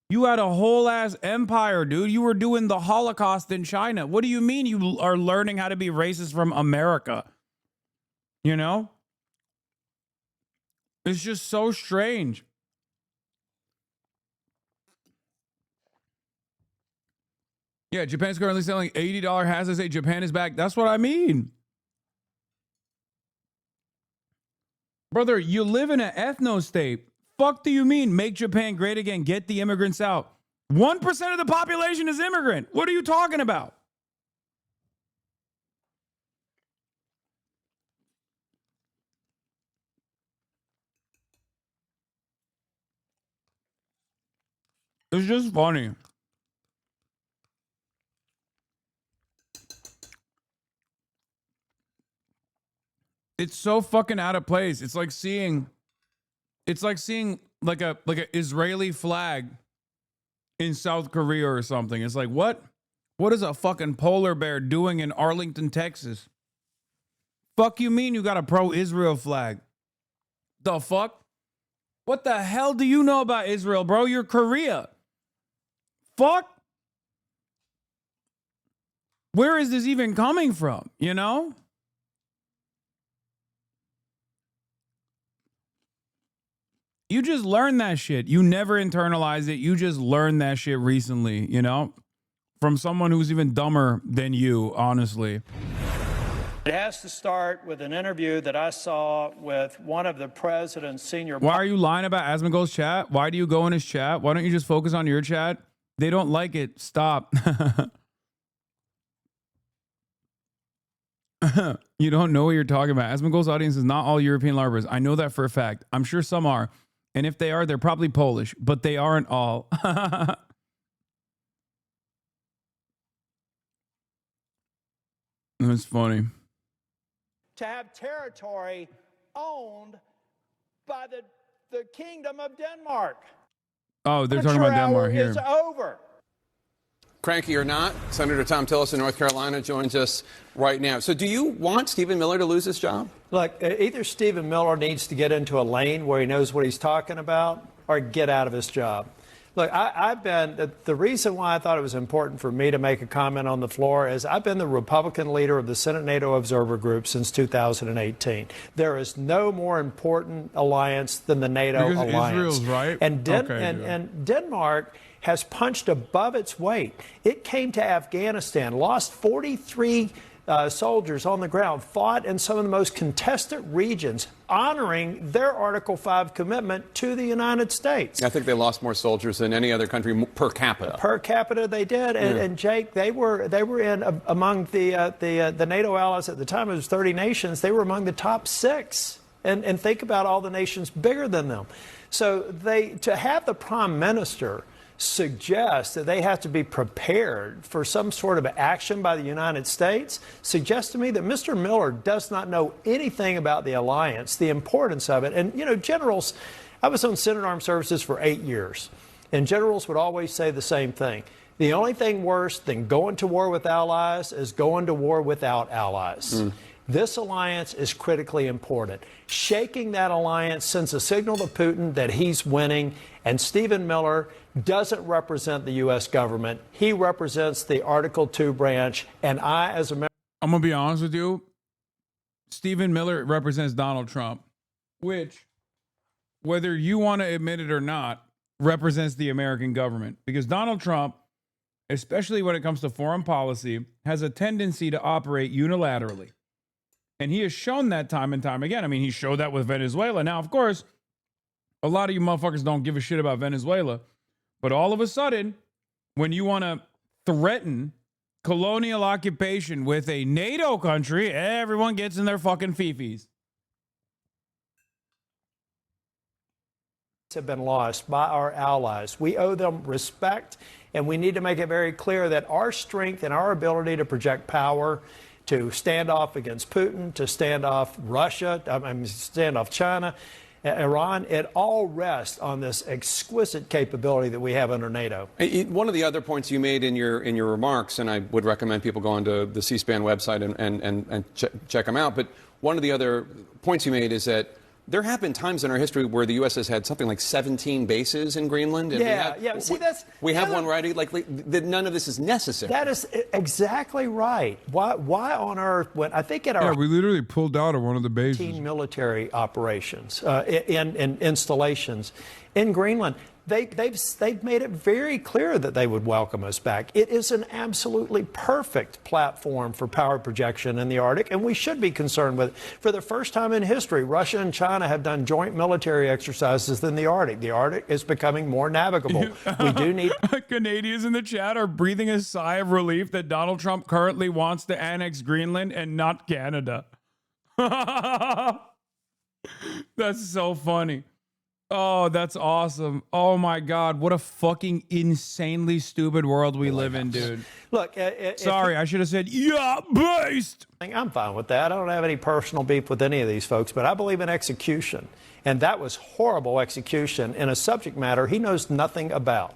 You had a whole ass empire, dude. You were doing the Holocaust in China. What do you mean you are learning how to be racist from America? You know? It's just so strange. Yeah, Japan's currently selling $80 hats. I say Japan is back. That's what I mean. Brother, you live in an ethno state. Fuck do you mean make Japan great again? Get the immigrants out. 1% of the population is immigrant. What are you talking about? It's just funny. It's so fucking out of place. It's like seeing like a Israeli flag in South Korea or something. It's like, what is a fucking polar bear doing in Arlington, Texas? Fuck you mean you got a pro-Israel flag? The fuck? What the hell do you know about Israel, bro? You're Korea. Fuck. Where is this even coming from, you know? You just learn that shit. You never internalize it. You just learn that shit recently, you know? From someone who's even dumber than you, honestly. It has to start with an interview that I saw with one of the president's senior... Why are you lying about Asmongold's chat? Why do you go in his chat? Why don't you just focus on your chat? They don't like it. Stop. You don't know what you're talking about. Asmongold's audience is not all European LARPers. I know that for a fact. I'm sure some are. And if they are, they're probably Polish, but they aren't all. That's funny. To have territory owned by the Kingdom of Denmark. Oh, they're talking about Denmark here. It's over. Cranky or not, Senator Tom Tillis in North Carolina joins us right now. So do you want Stephen Miller to lose his job? Look, either Stephen Miller needs to get into a lane where he knows what he's talking about or get out of his job. Look, the reason why I thought it was important for me to make a comment on the floor is I've been the Republican leader of the Senate NATO Observer Group since 2018. There is no more important alliance than the NATO alliance. Israel's right. And Denmark has punched above its weight. It came to Afghanistan, lost 43 soldiers on the ground, fought in some of the most contested regions, honoring their Article 5 commitment to the United States. I think they lost more soldiers than any other country per capita. Per capita, they did. And Jake, they were in among the NATO allies at the time. It was 30 nations. They were among the top 6. And think about all the nations bigger than them. So to have the prime minister suggest that they have to be prepared for some sort of action by the United States suggests to me that Mr. Miller does not know anything about the alliance, the importance of it. And, you know, generals, I was on Senate Armed Services for 8 years, and generals would always say the same thing. The only thing worse than going to war with allies is going to war without allies. This alliance is critically important. Shaking that alliance sends a signal to Putin that he's winning, and Stephen Miller doesn't represent the U.S. government. He represents the Article 2 branch, and I'm going to be honest with you. Stephen Miller represents Donald Trump. which, whether you want to admit it or not, represents the American government. Because Donald Trump, especially when it comes to foreign policy, has a tendency to operate unilaterally. And he has shown that time and time again. I mean, he showed that with Venezuela. Now, of course, a lot of you motherfuckers don't give a shit about Venezuela. But all of a sudden, when you want to threaten colonial occupation with a NATO country, everyone gets in their fucking fifis. Have been lost by our allies. We owe them respect, and we need to make it very clear that our strength and our ability to project power, to stand off against Putin, to stand off Russia, stand off China, Iran, it all rests on this exquisite capability that we have under NATO. One of the other points you made in your remarks, and I would recommend people go onto the C-SPAN website and check them out, but one of the other points you made is that there have been times in our history where the U.S. has had something like 17 bases in Greenland. And See, we have one right. None of this is necessary. That is exactly right. Why on earth? When I think at our we literally pulled out of one of the bases. Military operations in installations in Greenland. They've made it very clear that they would welcome us back. It is an absolutely perfect platform for power projection in the Arctic, and we should be concerned with it. For the first time in history, Russia and China have done joint military exercises in the Arctic. The Arctic is becoming more navigable. We do need... Canadians in the chat are breathing a sigh of relief that Donald Trump currently wants to annex Greenland and not Canada. That's so funny. Oh, that's awesome. Oh, my God. What a fucking insanely stupid world we live in, dude. Look, sorry, I should have said, yeah, based. I'm fine with that. I don't have any personal beef with any of these folks, but I believe in execution. And that was horrible execution in a subject matter he knows nothing about.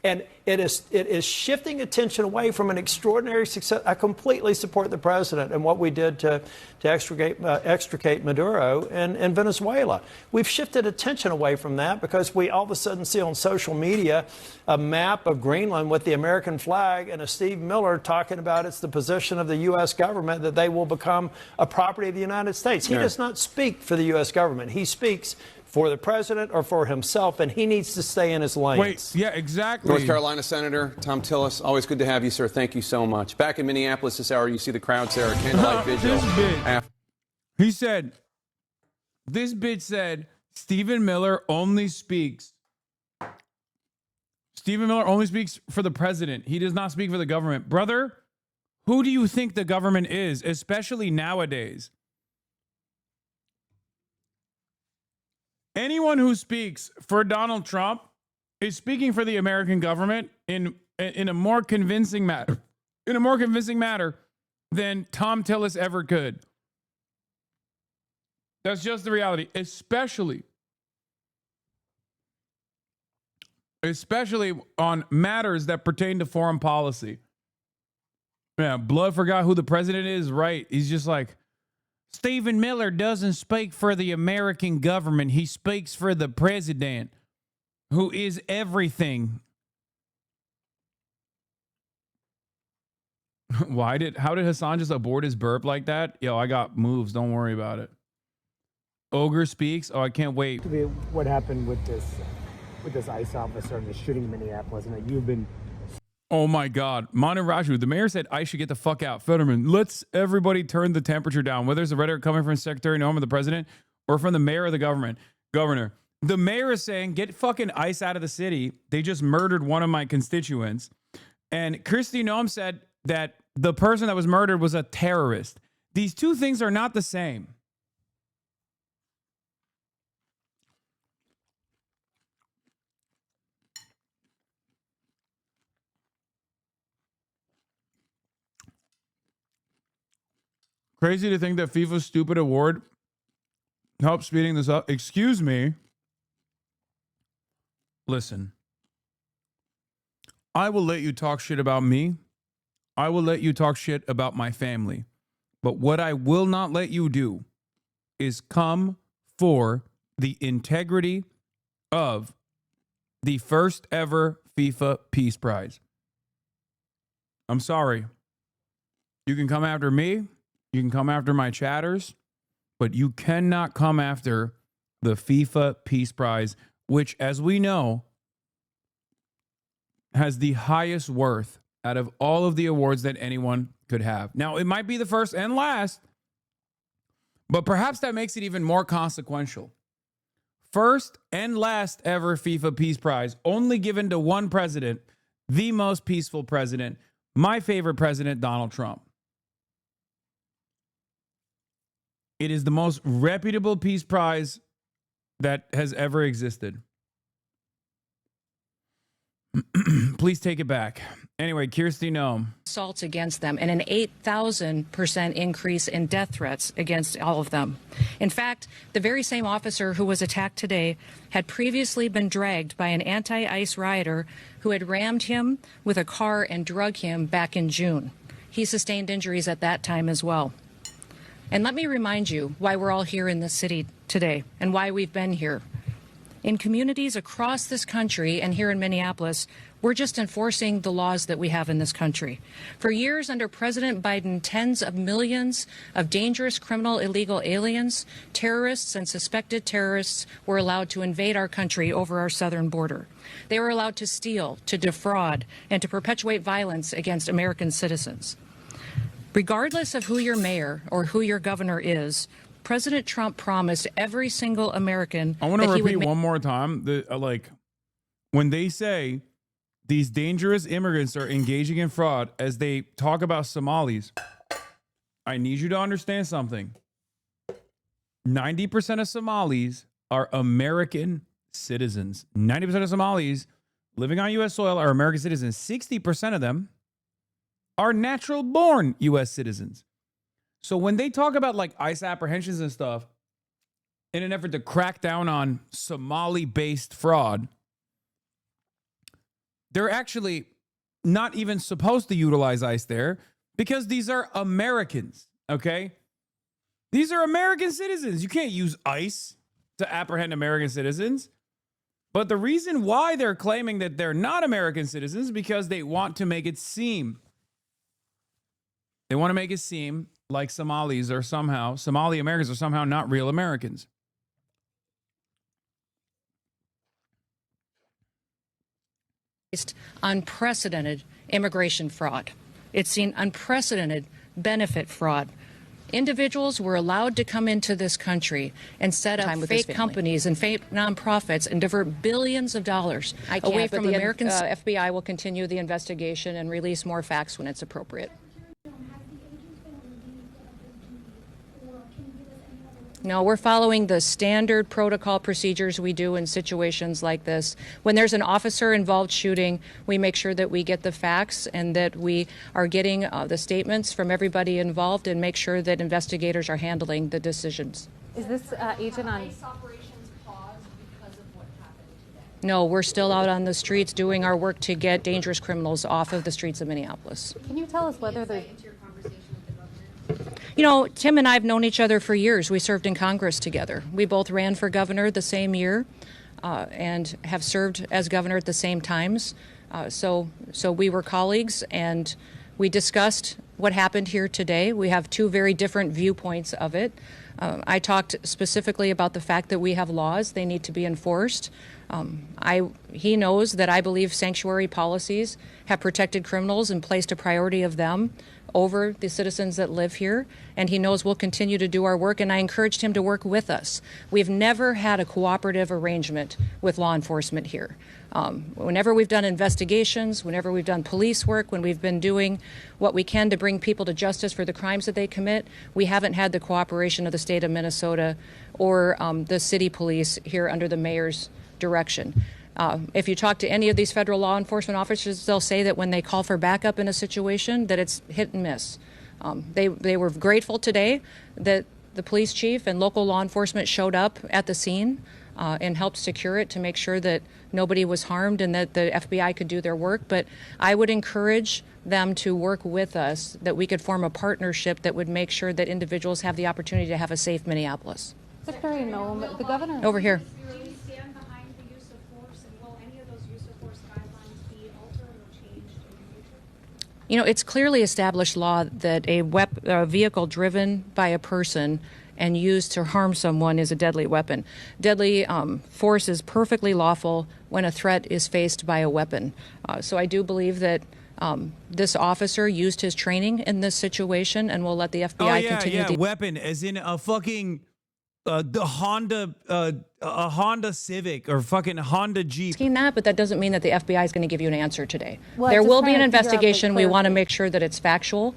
And it is shifting attention away from an extraordinary success. I completely support the president and what we did to extricate Maduro in Venezuela. We've shifted attention away from that because we all of a sudden see on social media a map of Greenland with the American flag and a Steve Miller talking about it's the position of the U.S. government that they will become a property of the United States. He does not speak for the U.S. government. He speaks for the president or for himself, and he needs to stay in his lanes. Wait, yeah, exactly. North Carolina Senator Tom Tillis, always good to have you, sir. Thank you so much. Back in Minneapolis this hour, you see the crowds there, a candlelight vigil. He said, this bitch said, Stephen Miller only speaks for the president. He does not speak for the government. Brother, who do you think the government is, especially nowadays? Anyone who speaks for Donald Trump is speaking for the American government in a more convincing manner, than Tom Tillis ever could. That's just the reality, especially on matters that pertain to foreign policy. Yeah, Blood forgot who the president is, right? He's just like, Stephen Miller doesn't speak for the American government. He speaks for the president, who is everything. How did Hasan just abort his burp like that? Yo, I got moves. Don't worry about it. Ogre speaks. Oh, I can't wait. What happened with this ICE officer and the shooting in Minneapolis, and that you've been... Oh my God. Manu Raju, the mayor said I should get the fuck out. Fetterman, let's everybody turn the temperature down, whether it's the rhetoric coming from Secretary Noem or the president or from the mayor of the governor. The mayor is saying, get fucking ICE out of the city. They just murdered one of my constituents. And Kristi Noem said that the person that was murdered was a terrorist. These two things are not the same. Crazy to think that FIFA's stupid award helps speeding this up. Excuse me. Listen. I will let you talk shit about me. I will let you talk shit about my family. But what I will not let you do is come for the integrity of the first ever FIFA Peace Prize. I'm sorry. You can come after me. You can come after my chatters, but you cannot come after the FIFA Peace Prize, which, as we know, has the highest worth out of all of the awards that anyone could have. Now, it might be the first and last, but perhaps that makes it even more consequential. First and last ever FIFA Peace Prize, only given to one president, the most peaceful president, my favorite president, Donald Trump. It is the most reputable peace prize that has ever existed. Please take it back. Anyway, Kirsty Noem. Assaults against them and an 8,000% increase in death threats against all of them. In fact, the very same officer who was attacked today had previously been dragged by an anti-ICE rioter who had rammed him with a car and drug him back in June. He sustained injuries at that time as well. And let me remind you why we're all here in this city today and why we've been here. In communities across this country and here in Minneapolis, we're just enforcing the laws that we have in this country. For years under President Biden, tens of millions of dangerous criminal illegal aliens, terrorists, and suspected terrorists were allowed to invade our country over our southern border. They were allowed to steal, to defraud, and to perpetuate violence against American citizens. Regardless of who your mayor or who your governor is, President Trump promised every single American. I want to repeat one more time. When they say these dangerous immigrants are engaging in fraud as they talk about Somalis, I need you to understand something. 90% of Somalis are American citizens. 90% of Somalis living on U.S. soil are American citizens. 60% of them are natural-born U.S. citizens. So when they talk about like ICE apprehensions and stuff in an effort to crack down on Somali-based fraud, they're actually not even supposed to utilize ICE there because these are Americans, okay? These are American citizens. You can't use ICE to apprehend American citizens. But the reason why they're claiming that they're not American citizens is because they want to make it seem like Somali Americans are somehow not real Americans. Unprecedented immigration fraud. It's seen unprecedented benefit fraud. Individuals were allowed to come into this country and set up fake companies and fake nonprofits and divert billions of dollars away from Americans. FBI will continue the investigation and release more facts when it's appropriate. No, we're following the standard protocol procedures we do in situations like this. When there's an officer-involved shooting, we make sure that we get the facts and that we are getting the statements from everybody involved and make sure that investigators are handling the decisions. Is this agent on? No, we're still out on the streets doing our work to get dangerous criminals off of the streets of Minneapolis. Can you tell us whether the You know, Tim and I have known each other for years. We served in Congress together. We both ran for governor the same year and have served as governor at the same times. So we were colleagues, and we discussed what happened here today. We have two very different viewpoints of it. I talked specifically about the fact that we have laws. They need to be enforced. He knows that I believe sanctuary policies have protected criminals and placed a priority of them over the citizens that live here, and he knows we'll continue to do our work, and I encouraged him to work with us. We've never had a cooperative arrangement with law enforcement here. Whenever we've done investigations, whenever we've done police work, when we've been doing what we can to bring people to justice for the crimes that they commit, we haven't had the cooperation of the state of Minnesota or the city police here under the mayor's direction. If you talk to any of these federal law enforcement officers, they'll say that when they call for backup in a situation, that it's hit and miss. They were grateful today that the police chief and local law enforcement showed up at the scene and helped secure it to make sure that nobody was harmed and that the FBI could do their work. But I would encourage them to work with us, that we could form a partnership that would make sure that individuals have the opportunity to have a safe Minneapolis. Secretary Noem, the governor over here. You know, it's clearly established law that a vehicle driven by a person and used to harm someone is a deadly weapon. Deadly force is perfectly lawful when a threat is faced by a weapon. So I do believe that this officer used his training in this situation, and we'll let the FBI continue the weapon, as in a fucking the Honda, a Honda Civic or fucking Honda Jeep. That, but that doesn't mean that the FBI is going to give you an answer today. Well, there just will be trying an to figure out the investigation. We want to clarity. make sure that it's factual.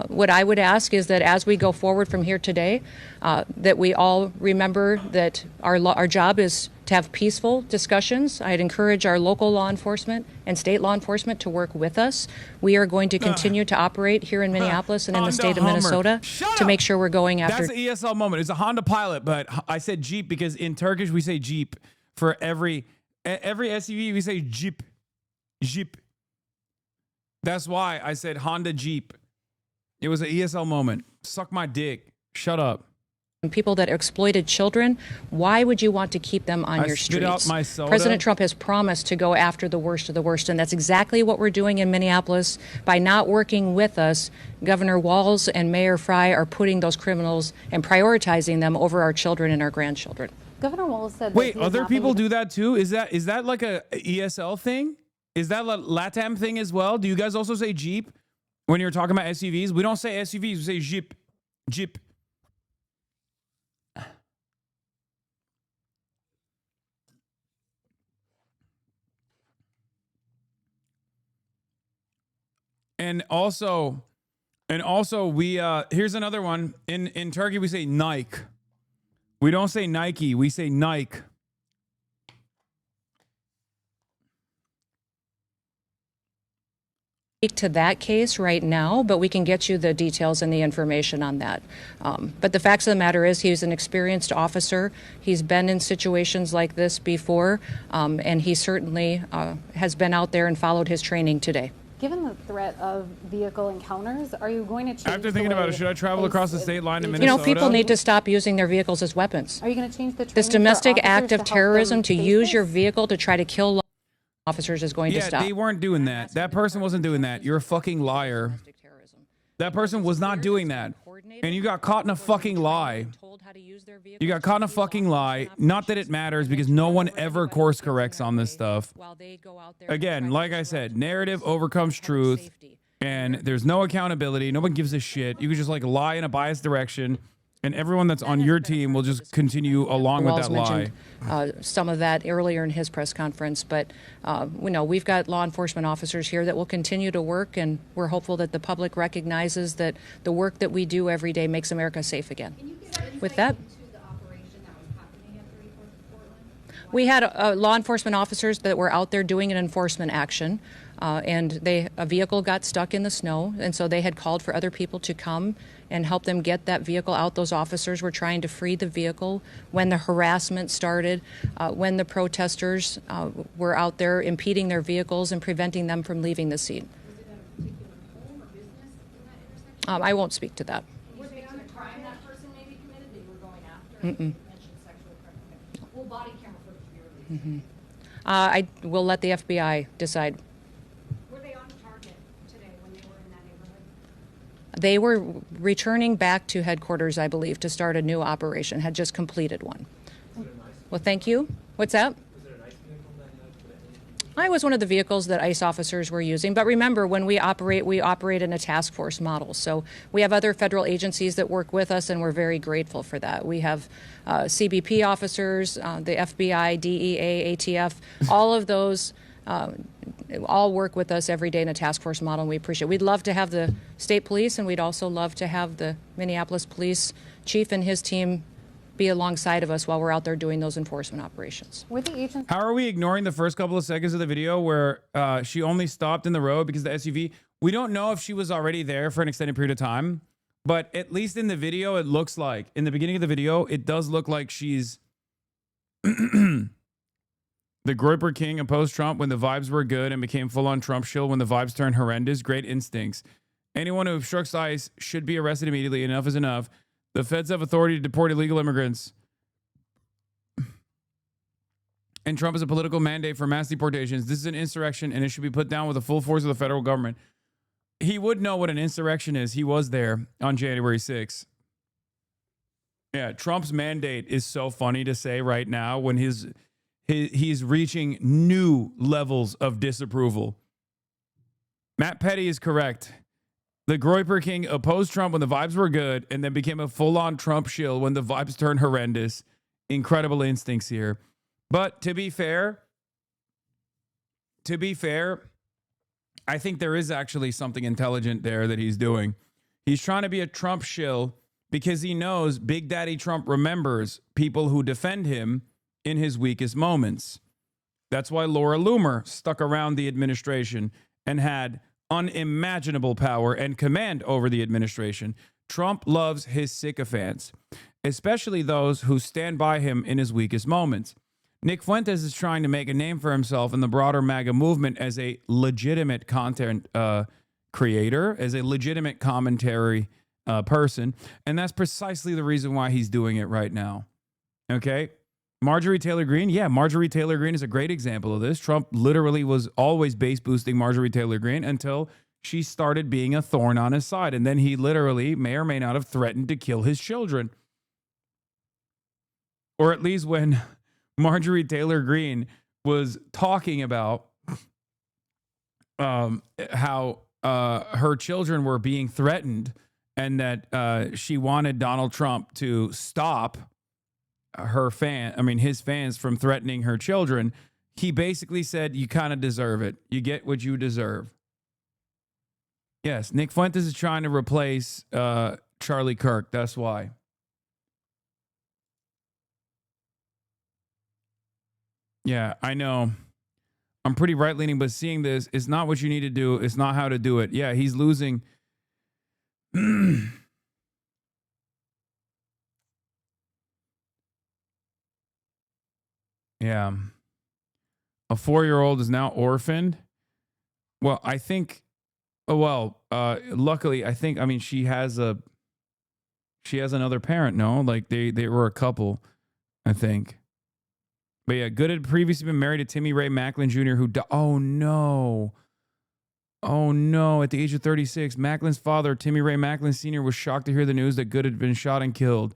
What I would ask is that as we go forward from here today, that we all remember that our job is to have peaceful discussions. I'd encourage our local law enforcement and state law enforcement to work with us. We are going to continue to operate here in Minneapolis and in the Honda state of Hummer. Minnesota Shut to up. make sure we're going after. That's an ESL moment. It's a Honda Pilot, but I said Jeep because in Turkish we say Jeep. For every SUV we say Jeep. Jeep. That's why I said Honda Jeep. It was an ESL moment. Suck my dick. Shut up. People that exploited children, why would you want to keep them on your spit streets? out my soda. President Trump has promised to go after the worst of the worst, and that's exactly what we're doing in Minneapolis. By not working with us, Governor Walz and Mayor Fry are putting those criminals and prioritizing them over our children and our grandchildren. Governor Walz said that Wait, he's other not people being- do that too? Is that like a ESL thing? Is that a LATAM thing as well? Do you guys also say Jeep when you're talking about SUVs? We don't say SUVs, we say Jeep. Jeep. And also we here's another one. In Turkey we say Nike. We don't say Nike, we say Nike. Speak to that case right now, but we can get you the details and the information on that. But the facts of the matter is he's an experienced officer. He's been in situations like this before, and he certainly has been out there and followed his training today. Given the threat of vehicle encounters, are you going to change After thinking the about way it, should I travel police across the state line to You Minnesota? know, people need to stop using their vehicles as weapons. Are you going to change the training This for domestic officers act to of help terrorism them to face use this? your vehicle to try to kill law officers is going to Yeah, stop. they weren't doing that. That person wasn't doing that. You're a fucking liar. That person was not doing that. And you got caught in a fucking lie. You got caught in a fucking lie. Not that it matters because no one ever course corrects on this stuff. Again, like I said, narrative overcomes truth. And there's no accountability. No one gives a shit. You can just like lie in a biased direction. And everyone that's on your team will just continue along with that lie. Mentioned some of that earlier in his press conference, but we know we've got law enforcement officers here that will continue to work, and we're hopeful that the public recognizes that the work that we do every day makes America safe again. With that, we had law enforcement officers that were out there doing an enforcement action, and a vehicle got stuck in the snow, and so they had called for other people to come and help them get that vehicle out. Those officers were trying to free the vehicle when the harassment started, when the protesters were out there impeding their vehicles and preventing them from leaving the scene. I won't speak to that. Was it on a crime that person maybe committed they were going after? Mm-mm. Mentioned sexual criminal. Well, body camera footage here. I will let the FBI decide. Were they on target today when they were in that neighborhood? They were returning back to headquarters, I believe, to start a new operation, had just completed one. Well, thank you. What's that? I was one of the vehicles that ICE officers were using. But remember, when we operate in a task force model. So we have other federal agencies that work with us, and we're very grateful for that. We have CBP officers, the FBI, DEA, ATF, all of those all work with us every day in a task force model, and we appreciate it. We'd love to have the state police, and we'd also love to have the Minneapolis police chief and his team be alongside of us while we're out there doing those enforcement operations. Were the agents How are we ignoring the first couple of seconds of the video where she only stopped in the road because the SUV? We don't know if she was already there for an extended period of time, but at least in the video, it looks like, in the beginning of the video, it does look like she's the Groyper King opposed Trump when the vibes were good and became full-on Trump shill when the vibes turned horrendous. Great instincts. Anyone who obstructs ICE should be arrested immediately. Enough is enough. The feds have authority to deport illegal immigrants. And Trump has a political mandate for mass deportations. This is an insurrection, and it should be put down with the full force of the federal government. He would know what an insurrection is. He was there on January 6th. Yeah, Trump's mandate is so funny to say right now when he's reaching new levels of disapproval. Matt Petty is correct. The Groyper King opposed Trump when the vibes were good and then became a full-on Trump shill when the vibes turned horrendous. Incredible instincts here. But to be fair, I think there is actually something intelligent there that he's doing. He's trying to be a Trump shill because he knows Big Daddy Trump remembers people who defend him in his weakest moments. That's why Laura Loomer stuck around the administration and had unimaginable power and command over the administration. Trump loves his sycophants, especially those who stand by him in his weakest moments. Nick Fuentes is trying to make a name for himself in the broader MAGA movement as a legitimate content creator, as a legitimate commentary person, and that's precisely the reason why he's doing it right now. Okay? Marjorie Taylor Greene, yeah, Marjorie Taylor Greene is a great example of this. Trump literally was always base boosting Marjorie Taylor Greene until she started being a thorn on his side. And then he literally may or may not have threatened to kill his children. Or at least when Marjorie Taylor Greene was talking about how her children were being threatened and that she wanted Donald Trump to stop his fans from threatening her children, he basically said, you kind of deserve it. You get what you deserve. Yes, Nick Fuentes is trying to replace Charlie Kirk. That's why. Yeah, I know. I'm pretty right-leaning, but seeing this is not what you need to do. It's not how to do it. Yeah, he's losing. Yeah. A 4-year-old is now orphaned. Well, I think, luckily, she has another parent, no? Like they were a couple, I think. But yeah, Good had previously been married to Timmy Ray Macklin Jr., who oh no, at the age of 36, Macklin's father, Timmy Ray Macklin Sr., was shocked to hear the news that Good had been shot and killed.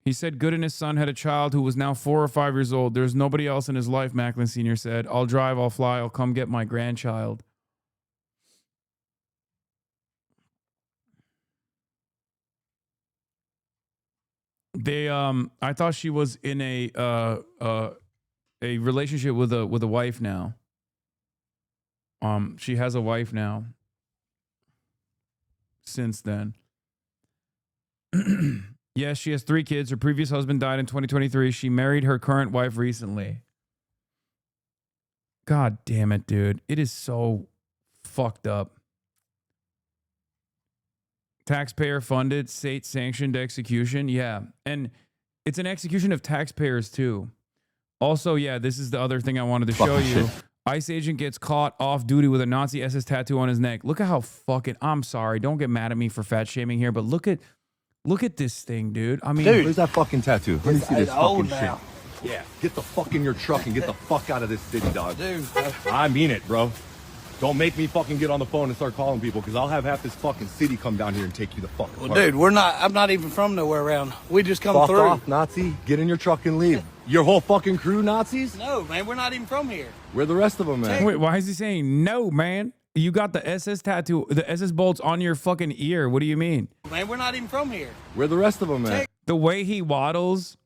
He said Good and his son had a child who was now 4 or 5 years old. There's nobody else in his life, Macklin Sr. said. I'll drive, I'll fly, I'll come get my grandchild. I thought she was in a relationship with a wife now. She has a wife now. Since then. Yes, she has 3 kids. Her previous husband died in 2023. She married her current wife recently. God damn it, dude. It is so fucked up. Taxpayer funded, state sanctioned execution. Yeah. And it's an execution of taxpayers too. Also, yeah, this is the other thing I wanted to show you. Shit. ICE agent gets caught off duty with a Nazi SS tattoo on his neck. Look at how fucking, I'm sorry. Don't get mad at me for fat shaming here, but look at this thing, dude. I mean, dude, where's that fucking tattoo? Let me see this fucking shit. Yeah. Get the fuck in your truck and get the fuck out of this city, dog. Dude. I mean it, bro. Don't make me fucking get on the phone and start calling people, because I'll have half this fucking city come down here and take you the fuck apart. Well, dude, I'm not even from nowhere around. We just come fuck through. Off, Nazi. Get in your truck and leave. Your whole fucking crew, Nazis? No, man, we're not even from here. We're the rest of them, man. Wait, why is he saying no, man? You got the SS tattoo, the SS bolts on your fucking ear. What do you mean? Man, we're not even from here. We're the rest of them, man. The way he waddles,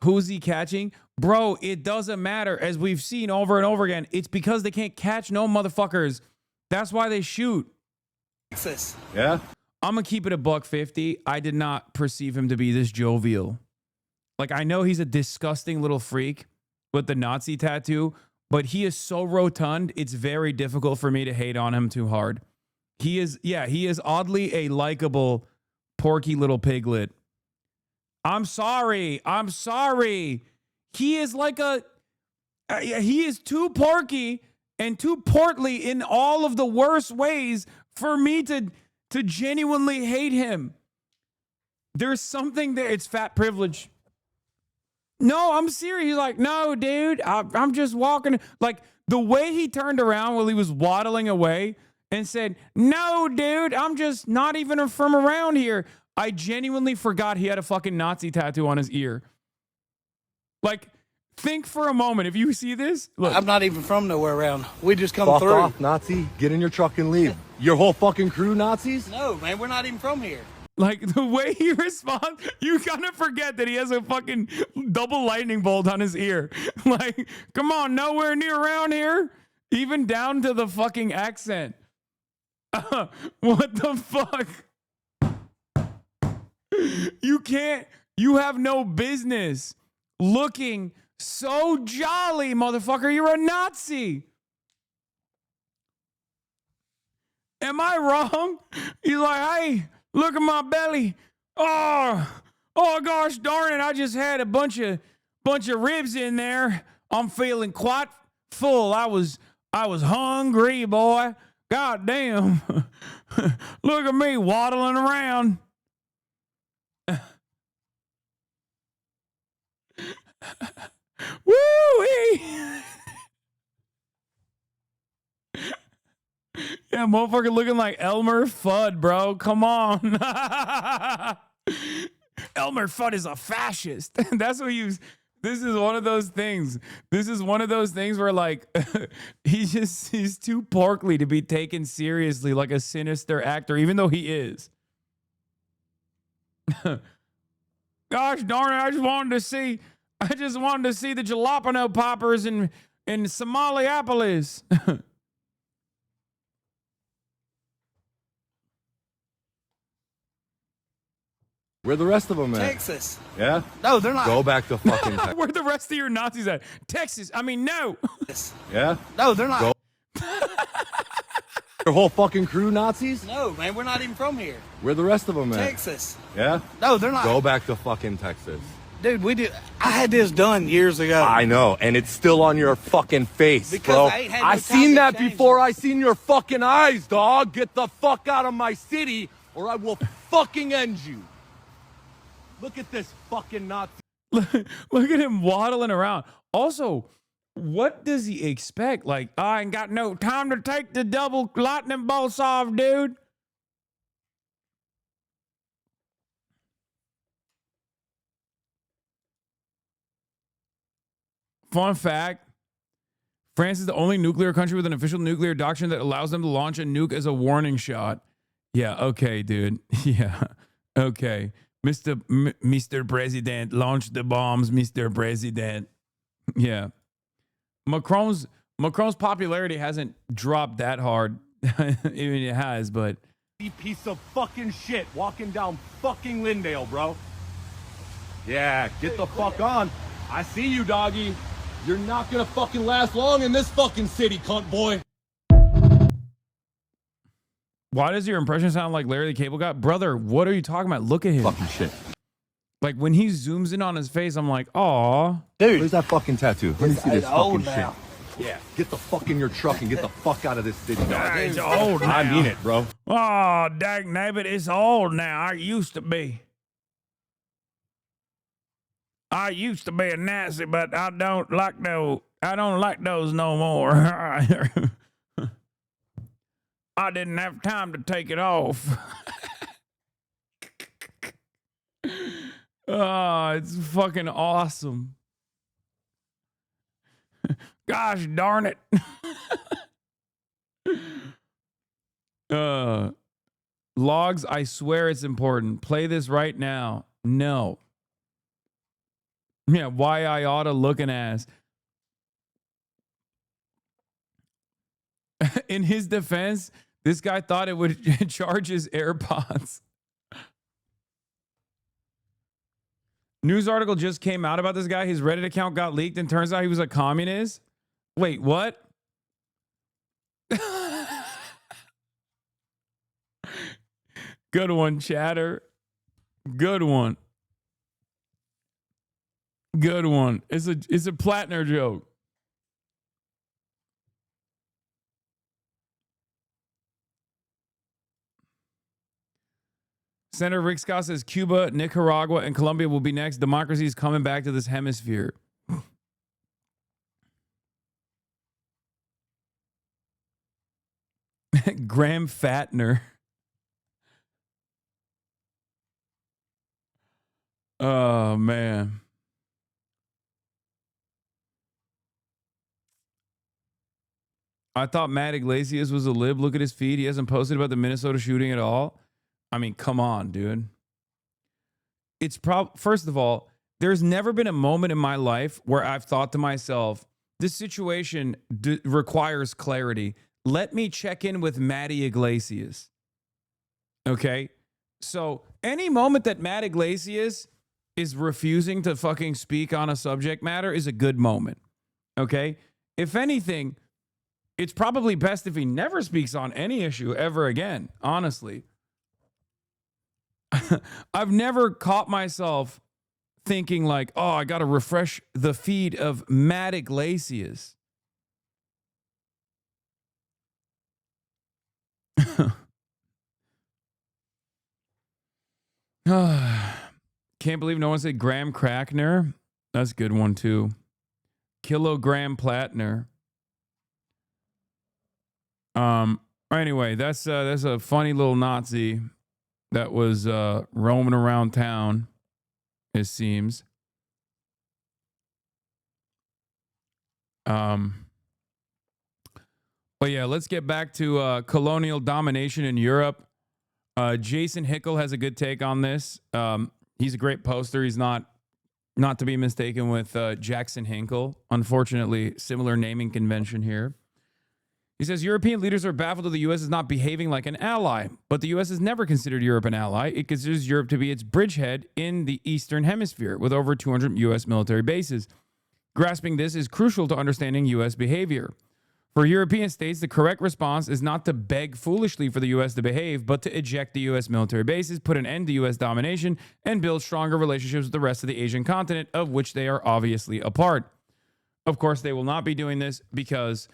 who's he catching? Bro, it doesn't matter. As we've seen over and over again, it's because they can't catch no motherfuckers. That's why they shoot. Yeah? I'm going to keep it $150. I did not perceive him to be this jovial. Like, I know he's a disgusting little freak with the Nazi tattoo, but he is so rotund, it's very difficult for me to hate on him too hard. He is oddly a likable, porky little piglet. I'm sorry. He is like he is too porky and too portly in all of the worst ways for me to genuinely hate him. There's something there. It's fat privilege. No, I'm serious. He's like, no, dude, I'm just walking. Like, the way he turned around while he was waddling away and said, no, dude, I'm just not even from around here. I genuinely forgot he had a fucking Nazi tattoo on his ear. Like, think for a moment. If you see this, look. I'm not even from nowhere around. We just come Fuck through. off, Nazi. Get in your truck and leave. Your whole fucking crew, Nazis? No, man, we're not even from here. Like, the way he responds, you kind of forget that he has a fucking double lightning bolt on his ear. Like, come on, nowhere near around here. Even down to the fucking accent. What the fuck? You have no business looking so jolly, motherfucker. You're a Nazi. Am I wrong? He's like, hey, look at my belly. Oh gosh darn it. I just had a bunch of ribs in there. I'm feeling quite full. I was hungry, boy. God damn. Look at me waddling around. Woo-wee. Yeah, motherfucker looking like Elmer Fudd, bro. Come on. Elmer Fudd is a fascist. That's what this is one of those things. This is one of those things where, like, he's too porkly to be taken seriously like a sinister actor, even though he is. Gosh darn it, I just wanted to see the jalapeno poppers in Somaliapolis. Where the rest of them at? Texas. Yeah? No, they're not. Go back to fucking Texas. Where the rest of your Nazis at? Texas. I mean, no. Yeah? No, they're not. Go. Your whole fucking crew, Nazis? No, man, we're not even from here. Where the rest of them at? Texas. Yeah? No, they're not. Go back to fucking Texas. Dude, I had this done years ago. I know, and it's still on your fucking face, Because bro. I ain't had no I time seen to that change before. I seen your fucking eyes, dog. Get the fuck out of my city, or I will fucking end you. Look at this fucking Nazi. Look at him waddling around. Also, what does he expect? Like, I ain't got no time to take the double lightning bolts off, dude. Fun fact, France is the only nuclear country with an official nuclear doctrine that allows them to launch a nuke as a warning shot. Yeah, okay, dude. Yeah, okay. Mr. President, launch the bombs, Mr. President. Yeah. Macron's popularity hasn't dropped that hard. I mean, it has, but... Piece of fucking shit walking down fucking Lindale, bro. Yeah, get the fuck on. I see you, doggy. You're not gonna fucking last long in this fucking city, cunt boy. Why does your impression sound like Larry the Cable Guy? Brother, what are you talking about? Look at him. Fucking shit. Like, when he zooms in on his face, I'm like, aw. Dude. Where's that fucking tattoo? Let me see this fucking shit. now. Yeah, get the fuck in your truck and get the fuck out of this city, dog. It's old now. I mean it, bro. Oh, dag nabbit, it's old now. I used to be a Nazi, but I don't like those no more. I didn't have time to take it off. Oh, it's fucking awesome. Gosh darn it. Logs, I swear it's important. Play this right now. No. Yeah, why I oughta looking ass. In his defense, this guy thought it would charge his AirPods. News article just came out about this guy. His Reddit account got leaked and turns out he was a communist. Wait, what? Good one, chatter. Good one. Good one. It's a Plattner joke. Senator Rick Scott says Cuba, Nicaragua, and Colombia will be next. Democracy is coming back to this hemisphere. Graham Fatner. Oh, man. I thought Matt Iglesias was a lib. Look at his feed. He hasn't posted about the Minnesota shooting at all. I mean, come on, dude. It's first of all, there's never been a moment in my life where I've thought to myself, this situation requires clarity. Let me check in with Matty Iglesias. Okay? So any moment that Matt Iglesias is refusing to fucking speak on a subject matter is a good moment. Okay? If anything, it's probably best if he never speaks on any issue ever again, honestly. I've never caught myself thinking like, oh, I got to refresh the feed of Matt Iglesias. Can't believe no one said Graham Crackner. That's a good one, too. Kilogram Platner. Anyway, that's a funny little Nazi that was roaming around town, it seems. But yeah, let's get back to colonial domination in Europe. Jason Hickel has a good take on this. He's a great poster. He's not to be mistaken with Jackson Hinkle. Unfortunately, similar naming convention here. He says, European leaders are baffled that the U.S. is not behaving like an ally, but the U.S. has never considered Europe an ally. It considers Europe to be its bridgehead in the Eastern Hemisphere, with over 200 U.S. military bases. Grasping this is crucial to understanding U.S. behavior. For European states, the correct response is not to beg foolishly for the U.S. to behave, but to eject the U.S. military bases, put an end to U.S. domination, and build stronger relationships with the rest of the Asian continent, of which they are obviously a part. Of course, they will not be doing this because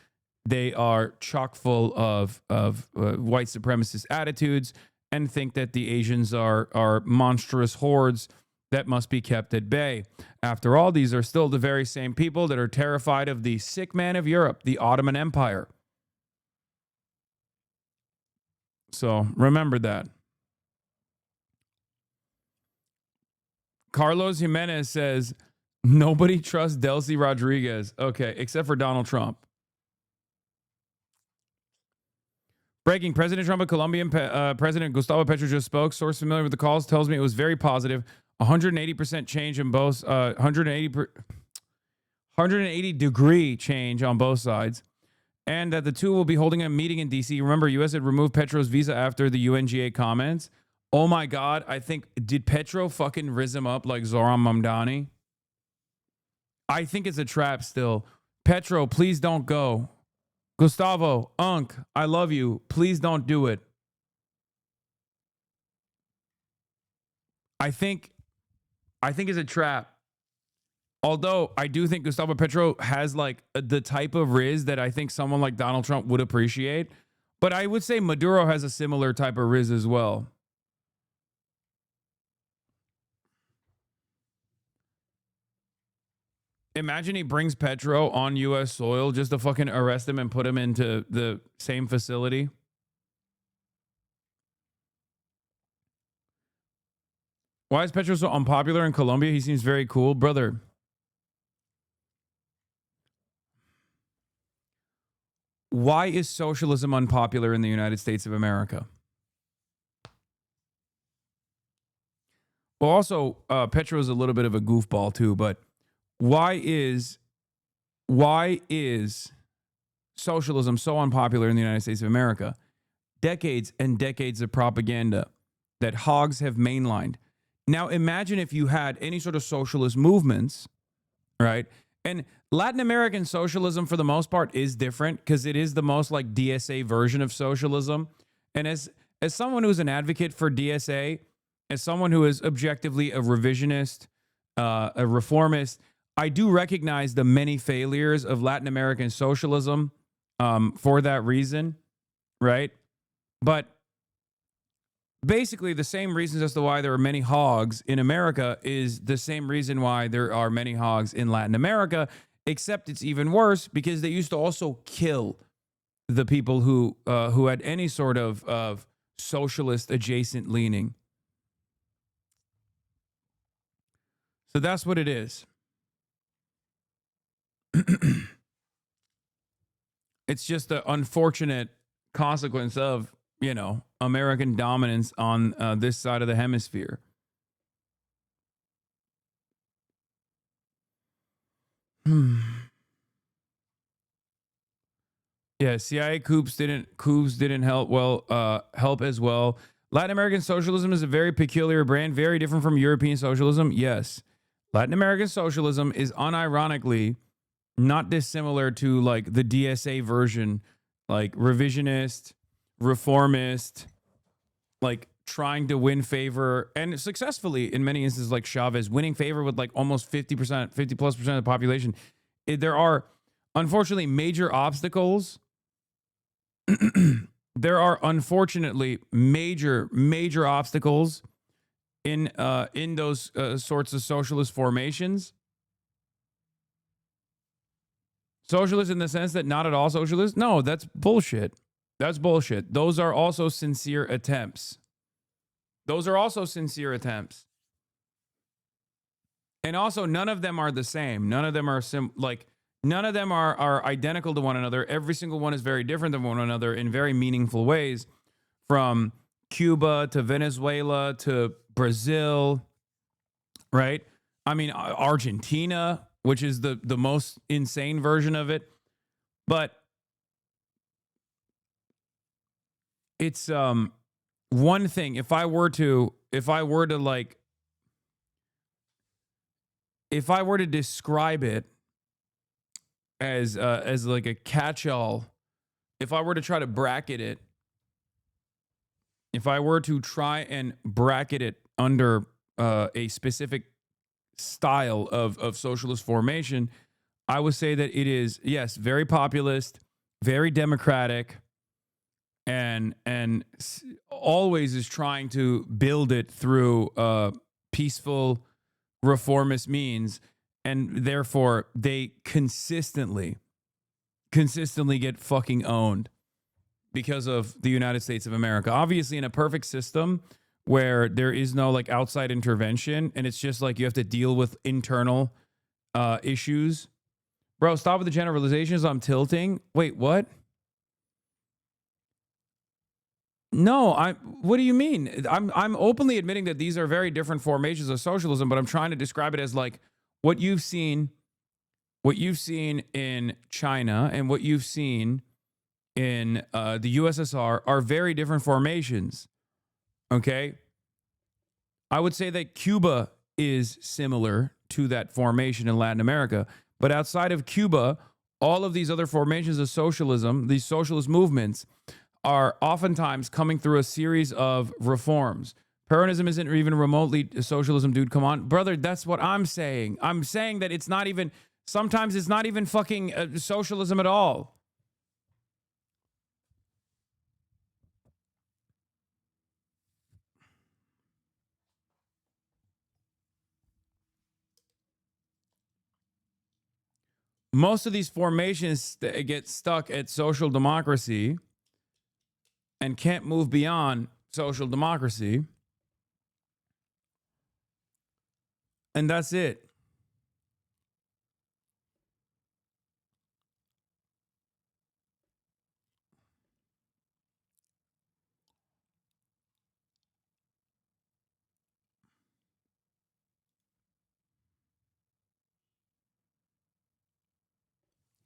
they are chock full of white supremacist attitudes and think that the Asians are monstrous hordes that must be kept at bay. After all, these are still the very same people that are terrified of the sick man of Europe, the Ottoman Empire. So remember that. Carlos Jimenez says, nobody trusts Delcy Rodriguez. Okay, except for Donald Trump. Breaking, President Trump of Colombian President Gustavo Petro just spoke. Source familiar with the calls tells me it was very positive. 180% change in both, 180 degree change on both sides. And that the two will be holding a meeting in D.C. Remember, U.S. had removed Petro's visa after the UNGA comments. Oh my God, I think, did Petro fucking rizz him up like Zoran Mamdani? I think it's a trap still. Petro, please don't go. Gustavo, Unc, I love you. Please don't do it. I think it's a trap. Although I do think Gustavo Petro has like the type of riz that I think someone like Donald Trump would appreciate. But I would say Maduro has a similar type of riz as well. Imagine he brings Petro on U.S. soil just to fucking arrest him and put him into the same facility. Why is Petro so unpopular in Colombia? He seems very cool. Brother, why is socialism unpopular in the United States of America? Well, also, Petro is a little bit of a goofball too, but why is socialism so unpopular in the United States of America? Decades and decades of propaganda that hogs have mainlined. Now imagine if you had any sort of socialist movements, right? And Latin American socialism for the most part is different because it is the most like DSA version of socialism. And as someone who's an advocate for DSA, as someone who is objectively a revisionist, a reformist, I do recognize the many failures of Latin American socialism for that reason, right? But basically the same reasons as to why there are many hogs in America is the same reason why there are many hogs in Latin America, except it's even worse because they used to also kill the people who had any sort of socialist adjacent leaning. So that's what it is. It's just an unfortunate consequence of, you know, American dominance on this side of the hemisphere. Yeah, CIA coups didn't help as well. Latin American socialism is a very peculiar brand, very different from European socialism. Yes. Latin American socialism is unironically not dissimilar to like the DSA version, like revisionist, reformist, like trying to win favor, and successfully in many instances, like Chavez winning favor with like almost 50%, 50+% of the population. There are unfortunately major obstacles. There are unfortunately major obstacles in those sorts of socialist formations. Socialist in the sense that not at all socialist? No, that's bullshit. That's bullshit. Those are also sincere attempts. Those are also sincere attempts. And also, none of them are the same. None of them are none of them are identical to one another. Every single one is very different than one another in very meaningful ways. From Cuba to Venezuela to Brazil, right? I mean, Argentina, which is the most insane version of it. But it's one thing. If I were to describe it as like a catch-all, if I were to try to bracket it, if I were to try and bracket it under a specific style of socialist formation, I would say that it is, yes, very populist, very democratic, and always is trying to build it through peaceful reformist means, and therefore they consistently get fucking owned because of the United States of America. Obviously, in a perfect system where there is no like outside intervention and it's just like you have to deal with internal issues. Bro, stop with the generalizations. I'm tilting. Wait, what? No, what do you mean? I'm openly admitting that these are very different formations of socialism, but I'm trying to describe it as like what you've seen in China and what you've seen in the USSR are very different formations. Okay? I would say that Cuba is similar to that formation in Latin America, but outside of Cuba, all of these other formations of socialism, these socialist movements, are oftentimes coming through a series of reforms. Peronism isn't even remotely socialism, dude. Come on. Brother, that's what I'm saying. I'm saying that it's not even, sometimes it's not even fucking socialism at all. Most of these formations get stuck at social democracy and can't move beyond social democracy. And that's it.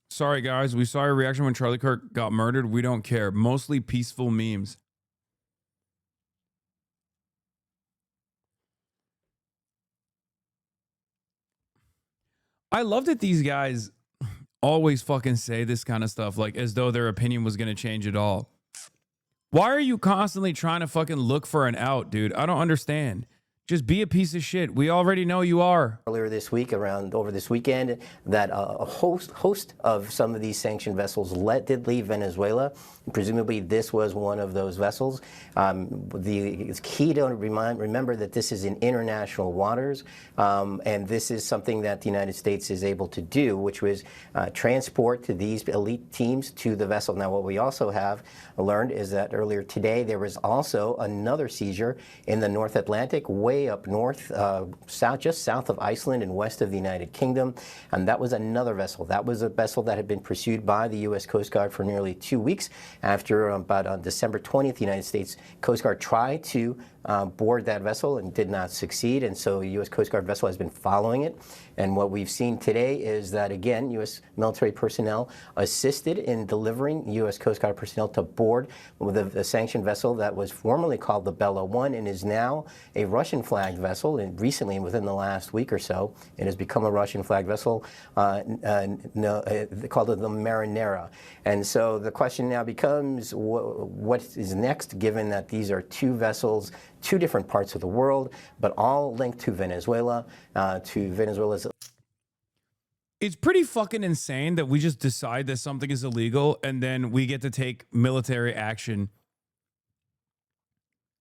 Sorry, guys. We saw your reaction when Charlie Kirk got murdered. We don't care. Mostly peaceful memes. I love that these guys always fucking say this kind of stuff, like as though their opinion was going to change at all. Why are you constantly trying to fucking look for an out, dude? I don't understand. Just be a piece of shit. We already know you are. Earlier this week, over this weekend, that a host of some of these sanctioned vessels did leave Venezuela. Presumably, this was one of those vessels. It's key to remember that this is in international waters, and this is something that the United States is able to do, which was transport to these elite teams to the vessel. Now, what we also have learned is that earlier today, there was also another seizure in the North Atlantic, way way up north, just south of Iceland and west of the United Kingdom. And that was another vessel. That was a vessel that had been pursued by the U.S. Coast Guard for nearly 2 weeks. After about on December 20th, the United States Coast Guard tried to board that vessel and did not succeed. And so a U.S. Coast Guard vessel has been following it. And what we've seen today is that, again, U.S. military personnel assisted in delivering U.S. Coast Guard personnel to board with a sanctioned vessel that was formerly called the Bella 1 and is now a Russian-flagged vessel. And recently, within the last week or so, it has become a Russian-flagged vessel they called it the Marinera. And so the question now becomes, what is next, given that these are two vessels, two different parts of the world, but all linked to Venezuela, to Venezuela's. It's pretty fucking insane that we just decide that something is illegal and then we get to take military action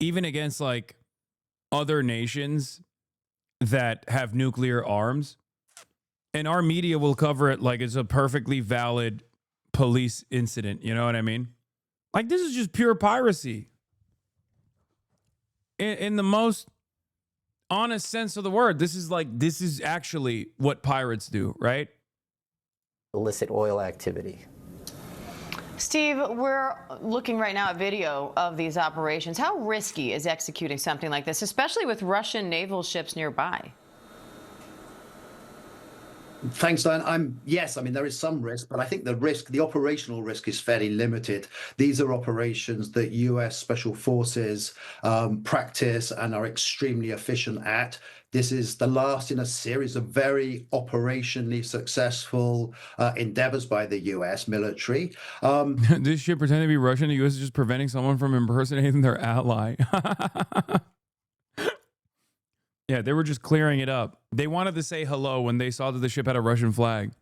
even against like other nations that have nuclear arms. And our media will cover it like it's a perfectly valid police incident. You know what I mean? Like, this is just pure piracy. In the most honest sense of the word, this is actually what pirates do, right? Illicit oil activity. Steve, we're looking right now at video of these operations. How risky is executing something like this, especially with Russian naval ships nearby? Thanks, Diane. Yes, I mean, there is some risk, but I think the operational risk is fairly limited. These are operations that U.S. Special Forces practice and are extremely efficient at. This is the last in a series of very operationally successful endeavors by the U.S. military. This ship pretending to be Russian, the U.S. is just preventing someone from impersonating their ally. Yeah, they were just clearing it up. They wanted to say hello when they saw that the ship had a Russian flag.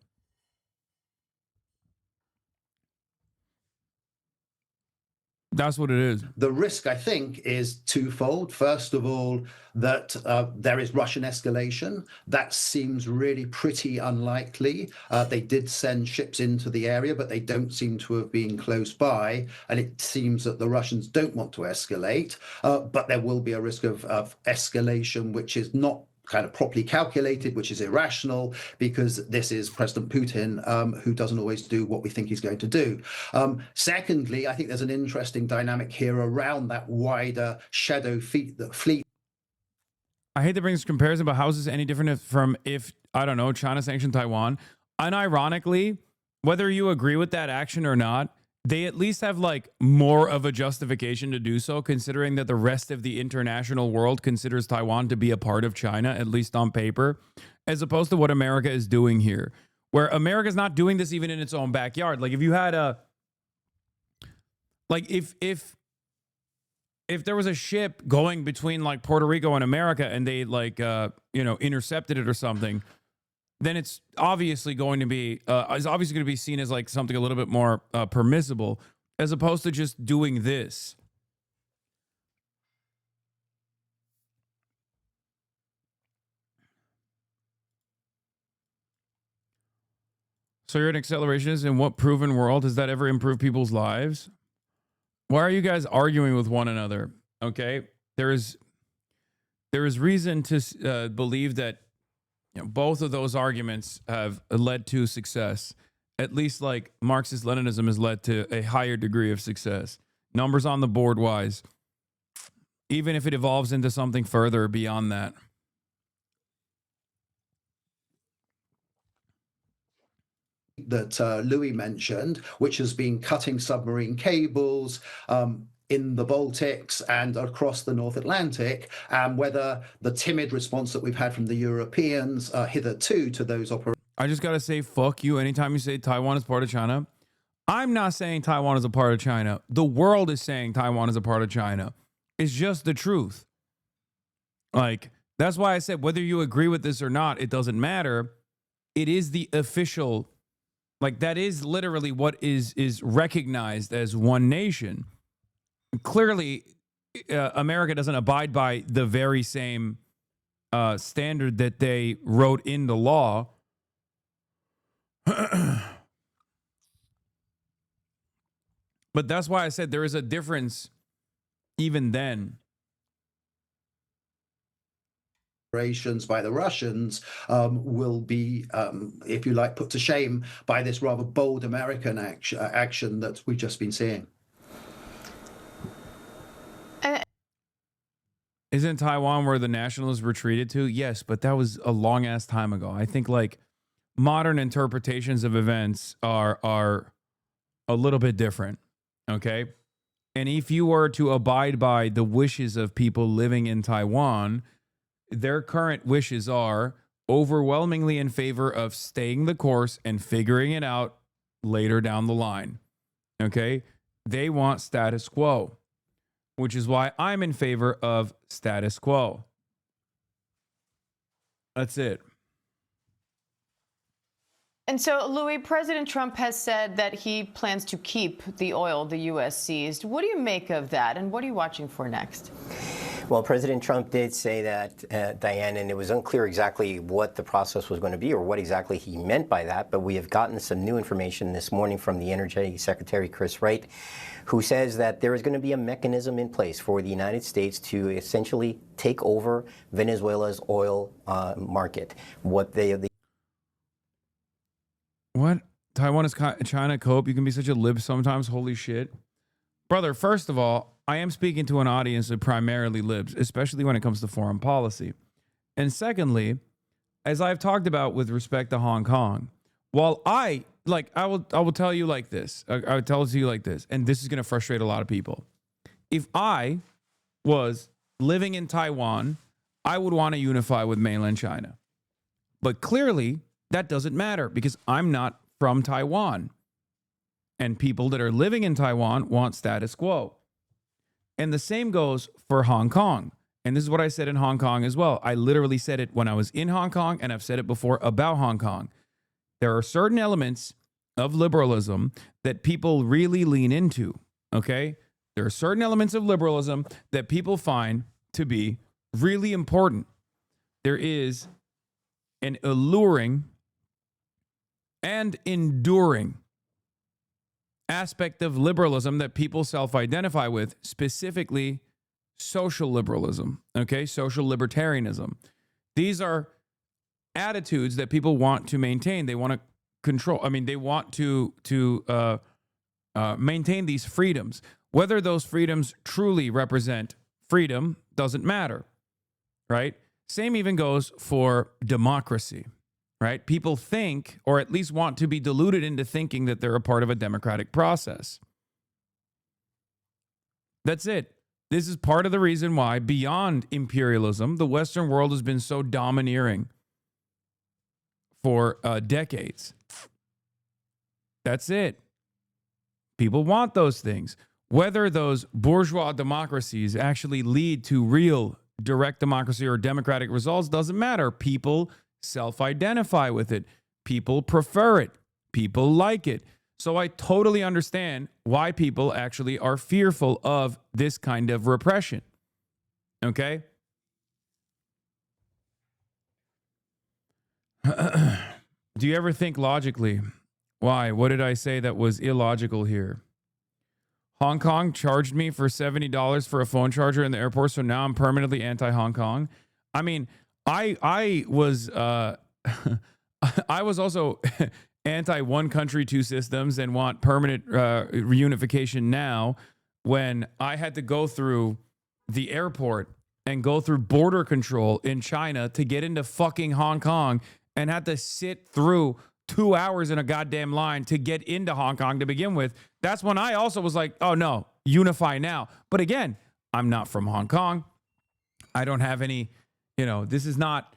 That's what it is. The risk, I think, is twofold. First of all, that there is Russian escalation. That seems really pretty unlikely. They did send ships into the area, but they don't seem to have been close by. And it seems that the Russians don't want to escalate. But there will be a risk of escalation, which is not kind of properly calculated, which is irrational, because this is President Putin, who doesn't always do what we think he's going to do. Secondly, I think there's an interesting dynamic here around that wider shadow fleet. I hate to bring this comparison, but how is this any different from if, I don't know, China sanctioned Taiwan? Unironically, whether you agree with that action or not, they at least have like more of a justification to do so, considering that the rest of the international world considers Taiwan to be a part of China, at least on paper, as opposed to what America is doing here, where America's not doing this even in its own backyard. Like if you had a, like if there was a ship going between like Puerto Rico and America and they like, intercepted it or something, then it's obviously going to be seen as like something a little bit more permissible, as opposed to just doing this. So you're an accelerationist. In what proven world has that ever improved people's lives? Why are you guys arguing with one another? Okay, there is reason to believe that both of those arguments have led to success. At least like Marxist-Leninism has led to a higher degree of success. Numbers on the board wise. Even if it evolves into something further beyond that. That Louis mentioned, which has been cutting submarine cables in the Baltics and across the North Atlantic, and whether the timid response that we've had from the Europeans hitherto to those operations. I just got to say, fuck you anytime you say Taiwan is part of China. I'm not saying Taiwan is a part of China. The world is saying Taiwan is a part of China. It's just the truth. Like, that's why I said whether you agree with this or not, it doesn't matter. It is the official, like that is literally what is recognized as one nation. Clearly, America doesn't abide by the very same standard that they wrote into law. But that's why I said there is a difference even then. operations by the Russians will be, if you like, put to shame by this rather bold American action that we've just been seeing. Isn't Taiwan where the nationalists retreated to? Yes, but that was a long ass time ago. I think like modern interpretations of events are a little bit different. Okay. And if you were to abide by the wishes of people living in Taiwan, their current wishes are overwhelmingly in favor of staying the course and figuring it out later down the line. Okay? They want status quo, which is why I'm in favor of status quo. That's it. And so, Louis, President Trump has said that he plans to keep the oil the U.S. seized. What do you make of that, and what are you watching for next? Well, President Trump did say that, Diane, and it was unclear exactly what the process was going to be or what exactly he meant by that, but we have gotten some new information this morning from the Energy Secretary, Chris Wright, who says that there is going to be a mechanism in place for the United States to essentially take over Venezuela's oil market. What Taiwan is China cope? You can be such a lib sometimes. Holy shit. Brother, first of all, I am speaking to an audience of primarily libs, especially when it comes to foreign policy. And secondly, as I've talked about with respect to Hong Kong, while I will tell you like this. I would tell it to you like this, and this is going to frustrate a lot of people. If I was living in Taiwan, I would want to unify with mainland China. But clearly, that doesn't matter because I'm not from Taiwan. And people that are living in Taiwan want status quo. And the same goes for Hong Kong. And this is what I said in Hong Kong as well. I literally said it when I was in Hong Kong, and I've said it before about Hong Kong. There are certain elements of liberalism that people really lean into, okay? There are certain elements of liberalism that people find to be really important. There is an alluring and enduring aspect of liberalism that people self-identify with, specifically social liberalism, okay? Social libertarianism. These are attitudes that people want to maintain. They want to control. I mean, they want to maintain these freedoms. Whether those freedoms truly represent freedom doesn't matter, right? Same even goes for democracy, right? People think, or at least want to be deluded into thinking that they're a part of a democratic process. That's it. This is part of the reason why, beyond imperialism, the Western world has been so domineering for decades. That's it. People want those things. Whether those bourgeois democracies actually lead to real direct democracy or democratic results doesn't matter. People self-identify with it. People prefer it. People like it. So I totally understand why people actually are fearful of this kind of repression. Okay? Do you ever think logically? Why? What did I say that was illogical here? Hong Kong charged me for $70 for a phone charger in the airport, so now I'm permanently anti-Hong Kong. I mean, I was I was also anti-one country, two systems and want permanent reunification now when I had to go through the airport and go through border control in China to get into fucking Hong Kong and had to sit through 2 hours in a goddamn line to get into Hong Kong to begin with. That's when I also was like, oh no, unify now. But again, I'm not from Hong Kong. I don't have any, this is not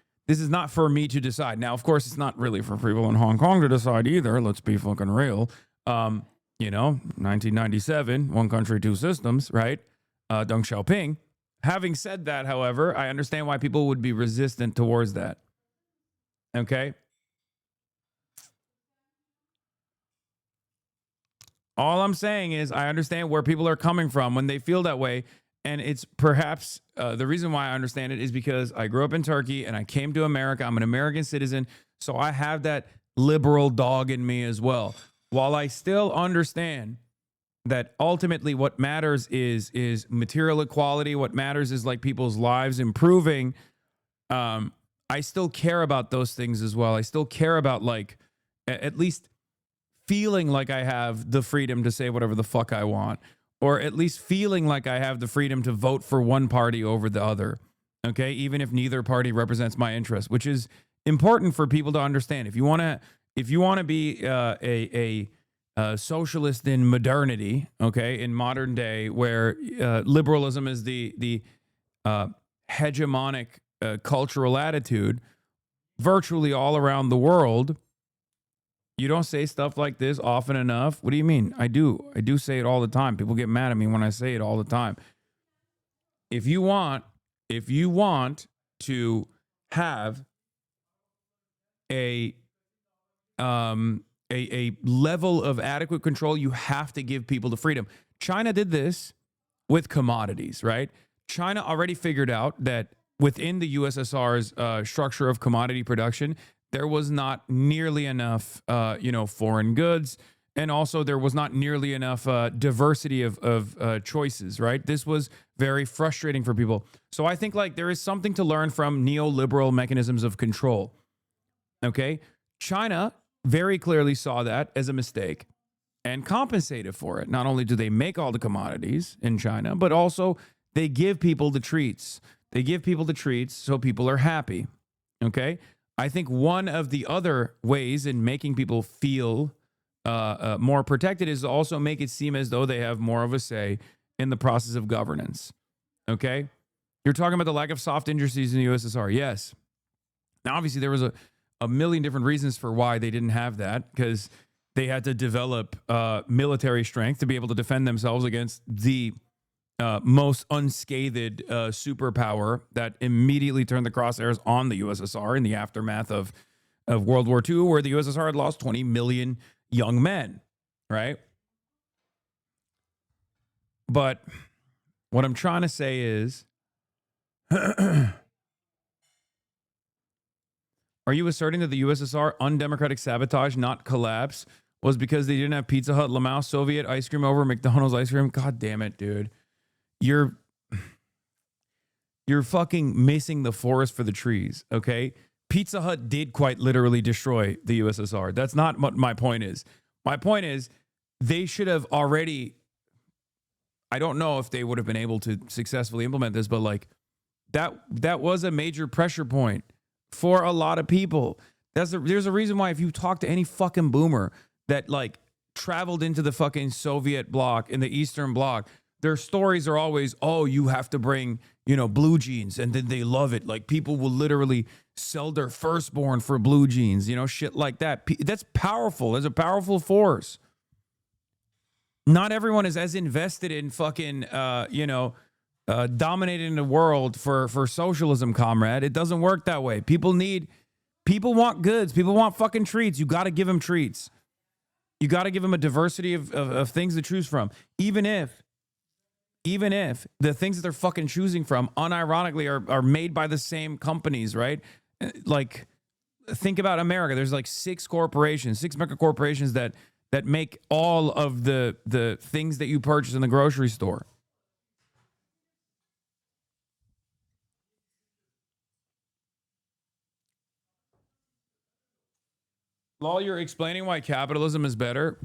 for me to decide. Now, of course, it's not really for people in Hong Kong to decide either. Let's be fucking real. 1997, one country, two systems, right? Deng Xiaoping. Having said that, however, I understand why people would be resistant towards that. Okay? All I'm saying is I understand where people are coming from when they feel that way. And it's perhaps the reason why I understand it is because I grew up in Turkey and I came to America. I'm an American citizen. So I have that liberal dog in me as well. While I still understand that ultimately what matters is material equality. What matters is like people's lives improving. I still care about those things as well. I still care about, like, at least feeling like I have the freedom to say whatever the fuck I want, or at least feeling like I have the freedom to vote for one party over the other. Okay, even if neither party represents my interest, which is important for people to understand. If you want to be a socialist in modernity, okay, in modern day, where liberalism is the hegemonic cultural attitude virtually all around the world, you don't say stuff like this often enough. What do you mean? I do say it all the time. People get mad at me when I say it all the time. If you want to have a level of adequate control, you have to give people the freedom. China did this with commodities, right? China already figured out that within the USSR's structure of commodity production, there was not nearly enough, foreign goods, and also there was not nearly enough diversity of choices, right? This was very frustrating for people. So I think, like, there is something to learn from neoliberal mechanisms of control. Okay, China very clearly saw that as a mistake and compensated for it. Not only do they make all the commodities in China, but also they give people the treats. They give people the treats so people are happy. Okay, I think one of the other ways in making people feel more protected is to also make it seem as though they have more of a say in the process of governance. Okay, you're talking about the lack of soft industries in the USSR. Yes. Now, obviously, there was a million different reasons for why they didn't have that, because they had to develop military strength to be able to defend themselves against the most unscathed superpower that immediately turned the crosshairs on the USSR in the aftermath of World War II, where the USSR had lost 20 million young men, right? But what I'm trying to say is, are you asserting that the USSR undemocratic sabotage, not collapse, was because they didn't have Pizza Hut, Lamau, Soviet ice cream over McDonald's ice cream? God damn it, dude. You're fucking missing the forest for the trees, okay? Pizza Hut did quite literally destroy the USSR. That's not what my point is. My point is, they should have already, I don't know if they would have been able to successfully implement this, but like that was a major pressure point for a lot of people. There's a reason why if you talk to any fucking boomer that like traveled into the fucking Soviet bloc, in the Eastern Bloc, their stories are always, oh, you have to bring, blue jeans, and then they love it. Like, people will literally sell their firstborn for blue jeans, shit like that. That's powerful. It's a powerful force. Not everyone is as invested in fucking, dominating the world for socialism, comrade. It doesn't work that way. People want goods. People want fucking treats. You got to give them treats. You got to give them a diversity of things to choose from. Even if the things that they're fucking choosing from, unironically, are made by the same companies, right? Like, think about America. There's like six mega corporations that make all of the things that you purchase in the grocery store. Law, you're explaining why capitalism is better?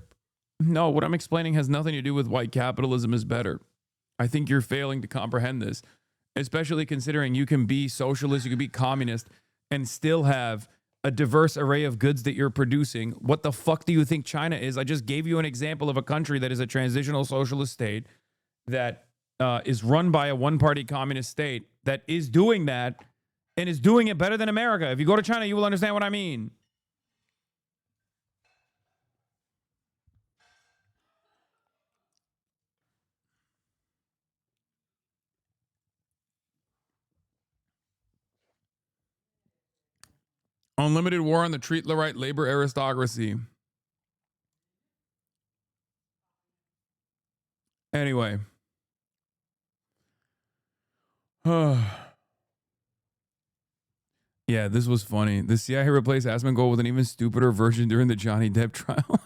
No, what I'm explaining has nothing to do with why capitalism is better. I think you're failing to comprehend this, especially considering you can be socialist, you can be communist, and still have a diverse array of goods that you're producing. What the fuck do you think China is? I just gave you an example of a country that is a transitional socialist state that is run by a one-party communist state that is doing that and is doing it better than America. If you go to China, you will understand what I mean. Unlimited war on the treat-the-right labor aristocracy. Anyway. Yeah, this was funny. The CIA replaced Asmongold with an even stupider version during the Johnny Depp trial.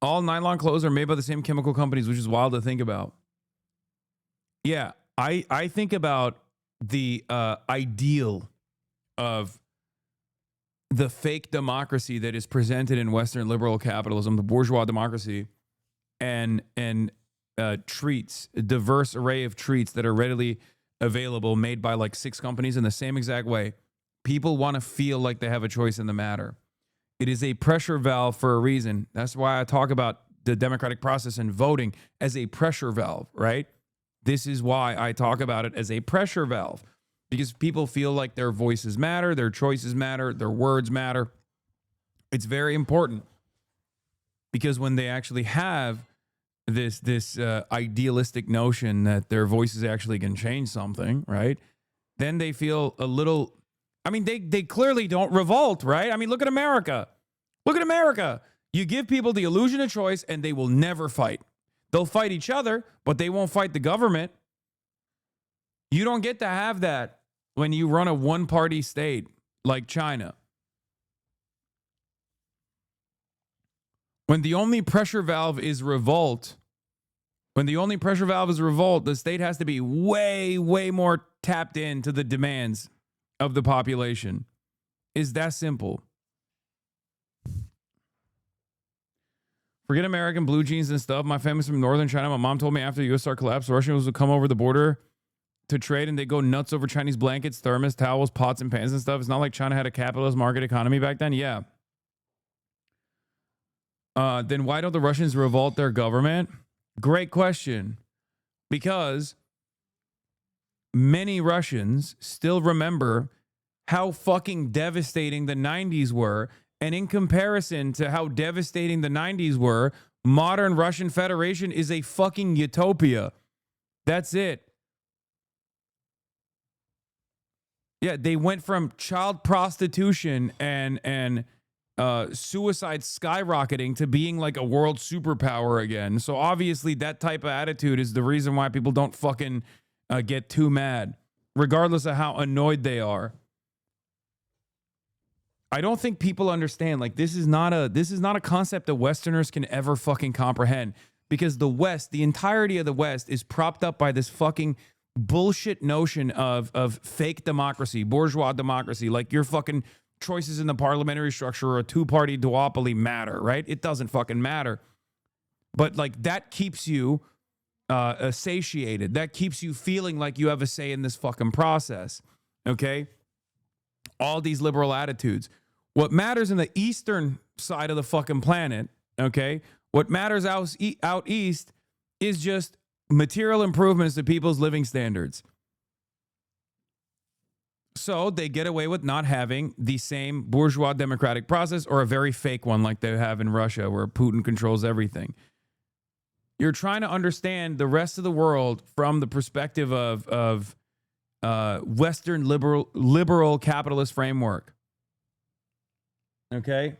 All nylon clothes are made by the same chemical companies, which is wild to think about. Yeah, I think about the ideal of the fake democracy that is presented in Western liberal capitalism, the bourgeois democracy, and treats, a diverse array of treats that are readily available, made by like 6 companies in the same exact way. People want to feel like they have a choice in the matter. It is a pressure valve for a reason. That's why I talk about the democratic process and voting as a pressure valve, right? This is why I talk about it as a pressure valve, because people feel like their voices matter, their choices matter, their words matter. It's very important, because when they actually have this idealistic notion that their voices actually can change something, right? Then they feel a little, I mean, they clearly don't revolt, right? I mean, look at America. Look at America. You give people the illusion of choice and they will never fight. They'll fight each other, but they won't fight the government. You don't get to have that when you run a one-party state like China. When the only pressure valve is revolt, the state has to be way, way more tapped into the demands of the population. It's that simple. Forget American blue jeans and stuff. My family's from northern China. My mom told me after the USSR collapsed, Russians would come over the border to trade, and they go nuts over Chinese blankets, thermos, towels, pots, and pans and stuff. It's not like China had a capitalist market economy back then. Yeah. Then why don't the Russians revolt their government? Great question. Because many Russians still remember how fucking devastating the 90s were. And in comparison to how devastating the 90s were, modern Russian Federation is a fucking utopia. That's it. Yeah, they went from child prostitution and suicide skyrocketing to being like a world superpower again. So obviously that type of attitude is the reason why people don't fucking get too mad, regardless of how annoyed they are. I don't think people understand, like, this is not a concept that Westerners can ever fucking comprehend, because the West, the entirety of the West, is propped up by this fucking bullshit notion of fake democracy, bourgeois democracy. Like, your fucking choices in the parliamentary structure or a 2-party duopoly matter, right? It doesn't fucking matter. But like, that keeps you satiated. That keeps you feeling like you have a say in this fucking process. Okay? All these liberal attitudes. What matters in the eastern side of the fucking planet, okay? What matters out east is just material improvements to people's living standards. So they get away with not having the same bourgeois democratic process, or a very fake one like they have in Russia, where Putin controls everything. You're trying to understand the rest of the world from the perspective of Western liberal capitalist framework. Okay?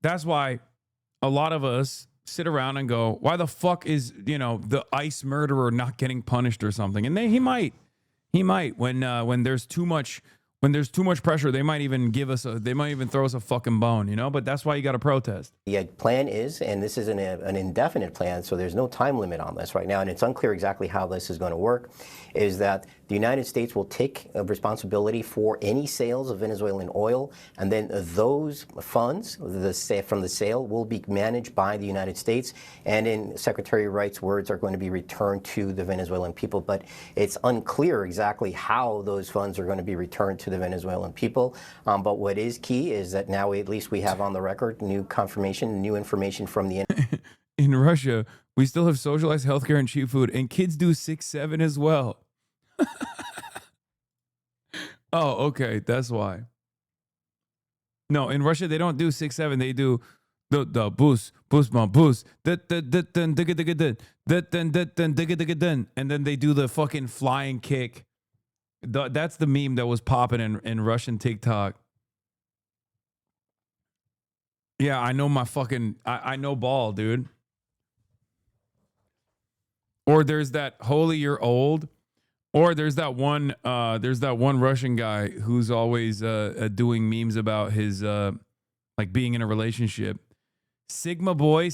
That's why a lot of us sit around and go, why the fuck is, the ICE murderer not getting punished or something? And he might when there's too much pressure, they might even throw us a fucking bone, but that's why you got to protest. The plan is, and this is an indefinite plan, so there's no time limit on this right now, and it's unclear exactly how this is going to work, is that the United States will take responsibility for any sales of Venezuelan oil, and then those funds from the sale will be managed by the United States, and in Secretary Wright's words, are going to be returned to the Venezuelan people. But it's unclear exactly how those funds are going to be returned to the Venezuelan people. But what is key is that now at least we have on the record new confirmation, new information from the... In Russia, we still have socialized healthcare and cheap food, and kids do 6-7 as well. Oh, okay, that's why. No, in Russia they don't do 6-7. They do the boost, my boost, and then they do the fucking flying kick. That's the meme that was popping in Russian TikTok. Yeah, I know my fucking I know ball, dude. Or there's that holy you're old, Or there's that one Russian guy who's always doing memes about his like being in a relationship. Sigma Boy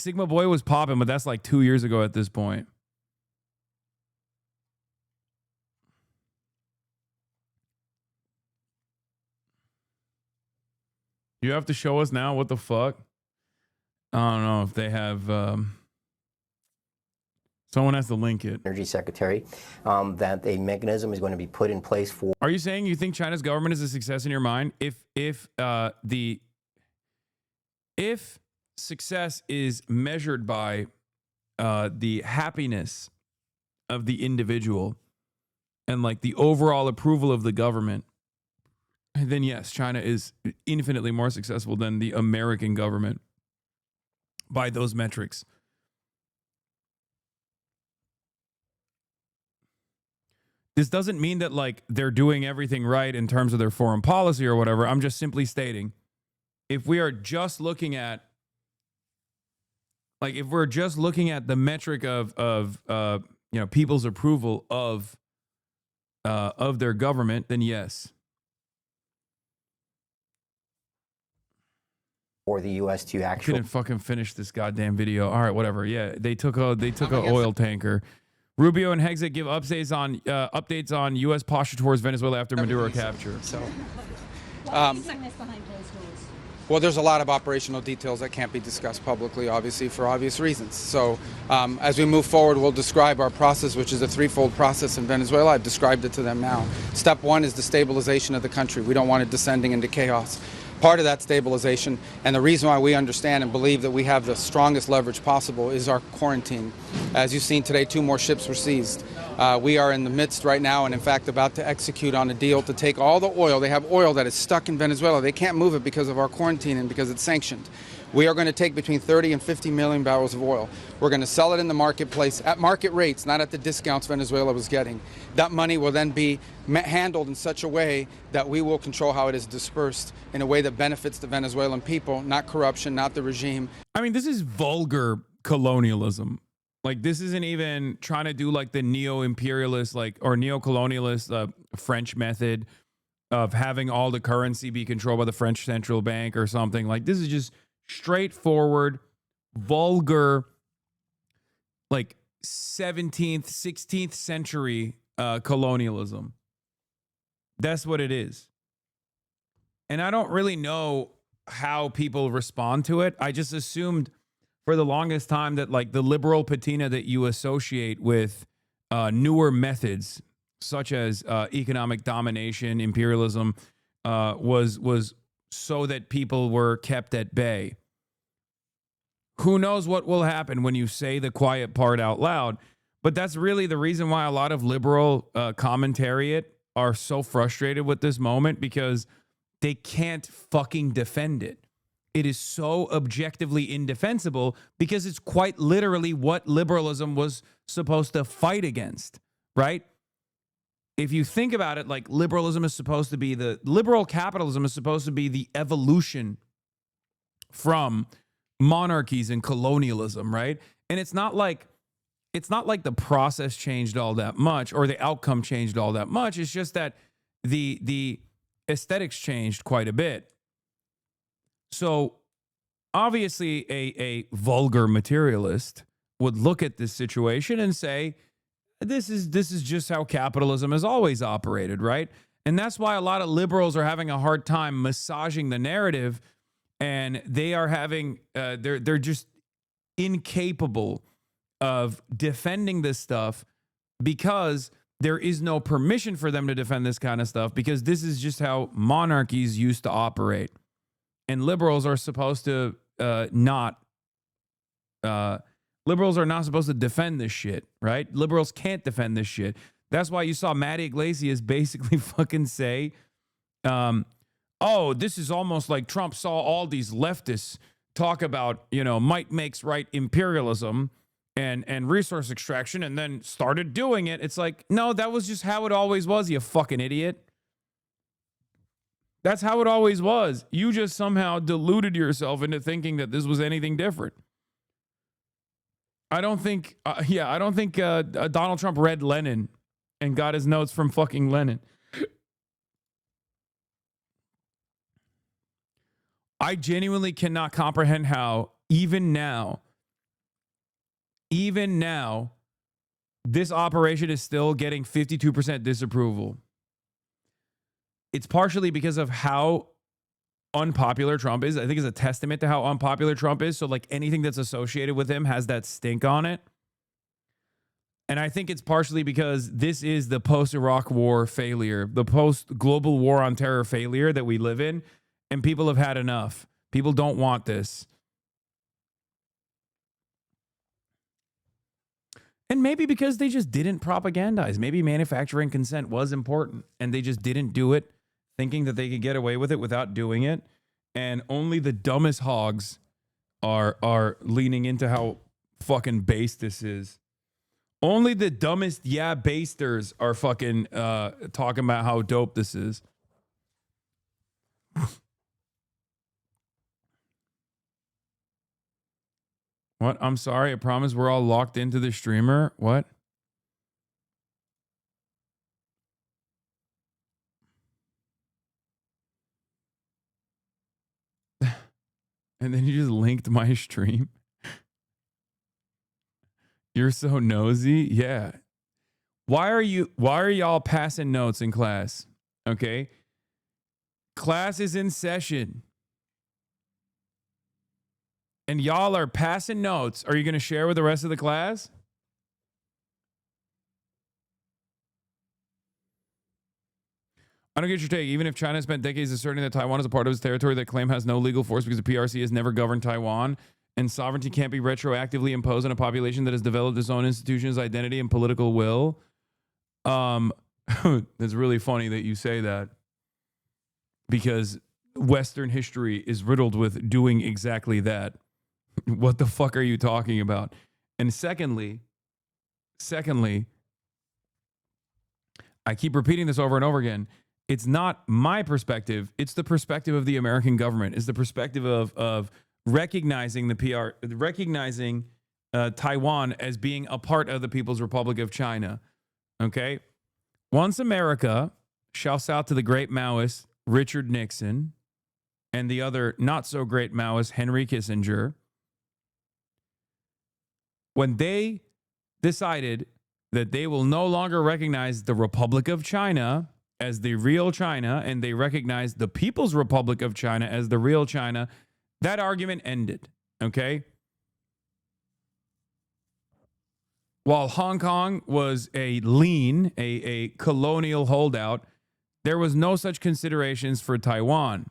was popping, but that's like 2 years ago at this point. You have to show us now? What the fuck? I don't know if they have. Someone has to link it. Energy Secretary, that a mechanism is going to be put in place for. Are you saying you think China's government is a success in your mind? If success is measured by the happiness of the individual and like the overall approval of the government, then yes, China is infinitely more successful than the American government by those metrics. This doesn't mean that like they're doing everything right in terms of their foreign policy or whatever. I'm just simply stating, if we are just looking at the metric of people's approval of their government, then yes. For the U.S. to actually Couldn't fucking finish this goddamn video. All right, whatever. Yeah, they took a oil tanker. Rubio and Hexit give updates on U.S. posture towards Venezuela after Maduro capture. So, well, there's a lot of operational details that can't be discussed publicly, obviously, for obvious reasons. So, as we move forward, we'll describe our process, which is a threefold process in Venezuela. I've described it to them now. Step one is the stabilization of the country. We don't want it descending into chaos. Part of that stabilization, and the reason why we understand and believe that we have the strongest leverage possible, is our quarantine. As you've seen today, 2 more ships were seized. We are in the midst right now and in fact about to execute on a deal to take all the oil. They have oil that is stuck in Venezuela. They can't move it because of our quarantine and because it's sanctioned. We are going to take between 30 and 50 million barrels of oil. We're going to sell it in the marketplace at market rates, not at the discounts Venezuela was getting. That money will then be handled in such a way that we will control how it is dispersed in a way that benefits the Venezuelan people, not corruption, not the regime. I mean, this is vulgar colonialism. Like, this isn't even trying to do like the neo-imperialist or neo-colonialist French method of having all the currency be controlled by the French central bank or something. Like, this is just straightforward, vulgar, like 17th, 16th century colonialism. That's what it is. And I don't really know how people respond to it. I just assumed for the longest time that like the liberal patina that you associate with newer methods, such as economic domination, imperialism, was so that people were kept at bay. Who knows what will happen when you say the quiet part out loud? But that's really the reason why a lot of liberal commentariat are so frustrated with this moment, because they can't fucking defend it. It is so objectively indefensible because it's quite literally what liberalism was supposed to fight against, right? If you think about it, like liberal capitalism is supposed to be the evolution from monarchies and colonialism, right? And it's not like the process changed all that much or the outcome changed all that much. It's just that the aesthetics changed quite a bit. So obviously a vulgar materialist would look at this situation and say, this is just how capitalism has always operated, right? And that's why a lot of liberals are having a hard time massaging the narrative, and they are having they're just incapable of defending this stuff because there is no permission for them to defend this kind of stuff, because this is just how monarchies used to operate. And liberals are supposed to liberals are not supposed to defend this shit, right? Liberals can't defend this shit. That's why you saw Matt Iglesias basically fucking say, oh, this is almost like Trump saw all these leftists talk about, might makes right imperialism and resource extraction and then started doing it. It's like, no, that was just how it always was, you fucking idiot. That's how it always was. You just somehow deluded yourself into thinking that this was anything different. I don't think Donald Trump read Lenin and got his notes from fucking Lenin. I genuinely cannot comprehend how even now, this operation is still getting 52% disapproval. It's partially because of how unpopular Trump is. I think it's a testament to how unpopular Trump is. So like anything that's associated with him has that stink on it. And I think it's partially because this is the post-Iraq war failure, the post-global war on terror failure that we live in. And people have had enough. People don't want this. And maybe because they just didn't propagandize. Maybe manufacturing consent was important and they just didn't do it, thinking that they could get away with it without doing it. And only the dumbest hogs are leaning into how fucking base this is. Only the dumbest basters are fucking talking about how dope this is. What? I'm sorry. I promise we're all locked into the streamer. What? And then you just linked my stream. You're so nosy. Yeah. Why are y'all passing notes in class? Okay. Class is in session. And y'all are passing notes. Are you going to share with the rest of the class? I don't get your take. Even if China spent decades asserting that Taiwan is a part of its territory, that claim has no legal force because the PRC has never governed Taiwan, and sovereignty can't be retroactively imposed on a population that has developed its own institutions, identity, and political will. It's really funny that you say that, because Western history is riddled with doing exactly that. What the fuck are you talking about? And secondly, I keep repeating this over and over again. It's not my perspective. It's the perspective of the American government. It's the perspective of recognizing recognizing Taiwan as being a part of the People's Republic of China. Okay? Once America, shouts out to the great Maoist Richard Nixon and the other not so great Maoist Henry Kissinger, when they decided that they will no longer recognize the Republic of China as the real China, and they recognize the People's Republic of China as the real China, that argument ended, okay? While Hong Kong was a colonial holdout, there was no such considerations for Taiwan.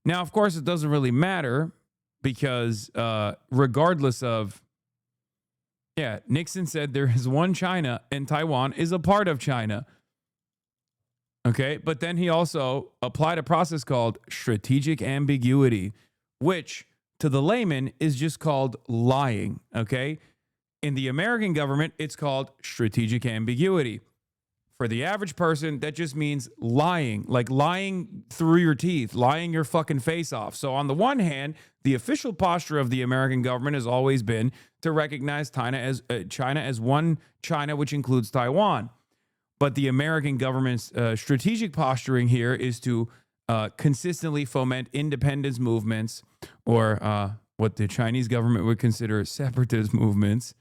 Now, of course, it doesn't really matter because regardless of, Nixon said there is one China and Taiwan is a part of China. Okay, but then he also applied a process called strategic ambiguity, which to the layman is just called lying. Okay, in the American government, it's called strategic ambiguity. For the average person, that just means lying, like lying through your teeth, lying your fucking face off. So on the one hand, the official posture of the American government has always been to recognize China as one China, which includes Taiwan. But the American government's strategic posturing here is to consistently foment independence movements, or what the Chinese government would consider separatist movements,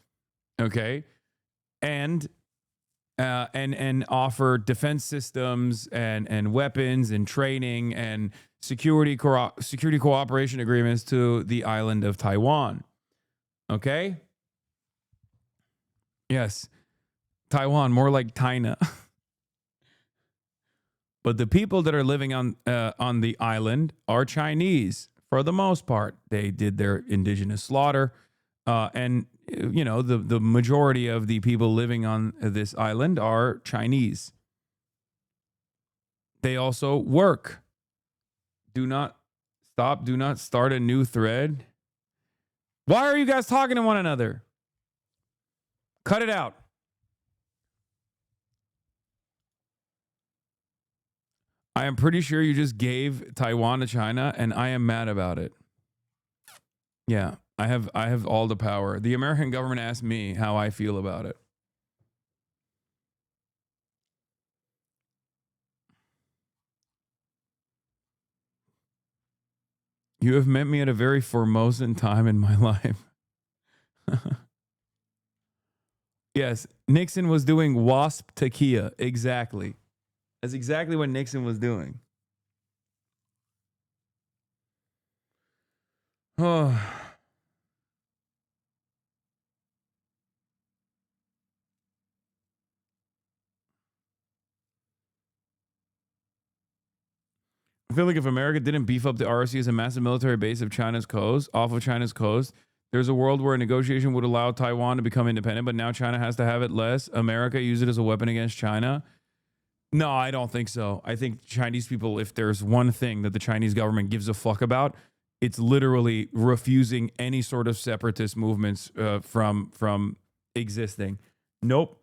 okay, and offer defense systems and weapons and training and security cooperation agreements to the island of Taiwan. Okay? Yes. Taiwan, more like China. But the people that are living on the island are Chinese for the most part. They did their indigenous slaughter, and the majority of the people living on this island are Chinese. They also work. Do not start a new thread. Why are you guys talking to one another? Cut it out. I am pretty sure you just gave Taiwan to China, and I am mad about it. Yeah, I have all the power. The American government asked me how I feel about it. You have met me at a very Formosan time in my life. Yes, Nixon was doing wasp takia. Exactly. That's exactly what Nixon was doing. Oh. I feel like if America didn't beef up the ROC as a massive military base of China's coast, off of China's coast, there's a world where a negotiation would allow Taiwan to become independent, but now China has to have it less. America use it as a weapon against China. No, I don't think so. I think Chinese people, if there's one thing that the Chinese government gives a fuck about, it's literally refusing any sort of separatist movements from existing. Nope.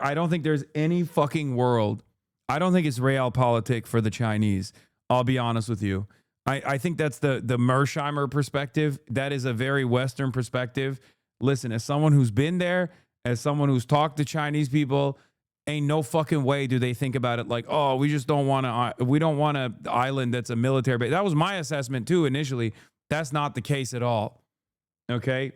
I don't think there's any fucking world. I don't think it's realpolitik for the Chinese. I'll be honest with you. I think that's the Mersheimer perspective. That is a very Western perspective. Listen, as someone who's been there, as someone who's talked to Chinese people, ain't no fucking way do they think about it like, oh, we don't want an island that's a military base. That was my assessment too initially. That's not the case at all. Okay?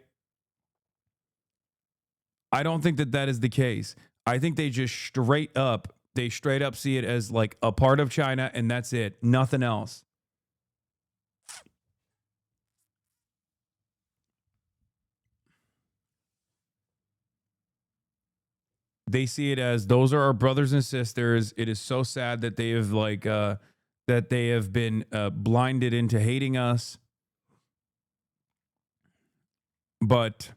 I don't think that is the case. I think they just straight up see it as like a part of China and that's it. Nothing else. They see it as those are our brothers and sisters. It is so sad that they have been blinded into hating us. But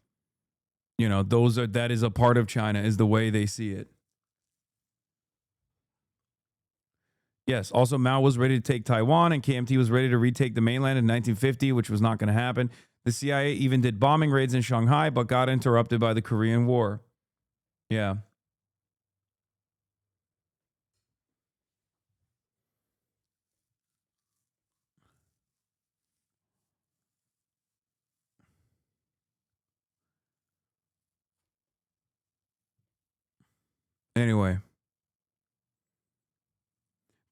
you know, that is a part of China is the way they see it. Yes. Also, Mao was ready to take Taiwan and KMT was ready to retake the mainland in 1950, which was not going to happen. The CIA even did bombing raids in Shanghai, but got interrupted by the Korean War. Yeah. Anyway.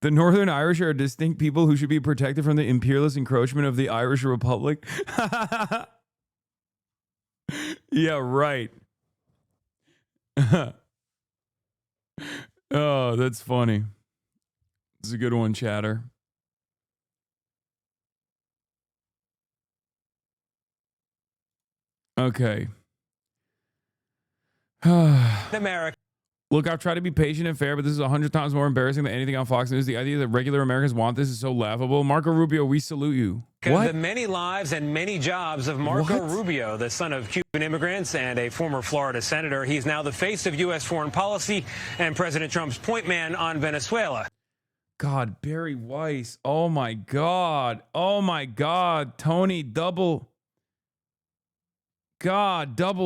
The Northern Irish are a distinct people who should be protected from the imperialist encroachment of the Irish Republic. Yeah, right. Oh, that's funny. It's a good one, chatter. Okay. America. Look, I've tried to be patient and fair, but this is 100 times more embarrassing than anything on Fox News. The idea that regular Americans want this is so laughable. Marco Rubio, we salute you. What? The many lives and many jobs of Marco Rubio, the son of Cuban immigrants and a former Florida senator. He's now the face of U.S. foreign policy and President Trump's point man on Venezuela. God, Barry Weiss. Oh, my God. Oh, my God. Tony, double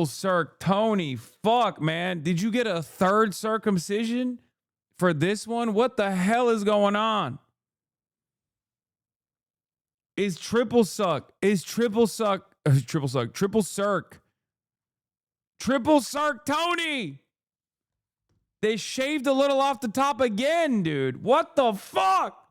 circ. Tony, fuck, man. Did you get a third circumcision for this one? What the hell is going on? Is triple circ. Triple circ, Tony. They shaved a little off the top again, dude. What the fuck?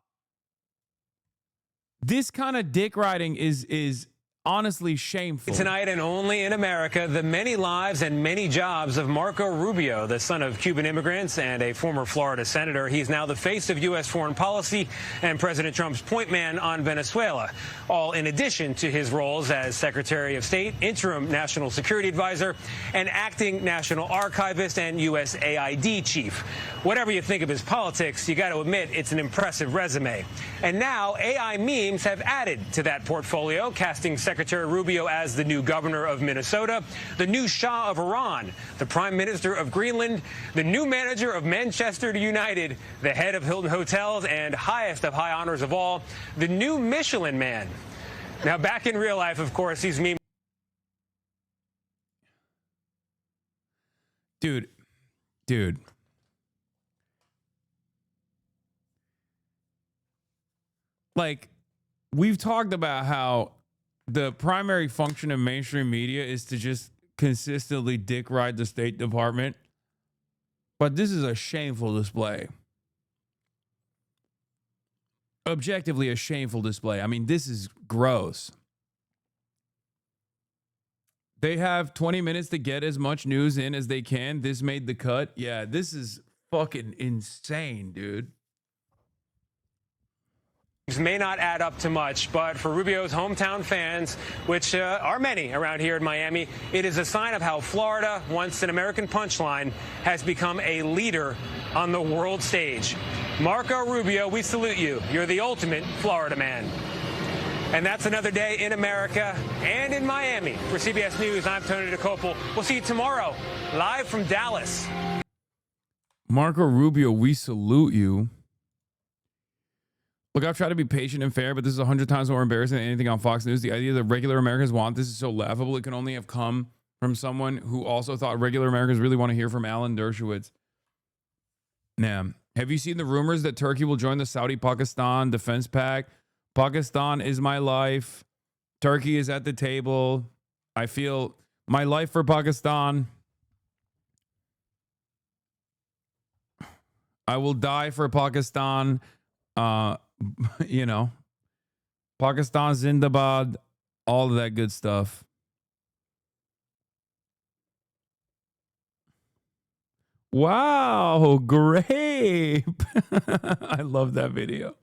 This kind of dick riding is honestly shameful. Tonight and only in America, the many lives and many jobs of Marco Rubio, the son of Cuban immigrants and a former Florida senator. He's now the face of U.S. foreign policy and President Trump's point man on Venezuela, all in addition to his roles as Secretary of State, interim national security advisor, and acting national archivist and USAID chief. Whatever you think of his politics, you got to admit it's an impressive resume. And now AI memes have added to that portfolio, casting Secretary Rubio as the new governor of Minnesota, the new Shah of Iran, the prime minister of Greenland, the new manager of Manchester United, the head of Hilton Hotels, and highest of high honors of all, the new Michelin man. Now, back in real life, of course, these memes. Dude. Like, we've talked about how the primary function of mainstream media is to just consistently dick ride the State Department. But this is a shameful display objectively a shameful display. I mean, this is gross. They have 20 minutes to get as much news in as they can. This made the cut. Yeah, this is fucking insane, dude. May not add up to much, but for Rubio's hometown fans, which are many around here in Miami, it is a sign of how Florida, once an American punchline, has become a leader on the world stage. Marco Rubio, we salute you. You're the ultimate Florida man. And that's another day in America and in Miami. For CBS News, I'm Tony DeCopel. We'll see you tomorrow, live from Dallas. Marco Rubio, we salute you. Look, I've tried to be patient and fair, but this is 100 times more embarrassing than anything on Fox News. The idea that regular Americans want this is so laughable. It can only have come from someone who also thought regular Americans really want to hear from Alan Dershowitz. Now, have you seen the rumors that Turkey will join the Saudi-Pakistan defense pact? Pakistan is my life. Turkey is at the table. I feel my life for Pakistan. I will die for Pakistan. You know, Pakistan Zindabad, all of that good stuff. Wow, grape. I love that video.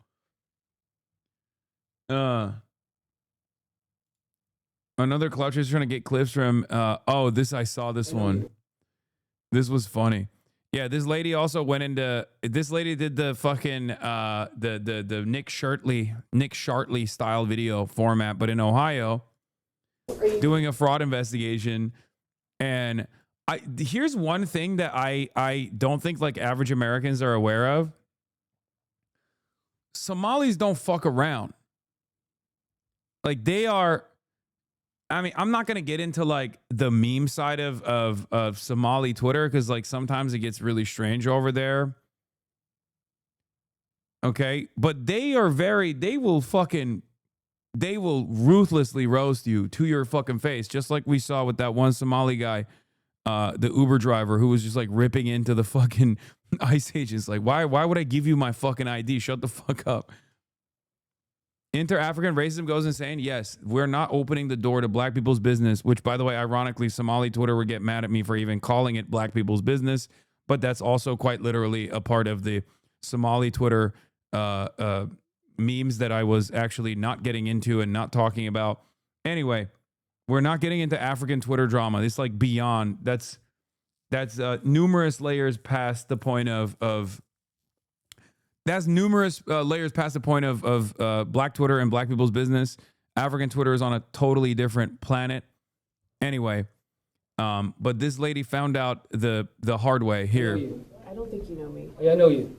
Another clout chaser trying to get clips from I saw this one. This was funny. Yeah, this lady also went into this lady did the fucking the Nick Shartley style video format, but in Ohio, doing a fraud investigation. And here's one thing that I don't think like average Americans are aware of. Somalis don't fuck around. Like they are. I mean, I'm not going to get into like the meme side of Somali Twitter because like sometimes it gets really strange over there. Okay. But they will ruthlessly roast you to your fucking face. Just like we saw with that one Somali guy, the Uber driver who was just like ripping into the fucking ICE agents. Like, why would I give you my fucking ID? Shut the fuck up. Inter-African racism goes insane. Yes, we're not opening the door to black people's business, which, by the way, ironically, Somali Twitter would get mad at me for even calling it black people's business. But that's also quite literally a part of the Somali Twitter memes that I was actually not getting into and not talking about. Anyway, we're not getting into African Twitter drama. It's like beyond. That's numerous layers past the point of That's numerous layers past the point of black Twitter and black people's business. African Twitter is on a totally different planet. Anyway, but this lady found out the hard way here. I don't think you know me. Yeah, I know you.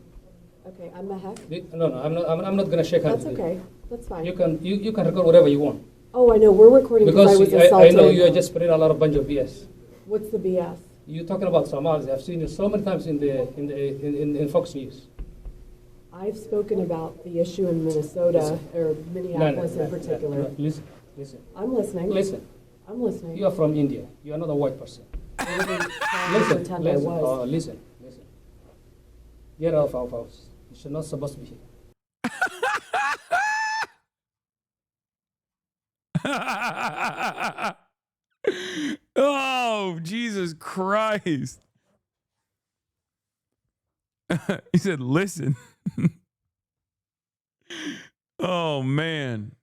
Okay, I'm Mahek. No, I'm not gonna shake hands. That's okay. That's fine. You can record whatever you want. Oh, I know. We're recording because I was I assaulted. know you are just spreading a lot of bunch of BS. What's the BS? You're talking about Somalis. I've seen you so many times in Fox News. I've spoken about the issue in Minnesota or Minneapolis in particular. No, listen. I'm listening. Listen. I'm listening. You are from India. You are not a white person. Listen. Get out of our house. You're not supposed to be here. Oh, Jesus Christ. He said, listen. Oh, man.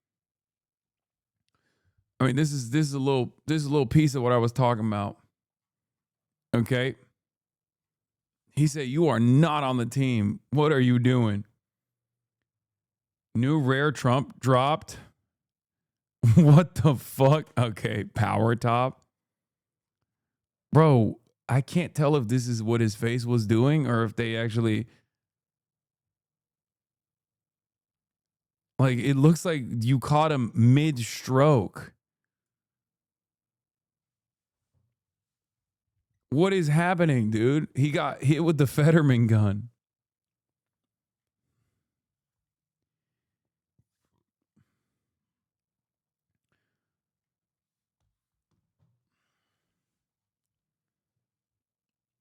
I mean, this is a little piece of what I was talking about. Okay. He said, you are not on the team. What are you doing? New rare Trump dropped. What the fuck? Okay, power top. Bro, I can't tell if this is what his face was doing or if they actually... Like, it looks like you caught him mid-stroke. What is happening, dude? He got hit with the Fetterman gun.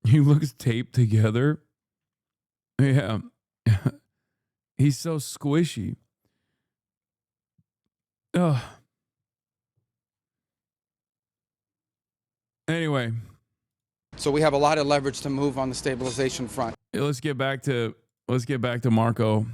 He looks taped together. Yeah. He's so squishy. Anyway. So we have a lot of leverage to move on the stabilization front. Let's get back to Marco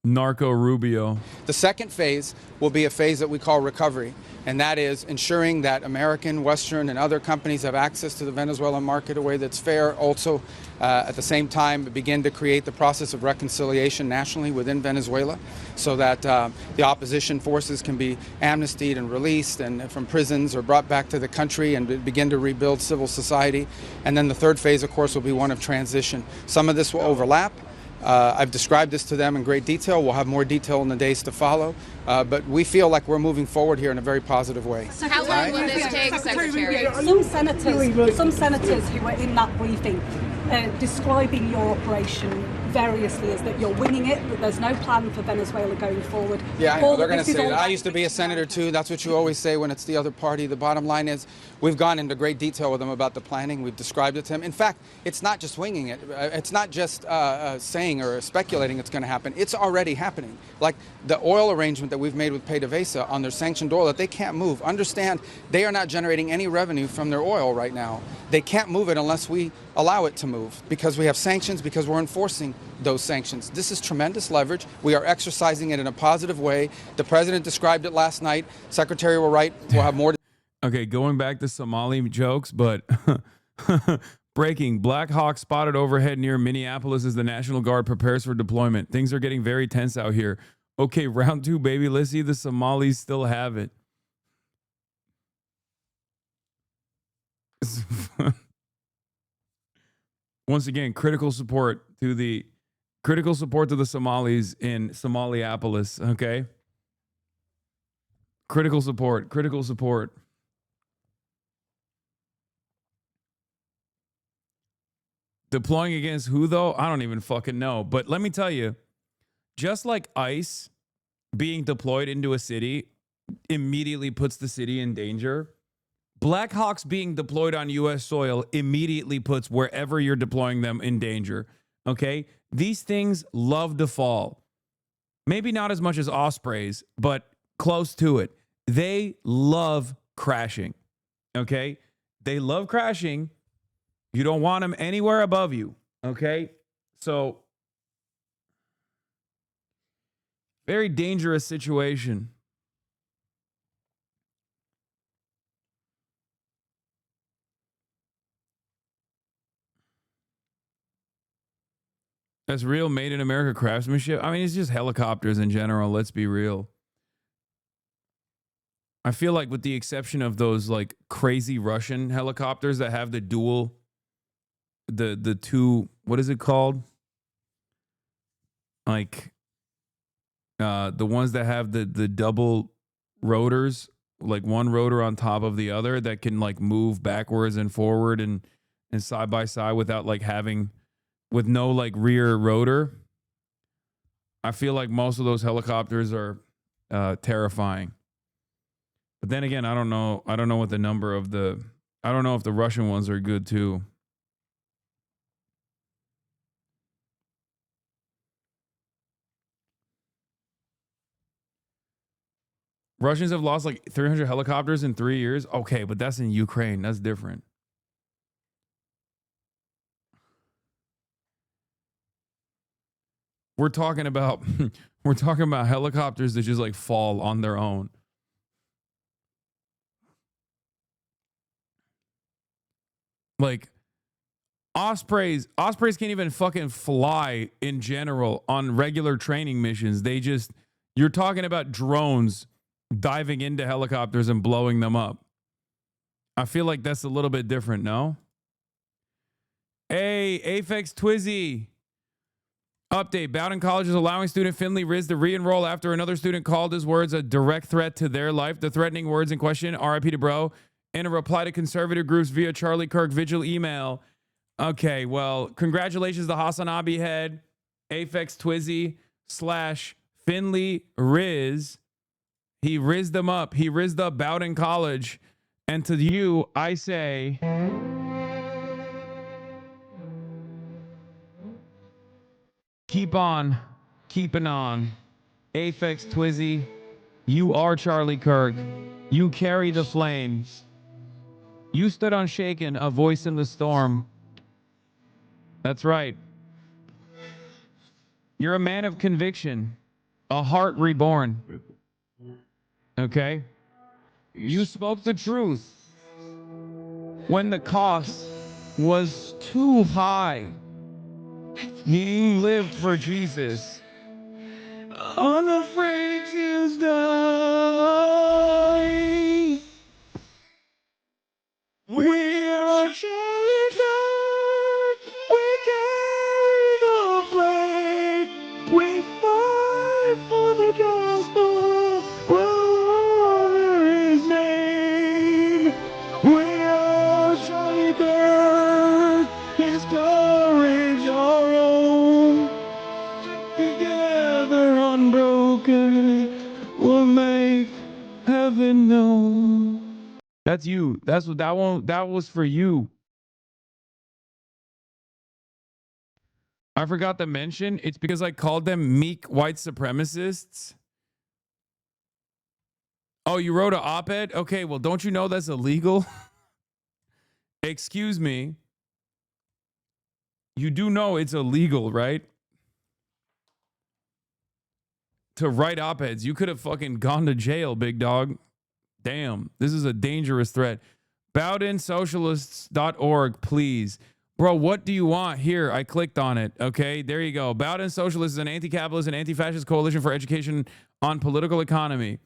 Rubio. The second phase will be a phase that we call recovery, and that is ensuring that American, Western, and other companies have access to the Venezuelan market in a way that's fair. Also, at the same time, begin to create the process of reconciliation nationally within Venezuela so that the opposition forces can be amnestied and released and from prisons or brought back to the country and begin to rebuild civil society. And then the third phase, of course, will be one of transition. Some of this will overlap. I've described this to them in great detail. We'll have more detail in the days to follow. But we feel like we're moving forward here in a very positive way. How long will this take, Secretary? Some senators who were in that briefing describing your operation variously as that you're winging it, that there's no plan for Venezuela going forward. Yeah, I know. They're going to say that. I used to be a senator too. That's what you always say when it's the other party. The bottom line is we've gone into great detail with them about the planning. We've described it to them. In fact, it's not just winging it. It's not just saying or speculating it's going to happen. It's already happening. Like the oil arrangement that we've made with PDVSA on their sanctioned oil that they can't move. Understand, they are not generating any revenue from their oil right now. They can't move it unless we allow it to move because we have sanctions, because we're enforcing those sanctions. This is tremendous leverage. We are exercising it in a positive way. The president described it last night. Secretary will write. We'll have more. Okay, going back to Somali jokes, but breaking. Black Hawk spotted overhead near Minneapolis as the National Guard prepares for deployment. Things are getting very tense out here. Okay, round two, baby. Let's see the Somalis still have it. Once again, critical support to the Somalis in Somaliapolis, okay? Critical support. Deploying against who, though? I don't even fucking know. But let me tell you, just like ICE being deployed into a city immediately puts the city in danger, Black Hawks being deployed on U.S. soil immediately puts wherever you're deploying them in danger, okay? These things love to fall. Maybe not as much as Ospreys, but close to it. They love crashing, okay? They love crashing. You don't want them anywhere above you, okay? So, very dangerous situation. That's real made in America craftsmanship. I mean, it's just helicopters in general. Let's be real. I feel like with the exception of those like crazy Russian helicopters that have the dual, the two, what is it called? Like the ones that have the double rotors, like one rotor on top of the other that can like move backwards and forward and side by side without like having, with no like rear rotor. I feel like most of those helicopters are terrifying. But then again, I don't know what the number of I don't know if the Russian ones are good too. Russians have lost like 300 helicopters in 3 years. Okay, but that's in Ukraine. That's different. We're talking about helicopters that just like fall on their own. Like Ospreys can't even fucking fly in general on regular training missions. You're talking about drones diving into helicopters and blowing them up. I feel like that's a little bit different, no? Hey, Aphex Twizzy. Update. Bowdoin College is allowing student Finley Riz to re-enroll after another student called his words a direct threat to their life. The threatening words in question, RIP to bro, in a reply to conservative groups via Charlie Kirk vigil email. Okay, well, congratulations to HasanAbi head, Aphex Twizzy / Finley Riz. He rizzed them up. He rizzed up Bowdoin College. And to you, I say, keep on keeping on. Aphex Twizzy, You are Charlie Kirk. You carry the flames. You stood unshaken, a voice in the storm. That's right. You're a man of conviction, a heart reborn. Okay? You spoke the truth when the cost was too high. You lived for Jesus. Unafraid to die. We are children. We carry the flame. We fight for the gospel. We'll honor his name. We are Charlie Kirk. His courage our own. Together unbroken, we'll make heaven known. That's you. That's what that one. That was for you. I forgot to mention. It's because I called them meek white supremacists. Oh, you wrote an op-ed? Okay, well, don't you know that's illegal? Excuse me. You do know it's illegal, right? To write op-eds. You could have fucking gone to jail, big dog. Damn, this is a dangerous threat. BowdoinSocialists.org, please. Bro, what do you want? Here, I clicked on it. Okay, there you go. Bowdoin Socialists is an anti-capitalist and anti-fascist coalition for education on political economy.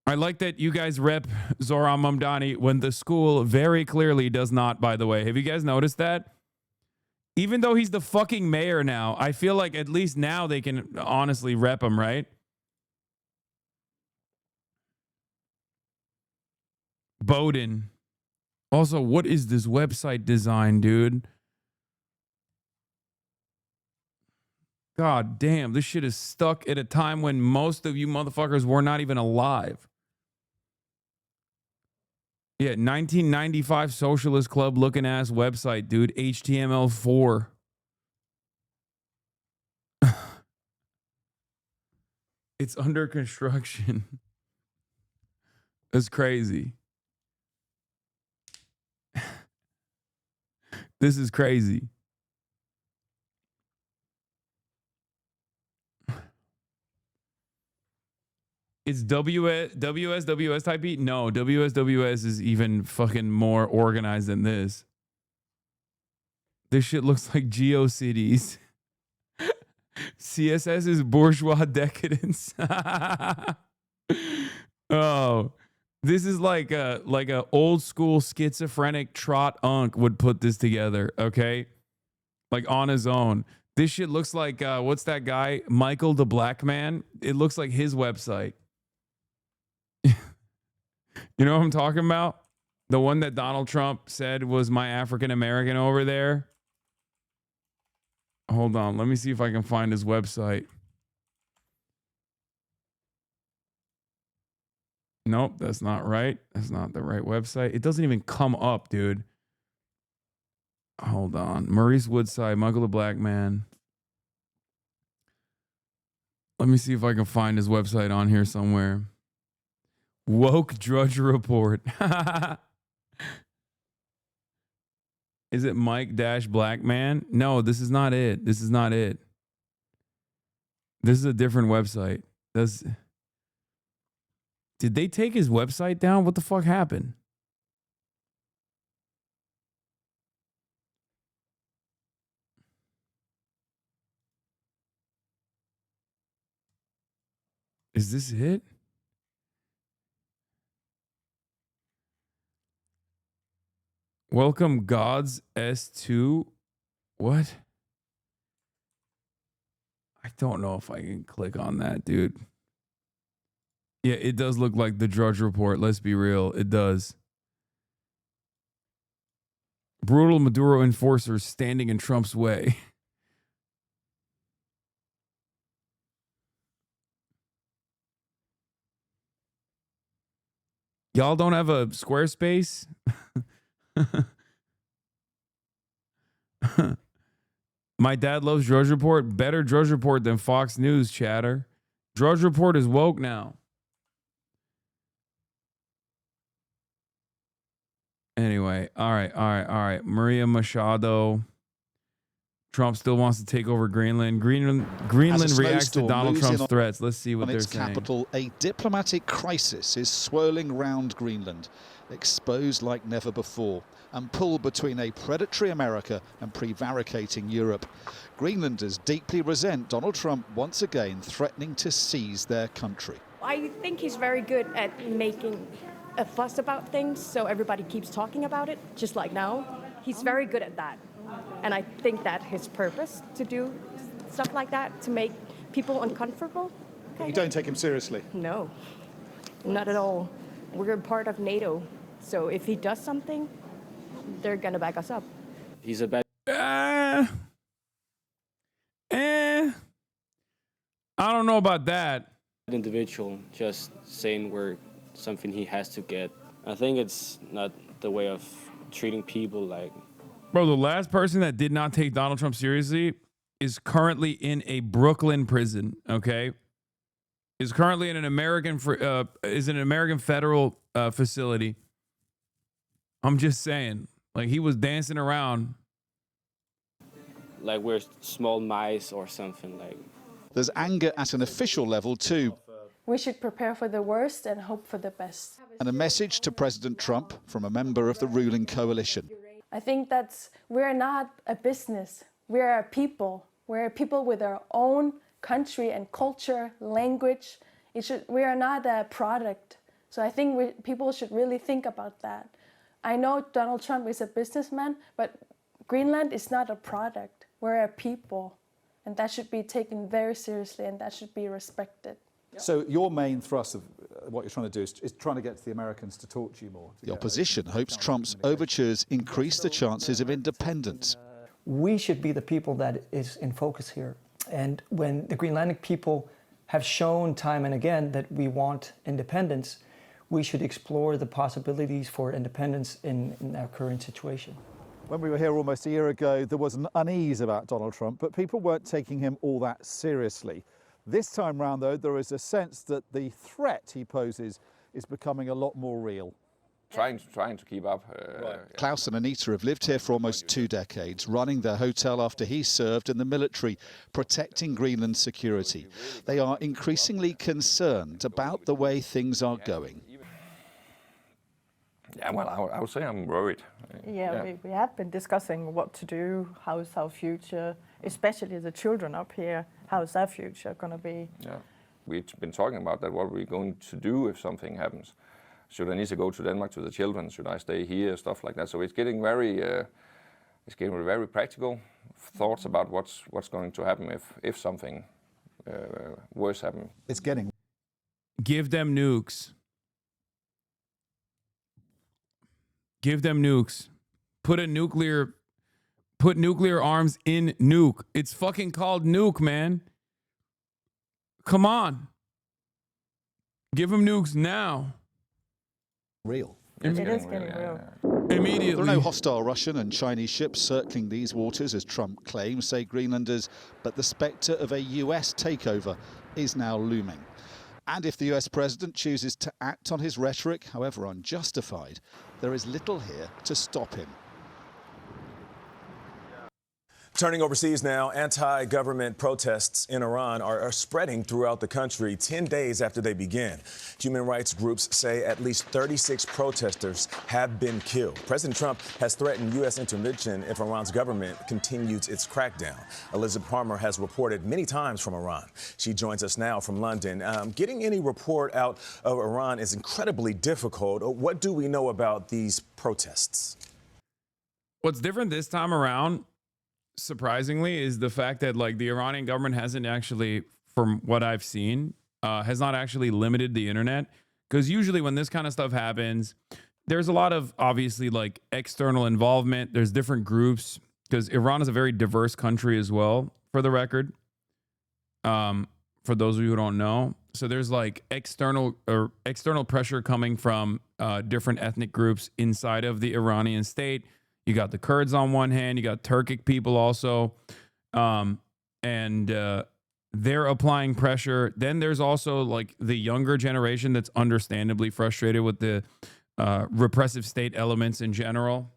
I like that you guys rep Zohran Mamdani when the school very clearly does not, by the way. Have you guys noticed that? Even though he's the fucking mayor now, I feel like at least now they can honestly rep him, right? Bowdoin. Also, what is this website design, dude? God damn, this shit is stuck at a time when most of you motherfuckers were not even alive. Yeah, 1995 Socialist Club looking ass website, dude. HTML4. It's under construction. That's crazy. This is crazy. It's WSWS type beat? No, WSWS is even fucking more organized than this. This shit looks like GeoCities. CSS is bourgeois decadence. Oh, this is like a old school schizophrenic trot unk would put this together, okay? Like on his own. This shit looks like what's that guy? Michael the Black Man. It looks like his website. You know what I'm talking about? The one that Donald Trump said was my African American over there. Hold on, let me see if I can find his website. Nope, that's not right. That's not the right website. It doesn't even come up, dude. Hold on. Maurice Woodside, Michael the Black Man. Let me see if I can find his website on here somewhere. Woke Drudge Report. Is it Mike-Blackman? No, this is not it. This is not it. This is a different website. Did they take his website down? What the fuck happened? Is this it? Welcome Gods S2. What? I don't know if I can click on that, dude. Yeah, it does look like the Drudge Report. Let's be real. It does. Brutal Maduro enforcers standing in Trump's way. Y'all don't have a Squarespace? My dad loves Drudge Report. Better Drudge Report than Fox News, chatter. Drudge Report is woke now. Anyway, all right. Maria Machado. Trump still wants to take over Greenland. Greenland reacts to Donald Trump's threats. Let's see what they're saying. Capital, a diplomatic crisis is swirling round Greenland, exposed like never before, and pulled between a predatory America and prevaricating Europe. Greenlanders deeply resent Donald Trump once again threatening to seize their country. I think he's very good at making a fuss about things, so everybody keeps talking about it, just like now. He's very good at that. And I think that his purpose to do stuff like that, to make people uncomfortable. You don't take him seriously? No, not at all. We're part of NATO, so if he does something, they're gonna back us up. He's a bad... I don't know about that. Individual, just saying we're something he has to get. I think it's not the way of treating people like... Bro, the last person that did not take Donald Trump seriously is currently in a Brooklyn prison, okay? Is currently in an American federal facility. I'm just saying, like, he was dancing around. Like we're small mice or something. Like. There's anger at an official level too. We should prepare for the worst and hope for the best. And a message to President Trump from a member of the ruling coalition. I think we're not a business. We're a people. We're a people with our own country and culture, language. We are not a product. So I think people should really think about that. I know Donald Trump is a businessman, but Greenland is not a product. We're a people. And that should be taken very seriously, and that should be respected. So your main thrust of what you're trying to do is trying to get the Americans to talk to you more. The opposition hopes Trump's overtures increase the chances of independence. We should be the people that is in focus here. And when the Greenlandic people have shown time and again that we want independence, we should explore the possibilities for independence in our current situation. When we were here almost a year ago, there was an unease about Donald Trump, but people weren't taking him all that seriously. This time round, though, there is a sense that the threat he poses is becoming a lot more real. Trying to keep up. Klaus and Anita have lived here for almost 2 decades, running their hotel after he served in the military, protecting Greenland's security. They are increasingly concerned about the way things are going. Yeah, well, I would say I'm worried. Yeah. We have been discussing what to do, how is our future, especially the children up here, how is their future going to be? Yeah, we've been talking about that, what are we going to do if something happens? Should I need to go to Denmark to the children? Should I stay here? Stuff like that. So it's getting very practical thoughts about what's going to happen if something worse happens. It's getting. Give them nukes. Give them nukes. Put nuclear arms in nuke. It's fucking called nuke, man. Come on. Give them nukes now. Real. It is getting real. Immediately. There are no hostile Russian and Chinese ships circling these waters, as Trump claims, say Greenlanders, but the spectre of a US takeover is now looming. And if the US president chooses to act on his rhetoric, however unjustified, there is little here to stop him. Turning overseas now, anti-government protests in Iran are spreading throughout the country 10 days after they began. Human rights groups say at least 36 protesters have been killed. President Trump has threatened U.S. intervention if Iran's government continues its crackdown. Elizabeth Palmer has reported many times from Iran. She joins us now from London. Getting any report out of Iran is incredibly difficult. What do we know about these protests? What's different this time around, surprisingly, is the fact that like the Iranian government hasn't actually, from what I've seen, has not actually limited the internet. Because usually when this kind of stuff happens, there's a lot of obviously like external involvement. There's different groups, because Iran is a very diverse country as well, for the record. For those of you who don't know. So there's like external pressure coming from different ethnic groups inside of the Iranian state. You got the Kurds on one hand, you got Turkic people also, and they're applying pressure. Then there's also like the younger generation that's understandably frustrated with the repressive state elements in general.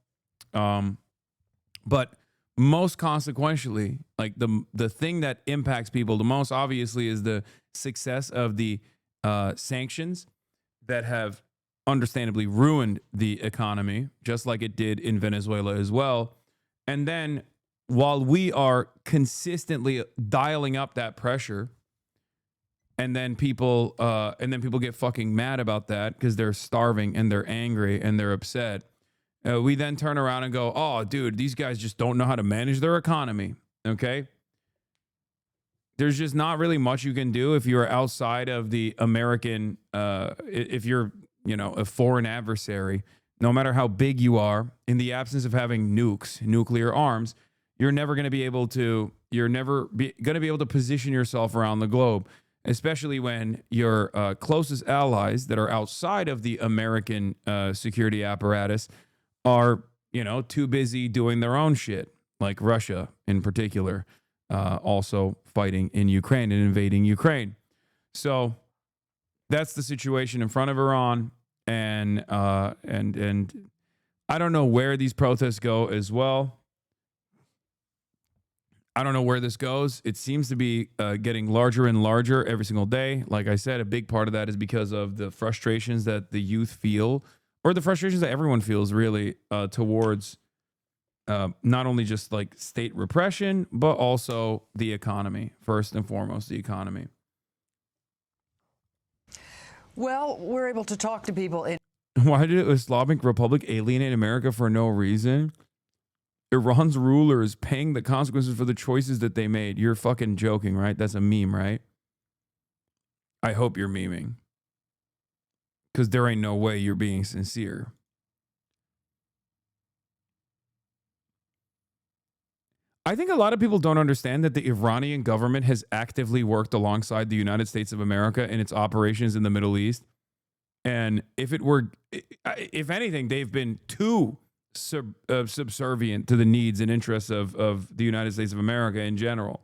But most consequentially, like the thing that impacts people the most, obviously, is the success of the sanctions that have understandably ruined the economy, just like it did in Venezuela as well. And then while we are consistently dialing up that pressure, and then people get fucking mad about that because they're starving and they're angry and they're upset. We then turn around and go, oh, dude, these guys just don't know how to manage their economy. Okay. There's just not really much you can do if you're outside of the American, if you're, a foreign adversary, no matter how big you are, in the absence of having nuclear arms, you're never going to be able to position yourself around the globe, especially when your closest allies that are outside of the American security apparatus are, too busy doing their own shit, like Russia in particular, also fighting in Ukraine and invading Ukraine. So that's the situation in front of Iran, and I don't know where these protests go as well. I don't know where this goes. It seems to be getting larger and larger every single day. Like I said, a big part of that is because of the frustrations that the youth feel, or the frustrations that everyone feels, really, towards not only just like state repression, but also the economy. First and foremost, the economy. Well, we're able to talk to people in. Why did Islamic Republic alienate America for no reason? Iran's ruler is paying the consequences for the choices that they made. You're fucking joking, right? That's a meme, right? I hope you're memeing. Because there ain't no way you're being sincere. I think a lot of people don't understand that the Iranian government has actively worked alongside the United States of America in its operations in the Middle East. And if anything, they've been too subservient to the needs and interests of the United States of America in general.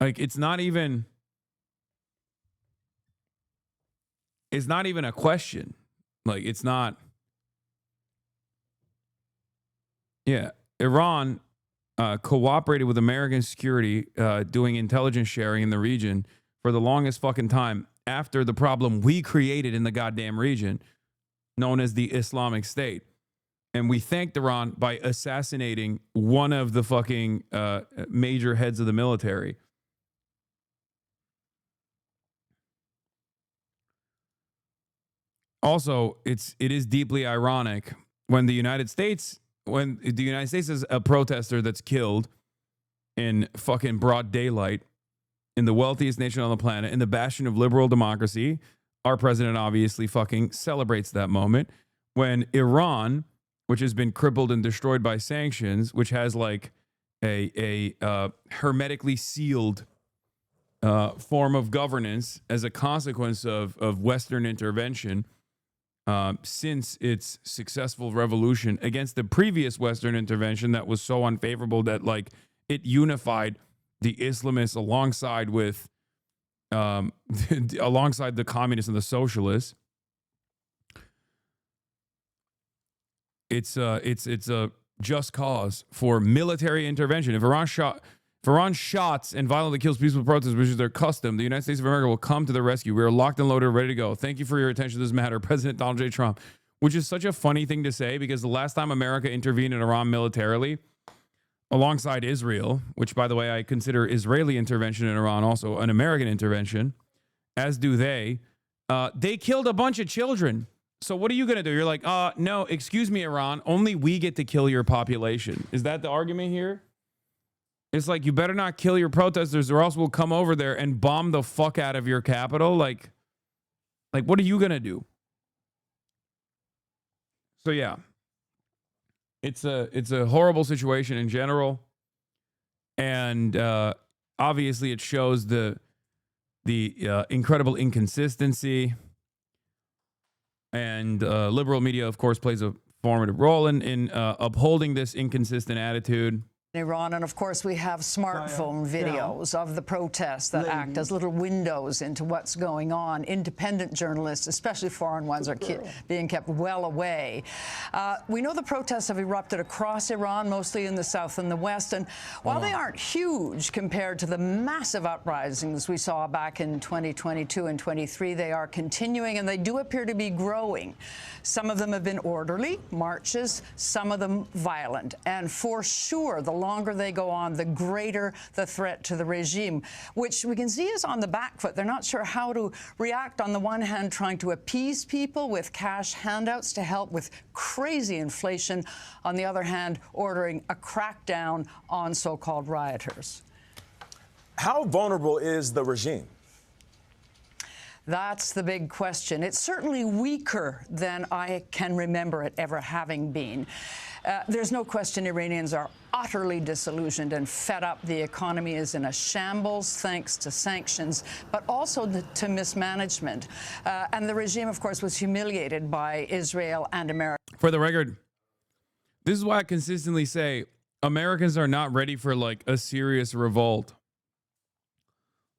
Like, it's not even a question. Like, it's not. Yeah, Iran cooperated with American security doing intelligence sharing in the region for the longest fucking time after the problem we created in the goddamn region, known as the Islamic State. And we thanked Iran by assassinating one of the fucking major heads of the military. Also, it is deeply ironic when the United States is a protester that's killed in fucking broad daylight in the wealthiest nation on the planet, in the bastion of liberal democracy. Our president obviously fucking celebrates that moment when Iran, which has been crippled and destroyed by sanctions, which has like a hermetically sealed form of governance as a consequence of Western intervention, since its successful revolution against the previous Western intervention that was so unfavorable that like it unified the Islamists alongside with alongside the communists and the socialists. It's a just cause for military intervention. If Iran shots and violently kills peaceful protesters, which is their custom, the United States of America will come to the rescue. We are locked and loaded, ready to go. Thank you for your attention to this matter, President Donald J. Trump. Which is such a funny thing to say, because the last time America intervened in Iran militarily, alongside Israel, which, by the way, I consider Israeli intervention in Iran also an American intervention, as do they killed a bunch of children. So what are you going to do? You're like, no, excuse me, Iran, only we get to kill your population. Is that the argument here? It's like, you better not kill your protesters or else we'll come over there and bomb the fuck out of your capital. Like what are you going to do? So yeah, it's a horrible situation in general. And obviously it shows the incredible inconsistency. And liberal media, of course, plays a formative role in upholding this inconsistent attitude. Iran, and of course we have smartphone videos of the protests that act as little windows into what's going on. Independent journalists, especially foreign ones, are being kept well away. We know the protests have erupted across Iran, mostly in the south and the west, and while they aren't huge compared to the massive uprisings we saw back in 2022 and 23, they are continuing, and they do appear to be growing. Some of them have been orderly marches, some of them violent, and for sure the longer they go on, the greater the threat to the regime, which we can see is on the back foot. They're not sure how to react. On the one hand, trying to appease people with cash handouts to help with crazy inflation. On the other hand, ordering a crackdown on so-called rioters. How vulnerable is the regime? That's the big question. It's certainly weaker than I can remember it ever having been. There's no question Iranians are utterly disillusioned and fed up. The economy is in a shambles thanks to sanctions, but also to mismanagement. And the regime, of course, was humiliated by Israel and America. For the record, this is why I consistently say Americans are not ready for like a serious revolt.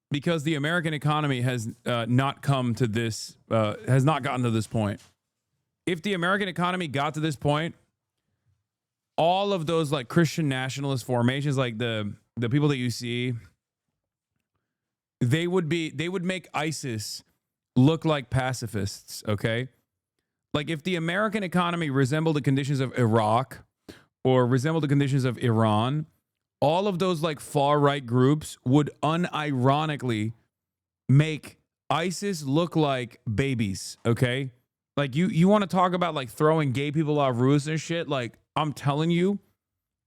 Because the American economy has not come to this, has not gotten to this point. If the American economy got to this point, all of those like Christian nationalist formations, like the people that you see, they would make ISIS look like pacifists. Okay, like if the American economy resembled the conditions of Iraq or resembled the conditions of Iran, all of those like far right groups would unironically make ISIS look like babies. Okay, like you want to talk about like throwing gay people off roofs and shit. Like I'm telling you,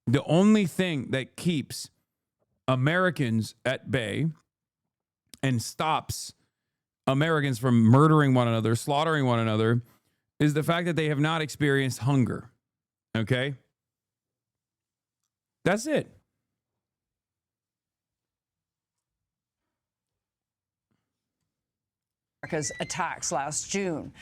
the only thing that keeps Americans at bay and stops Americans from murdering one another, slaughtering one another, is the fact that they have not experienced hunger. Okay, that's it. America's attacks last June.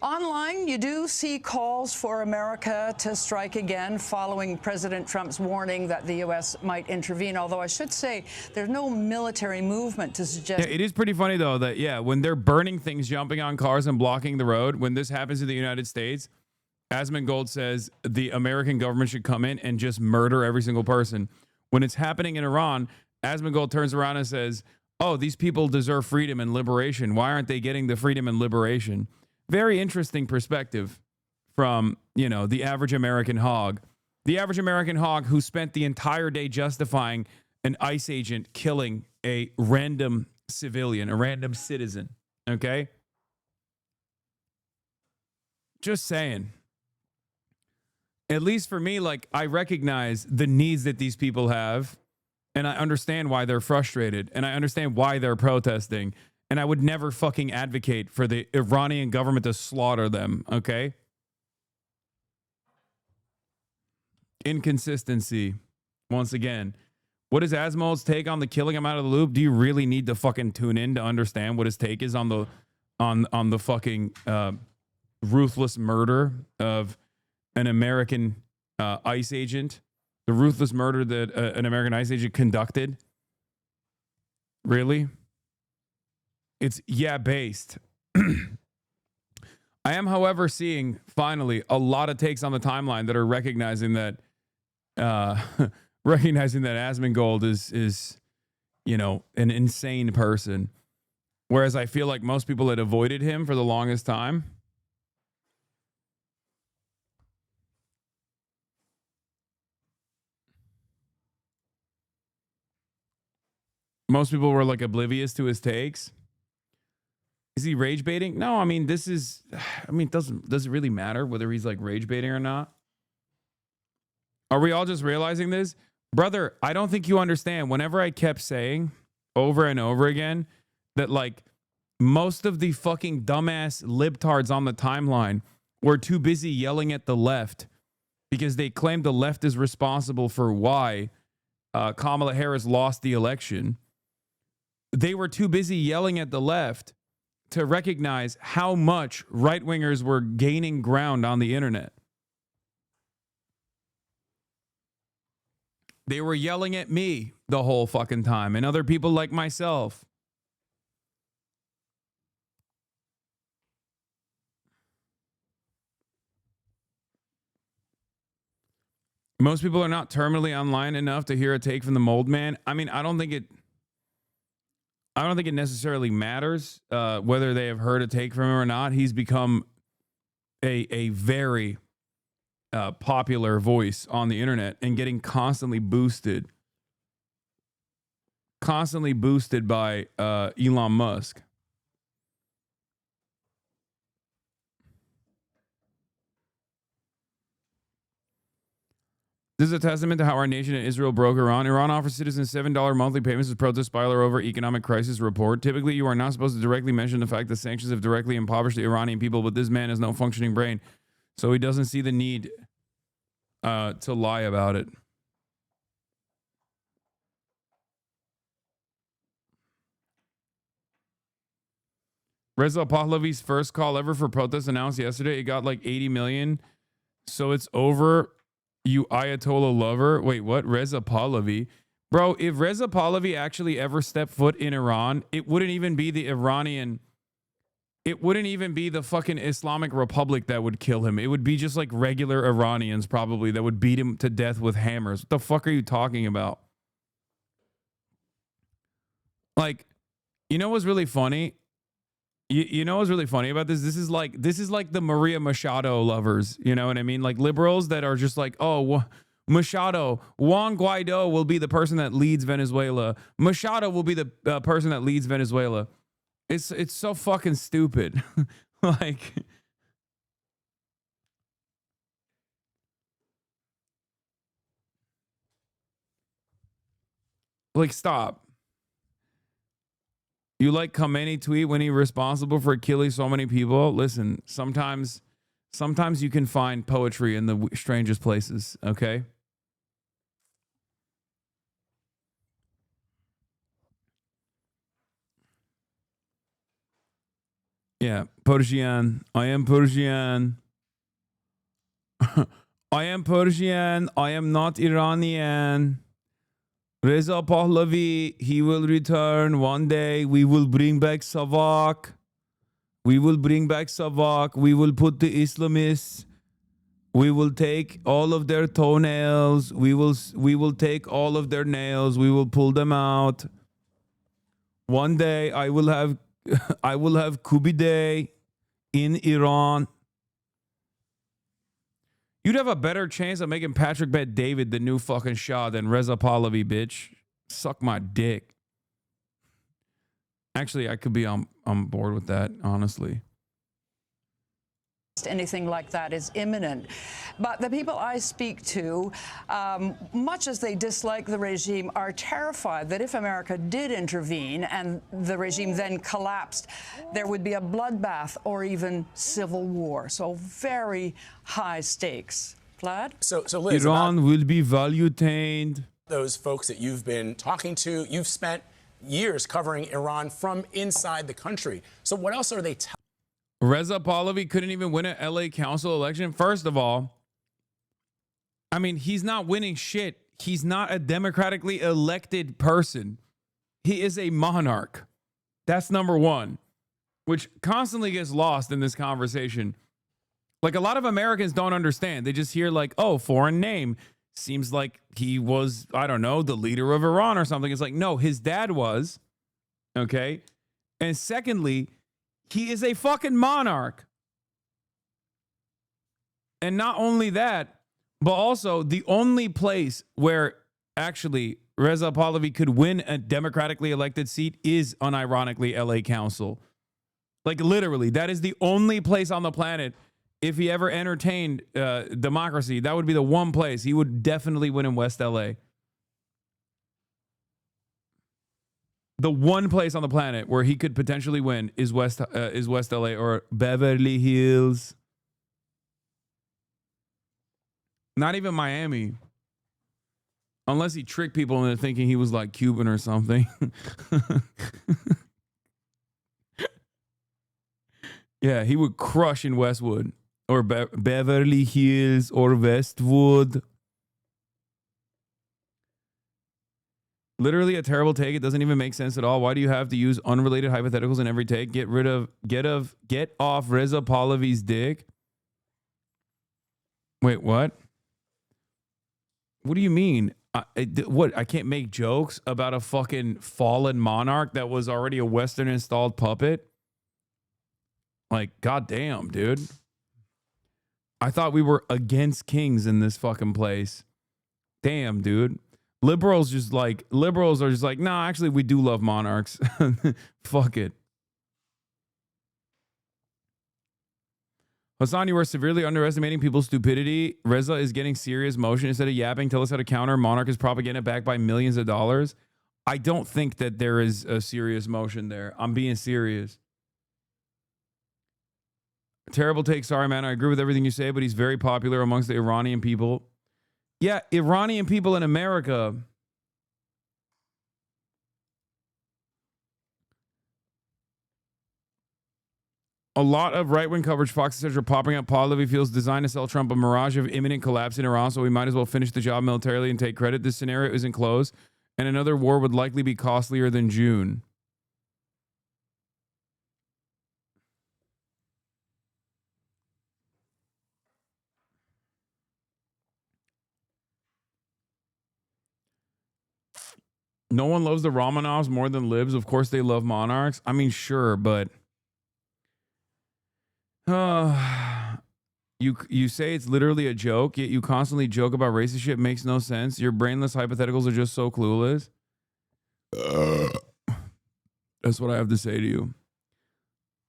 Online, you do see calls for America to strike again following President Trump's warning that the U.S. might intervene, although I should say there's no military movement to suggest... Yeah, it is pretty funny, though, that, yeah, when they're burning things, jumping on cars and blocking the road, when this happens in the United States, Asmongold says the American government should come in and just murder every single person. When it's happening in Iran, Asmongold turns around and says, oh, these people deserve freedom and liberation. Why aren't they getting the freedom and liberation? Very interesting perspective from, you know, the average American hog. The average American hog who spent the entire day justifying an ICE agent killing a random civilian, a random citizen. Okay? Just saying. At least for me, like, I recognize the needs that these people have. And I understand why they're frustrated. And I understand why they're protesting. And I would never fucking advocate for the Iranian government to slaughter them, okay? Inconsistency. Once again. What is Asmo's take on the killing him out of the loop? Do you really need to fucking tune in to understand what his take is on the fucking ruthless murder of an American ICE agent? The ruthless murder that an American ICE agent conducted? Really? It's based. I am, however, seeing finally a lot of takes on the timeline that are recognizing that Asmongold is you know, an insane person. Whereas I feel like most people had avoided him for the longest time. Most people were like oblivious to his takes. Is he rage baiting? No, I mean, does it really matter whether he's like rage baiting or not? Are we all just realizing this? Brother, I don't think you understand. Whenever I kept saying over and over again that like most of the fucking dumbass libtards on the timeline were too busy yelling at the left because they claimed the left is responsible for why Kamala Harris lost the election. They were too busy yelling at the left to recognize how much right-wingers were gaining ground on the internet. They were yelling at me the whole fucking time and other people like myself. Most people are not terminally online enough to hear a take from the mold man. I mean, I don't think it necessarily matters whether they have heard a take from him or not. He's become a very popular voice on the internet and getting constantly boosted by Elon Musk. This is a testament to how our nation and Israel broke Iran. Iran offers citizens $7 monthly payments as protest spiral over economic crisis report. Typically, you are not supposed to directly mention the fact that sanctions have directly impoverished the Iranian people, but this man has no functioning brain, so he doesn't see the need to lie about it. Reza Pahlavi's first call ever for protest announced yesterday. It got like 80 million. So it's over, you Ayatollah lover. Wait, what? Reza Pahlavi. Bro, if Reza Pahlavi actually ever stepped foot in Iran, it wouldn't even be the fucking Islamic Republic that would kill him. It would be just like regular Iranians probably that would beat him to death with hammers. What the fuck are you talking about? Like, you know what's really funny? You know what's really funny about this? This is like the Maria Machado lovers. You know what I mean? Like liberals that are just like, oh, Machado, Juan Guaido will be the person that leads Venezuela. Machado will be the person that leads Venezuela. It's so fucking stupid. Like stop. You like Khomeini tweet when he's responsible for killing so many people? Listen, sometimes you can find poetry in the strangest places, okay? Yeah, Persian. I am Persian. I am Persian. I am not Iranian. Reza Pahlavi, he will return one day. We will bring back Savak. We will bring back Savak. We will put the Islamists. We will take all of their toenails. We will take all of their nails. We will pull them out. One day I will have Kubide in Iran. You'd have a better chance of making Patrick Bet David the new fucking Shah than Reza Pahlavi, bitch. Suck my dick. Actually, I could be on board with that, honestly. Anything like that is imminent. But the people I speak to, much as they dislike the regime, are terrified that if America did intervene and the regime then collapsed, there would be a bloodbath or even civil war. So very high stakes. Vlad? So Liz, Iran will be value-tained. Those folks that you've been talking to, you've spent years covering Iran from inside the country. So what else are they telling? Reza Pahlavi couldn't even win an LA council election. First of all, I mean, he's not winning shit. He's not a democratically elected person. He is a monarch. That's number one, which constantly gets lost in this conversation. Like a lot of Americans don't understand. They just hear like, oh, foreign name. Seems like he was, I don't know, the leader of Iran or something. It's like, no, his dad was. Okay. And secondly, he is a fucking monarch. And not only that, but also the only place where actually Reza Pahlavi could win a democratically elected seat is unironically LA Council. Like literally, that is the only place on the planet. If he ever entertained democracy, that would be the one place he would definitely win in West LA. The one place on the planet where he could potentially win is West LA or Beverly Hills. Not even Miami. Unless he tricked people into thinking he was like Cuban or something. Yeah, he would crush in Westwood or Beverly Hills or Westwood. Literally a terrible take. It doesn't even make sense at all. Why do you have to use unrelated hypotheticals in every take? Get off Reza Pahlavi's dick. Wait, what? What do you mean? What? I can't make jokes about a fucking fallen monarch that was already a Western installed puppet? Like, goddamn, dude. I thought we were against kings in this fucking place. Damn, dude. Liberals are just like, nah, actually, we do love monarchs. Fuck it. Hasan, you are severely underestimating people's stupidity. Reza is getting serious motion. Instead of yapping, tell us how to counter. Monarch is propaganda backed by millions of dollars. I don't think that there is a serious motion there. I'm being serious. Terrible take. Sorry, man. I agree with everything you say, but he's very popular amongst the Iranian people. Yeah, Iranian people in America. A lot of right-wing coverage, Fox, etc., popping up. Pahlavi feels designed to sell Trump a mirage of imminent collapse in Iran, so we might as well finish the job militarily and take credit. This scenario isn't closed, and another war would likely be costlier than June. No one loves the Romanovs more than libs. Of course they love monarchs. I mean, sure, but... You say it's literally a joke, yet you constantly joke about racist shit. Makes no sense. Your brainless hypotheticals are just so clueless. That's what I have to say to you.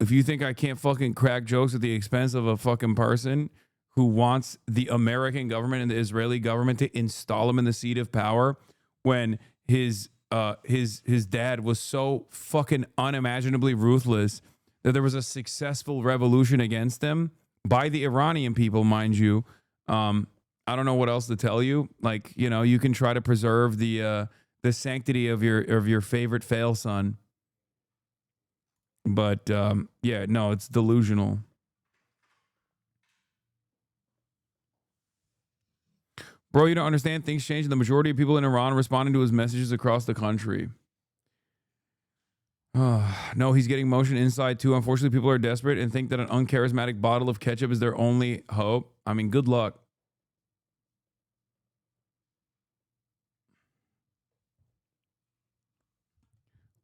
If you think I can't fucking crack jokes at the expense of a fucking person who wants the American government and the Israeli government to install him in the seat of power when his dad was so fucking unimaginably ruthless that there was a successful revolution against them by the Iranian people, mind you. I don't know what else to tell you. Like, you know, you can try to preserve the sanctity of your favorite fail son. But yeah, no, it's delusional. Bro, you don't understand. Things change. The majority of people in Iran responding to his messages across the country. No, he's getting motion inside too. Unfortunately, people are desperate and think that an uncharismatic bottle of ketchup is their only hope. I mean, good luck.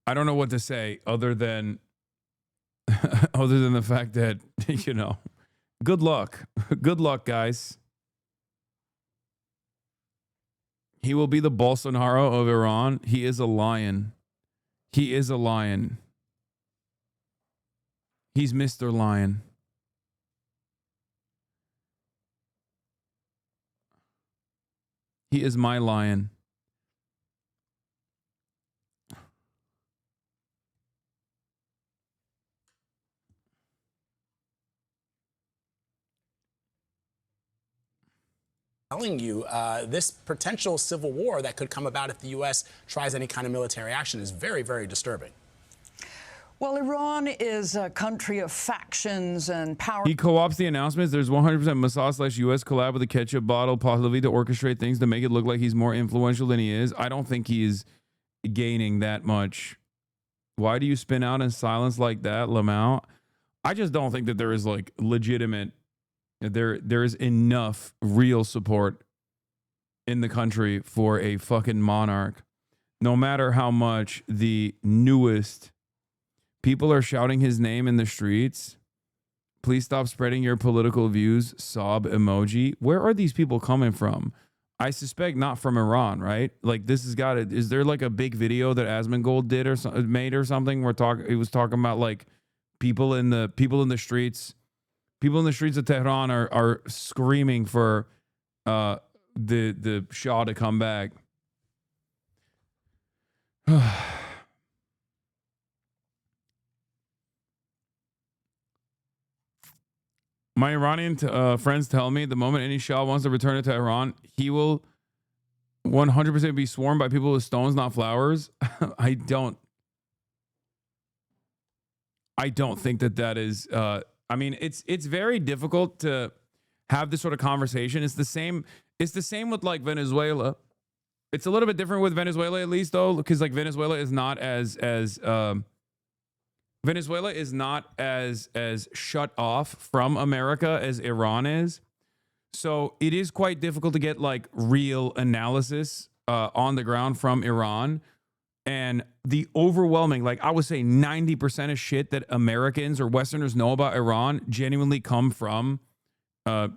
I don't know what to say other than the fact that, you know, good luck. Good luck, guys. He will be the Bolsonaro of Iran. He is a lion. He is a lion. He's Mr. Lion. He is my lion. Telling you this potential civil war that could come about if the U.S. tries any kind of military action is very, very disturbing. Well, Iran is a country of factions and power. He co-ops the announcements. There's 100% Mossad/U.S. collab with a ketchup bottle, Pahlavi, to orchestrate things to make it look like he's more influential than he is. I don't think he's gaining that much. Why do you spin out in silence like that, Lamau? I just don't think that there is like legitimate. There is enough real support in the country for a fucking monarch. No matter how much the newest people are shouting his name in the streets, please stop spreading your political views, sob emoji. Where are these people coming from? I suspect not from Iran, right? Like this has got it. Is there like a big video that Asmongold did or made or something? He was talking about like people in the streets. People in the streets of Tehran are screaming for the Shah to come back. My Iranian friends tell me the moment any Shah wants to return to Tehran, he will 100% be swarmed by people with stones, not flowers. I don't think that is... I mean, it's very difficult to have this sort of conversation. It's the same with like Venezuela. It's a little bit different with Venezuela, at least, though, because like Venezuela is not as shut off from America as Iran is. So it is quite difficult to get like real analysis on the ground from Iran. And the overwhelming, like I would say 90% of shit that Americans or Westerners know about Iran genuinely come from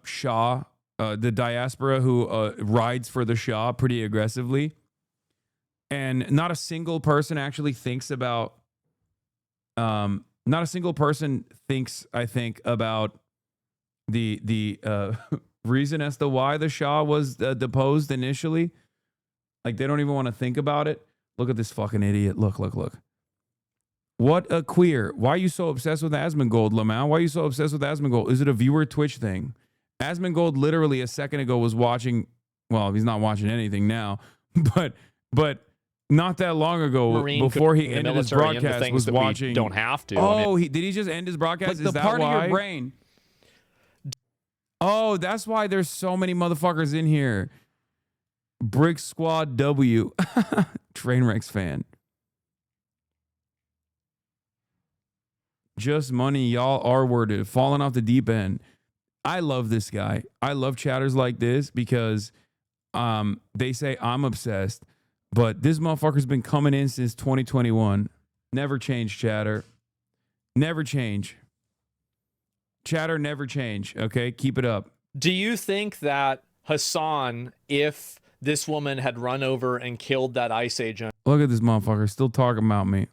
Shah, the diaspora who rides for the Shah pretty aggressively. And not a single person actually thinks about, I think, about the reason as to why the Shah was deposed initially. Like, they don't even want to think about it. Look at this fucking idiot. Look. What a queer. Why are you so obsessed with Asmongold, Lamau? Why are you so obsessed with Asmongold? Is it a viewer Twitch thing? Asmongold literally a second ago was watching, well, he's not watching anything now, but not that long ago, before he ended his broadcast, was watching. Don't have to. Oh, did he just end his broadcast? Like Is the that part why? of your brain. Oh, that's why there's so many motherfuckers in here. Brick Squad W. Trainwrecks fan. Just money, y'all R-worded, falling off the deep end. I love this guy. I love chatters like this because they say I'm obsessed, but this motherfucker's been coming in since 2021. Never change, chatter. Never change. Chatter, never change. Okay, keep it up. Do you think that Hasan, if this woman had run over and killed that ICE agent? Look at this motherfucker still talking about me.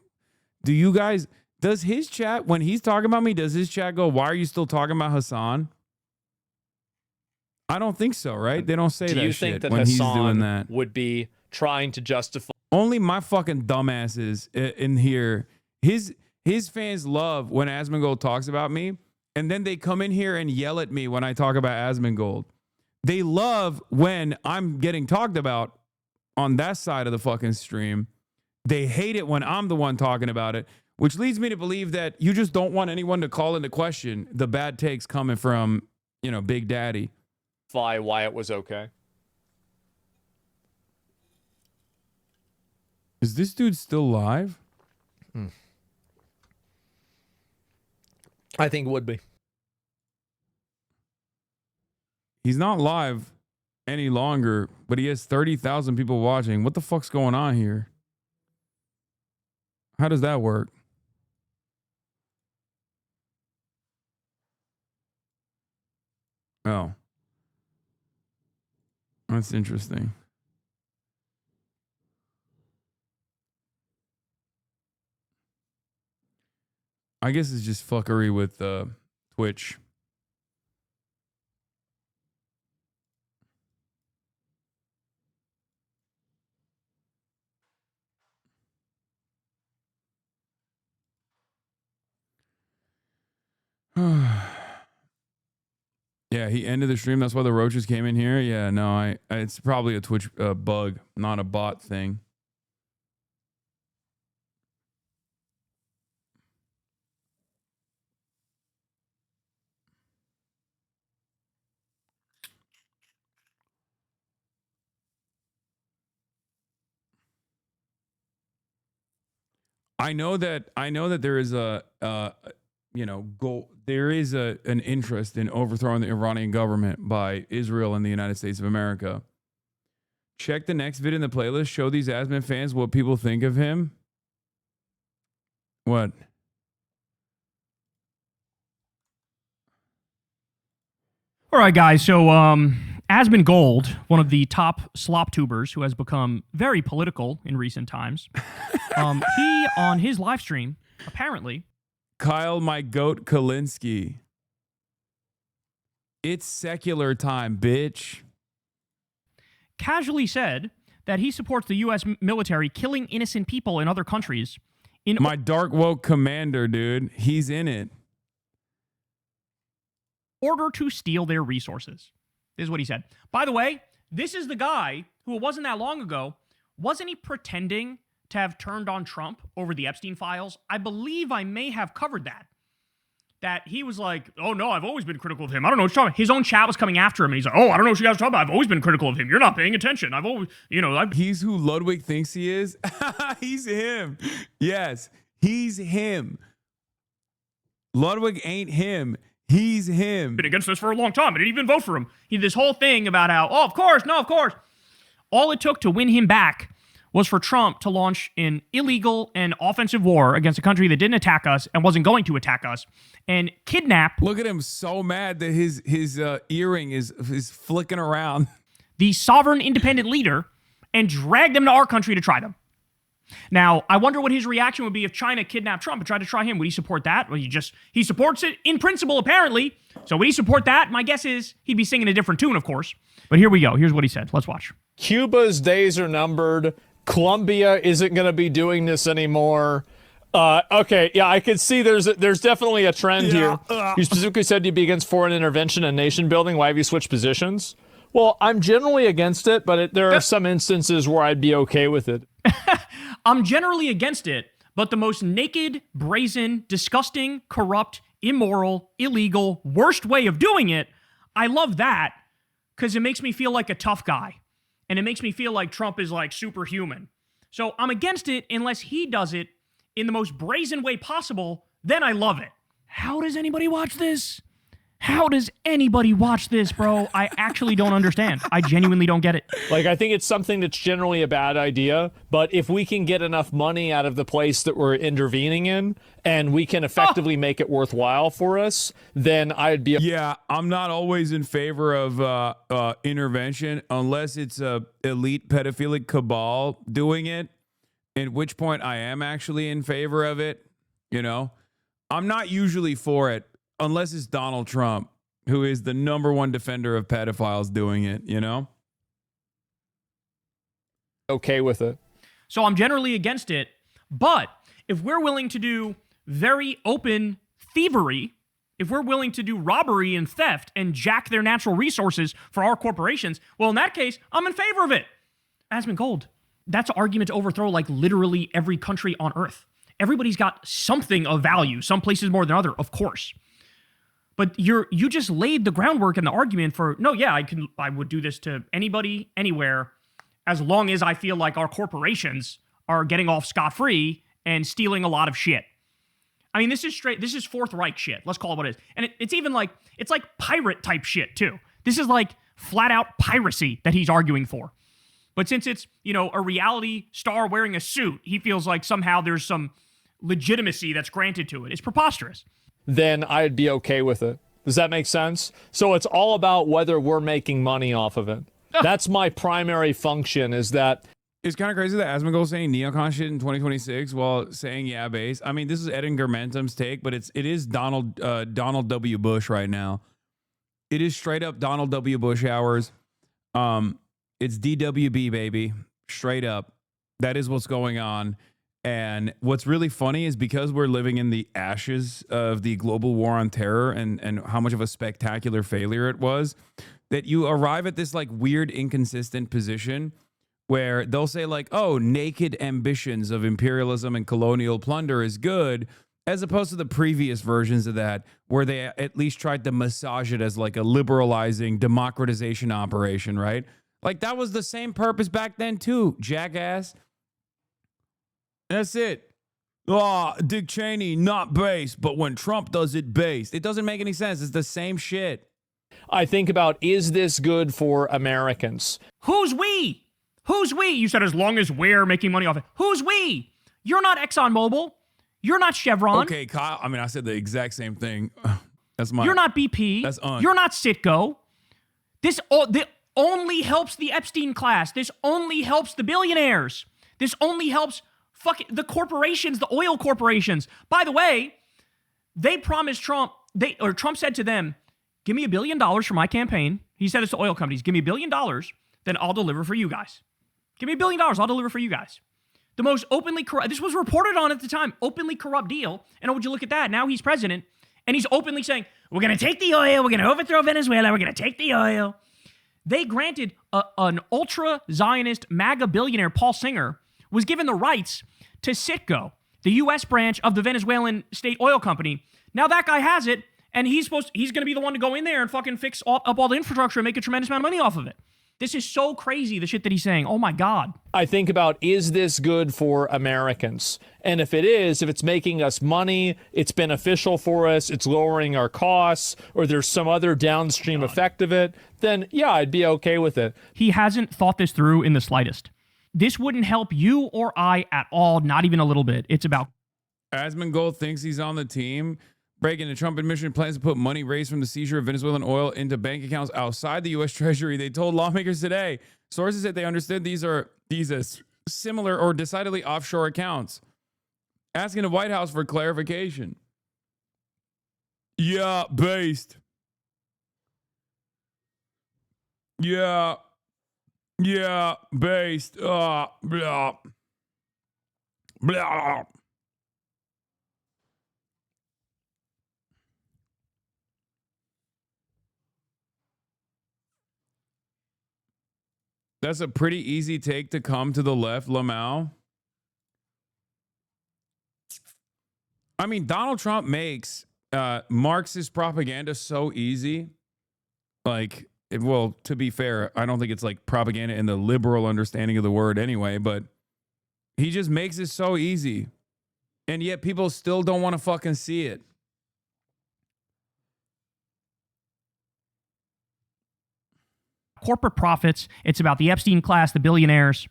Do you guys, does his chat, when he's talking about me, does his chat go, why are you still talking about Hasan? I don't think so, right? They don't say that shit. Do you think that when he's doing Hasan that. would be trying to justify? Only my fucking dumbasses in here. His fans love when Asmongold talks about me, and then they come in here and yell at me when I talk about Asmongold. They love when I'm getting talked about on that side of the fucking stream. They hate it when I'm the one talking about it, which leads me to believe that you just don't want anyone to call into question the bad takes coming from, Big Daddy. Why it was okay. Is this dude still live? I think would be. He's not live any longer, but he has 30,000 people watching. What the fuck's going on here? How does that work? Oh. That's interesting. I guess it's just fuckery with Twitch. Yeah, he ended the stream. That's why the roaches came in here. Yeah, no, it's probably a Twitch bug, not a bot thing. I know that there is an interest in overthrowing the Iranian government by Israel and the United States of America. Check the next vid in the playlist. Show these Asman fans what people think of him. What? All right, guys. So, Asmongold, one of the top slop tubers who has become very political in recent times, he, on his live stream, apparently... Kyle, my goat Kalinsky. It's secular time, bitch. Casually said that he supports the U.S. military killing innocent people in other countries. My dark woke commander, dude. He's in it. Order to steal their resources. This is what he said. By the way, this is the guy who, it wasn't that long ago, wasn't he pretending to have turned on Trump over the Epstein files? I believe I may have covered that. that he was like, oh no, I've always been critical of him. I don't know what you're talking about. His own chat was coming after him, and he's like, oh, I don't know what you guys are talking about. I've always been critical of him. You're not paying attention. I've always, He's who Ludwig thinks he is. He's him. Yes, he's him. Ludwig ain't him. He's him. Been against this for a long time. I didn't even vote for him. He did this whole thing about how, oh, of course, no, of course. All it took to win him back was for Trump to launch an illegal and offensive war against a country that didn't attack us and wasn't going to attack us and kidnap. Look at him, so mad that his earring is flicking around. The sovereign independent leader and drag them to our country to try them. Now, I wonder what his reaction would be if China kidnapped Trump and tried to try him. Would he support that? Well, he supports it in principle, apparently. So would he support that? My guess is he'd be singing a different tune, of course. But here we go. Here's what he said. Let's watch. Cuba's days are numbered. Colombia isn't going to be doing this anymore. Okay, yeah, I could see there's definitely a trend here. You specifically said you'd be against foreign intervention and nation building. Why have you switched positions? Well, I'm generally against it, but there are some instances where I'd be okay with it. I'm generally against it, but the most naked, brazen, disgusting, corrupt, immoral, illegal, worst way of doing it, I love that because it makes me feel like a tough guy. And it makes me feel like Trump is like superhuman. So I'm against it unless he does it in the most brazen way possible, then I love it. How does anybody watch this? How does anybody watch this, bro? I actually don't understand. I genuinely don't get it. Like, I think it's something that's generally a bad idea, but if we can get enough money out of the place that we're intervening in, and we can effectively make it worthwhile for us, then I'd be... Yeah, I'm not always in favor of intervention unless it's a elite pedophilic cabal doing it, at which point I am actually in favor of it, I'm not usually for it. Unless it's Donald Trump, who is the #1 defender of pedophiles doing it, Okay with it. So I'm generally against it, but if we're willing to do very open thievery, if we're willing to do robbery and theft and jack their natural resources for our corporations, well, in that case, I'm in favor of it. Asmon Gold, that's an argument to overthrow like literally every country on Earth. Everybody's got something of value, some places more than other, of course. But you just laid the groundwork and the argument for, no, yeah, I would do this to anybody, anywhere, as long as I feel like our corporations are getting off scot-free and stealing a lot of shit. I mean, this is Fourth Reich shit. Let's call it what it is. And it's even like, it's like pirate type shit too. This is like flat out piracy that he's arguing for. But since it's, a reality star wearing a suit, he feels like somehow there's some legitimacy that's granted to it. It's preposterous. Then I'd be okay with it. Does that make sense? So it's all about whether we're making money off of it. That's my primary function, is that... It's kind of crazy that Asmon Gold's saying neocon shit in 2026 while saying, yeah, base. I mean, this is Edgar Mentum's take, but it is Donald W. Bush right now. It is straight up Donald W. Bush hours. It's DWB, baby. Straight up. That is what's going on. And what's really funny is because we're living in the ashes of the global war on terror and how much of a spectacular failure it was, that you arrive at this like weird inconsistent position where they'll say like, oh, naked ambitions of imperialism and colonial plunder is good, as opposed to the previous versions of that where they at least tried to massage it as like a liberalizing democratization operation, right? Like that was the same purpose back then too, jackass. That's it. Oh, Dick Cheney, not based, but when Trump does it based. It doesn't make any sense. It's the same shit. I think about, is this good for Americans? Who's we? Who's we? You said as long as we're making money off it. Who's we? You're not ExxonMobil. You're not Chevron. Okay, Kyle. I mean, I said the exact same thing. That's my. You're not BP. That's You're not Citgo. This only helps the Epstein class. This only helps the billionaires. This only helps the corporations, the oil corporations. By the way, they promised Trump, Trump said to them, give me $1 billion for my campaign. He said this to oil companies, give me $1 billion, then I'll deliver for you guys. Give me $1 billion, I'll deliver for you guys. The most openly corrupt, this was reported on at the time, openly corrupt deal. And would you look at that? Now he's president, and he's openly saying, we're going to take the oil, we're going to overthrow Venezuela, we're going to take the oil. They granted an ultra-Zionist MAGA billionaire, Paul Singer, was given the rights to Citgo, the U.S. branch of the Venezuelan state oil company, Now that guy has it, and he's going to be the one to go in there and fucking fix up all the infrastructure and make a tremendous amount of money off of it. This is so crazy, the shit that he's saying. Oh my God. I think about, is this good for Americans? And if it is, if it's making us money, it's beneficial for us, it's lowering our costs, or there's some other downstream effect of it, then yeah, I'd be okay with it. He hasn't thought this through in the slightest. This wouldn't help you or I at all, not even a little bit. It's about... Asmongold thinks he's on the team. Breaking the Trump administration plans to put money raised from the seizure of Venezuelan oil into bank accounts outside the U.S. Treasury. They told lawmakers today. Sources said they understood these as similar or decidedly offshore accounts. Asking the White House for clarification. Yeah, based. Yeah, based. Blah. Blah. That's a pretty easy take to come to the left, Lamau. I mean, Donald Trump makes Marxist propaganda so easy. Like, well, to be fair, I don't think it's like propaganda in the liberal understanding of the word anyway, but he just makes it so easy. And yet people still don't want to fucking see it. Corporate profits. It's about the Epstein class, the billionaires.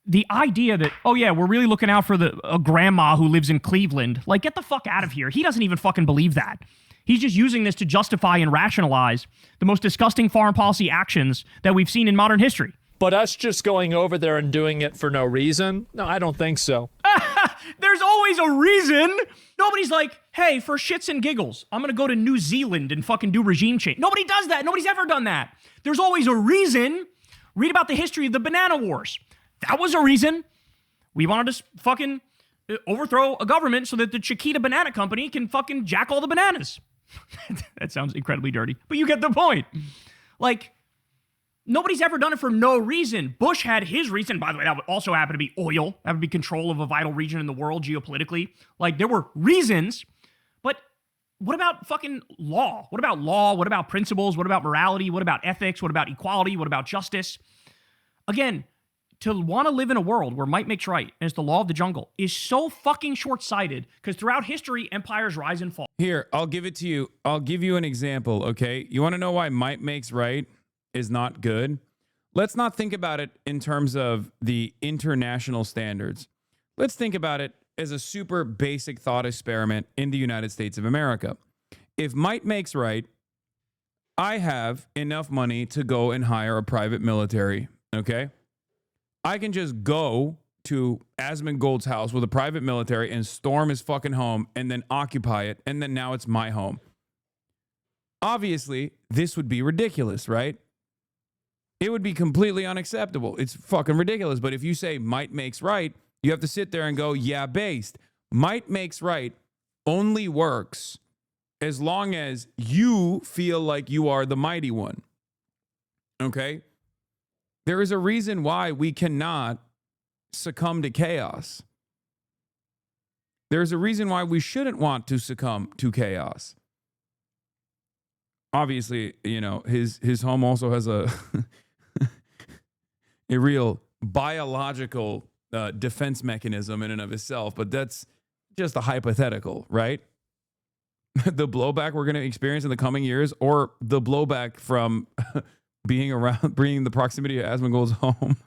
The idea that, oh yeah, we're really looking out for a grandma who lives in Cleveland. Like, get the fuck out of here. He doesn't even fucking believe that. He's just using this to justify and rationalize the most disgusting foreign policy actions that we've seen in modern history. But us just going over there and doing it for no reason? No, I don't think so. There's always a reason. Nobody's like, hey, for shits and giggles, I'm going to go to New Zealand and fucking do regime change. Nobody does that. Nobody's ever done that. There's always a reason. Read about the history of the banana wars. That was a reason. We wanted to fucking overthrow a government so that the Chiquita Banana Company can fucking jack all the bananas. That sounds incredibly dirty, but you get the point. Like, nobody's ever done it for no reason. Bush had his reason. By the way, that would also happen to be oil. That would be control of a vital region in the world geopolitically. Like, there were reasons, but what about fucking law? What about law? What about principles? What about morality? What about ethics? What about equality? What about justice? Again, to want to live in a world where might makes right, and it's the law of the jungle, is so fucking short-sighted, because throughout history, empires rise and fall. Here, I'll give it to you. I'll give you an example, okay? You want to know why might makes right is not good? Let's not think about it in terms of the international standards. Let's think about it as a super basic thought experiment in the United States of America. If might makes right, I have enough money to go and hire a private military, okay? I can just go to Asmongold's house with a private military and storm his fucking home and then occupy it, and then now it's my home. Obviously, this would be ridiculous, right? It would be completely unacceptable. It's fucking ridiculous. But if you say might makes right, you have to sit there and go, yeah, based. Might makes right only works as long as you feel like you are the mighty one. Okay? There is a reason why we cannot succumb to chaos. There's a reason why we shouldn't want to succumb to chaos. Obviously, you know, his home also has a a real biological defense mechanism in and of itself, but that's just a hypothetical, right? The blowback we're going to experience in the coming years, or the blowback from being the proximity of Asmongold's home.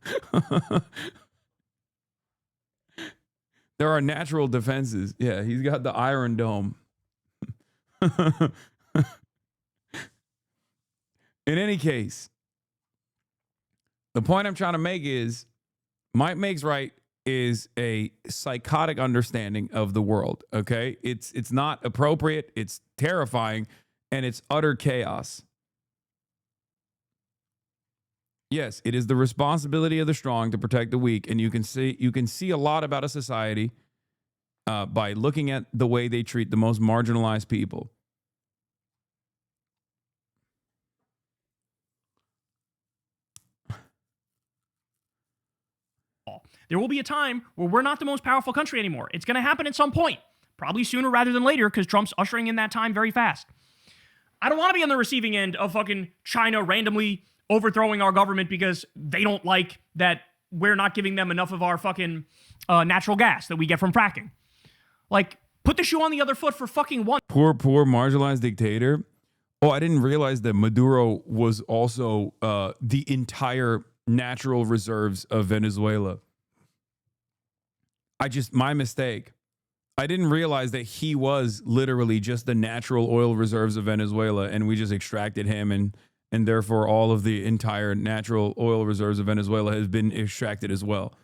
There are natural defenses. Yeah, he's got the Iron Dome. In any case, the point I'm trying to make is might makes right is a psychotic understanding of the world, okay? It's not appropriate, it's terrifying, and it's utter chaos. Yes, it is the responsibility of the strong to protect the weak, and you can see a lot about a society by looking at the way they treat the most marginalized people. There will be a time where we're not the most powerful country anymore. It's going to happen at some point. probably sooner rather than later because Trump's ushering in that time very fast. I don't want to be on the receiving end of fucking China randomly overthrowing our government because they don't like that we're not giving them enough of our fucking natural gas that we get from fracking. Like, put the shoe on the other foot for fucking one. Poor marginalized dictator. Oh, I didn't realize that Maduro was also the entire natural reserves of Venezuela. My mistake. I didn't realize that he was literally just the natural oil reserves of Venezuela, and we just extracted him, and therefore all of the entire natural oil reserves of Venezuela has been extracted as well.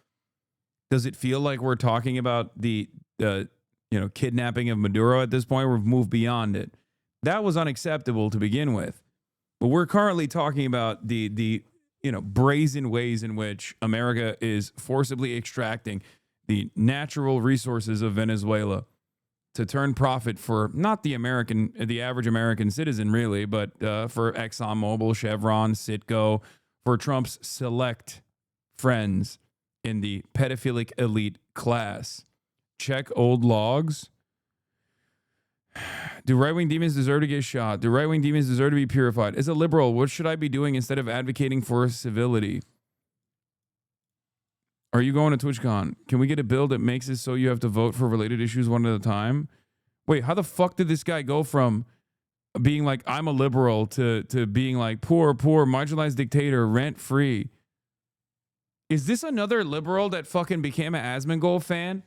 Does it feel like we're talking about the kidnapping of Maduro at this point? We've moved beyond it. That was unacceptable to begin with. But we're currently talking about the brazen ways in which America is forcibly extracting the natural resources of Venezuela to turn profit for not the average American citizen, really, but for ExxonMobil, Chevron, Citgo, for Trump's select friends in the pedophilic elite class. Check old logs. Do right-wing demons deserve to get shot? Do right-wing demons deserve to be purified? As a liberal, what should I be doing instead of advocating for civility? Are you going to TwitchCon? Can we get a bill that makes it so you have to vote for related issues one at a time? Wait, how the fuck did this guy go from being like, I'm a liberal, to being like, poor, marginalized dictator, rent-free? Is this another liberal that fucking became an Asmongold fan?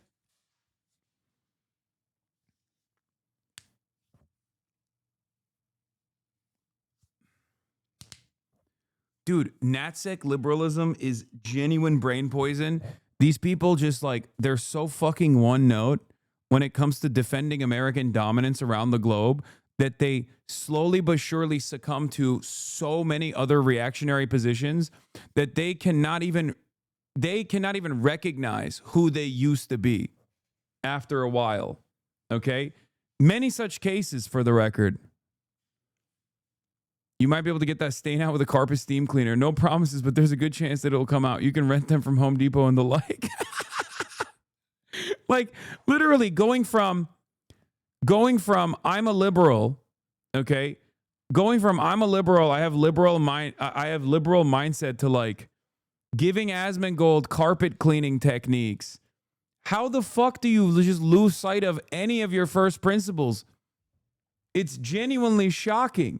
Dude, NatSec liberalism is genuine brain poison. These people just they're so fucking one note when it comes to defending American dominance around the globe that they slowly but surely succumb to so many other reactionary positions that they cannot even recognize who they used to be after a while. Okay? Many such cases, for the record. You might be able to get that stain out with a carpet steam cleaner. No promises, but there's a good chance that it'll come out. You can rent them from Home Depot and the like. Literally going from I'm a liberal, okay? Going from I'm a liberal, I have liberal mindset to giving Asmongold carpet cleaning techniques. How the fuck do you just lose sight of any of your first principles? It's genuinely shocking.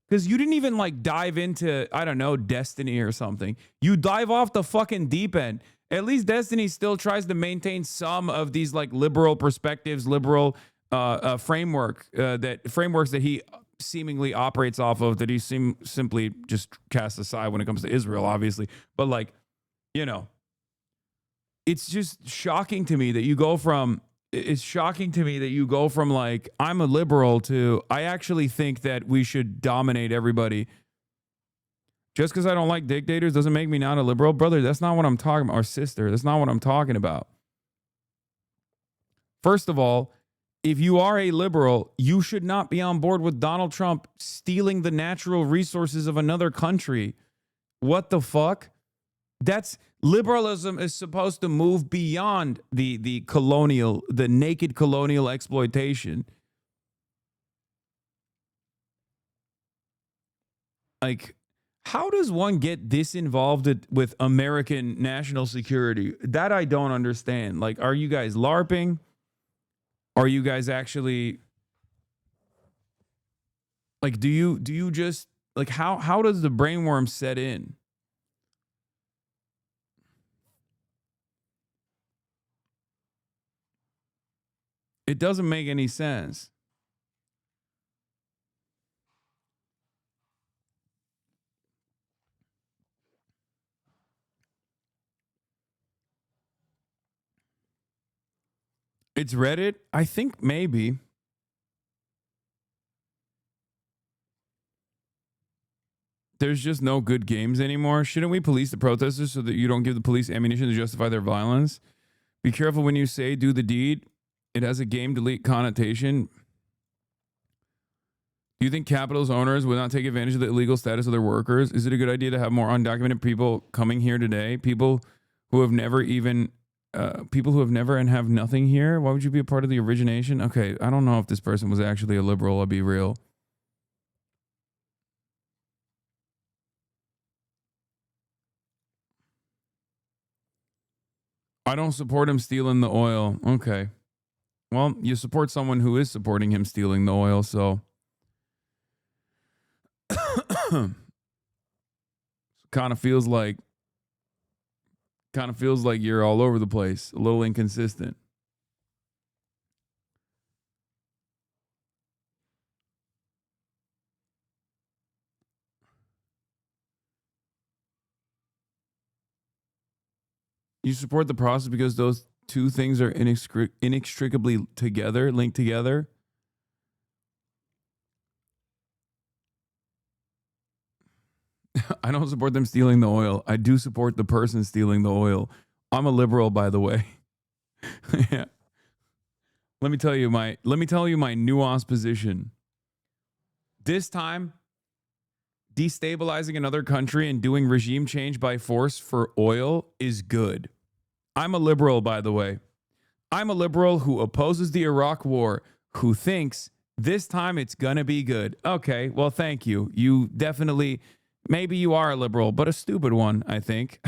Because you didn't even dive into, I don't know, Destiny or something. You dive off the fucking deep end. At least Destiny still tries to maintain some of these liberal perspectives, liberal frameworks that he seemingly operates off of, that he simply just casts aside when it comes to Israel, obviously. But it's just shocking to me that you go from. It's shocking to me that you go from I'm a liberal to I actually think that we should dominate everybody. Just because I don't like dictators doesn't make me not a liberal. Brother, that's not what I'm talking about. Or sister, that's not what I'm talking about. First of all, if you are a liberal, you should not be on board with Donald Trump stealing the natural resources of another country. What the fuck? Liberalism is supposed to move beyond the naked colonial exploitation. How does one get this involved with American national security? That I don't understand. Are you guys LARPing? Are you guys actually do you just how does the brainworm set in? It doesn't make any sense. It's Reddit? I think maybe. There's just no good games anymore. Shouldn't we police the protesters so that you don't give the police ammunition to justify their violence? Be careful when you say do the deed. It has a game delete connotation. Do you think Capitol's owners would not take advantage of the illegal status of their workers? Is it a good idea to have more undocumented people coming here today? People who have never even people who have never and have nothing here. Why would you be a part of the origination? Okay, I don't know if this person was actually a liberal. I'll be real. I don't support him stealing the oil. Okay. Well, you support someone who is supporting him stealing the oil, so kind of feels like you're all over the place, a little inconsistent. You support the process because those two things are inextricably together, linked together. I don't support them stealing the oil. I do support the person stealing the oil. I'm a liberal, by the way. Yeah. Let me tell you my nuanced position. This time, destabilizing another country and doing regime change by force for oil is good. I'm a liberal, by the way. I'm a liberal who opposes the Iraq War, who thinks this time it's gonna be good. Okay, well, thank you. You definitely, maybe you are a liberal, but a stupid one, I think.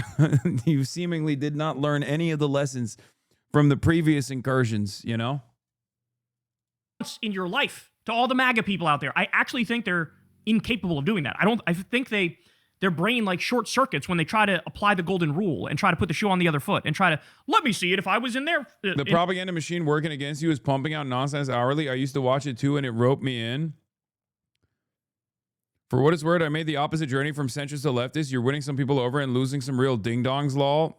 You seemingly did not learn any of the lessons from the previous incursions, you know? In your life, to all the MAGA people out there, I actually think they're incapable of doing that. I think their brain like short circuits when they try to apply the golden rule and try to put the shoe on the other foot and try to, let me see it if I was in there. The propaganda machine working against you is pumping out nonsense hourly. I used to watch it too, and it roped me in. For what it's worth, I made the opposite journey from centrist to leftist. You're winning some people over and losing some real ding-dongs, lol.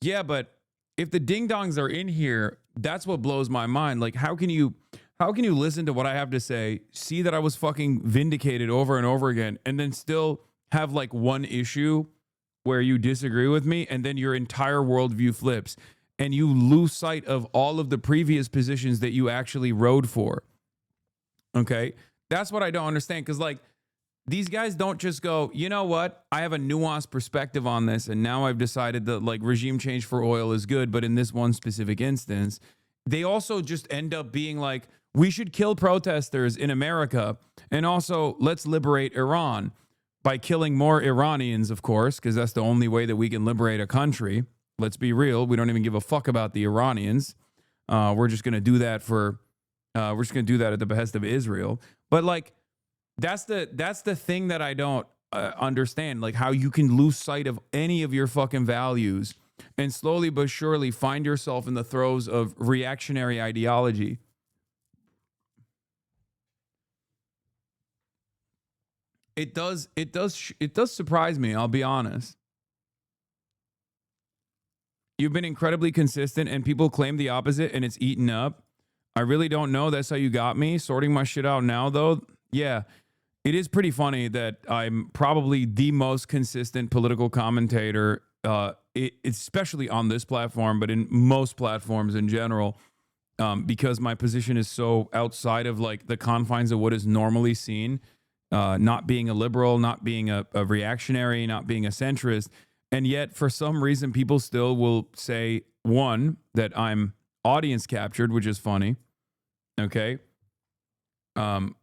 Yeah, but if the ding-dongs are in here, that's what blows my mind. Like, how can you listen to what I have to say, see that I was fucking vindicated over and over again, and then still have like one issue where you disagree with me, and then your entire worldview flips, and you lose sight of all of the previous positions that you actually rode for? Okay? That's what I don't understand, because like, these guys don't just go, you know what? I have a nuanced perspective on this, and now I've decided that like regime change for oil is good, but in this one specific instance, they also just end up being like, we should kill protesters in America, and also let's liberate Iran by killing more Iranians, of course, because that's the only way that we can liberate a country. Let's be real. We don't even give a fuck about the Iranians. We're just going to do that at the behest of Israel. But like, that's the thing that I don't understand, like how you can lose sight of any of your fucking values and slowly but surely find yourself in the throes of reactionary ideology. It does surprise me, I'll be honest. You've been incredibly consistent and people claim the opposite and it's eaten up. I really don't know. That's how you got me. Sorting my shit out now, though. Yeah, it is pretty funny that I'm probably the most consistent political commentator, especially on this platform, but in most platforms in general, because my position is so outside of like the confines of what is normally seen. Not being a liberal, not being a reactionary, not being a centrist. And yet, for some reason, people still will say, one, that I'm audience captured, which is funny. Okay.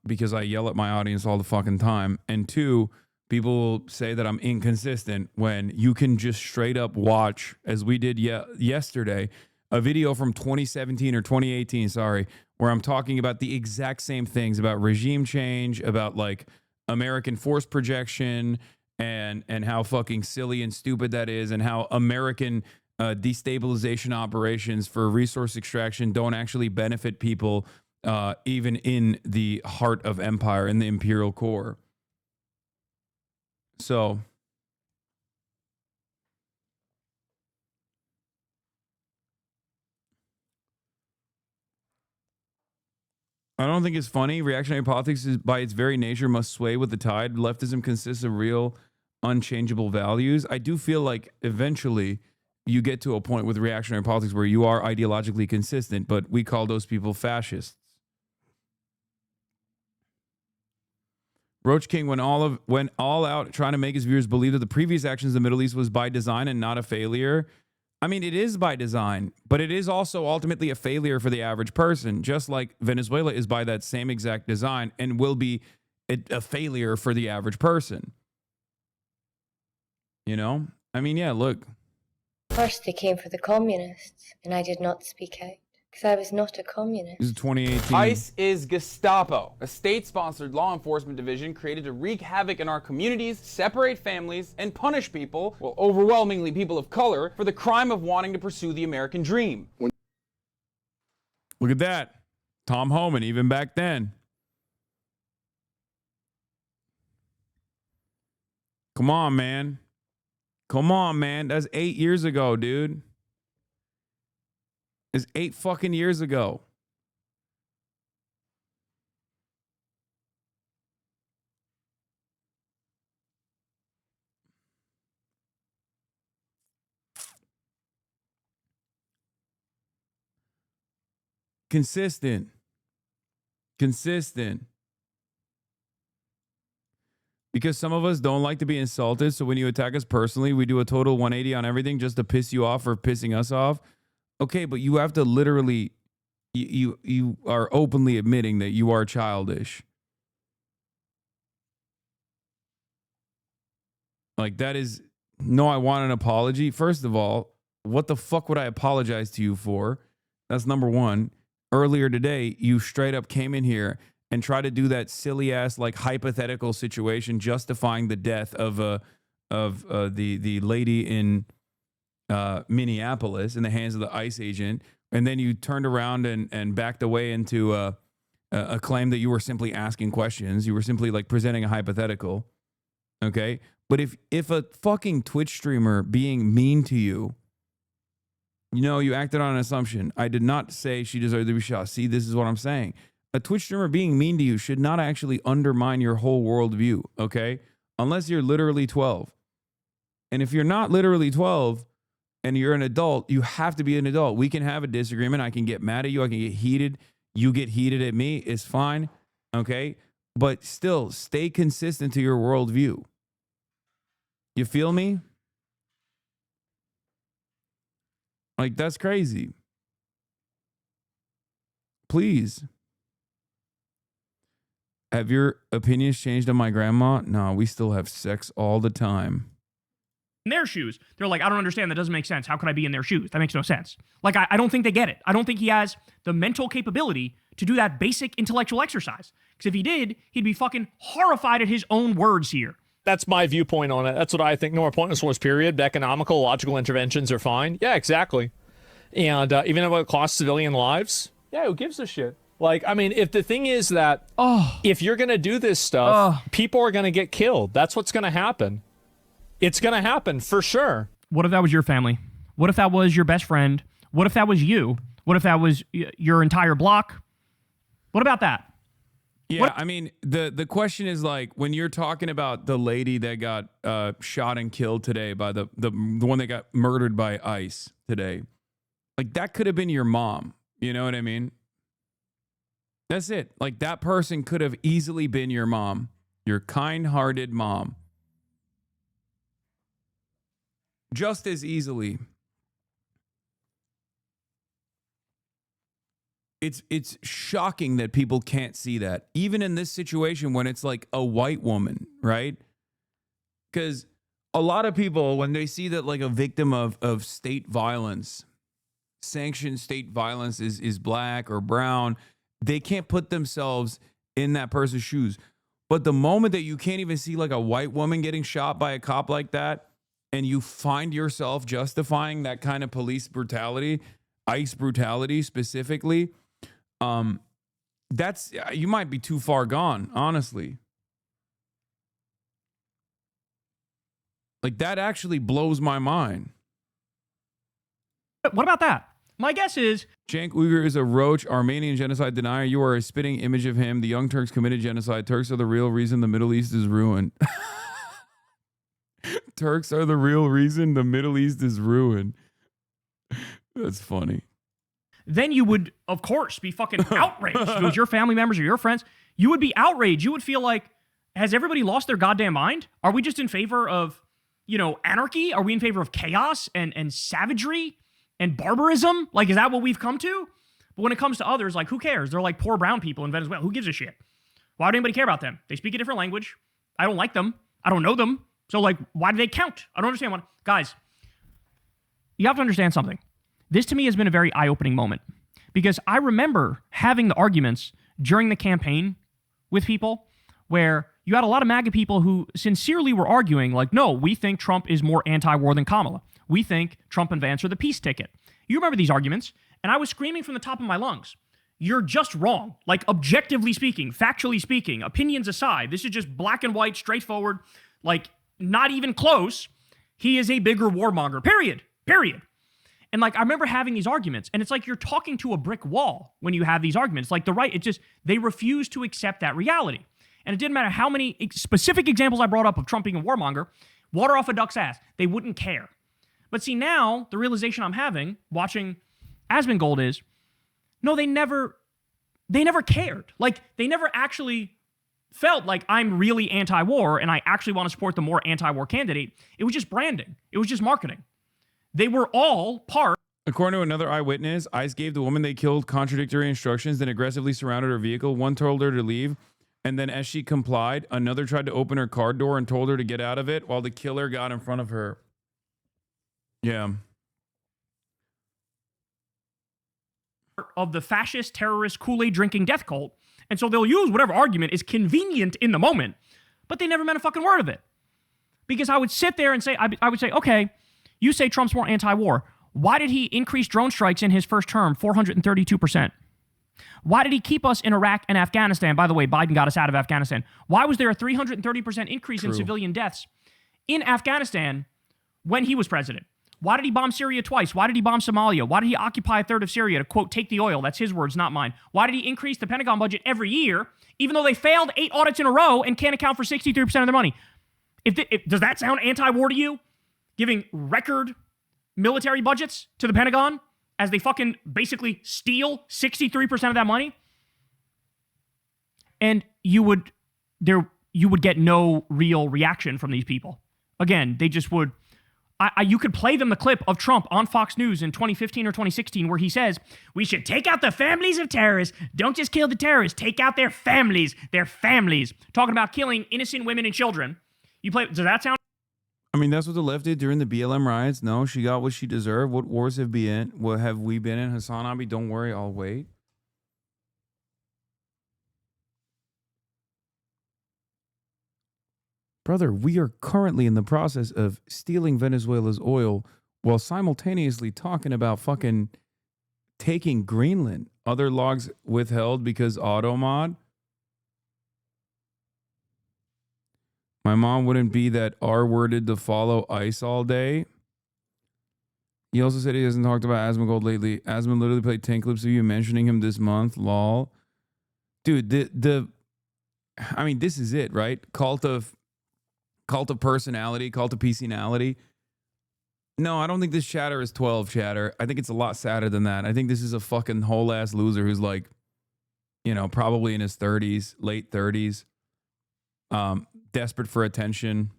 Because I yell at my audience all the fucking time. And two, people will say that I'm inconsistent when you can just straight up watch, as we did yesterday, a video from 2017 or 2018, sorry, where I'm talking about the exact same things about regime change, about like American force projection, and how fucking silly and stupid that is, and how American destabilization operations for resource extraction don't actually benefit people even in the heart of empire, in the imperial core. So I don't think it's funny. Reactionary politics is, by its very nature, must sway with the tide. Leftism consists of real, unchangeable values. I do feel like eventually you get to a point with reactionary politics where you are ideologically consistent, but we call those people fascists. Roach King went all out trying to make his viewers believe that the previous actions in the Middle East was by design and not a failure. I mean, it is by design, but it is also ultimately a failure for the average person, just like Venezuela is by that same exact design and will be a failure for the average person. You know? I mean, yeah, look. First, they came for the communists, and I did not speak out, because I was not a communist. This is 2018. ICE is Gestapo, a state-sponsored law enforcement division created to wreak havoc in our communities, separate families, and punish people, well, overwhelmingly people of color, for the crime of wanting to pursue the American dream. Look at that. Tom Homan, even back then. Come on, man. Come on, man. That's 8 years ago, dude. It's 8 fucking years ago. Consistent. Because some of us don't like to be insulted, so when you attack us personally, we do a total 180 on everything just to piss you off or pissing us off. Okay, but you have to literally, you are openly admitting that you are childish. Like, that is, no, I want an apology. First of all, what the fuck would I apologize to you for? That's number one. Earlier today, you straight up came in here and tried to do that silly ass, like, hypothetical situation justifying the death of the lady in Minneapolis in the hands of the ICE agent, and then you turned around and backed away into a claim that you were simply asking questions. You were simply, like, presenting a hypothetical. Okay? But if a fucking Twitch streamer being mean to you, you know, you acted on an assumption. I did not say she deserved to be shot. See, this is what I'm saying. A Twitch streamer being mean to you should not actually undermine your whole worldview, okay? Unless you're literally 12. And if you're not literally 12 and you're an adult, you have to be an adult. We can have a disagreement. I can get mad at you. I can get heated. You get heated at me. It's fine, okay? But still, stay consistent to your worldview. You feel me? Like, that's crazy. Please. Have your opinions changed on my grandma? No, we still have sex all the time. In their shoes, they're like, I don't understand. That doesn't make sense. How could I be in their shoes? That makes no sense. Like, I don't think they get it. I don't think he has the mental capability to do that basic intellectual exercise. Because if he did, he'd be fucking horrified at his own words here. That's my viewpoint on it. That's what I think. No more pointless wars, period. Economical, logical interventions are fine. Yeah, exactly. And even if it costs civilian lives, yeah, who gives a shit? Like, I mean, if the thing is that if you're going to do this stuff, people are going to get killed. That's what's going to happen. It's going to happen for sure. What if that was your family? What if that was your best friend? What if that was you? What if that was your entire block? What about that? Yeah, I mean, the question is, like, when you're talking about the lady that got shot and killed today by the one that got murdered by ICE today, like, that could have been your mom. You know what I mean? That's it. Like, that person could have easily been your mom, your kind-hearted mom. Just as easily. It's shocking that people can't see that, even in this situation when it's like a white woman, right? Because a lot of people, when they see that, like, a victim of state violence, sanctioned state violence is black or brown, they can't put themselves in that person's shoes. But the moment that you can't even see, like, a white woman getting shot by a cop like that, and you find yourself justifying that kind of police brutality, ICE brutality specifically, that's, you might be too far gone, honestly. Like, that actually blows my mind. What about that? My guess is Cenk Uygur is a roach, Armenian genocide denier. You are a spitting image of him. The Young Turks committed genocide. Turks are the real reason the Middle East is ruined. Turks are the real reason the Middle East is ruined. That's funny. Then you would, of course, be fucking outraged. If it was your family members or your friends, you would be outraged. You would feel like, has everybody lost their goddamn mind? Are we just in favor of anarchy? Are we in favor of chaos and savagery and barbarism? Like, is that what we've come to? But when it comes to others, like, who cares? They're like poor brown people in Venezuela. Who gives a shit? Why would anybody care about them? They speak a different language. I don't like them. I don't know them. So, like, why do they count? I don't understand what... Guys, you have to understand something. This, to me, has been a very eye-opening moment. Because I remember having the arguments during the campaign with people where you had a lot of MAGA people who sincerely were arguing, like, no, we think Trump is more anti-war than Kamala. We think Trump and Vance are the peace ticket. You remember these arguments, and I was screaming from the top of my lungs. You're just wrong. Like, objectively speaking, factually speaking, opinions aside, this is just black and white, straightforward, like, not even close. He is a bigger warmonger, period. And, like, I remember having these arguments, and it's like you're talking to a brick wall when you have these arguments. Like, they refuse to accept that reality. And it didn't matter how many specific examples I brought up of Trump being a warmonger, water off a duck's ass. They wouldn't care. But see, now, the realization I'm having, watching Asmongold is, no, they never cared. Like, they never actually felt like I'm really anti-war and I actually want to support the more anti-war candidate. It was just branding. It was just marketing. They were all part. According to another eyewitness, ICE gave the woman they killed contradictory instructions, then aggressively surrounded her vehicle. One told her to leave, and then as she complied, another tried to open her car door and told her to get out of it while the killer got in front of her. Yeah. Of the fascist, terrorist, Kool-Aid drinking death cult. And so they'll use whatever argument is convenient in the moment, but they never meant a fucking word of it. Because I would sit there and say, I would say, okay, you say Trump's more anti-war. Why did he increase drone strikes in his first term 432%? Why did he keep us in Iraq and Afghanistan? By the way, Biden got us out of Afghanistan. Why was there a 330% increase in civilian deaths in Afghanistan when he was president? Why did he bomb Syria twice? Why did he bomb Somalia? Why did he occupy a third of Syria to, quote, take the oil? That's his words, not mine. Why did he increase the Pentagon budget every year, even though they failed 8 audits in a row and can't account for 63% of their money? Does that sound anti-war to you? Giving record military budgets to the Pentagon as they fucking basically steal 63% of that money? And you would get no real reaction from these people. Again, they just would... you could play them the clip of Trump on Fox News in 2015 or 2016 where he says, we should take out the families of terrorists. Don't just kill the terrorists. Take out their families. Their families. Talking about killing innocent women and children. Does that sound... I mean, that's what the left did during the BLM riots. No, she got what she deserved. What wars have we been in? HasanAbi, don't worry, I'll wait. Brother, we are currently in the process of stealing Venezuela's oil while simultaneously talking about fucking taking Greenland. Other logs withheld because automod. My mom wouldn't be that R-worded to follow ICE all day. He also said he hasn't talked about Asmongold lately. Asmon literally played 10 clips of you mentioning him this month. Lol. Dude, I mean, this is it, right? Cult of personality, cult of PCnality. No, I don't think this chatter is 12 chatter. I think it's a lot sadder than that. I think this is a fucking whole ass loser who's like, probably in his 30s, late 30s. Desperate for attention.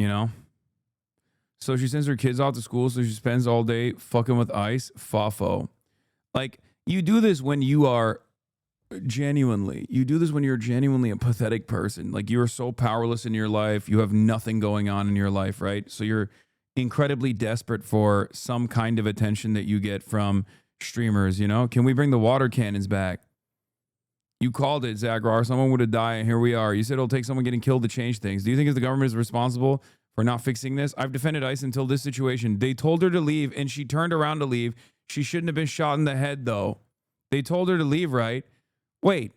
So she sends her kids off to school, so she spends all day fucking with ICE. Fafo. Like, you do this when you are you do this when you're genuinely a pathetic person. Like, you are so powerless in your life. You have nothing going on in your life, right? So you're incredibly desperate for some kind of attention that you get from streamers, Can we bring the water cannons back? You called it, Zagrar. Someone would have died, and here we are. You said it'll take someone getting killed to change things. Do you think if the government is responsible for not fixing this? I've defended ICE until this situation. They told her to leave, and she turned around to leave. She shouldn't have been shot in the head, though. They told her to leave, right? Wait.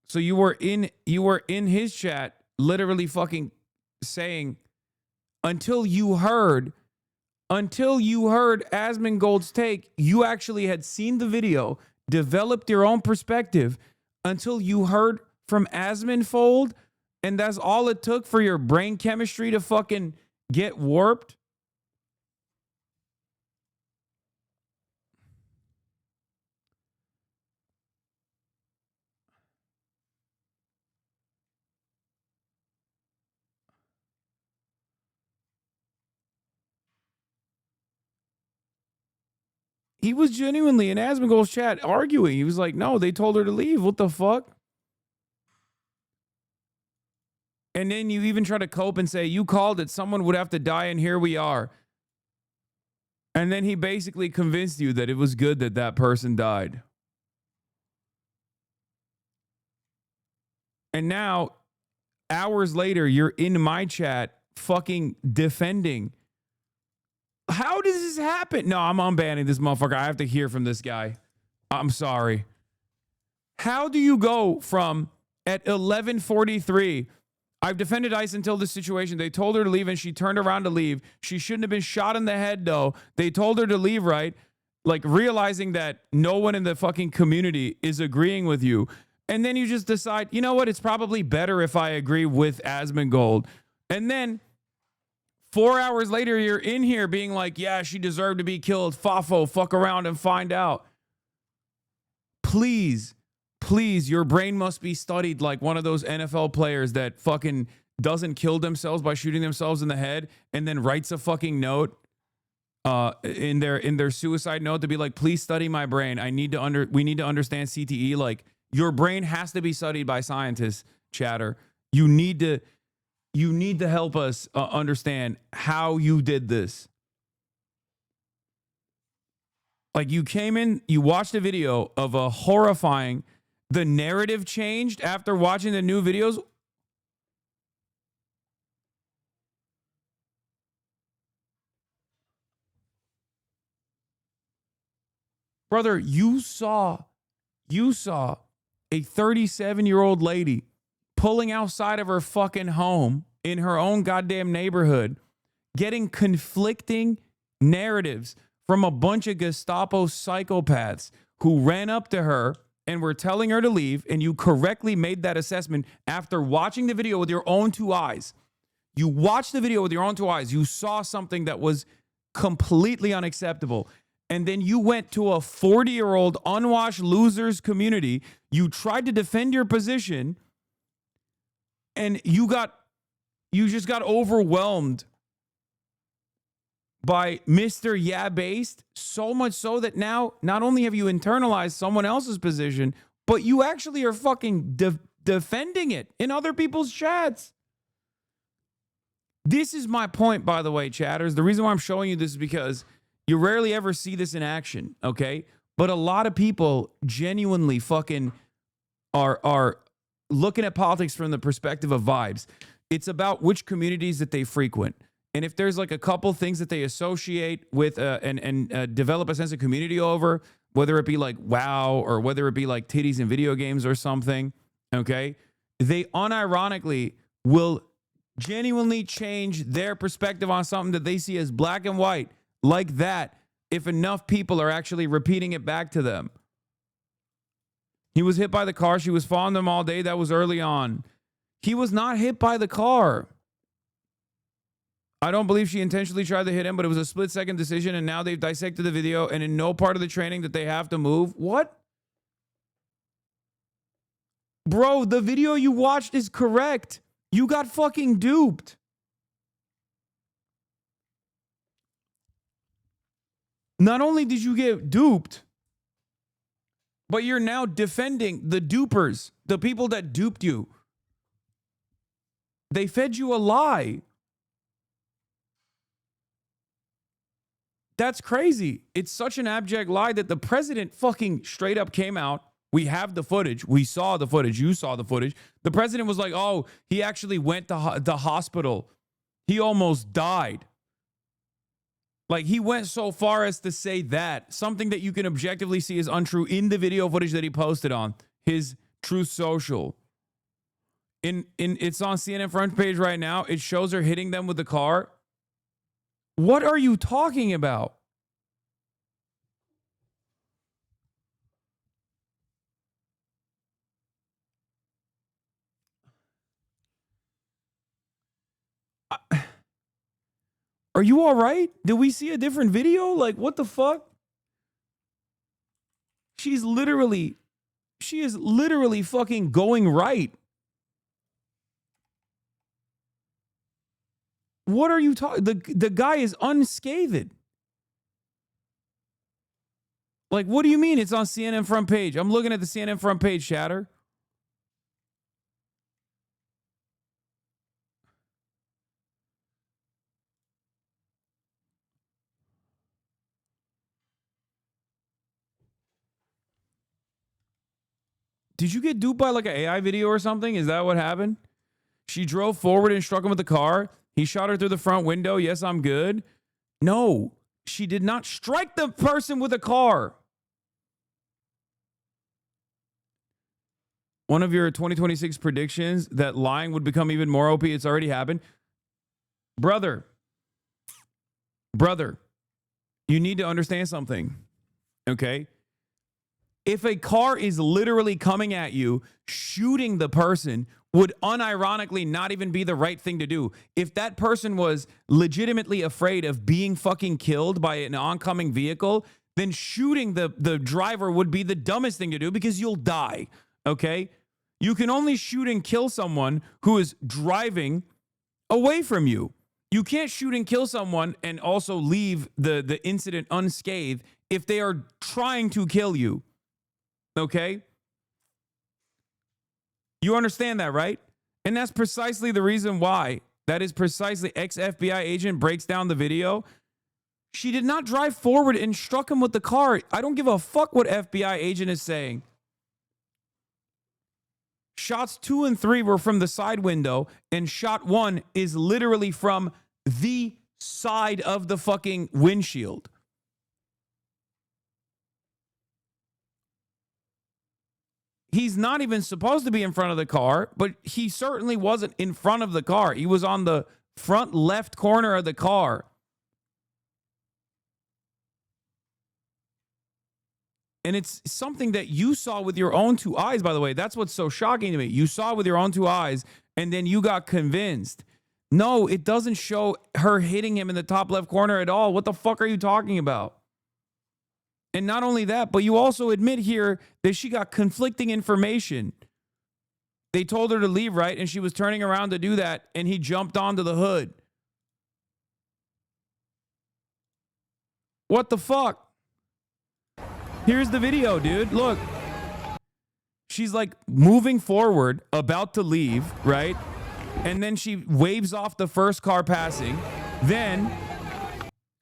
So you were in his chat literally fucking saying until you heard Asmongold's take, you actually had seen the video, developed your own perspective until you heard from Asmonfold, and that's all it took for your brain chemistry to fucking get warped? He was genuinely in Asmongold's chat arguing. He was like, no, they told her to leave. What the fuck? And then you even try to cope and say, you called it. Someone would have to die, and here we are. And then he basically convinced you that it was good that that person died. And now, hours later, you're in my chat fucking defending. How does this happen? No, I'm unbanning this motherfucker. I have to hear from this guy. I'm sorry. How do you go from at 11:43, I've defended ICE until this situation. They told her to leave and she turned around to leave. She shouldn't have been shot in the head though. They told her to leave, right? Like realizing that no one in the fucking community is agreeing with you. And then you just decide, you know what? It's probably better if I agree with Asmongold. And then 4 hours later, you're in here being like, yeah, she deserved to be killed. Fafo, fuck around and find out. Please, please, your brain must be studied like one of those NFL players that fucking doesn't kill themselves by shooting themselves in the head and then writes a fucking note in their suicide note to be like, please study my brain. We need to understand CTE. Like, your brain has to be studied by scientists, chatter. You need to help us understand how you did this. Like, you came in, you watched a video of a horrifying, the narrative changed after watching the new videos. Brother, you saw a 37-year-old lady pulling outside of her fucking home in her own goddamn neighborhood, getting conflicting narratives from a bunch of Gestapo psychopaths who ran up to her and were telling her to leave, and you correctly made that assessment after watching the video with your own two eyes. You watched the video with your own two eyes. You saw something that was completely unacceptable. And then you went to a 40-year-old unwashed losers community. You tried to defend your position, and you just got overwhelmed by Mr. Yeah Based, so much so that now not only have you internalized someone else's position, but you actually are fucking defending it in other people's chats. This is my point, by the way, chatters. The reason why I'm showing you this is because you rarely ever see this in action, okay? But a lot of people genuinely fucking are looking at politics from the perspective of vibes. It's about which communities that they frequent. And if there's like a couple things that they associate with and develop a sense of community over, whether it be like WoW or whether it be like titties in video games or something, okay? They unironically will genuinely change their perspective on something that they see as black and white like that if enough people are actually repeating it back to them. He was hit by the car. She was following them all day. That was early on. He was not hit by the car. I don't believe she intentionally tried to hit him, but it was a split-second decision, and now they've dissected the video, and in no part of the training that they have to move. What? Bro, the video you watched is correct. You got fucking duped. Not only did you get duped, but you're now defending the dupers, the people that duped you. They fed you a lie. That's crazy. It's such an abject lie that the president fucking straight up came out. We have the footage. We saw the footage. You saw the footage. The president was like, oh, he actually went to the hospital. He almost died. Like, he went so far as to say that, something that you can objectively see is untrue in the video footage that he posted on his Truth Social. It's on CNN front page right now. It shows her hitting them with the car. What are you talking about? Are you all right? Did we see a different video? Like, what the fuck? She is literally fucking going right. What are you talking? The guy is unscathed. Like, what do you mean it's on CNN front page? I'm looking at the CNN front page, chatter. Did you get duped by like an AI video or something? Is that what happened? She drove forward and struck him with the car. He shot her through the front window. Yes, I'm good. No, she did not strike the person with a car. One of your 2026 predictions that lying would become even more OP. It's already happened. Brother, you need to understand something. Okay? If a car is literally coming at you, shooting the person would unironically not even be the right thing to do. If that person was legitimately afraid of being fucking killed by an oncoming vehicle, then shooting the driver would be the dumbest thing to do because you'll die. Okay? You can only shoot and kill someone who is driving away from you. You can't shoot and kill someone and also leave the incident unscathed if they are trying to kill you. Okay? You understand that, right? And that's precisely the reason why. That is precisely ex-FBI agent breaks down the video. She did not drive forward and struck him with the car. I don't give a fuck what FBI agent is saying. Shots 2 and 3 were from the side window, and shot 1 is literally from the side of the fucking windshield. He's not even supposed to be in front of the car, but he certainly wasn't in front of the car. He was on the front left corner of the car. And it's something that you saw with your own 2 eyes, by the way. That's what's so shocking to me. You saw it with your own 2 eyes, and then you got convinced. No, it doesn't show her hitting him in the top left corner at all. What the fuck are you talking about? And not only that, but you also admit here that she got conflicting information. They told her to leave, right? And she was turning around to do that, and he jumped onto the hood. What the fuck? Here's the video, dude. Look. She's like moving forward, about to leave, right? And then she waves off the first car passing. Then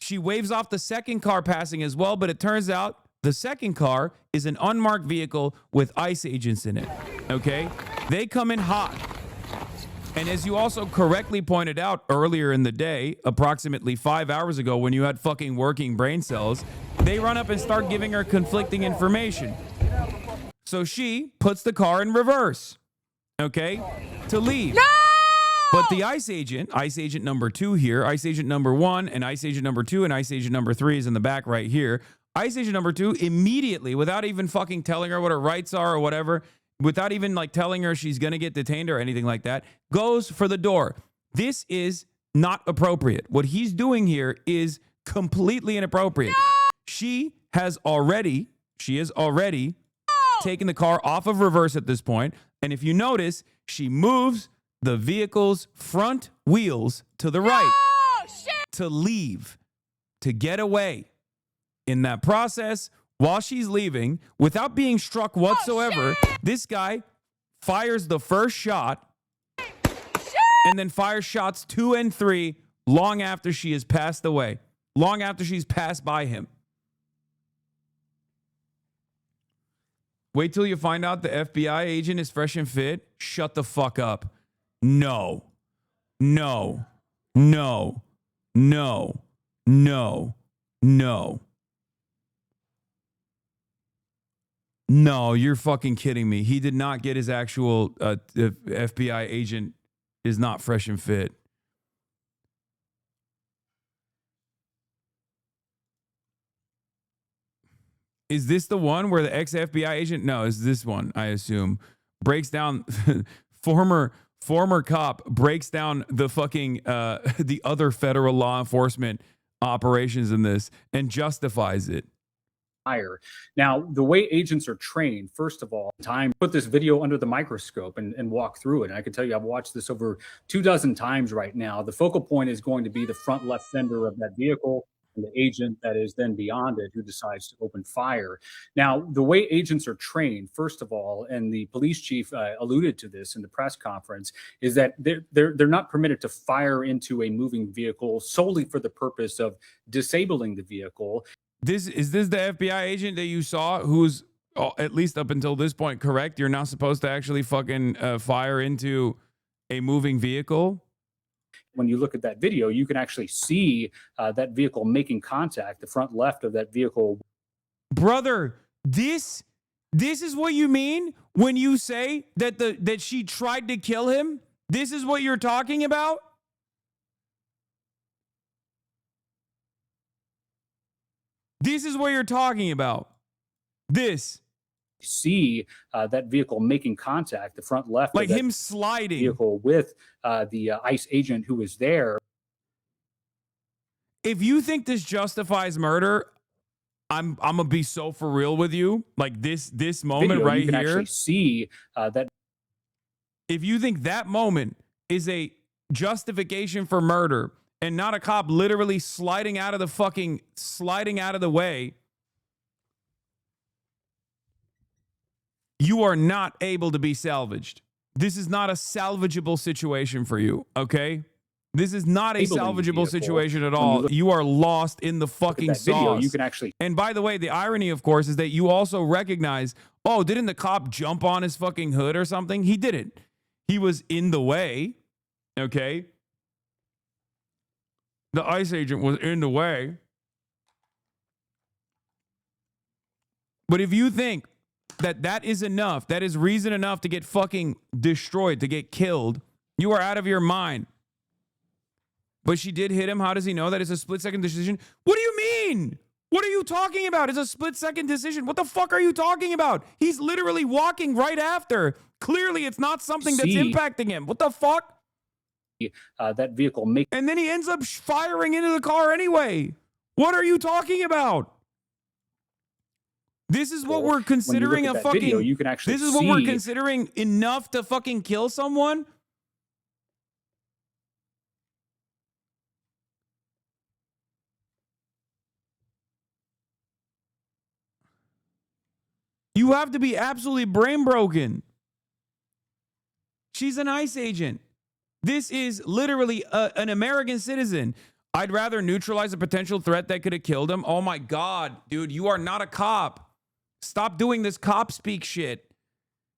she waves off the second car passing as well, but it turns out the second car is an unmarked vehicle with ICE agents in it, okay? They come in hot. And as you also correctly pointed out earlier in the day, approximately 5 hours ago when you had fucking working brain cells, they run up and start giving her conflicting information. So she puts the car in reverse, okay, to leave. No! But the ICE agent number 2 here, ICE agent number 1, and ICE agent number 2, and ICE agent number 3 is in the back right here. ICE agent number 2 immediately, without even fucking telling her what her rights are or whatever, without even like telling her she's going to get detained or anything like that, goes for the door. This is not appropriate. What he's doing here is completely inappropriate. No! She is already taken the car off of reverse at this point. And if you notice, she moves the vehicle's front wheels to the right to leave, to get away. In that process, while she's leaving, without being struck whatsoever, this guy fires the first shot and then fires shots 2 and 3 long after she has passed away, long after she's passed by him. Wait till you find out the FBI agent is fresh and fit. Shut the fuck up. No. No. No. No. No. No. No, you're fucking kidding me. He did not get his actual FBI agent is not fresh and fit. Is this the one where the ex-FBI agent? No, it's this one, I assume. Breaks down former cop breaks down the fucking the other federal law enforcement operations in this and justifies it. Now, the way agents are trained, first of all, put this video under the microscope and walk through it. And I can tell you, I've watched this over 24 times right now. The focal point is going to be the front left fender of that vehicle. the agent that is then beyond it who decides to open fire. Now, the way agents are trained, first of all, and the police chief alluded to this in the press conference, is that they're not permitted to fire into a moving vehicle solely for the purpose of disabling the vehicle. Is this the FBI agent that you saw who's, at least up until this point, correct? You're not supposed to actually fucking fire into a moving vehicle? When you look at that video, you can actually see that vehicle making contact, the front left of that vehicle. Brother, this is what you mean when you say that that she tried to kill him? This is what you're talking about? This is what you're talking about. This. See that vehicle making contact, the front left, like of that him sliding vehicle with the ICE agent who was there. If you think this justifies murder, I'm gonna be so for real with you. Like this moment Video, right you can here. actually see that. If you think that moment is a justification for murder and not a cop literally sliding out of the way, you are not able to be salvaged. This is not a salvageable situation for you, okay? This is not a salvageable situation at all. You are lost in the fucking sauce. You can actually. And by the way, the irony, of course, is that you also recognize, oh, didn't the cop jump on his fucking hood or something? He didn't. He was in the way, okay? The ICE agent was in the way. But if you think that is enough, that is reason enough to get fucking destroyed, to get killed, you are out of your mind. But she did hit him. How does he know that it's a split-second decision? What do you mean? What are you talking about? It's a split-second decision. What the fuck are you talking about? He's literally walking right after. Clearly, it's not something that's impacting him. What the fuck? That vehicle and then he ends up firing into the car anyway. What are you talking about? This is what we're considering a fucking. Video, you can actually this is what we're considering enough to fucking kill someone. You have to be absolutely brain broken. She's an ICE agent. This is literally an American citizen. I'd rather neutralize a potential threat that could have killed him. Oh my God, dude, you are not a cop. Stop doing this cop speak shit.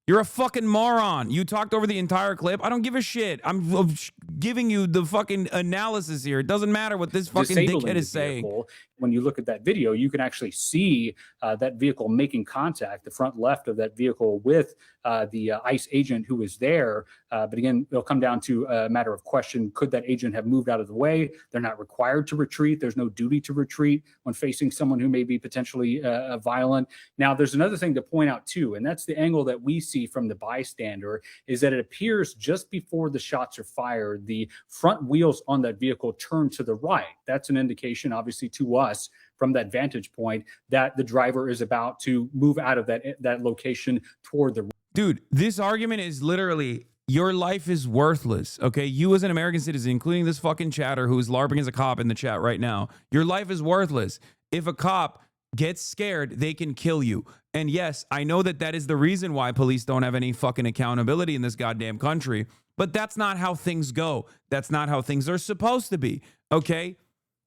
You're a fucking moron. You talked over the entire clip. I don't give a shit. I'm giving you the fucking analysis here. It doesn't matter what this fucking dickhead is saying. When you look at that video, you can actually see that vehicle making contact, the front left of that vehicle with the ICE agent who was there. But again, it'll come down to a matter of question. Could that agent have moved out of the way? They're not required to retreat. There's no duty to retreat when facing someone who may be potentially violent. Now, there's another thing to point out too, and that's the angle that we see from the bystander, is that it appears just before the shots are fired, the front wheels on that vehicle turn to the right. That's an indication, obviously, to us from that vantage point that the driver is about to move out of that location toward the. Dude, this argument is literally, your life is worthless, okay? You as an American citizen, including this fucking chatter who is LARPing as a cop in the chat right now, your life is worthless. If a cop gets scared, they can kill you. And yes, I know that is the reason why police don't have any fucking accountability in this goddamn country, but that's not how things go. That's not how things are supposed to be, okay?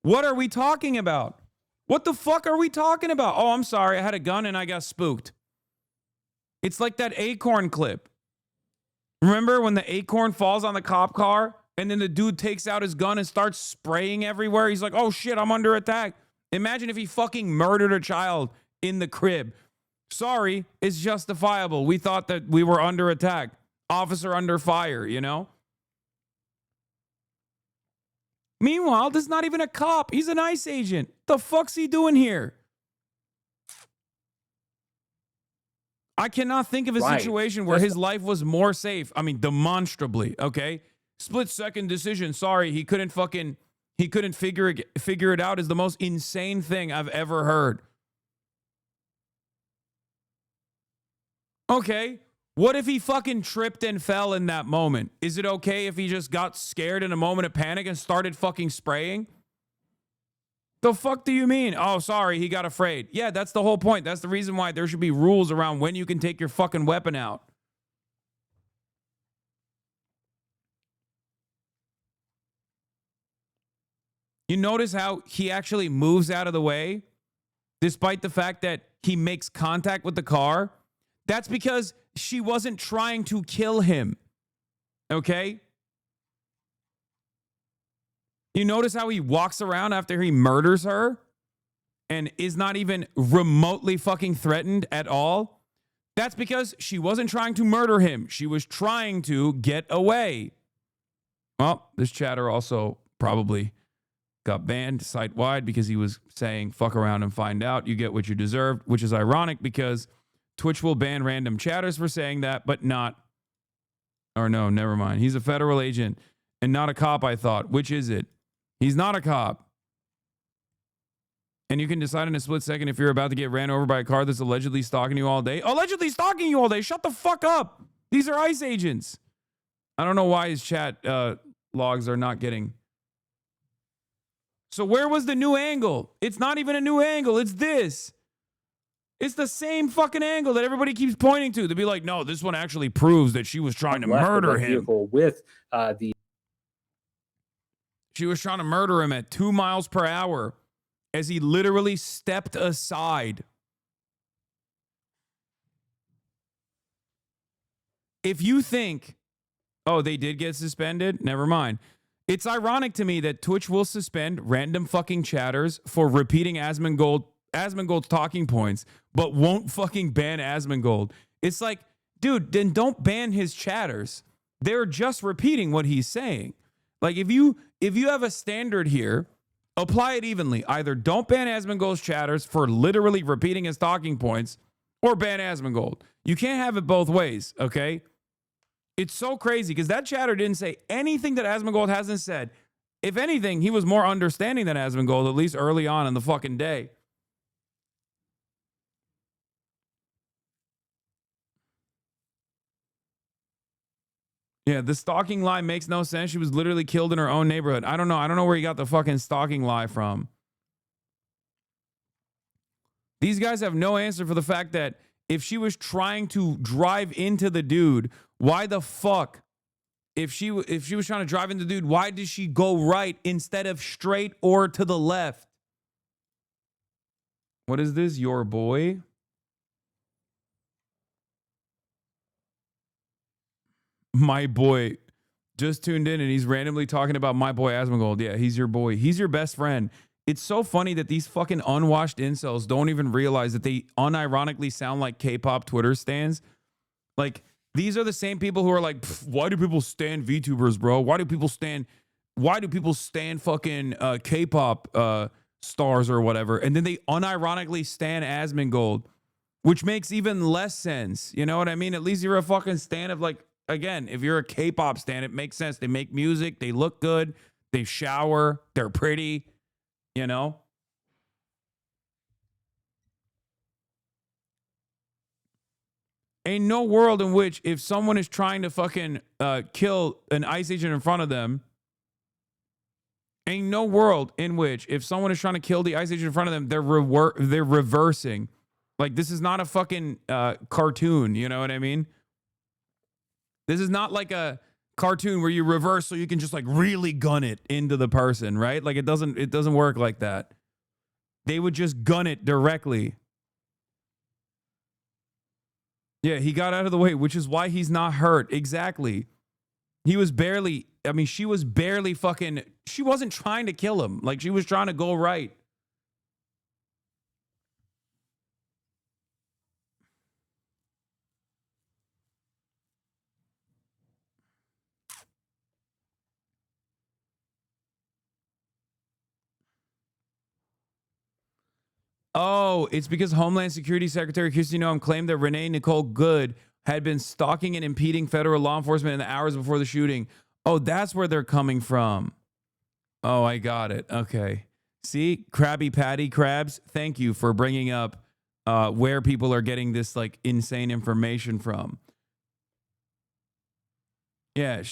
What are we talking about? What the fuck are we talking about? Oh, I'm sorry. I had a gun and I got spooked. It's like that acorn clip. Remember when the acorn falls on the cop car and then the dude takes out his gun and starts spraying everywhere? He's like, oh shit, I'm under attack. Imagine if he fucking murdered a child in the crib. Sorry, it's justifiable. We thought that we were under attack. Officer under fire, you know? Meanwhile, this is not even a cop. He's an ICE agent. The fuck's he doing here? I cannot think of a situation where his life was more safe. I mean, demonstrably, okay? Split-second decision. Sorry, he couldn't figure it out is the most insane thing I've ever heard. Okay, what if he fucking tripped and fell in that moment? Is it okay if he just got scared in a moment of panic and started fucking spraying? The fuck do you mean? Oh, sorry, he got afraid. Yeah, that's the whole point. That's the reason why there should be rules around when you can take your fucking weapon out. You notice how he actually moves out of the way, despite the fact that he makes contact with the car? That's because she wasn't trying to kill him. Okay? You notice how he walks around after he murders her and is not even remotely fucking threatened at all? That's because she wasn't trying to murder him. She was trying to get away. Well, this chatter also probably got banned site-wide because he was saying, fuck around and find out. You get what you deserve, which is ironic because Twitch will ban random chatters for saying that, but not... Or no, never mind. He's a federal agent and not a cop, I thought. Which is it? He's not a cop. And you can decide in a split second if you're about to get ran over by a car that's allegedly stalking you all day. Allegedly stalking you all day? Shut the fuck up. These are ICE agents. I don't know why his chat logs are not getting... So where was the new angle? It's not even a new angle. It's this. It's the same fucking angle that everybody keeps pointing to. To be like, no, this one actually proves that she was trying to murder him. With She was trying to murder him at 2 miles per hour as he literally stepped aside. If you think, oh, they did get suspended, never mind. It's ironic to me that Twitch will suspend random fucking chatters for repeating Asmongold's talking points, but won't fucking ban Asmongold. It's like, dude, then don't ban his chatters. They're just repeating what he's saying. Like, if you have a standard here, apply it evenly. Either don't ban Asmongold's chatters for literally repeating his talking points, or ban Asmongold. You can't have it both ways, okay? It's so crazy because that chatter didn't say anything that Asmongold hasn't said. If anything, he was more understanding than Asmongold, at least early on in the fucking day. Yeah, the stalking lie makes no sense. She was literally killed in her own neighborhood. I don't know. I don't know where you got the fucking stalking lie from. These guys have no answer for the fact that if she was trying to drive into the dude, why the fuck? If she was trying to drive into the dude, why did she go right instead of straight or to the left? What is this? Your boy? My boy just tuned in and he's randomly talking about my boy Asmongold. Yeah, he's your boy. He's your best friend. It's so funny that these fucking unwashed incels don't even realize that they unironically sound like K-pop Twitter stans. Like, these are the same people who are like, why do people stan VTubers, bro? Why do people stan fucking K-pop stars or whatever? And then they unironically stan Asmongold, which makes even less sense. You know what I mean? At least you're a fucking stan of, like, again, if you're a K-pop stan, it makes sense. They make music, they look good, they shower, they're pretty, you know? Ain't no world in which if someone is trying to fucking kill an ICE agent in front of them, ain't no world in which if someone is trying to kill the ICE agent in front of them, they're reversing. Like, this is not a fucking cartoon, you know what I mean? This is not like a cartoon where you reverse so you can just like really gun it into the person, right? Like, it doesn't work like that. They would just gun it directly. Yeah, he got out of the way, which is why he's not hurt. Exactly. He was barely, I mean, she was barely fucking, she wasn't trying to kill him. Like, she was trying to go right. Oh, it's because Homeland Security Secretary Kristi Noem claimed that Renee Nicole Good had been stalking and impeding federal law enforcement in the hours before the shooting. Oh, that's where they're coming from. Oh, I got it. Okay. See, Krabby Patty Crabs, thank you for bringing up where people are getting this like insane information from. Yeah,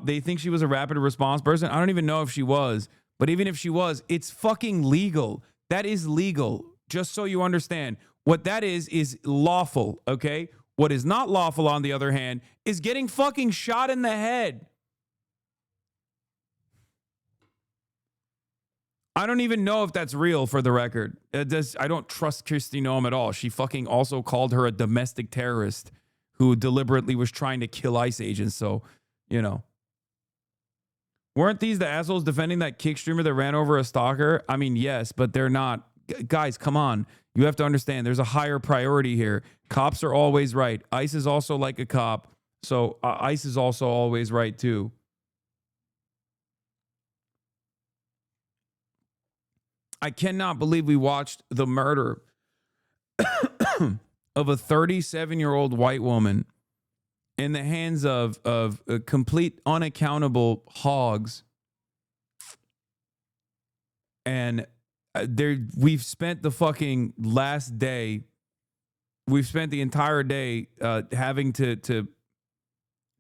they think she was a rapid response person. I don't even know if she was, But even if she was, it's fucking legal. That is legal. Just so you understand. What that is lawful, okay? What is not lawful, on the other hand, is getting fucking shot in the head. I don't even know if that's real, for the record. I don't trust Kristi Noem at all. She fucking also called her a domestic terrorist who deliberately was trying to kill ICE agents. So, you know. Weren't these the assholes defending that kick streamer that ran over a stalker? I mean, yes, but they're not. Guys, come on. You have to understand there's a higher priority here. Cops are always right. ICE is also like a cop. So ICE is also always right, too. I cannot believe we watched the murder of a 37-year-old white woman in the hands of complete unaccountable hogs. And we've spent the fucking last day, we've spent the entire day having to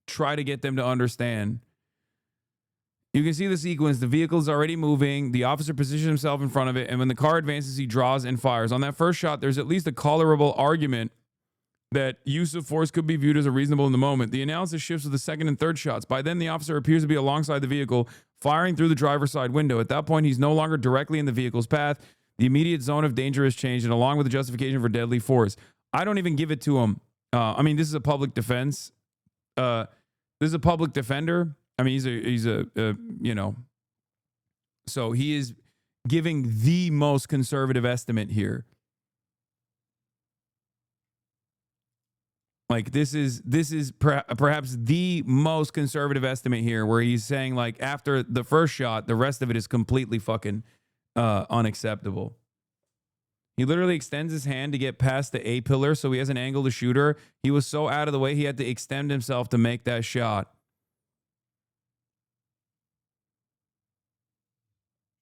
try to get them to understand. You can see the sequence. The vehicle is already moving. The officer positions himself in front of it. And when the car advances, he draws and fires. On that first shot, there's at least a colorable argument that use of force could be viewed as reasonable in the moment. The analysis shifts to the second and third shots. By then, the officer appears to be alongside the vehicle, firing through the driver's side window. At that point, he's no longer directly in the vehicle's path. The immediate zone of danger has changed, and along with the justification for deadly force. I don't even give it to him. I mean, this is a public defense. This is a public defender. I mean, he's a you know. So he is giving the most conservative estimate here. Like, this is perhaps the most conservative estimate here, where he's saying, like, after the first shot, the rest of it is completely fucking unacceptable. He literally extends his hand to get past the A-pillar, so he has an angle to shoot her. He was so out of the way, he had to extend himself to make that shot.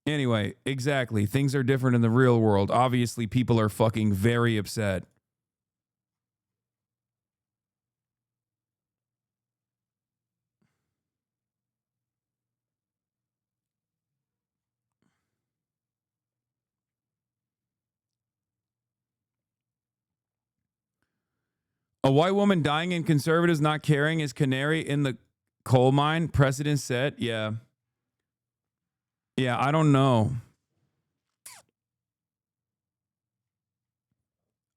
Anyway, exactly. Things are different in the real world. Obviously, people are fucking very upset. A white woman dying and conservatives not caring is canary in the coal mine. Precedent set. Yeah. Yeah, I don't know.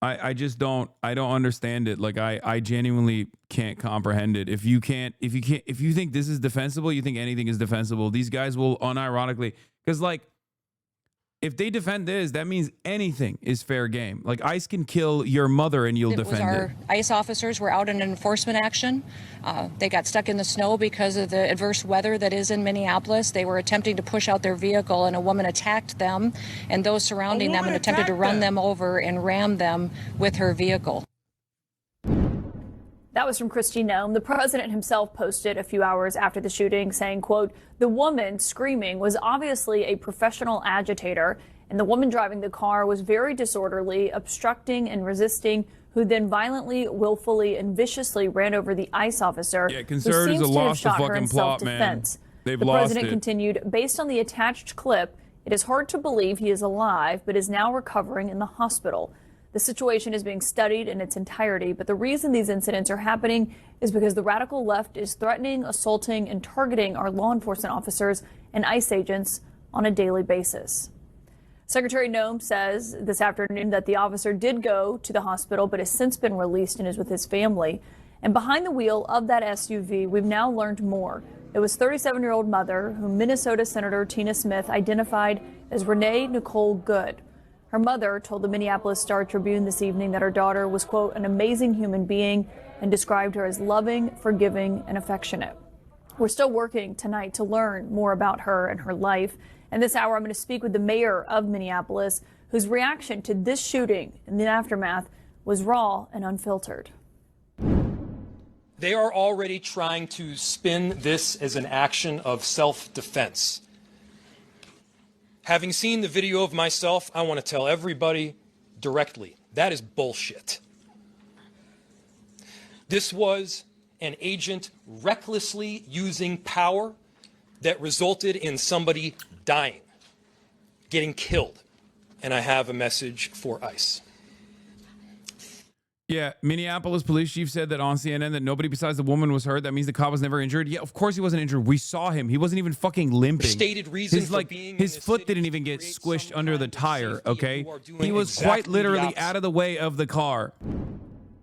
I just don't understand it. Like, I genuinely can't comprehend it. If you think this is defensible, you think anything is defensible. These guys will unironically, because, like, if they defend this, that means anything is fair game. Like, ICE can kill your mother and you'll defend it. Our ICE officers were out in enforcement action. They got stuck in the snow because of the adverse weather that is in Minneapolis. They were attempting to push out their vehicle, and a woman attacked them and those surrounding them and attempted to run them over and ram them with her vehicle. That was from Kristi Noem. The president himself posted a few hours after the shooting saying, quote, "The woman screaming was obviously a professional agitator, and the woman driving the car was very disorderly, obstructing and resisting, who then violently, willfully, and viciously ran over the ICE officer, Yeah, who conservatives seems have to have lost the shot her in fucking plot, man. self-defense." They've The lost president it. continued, "Based on the attached clip, it is hard to believe he is alive, but is now recovering in the hospital. The situation is being studied in its entirety, but the reason these incidents are happening is because the radical left is threatening, assaulting, and targeting our law enforcement officers and ICE agents on a daily basis." Secretary Noem says this afternoon that the officer did go to the hospital, but has since been released and is with his family. And behind the wheel of that SUV, we've now learned more. It was 37-year-old mother, whom Minnesota Senator Tina Smith identified as Renee Nicole Good. Her mother told the Minneapolis Star-Tribune this evening that her daughter was, quote, "an amazing human being," and described her as loving, forgiving, and affectionate. We're still working tonight to learn more about her and her life. And this hour, I'm going to speak with the mayor of Minneapolis, whose reaction to this shooting in the aftermath was raw and unfiltered. They are already trying to spin this as an action of self-defense. Having seen the video of myself, I want to tell everybody directly, that is bullshit. This was an agent recklessly using power that resulted in somebody dying. getting killed. And I have a message for ICE. Yeah, Minneapolis police chief said that on CNN that nobody besides the woman was hurt. That means the cop was never injured. Yeah, of course he wasn't injured. We saw him. He wasn't even fucking limping. Stated reason his, for like, being his in foot didn't even get squished under the tire, okay? He was quite literally out of the way of the car.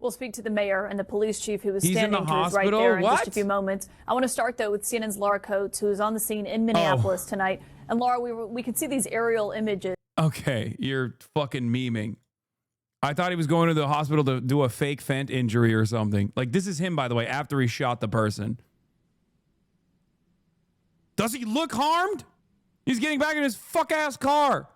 We'll speak to the mayor and the police chief who was He's in standing the to his right hospital? there in just a What? few moments. I want to start, though, with CNN's Laura Coates, who is on the scene in Minneapolis tonight. And Laura, we could see these aerial images. Okay, you're fucking memeing. I thought he was going to the hospital to do a fake fent injury or something. Like, this is him, by the way, after he shot the person. Does he look harmed? He's getting back in his fuck-ass car.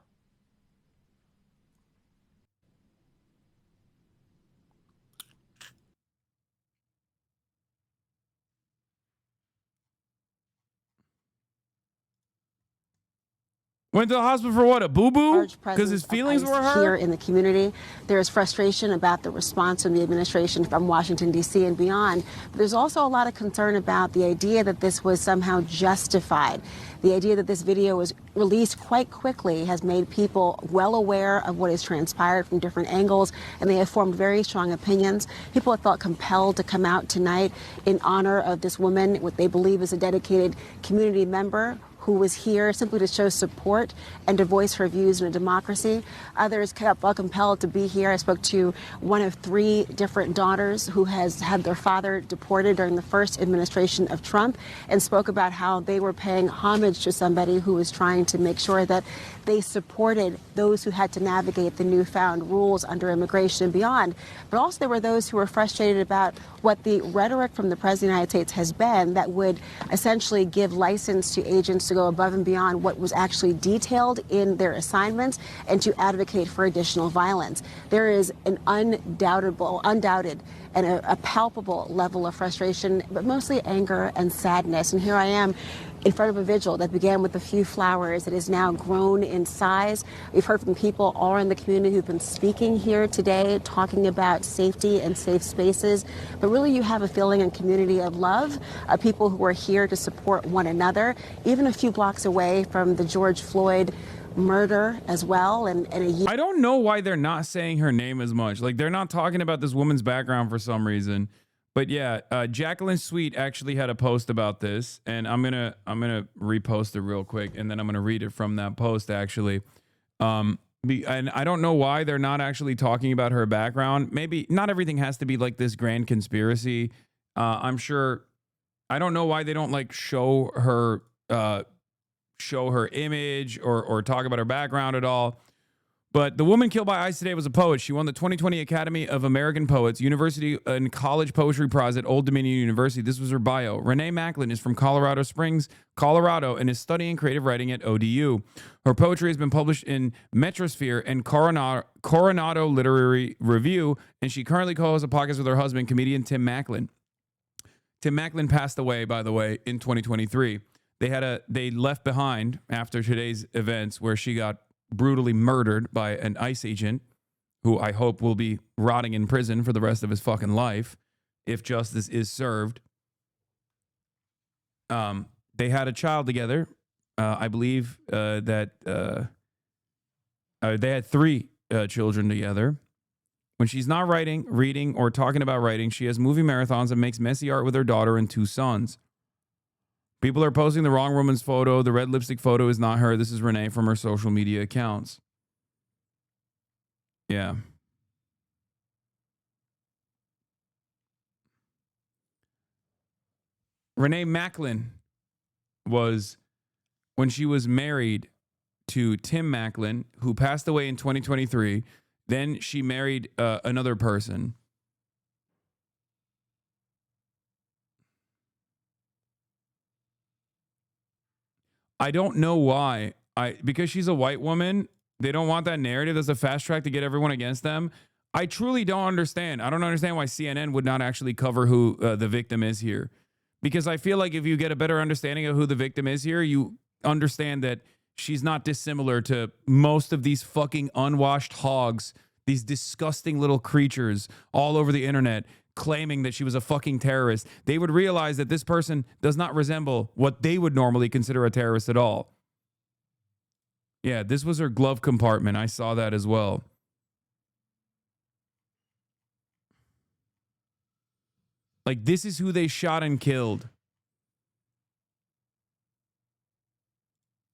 Went to the hospital for what, a boo-boo? Because his feelings were hurt? Here in the community, there is frustration about the response from the administration from Washington, D.C. and beyond. But there's also a lot of concern about the idea that this was somehow justified. The idea that this video was released quite quickly has made people well aware of what has transpired from different angles, and they have formed very strong opinions. People have felt compelled to come out tonight in honor of this woman, what they believe is a dedicated community member who was here simply to show support and to voice her views in a democracy. Others felt compelled to be here. I spoke to one of 3 different daughters who has had their father deported during the first administration of Trump, and spoke about how they were paying homage to somebody who was trying to make sure that they supported those who had to navigate the newfound rules under immigration and beyond. But also there were those who were frustrated about what the rhetoric from the President of the United States has been that would essentially give license to agents to go above and beyond what was actually detailed in their assignments and to advocate for additional violence. There is an undoubted and a palpable level of frustration, but mostly anger and sadness. And here I am in front of a vigil that began with a few flowers that has now grown in size. We've heard from people all around the community who've been speaking here today, talking about safety and safe spaces. But really you have a feeling and community of love, people who are here to support one another, even a few blocks away from the George Floyd murder as well. I don't know why they're not saying her name as much. Like, they're not talking about this woman's background for some reason. But yeah, Jacqueline Sweet actually had a post about this, and I'm gonna repost it real quick, and then I'm gonna read it from that post actually. And I don't know why they're not actually talking about her background. Maybe not everything has to be like this grand conspiracy. I'm sure. I don't know why they don't like show her image or talk about her background at all. But the woman killed by ICE today was a poet. She won the 2020 Academy of American Poets University and College Poetry Prize at Old Dominion University. This was her bio. Renee Macklin is from Colorado Springs, Colorado, and is studying creative writing at ODU. Her poetry has been published in Metrosphere and Coronado Literary Review, and she currently co-hosts a podcast with her husband, comedian Tim Macklin. Tim Macklin passed away, by the way, in 2023. They left behind after today's events where she got brutally murdered by an ICE agent who I hope will be rotting in prison for the rest of his fucking life if justice is served. They had a child together. I believe that they had 3 children together. When she's not writing, reading, or talking about writing, she has movie marathons and makes messy art with her daughter and 2 sons. People are posting the wrong woman's photo. The red lipstick photo is not her. This is Renee from her social media accounts. Yeah. Renee Macklin was, when she was married to Tim Macklin, who passed away in 2023, then she married another person. I don't know why. Because she's a white woman, they don't want that narrative. That's a fast track to get everyone against them. I truly don't understand. I don't understand why CNN would not actually cover who the victim is here. Because I feel like if you get a better understanding of who the victim is here, you understand that she's not dissimilar to most of these fucking unwashed hogs, these disgusting little creatures all over the internet claiming that she was a fucking terrorist. They would realize that this person does not resemble what they would normally consider a terrorist at all. Yeah, this was her glove compartment. I saw that as well. Like, this is who they shot and killed.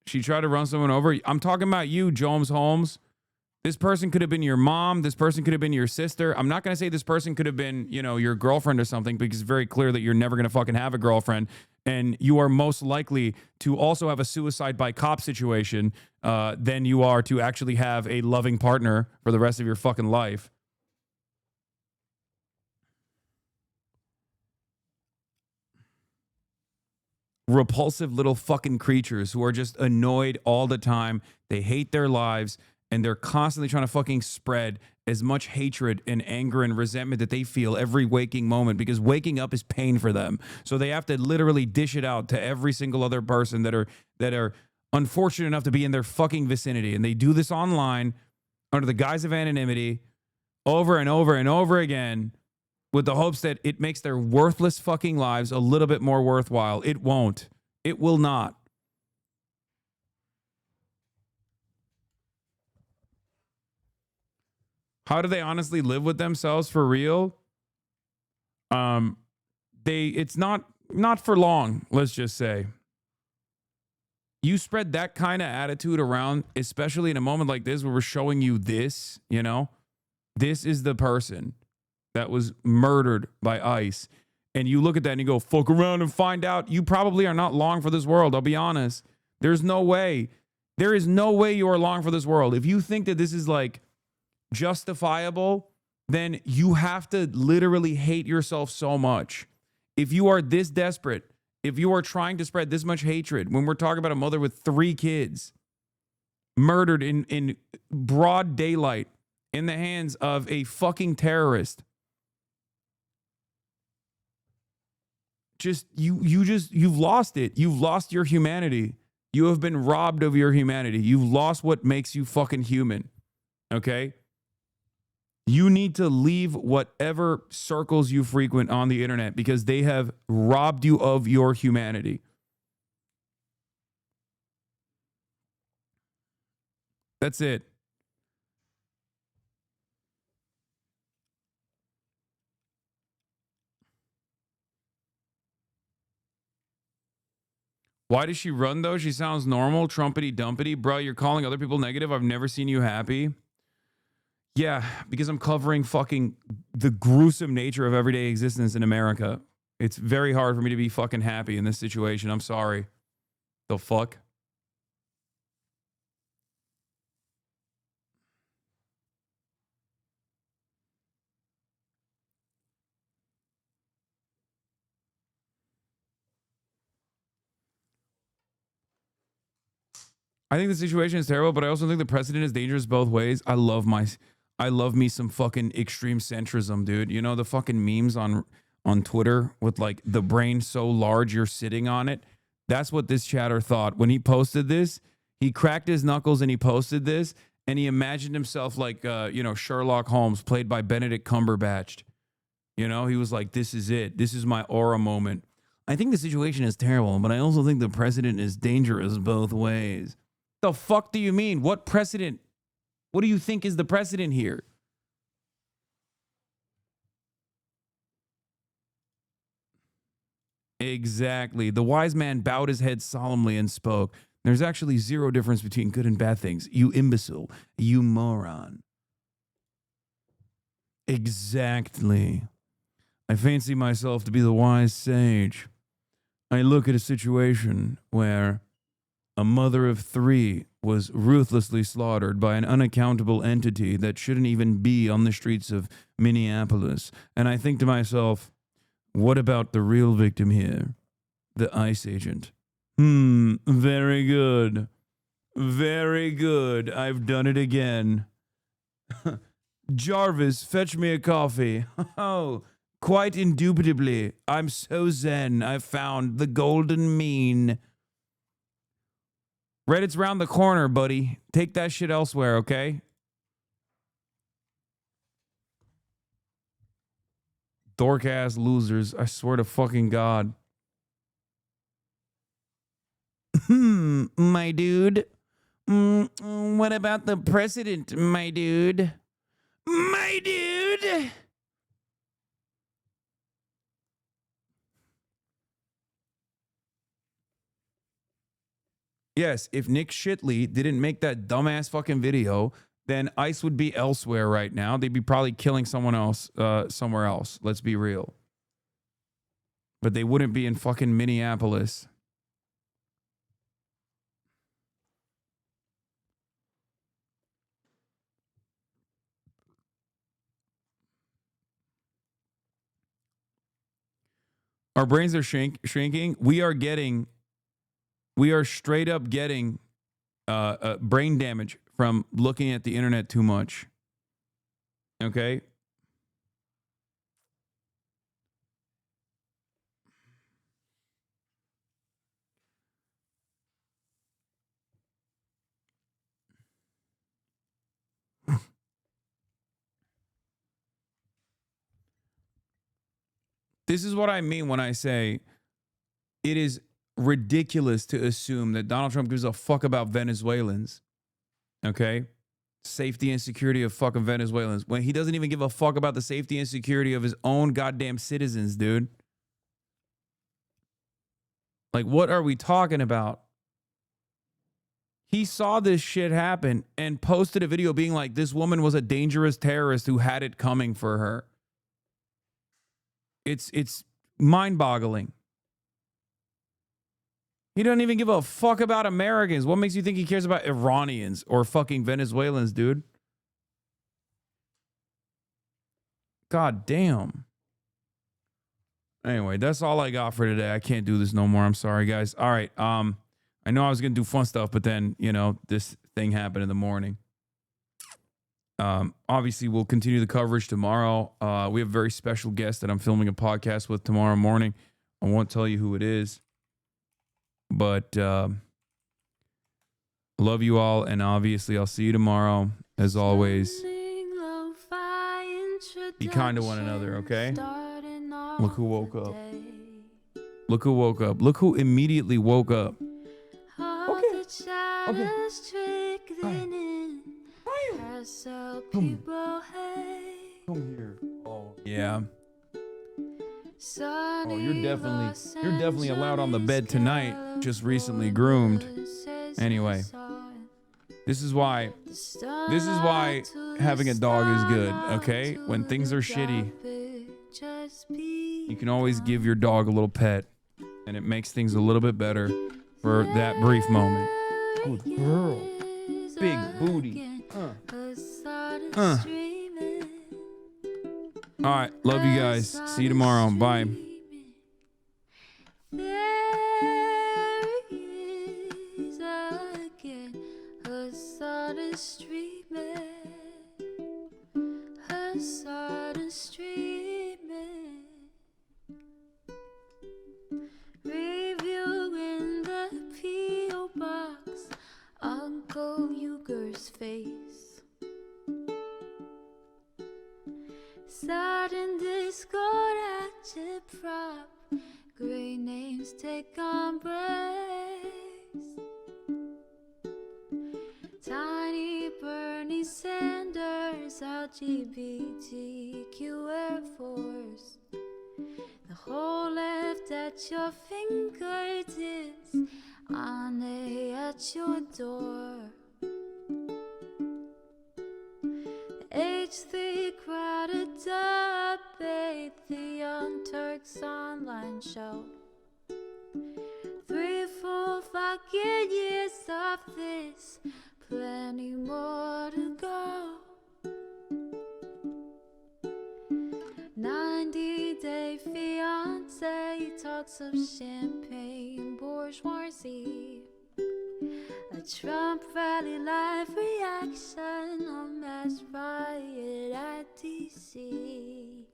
She tried to run someone over. I'm talking about you, Jones Holmes. This person could have been your mom. This person could have been your sister. I'm not going to say this person could have been, you know, your girlfriend or something, because it's very clear that you're never going to fucking have a girlfriend. And you are most likely to also have a suicide by cop situation than you are to actually have a loving partner for the rest of your fucking life. Repulsive little fucking creatures who are just annoyed all the time. They hate their lives, and they're constantly trying to fucking spread as much hatred and anger and resentment that they feel every waking moment, because waking up is pain for them. So they have to literally dish it out to every single other person that are unfortunate enough to be in their fucking vicinity. And they do this online under the guise of anonymity over and over and over again, with the hopes that it makes their worthless fucking lives a little bit more worthwhile. It won't. It will not. How do they honestly live with themselves for real? It's not for long, let's just say. You spread that kind of attitude around, especially in a moment like this where we're showing you this, you know? This is the person that was murdered by ICE. And you look at that and you go, fuck around and find out. You probably are not long for this world, I'll be honest. There's no way. There is no way you are long for this world. If you think that this is like justifiable, then you have to literally hate yourself so much. If you are this desperate, if you are trying to spread this much hatred, when we're talking about a mother with 3 kids murdered in broad daylight in the hands of a fucking terrorist, you've lost it. You've lost your humanity. You have been robbed of your humanity. You've lost what makes you fucking human. Okay? You need to leave whatever circles you frequent on the internet, because they have robbed you of your humanity. That's it. Why does she run, though? She sounds normal, trumpety-dumpety. Bro, you're calling other people negative? I've never seen you happy. Yeah, because I'm covering fucking the gruesome nature of everyday existence in America. It's very hard for me to be fucking happy in this situation. I'm sorry. The fuck? I think the situation is terrible, but I also think the precedent is dangerous both ways. I love me some fucking extreme centrism, dude. You know the fucking memes on Twitter with like the brain so large you're sitting on it? That's what this chatter thought. When he posted this, he cracked his knuckles and he posted this, and he imagined himself like Sherlock Holmes, played by Benedict Cumberbatch. You know, he was like, this is it. This is my aura moment. I think the situation is terrible, but I also think the precedent is dangerous both ways. The fuck do you mean? What precedent? What do you think is the precedent here? Exactly. The wise man bowed his head solemnly and spoke. There's actually zero difference between good and bad things. You imbecile. You moron. Exactly. I fancy myself to be the wise sage. I look at a situation where a mother of 3 was ruthlessly slaughtered by an unaccountable entity that shouldn't even be on the streets of Minneapolis. And I think to myself, what about the real victim here? The ICE agent. Very good. Very good. I've done it again. Jarvis, fetch me a coffee. Oh, quite indubitably. I'm so zen. I've found the golden mean. Reddit's round the corner, buddy. Take that shit elsewhere, okay? Dork-ass losers. I swear to fucking God. My dude. What about the president, my dude? My dude! Yes, if Nick Shitley didn't make that dumbass fucking video, then ICE would be elsewhere right now. They'd be probably killing someone else somewhere else. Let's be real. But they wouldn't be in fucking Minneapolis. Our brains are shrinking. We are straight up getting brain damage from looking at the internet too much. Okay? This is what I mean when I say it is ridiculous to assume that Donald Trump gives a fuck about Venezuelans. Okay? Safety and security of fucking Venezuelans. When he doesn't even give a fuck about the safety and security of his own goddamn citizens, dude. Like, what are we talking about? He saw this shit happen and posted a video being like, this woman was a dangerous terrorist who had it coming for her. It's mind-boggling. He doesn't even give a fuck about Americans. What makes you think he cares about Iranians or fucking Venezuelans, dude? God damn. Anyway, that's all I got for today. I can't do this no more. I'm sorry, guys. All right. I know I was going to do fun stuff, but then, you know, this thing happened in the morning. Obviously, we'll continue the coverage tomorrow. We have a very special guest that I'm filming a podcast with tomorrow morning. I won't tell you who it is. But love you all, and obviously I'll see you tomorrow. As always, be kind to one another, okay? Look who woke up. Look who woke up. Look who immediately woke up. Okay. Come here. Oh, yeah. Oh, you're definitely allowed on the bed tonight. Just recently groomed. Anyway, this is why having a dog is good, okay? When things are shitty, you can always give your dog a little pet, and it makes things a little bit better for that brief moment. Good girl. Big booty. All right, love you guys. See you tomorrow. Bye. There is again Hasan streaming, Hasan streaming, reviewing the P.O. box, Uncle Uger's face. Sudden discord at your prop, great names take embrace. Tiny Bernie Sanders, LGBTQ Air Force. The whole left at your fingertips, Ane at your door. H3 crowded debate, the Young Turks online show. 3 full fucking years of this, plenty more to go. 90-day fiance, talks of champagne bourgeoisie. A Trump rally live reaction, a mass riot at DC.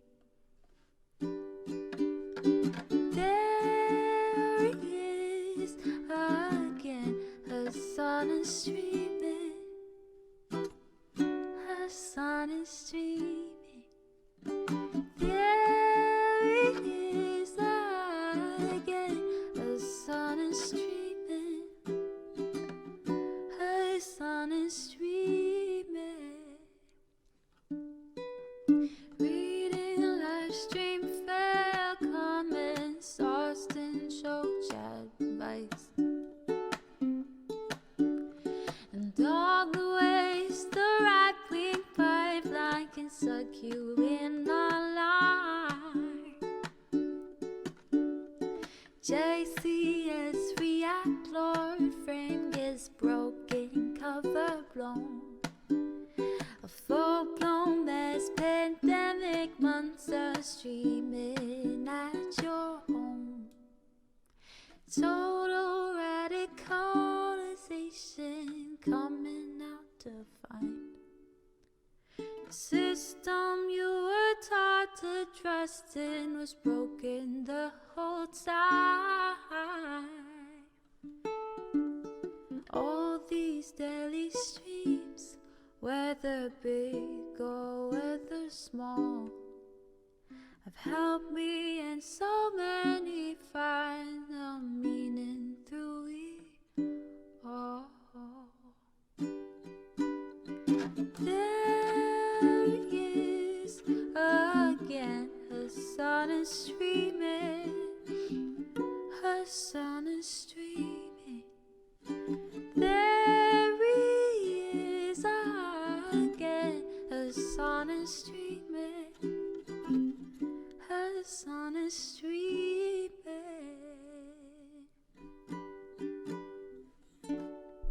There he is again, Hasan is streaming, Hasan is streaming. There he is again, Hasan is streaming. stream fell, comments, Austin show, Chad Vice. And all the ways the right-wing pipeline can suck you in alive. JCS react, Lord, frame gets broken, cover blown. A full-blown mass pandemic, monster streaming at your home. Total radicalization coming out to find. The system you were taught to trust in was broken the whole time. All these daily streams, whether big or whether small, have helped me and so many find the meaning through it all. There he is again, Hasan is streaming, Hasan is streaming. There he is again, Hasan is streaming, Hasan is streaming.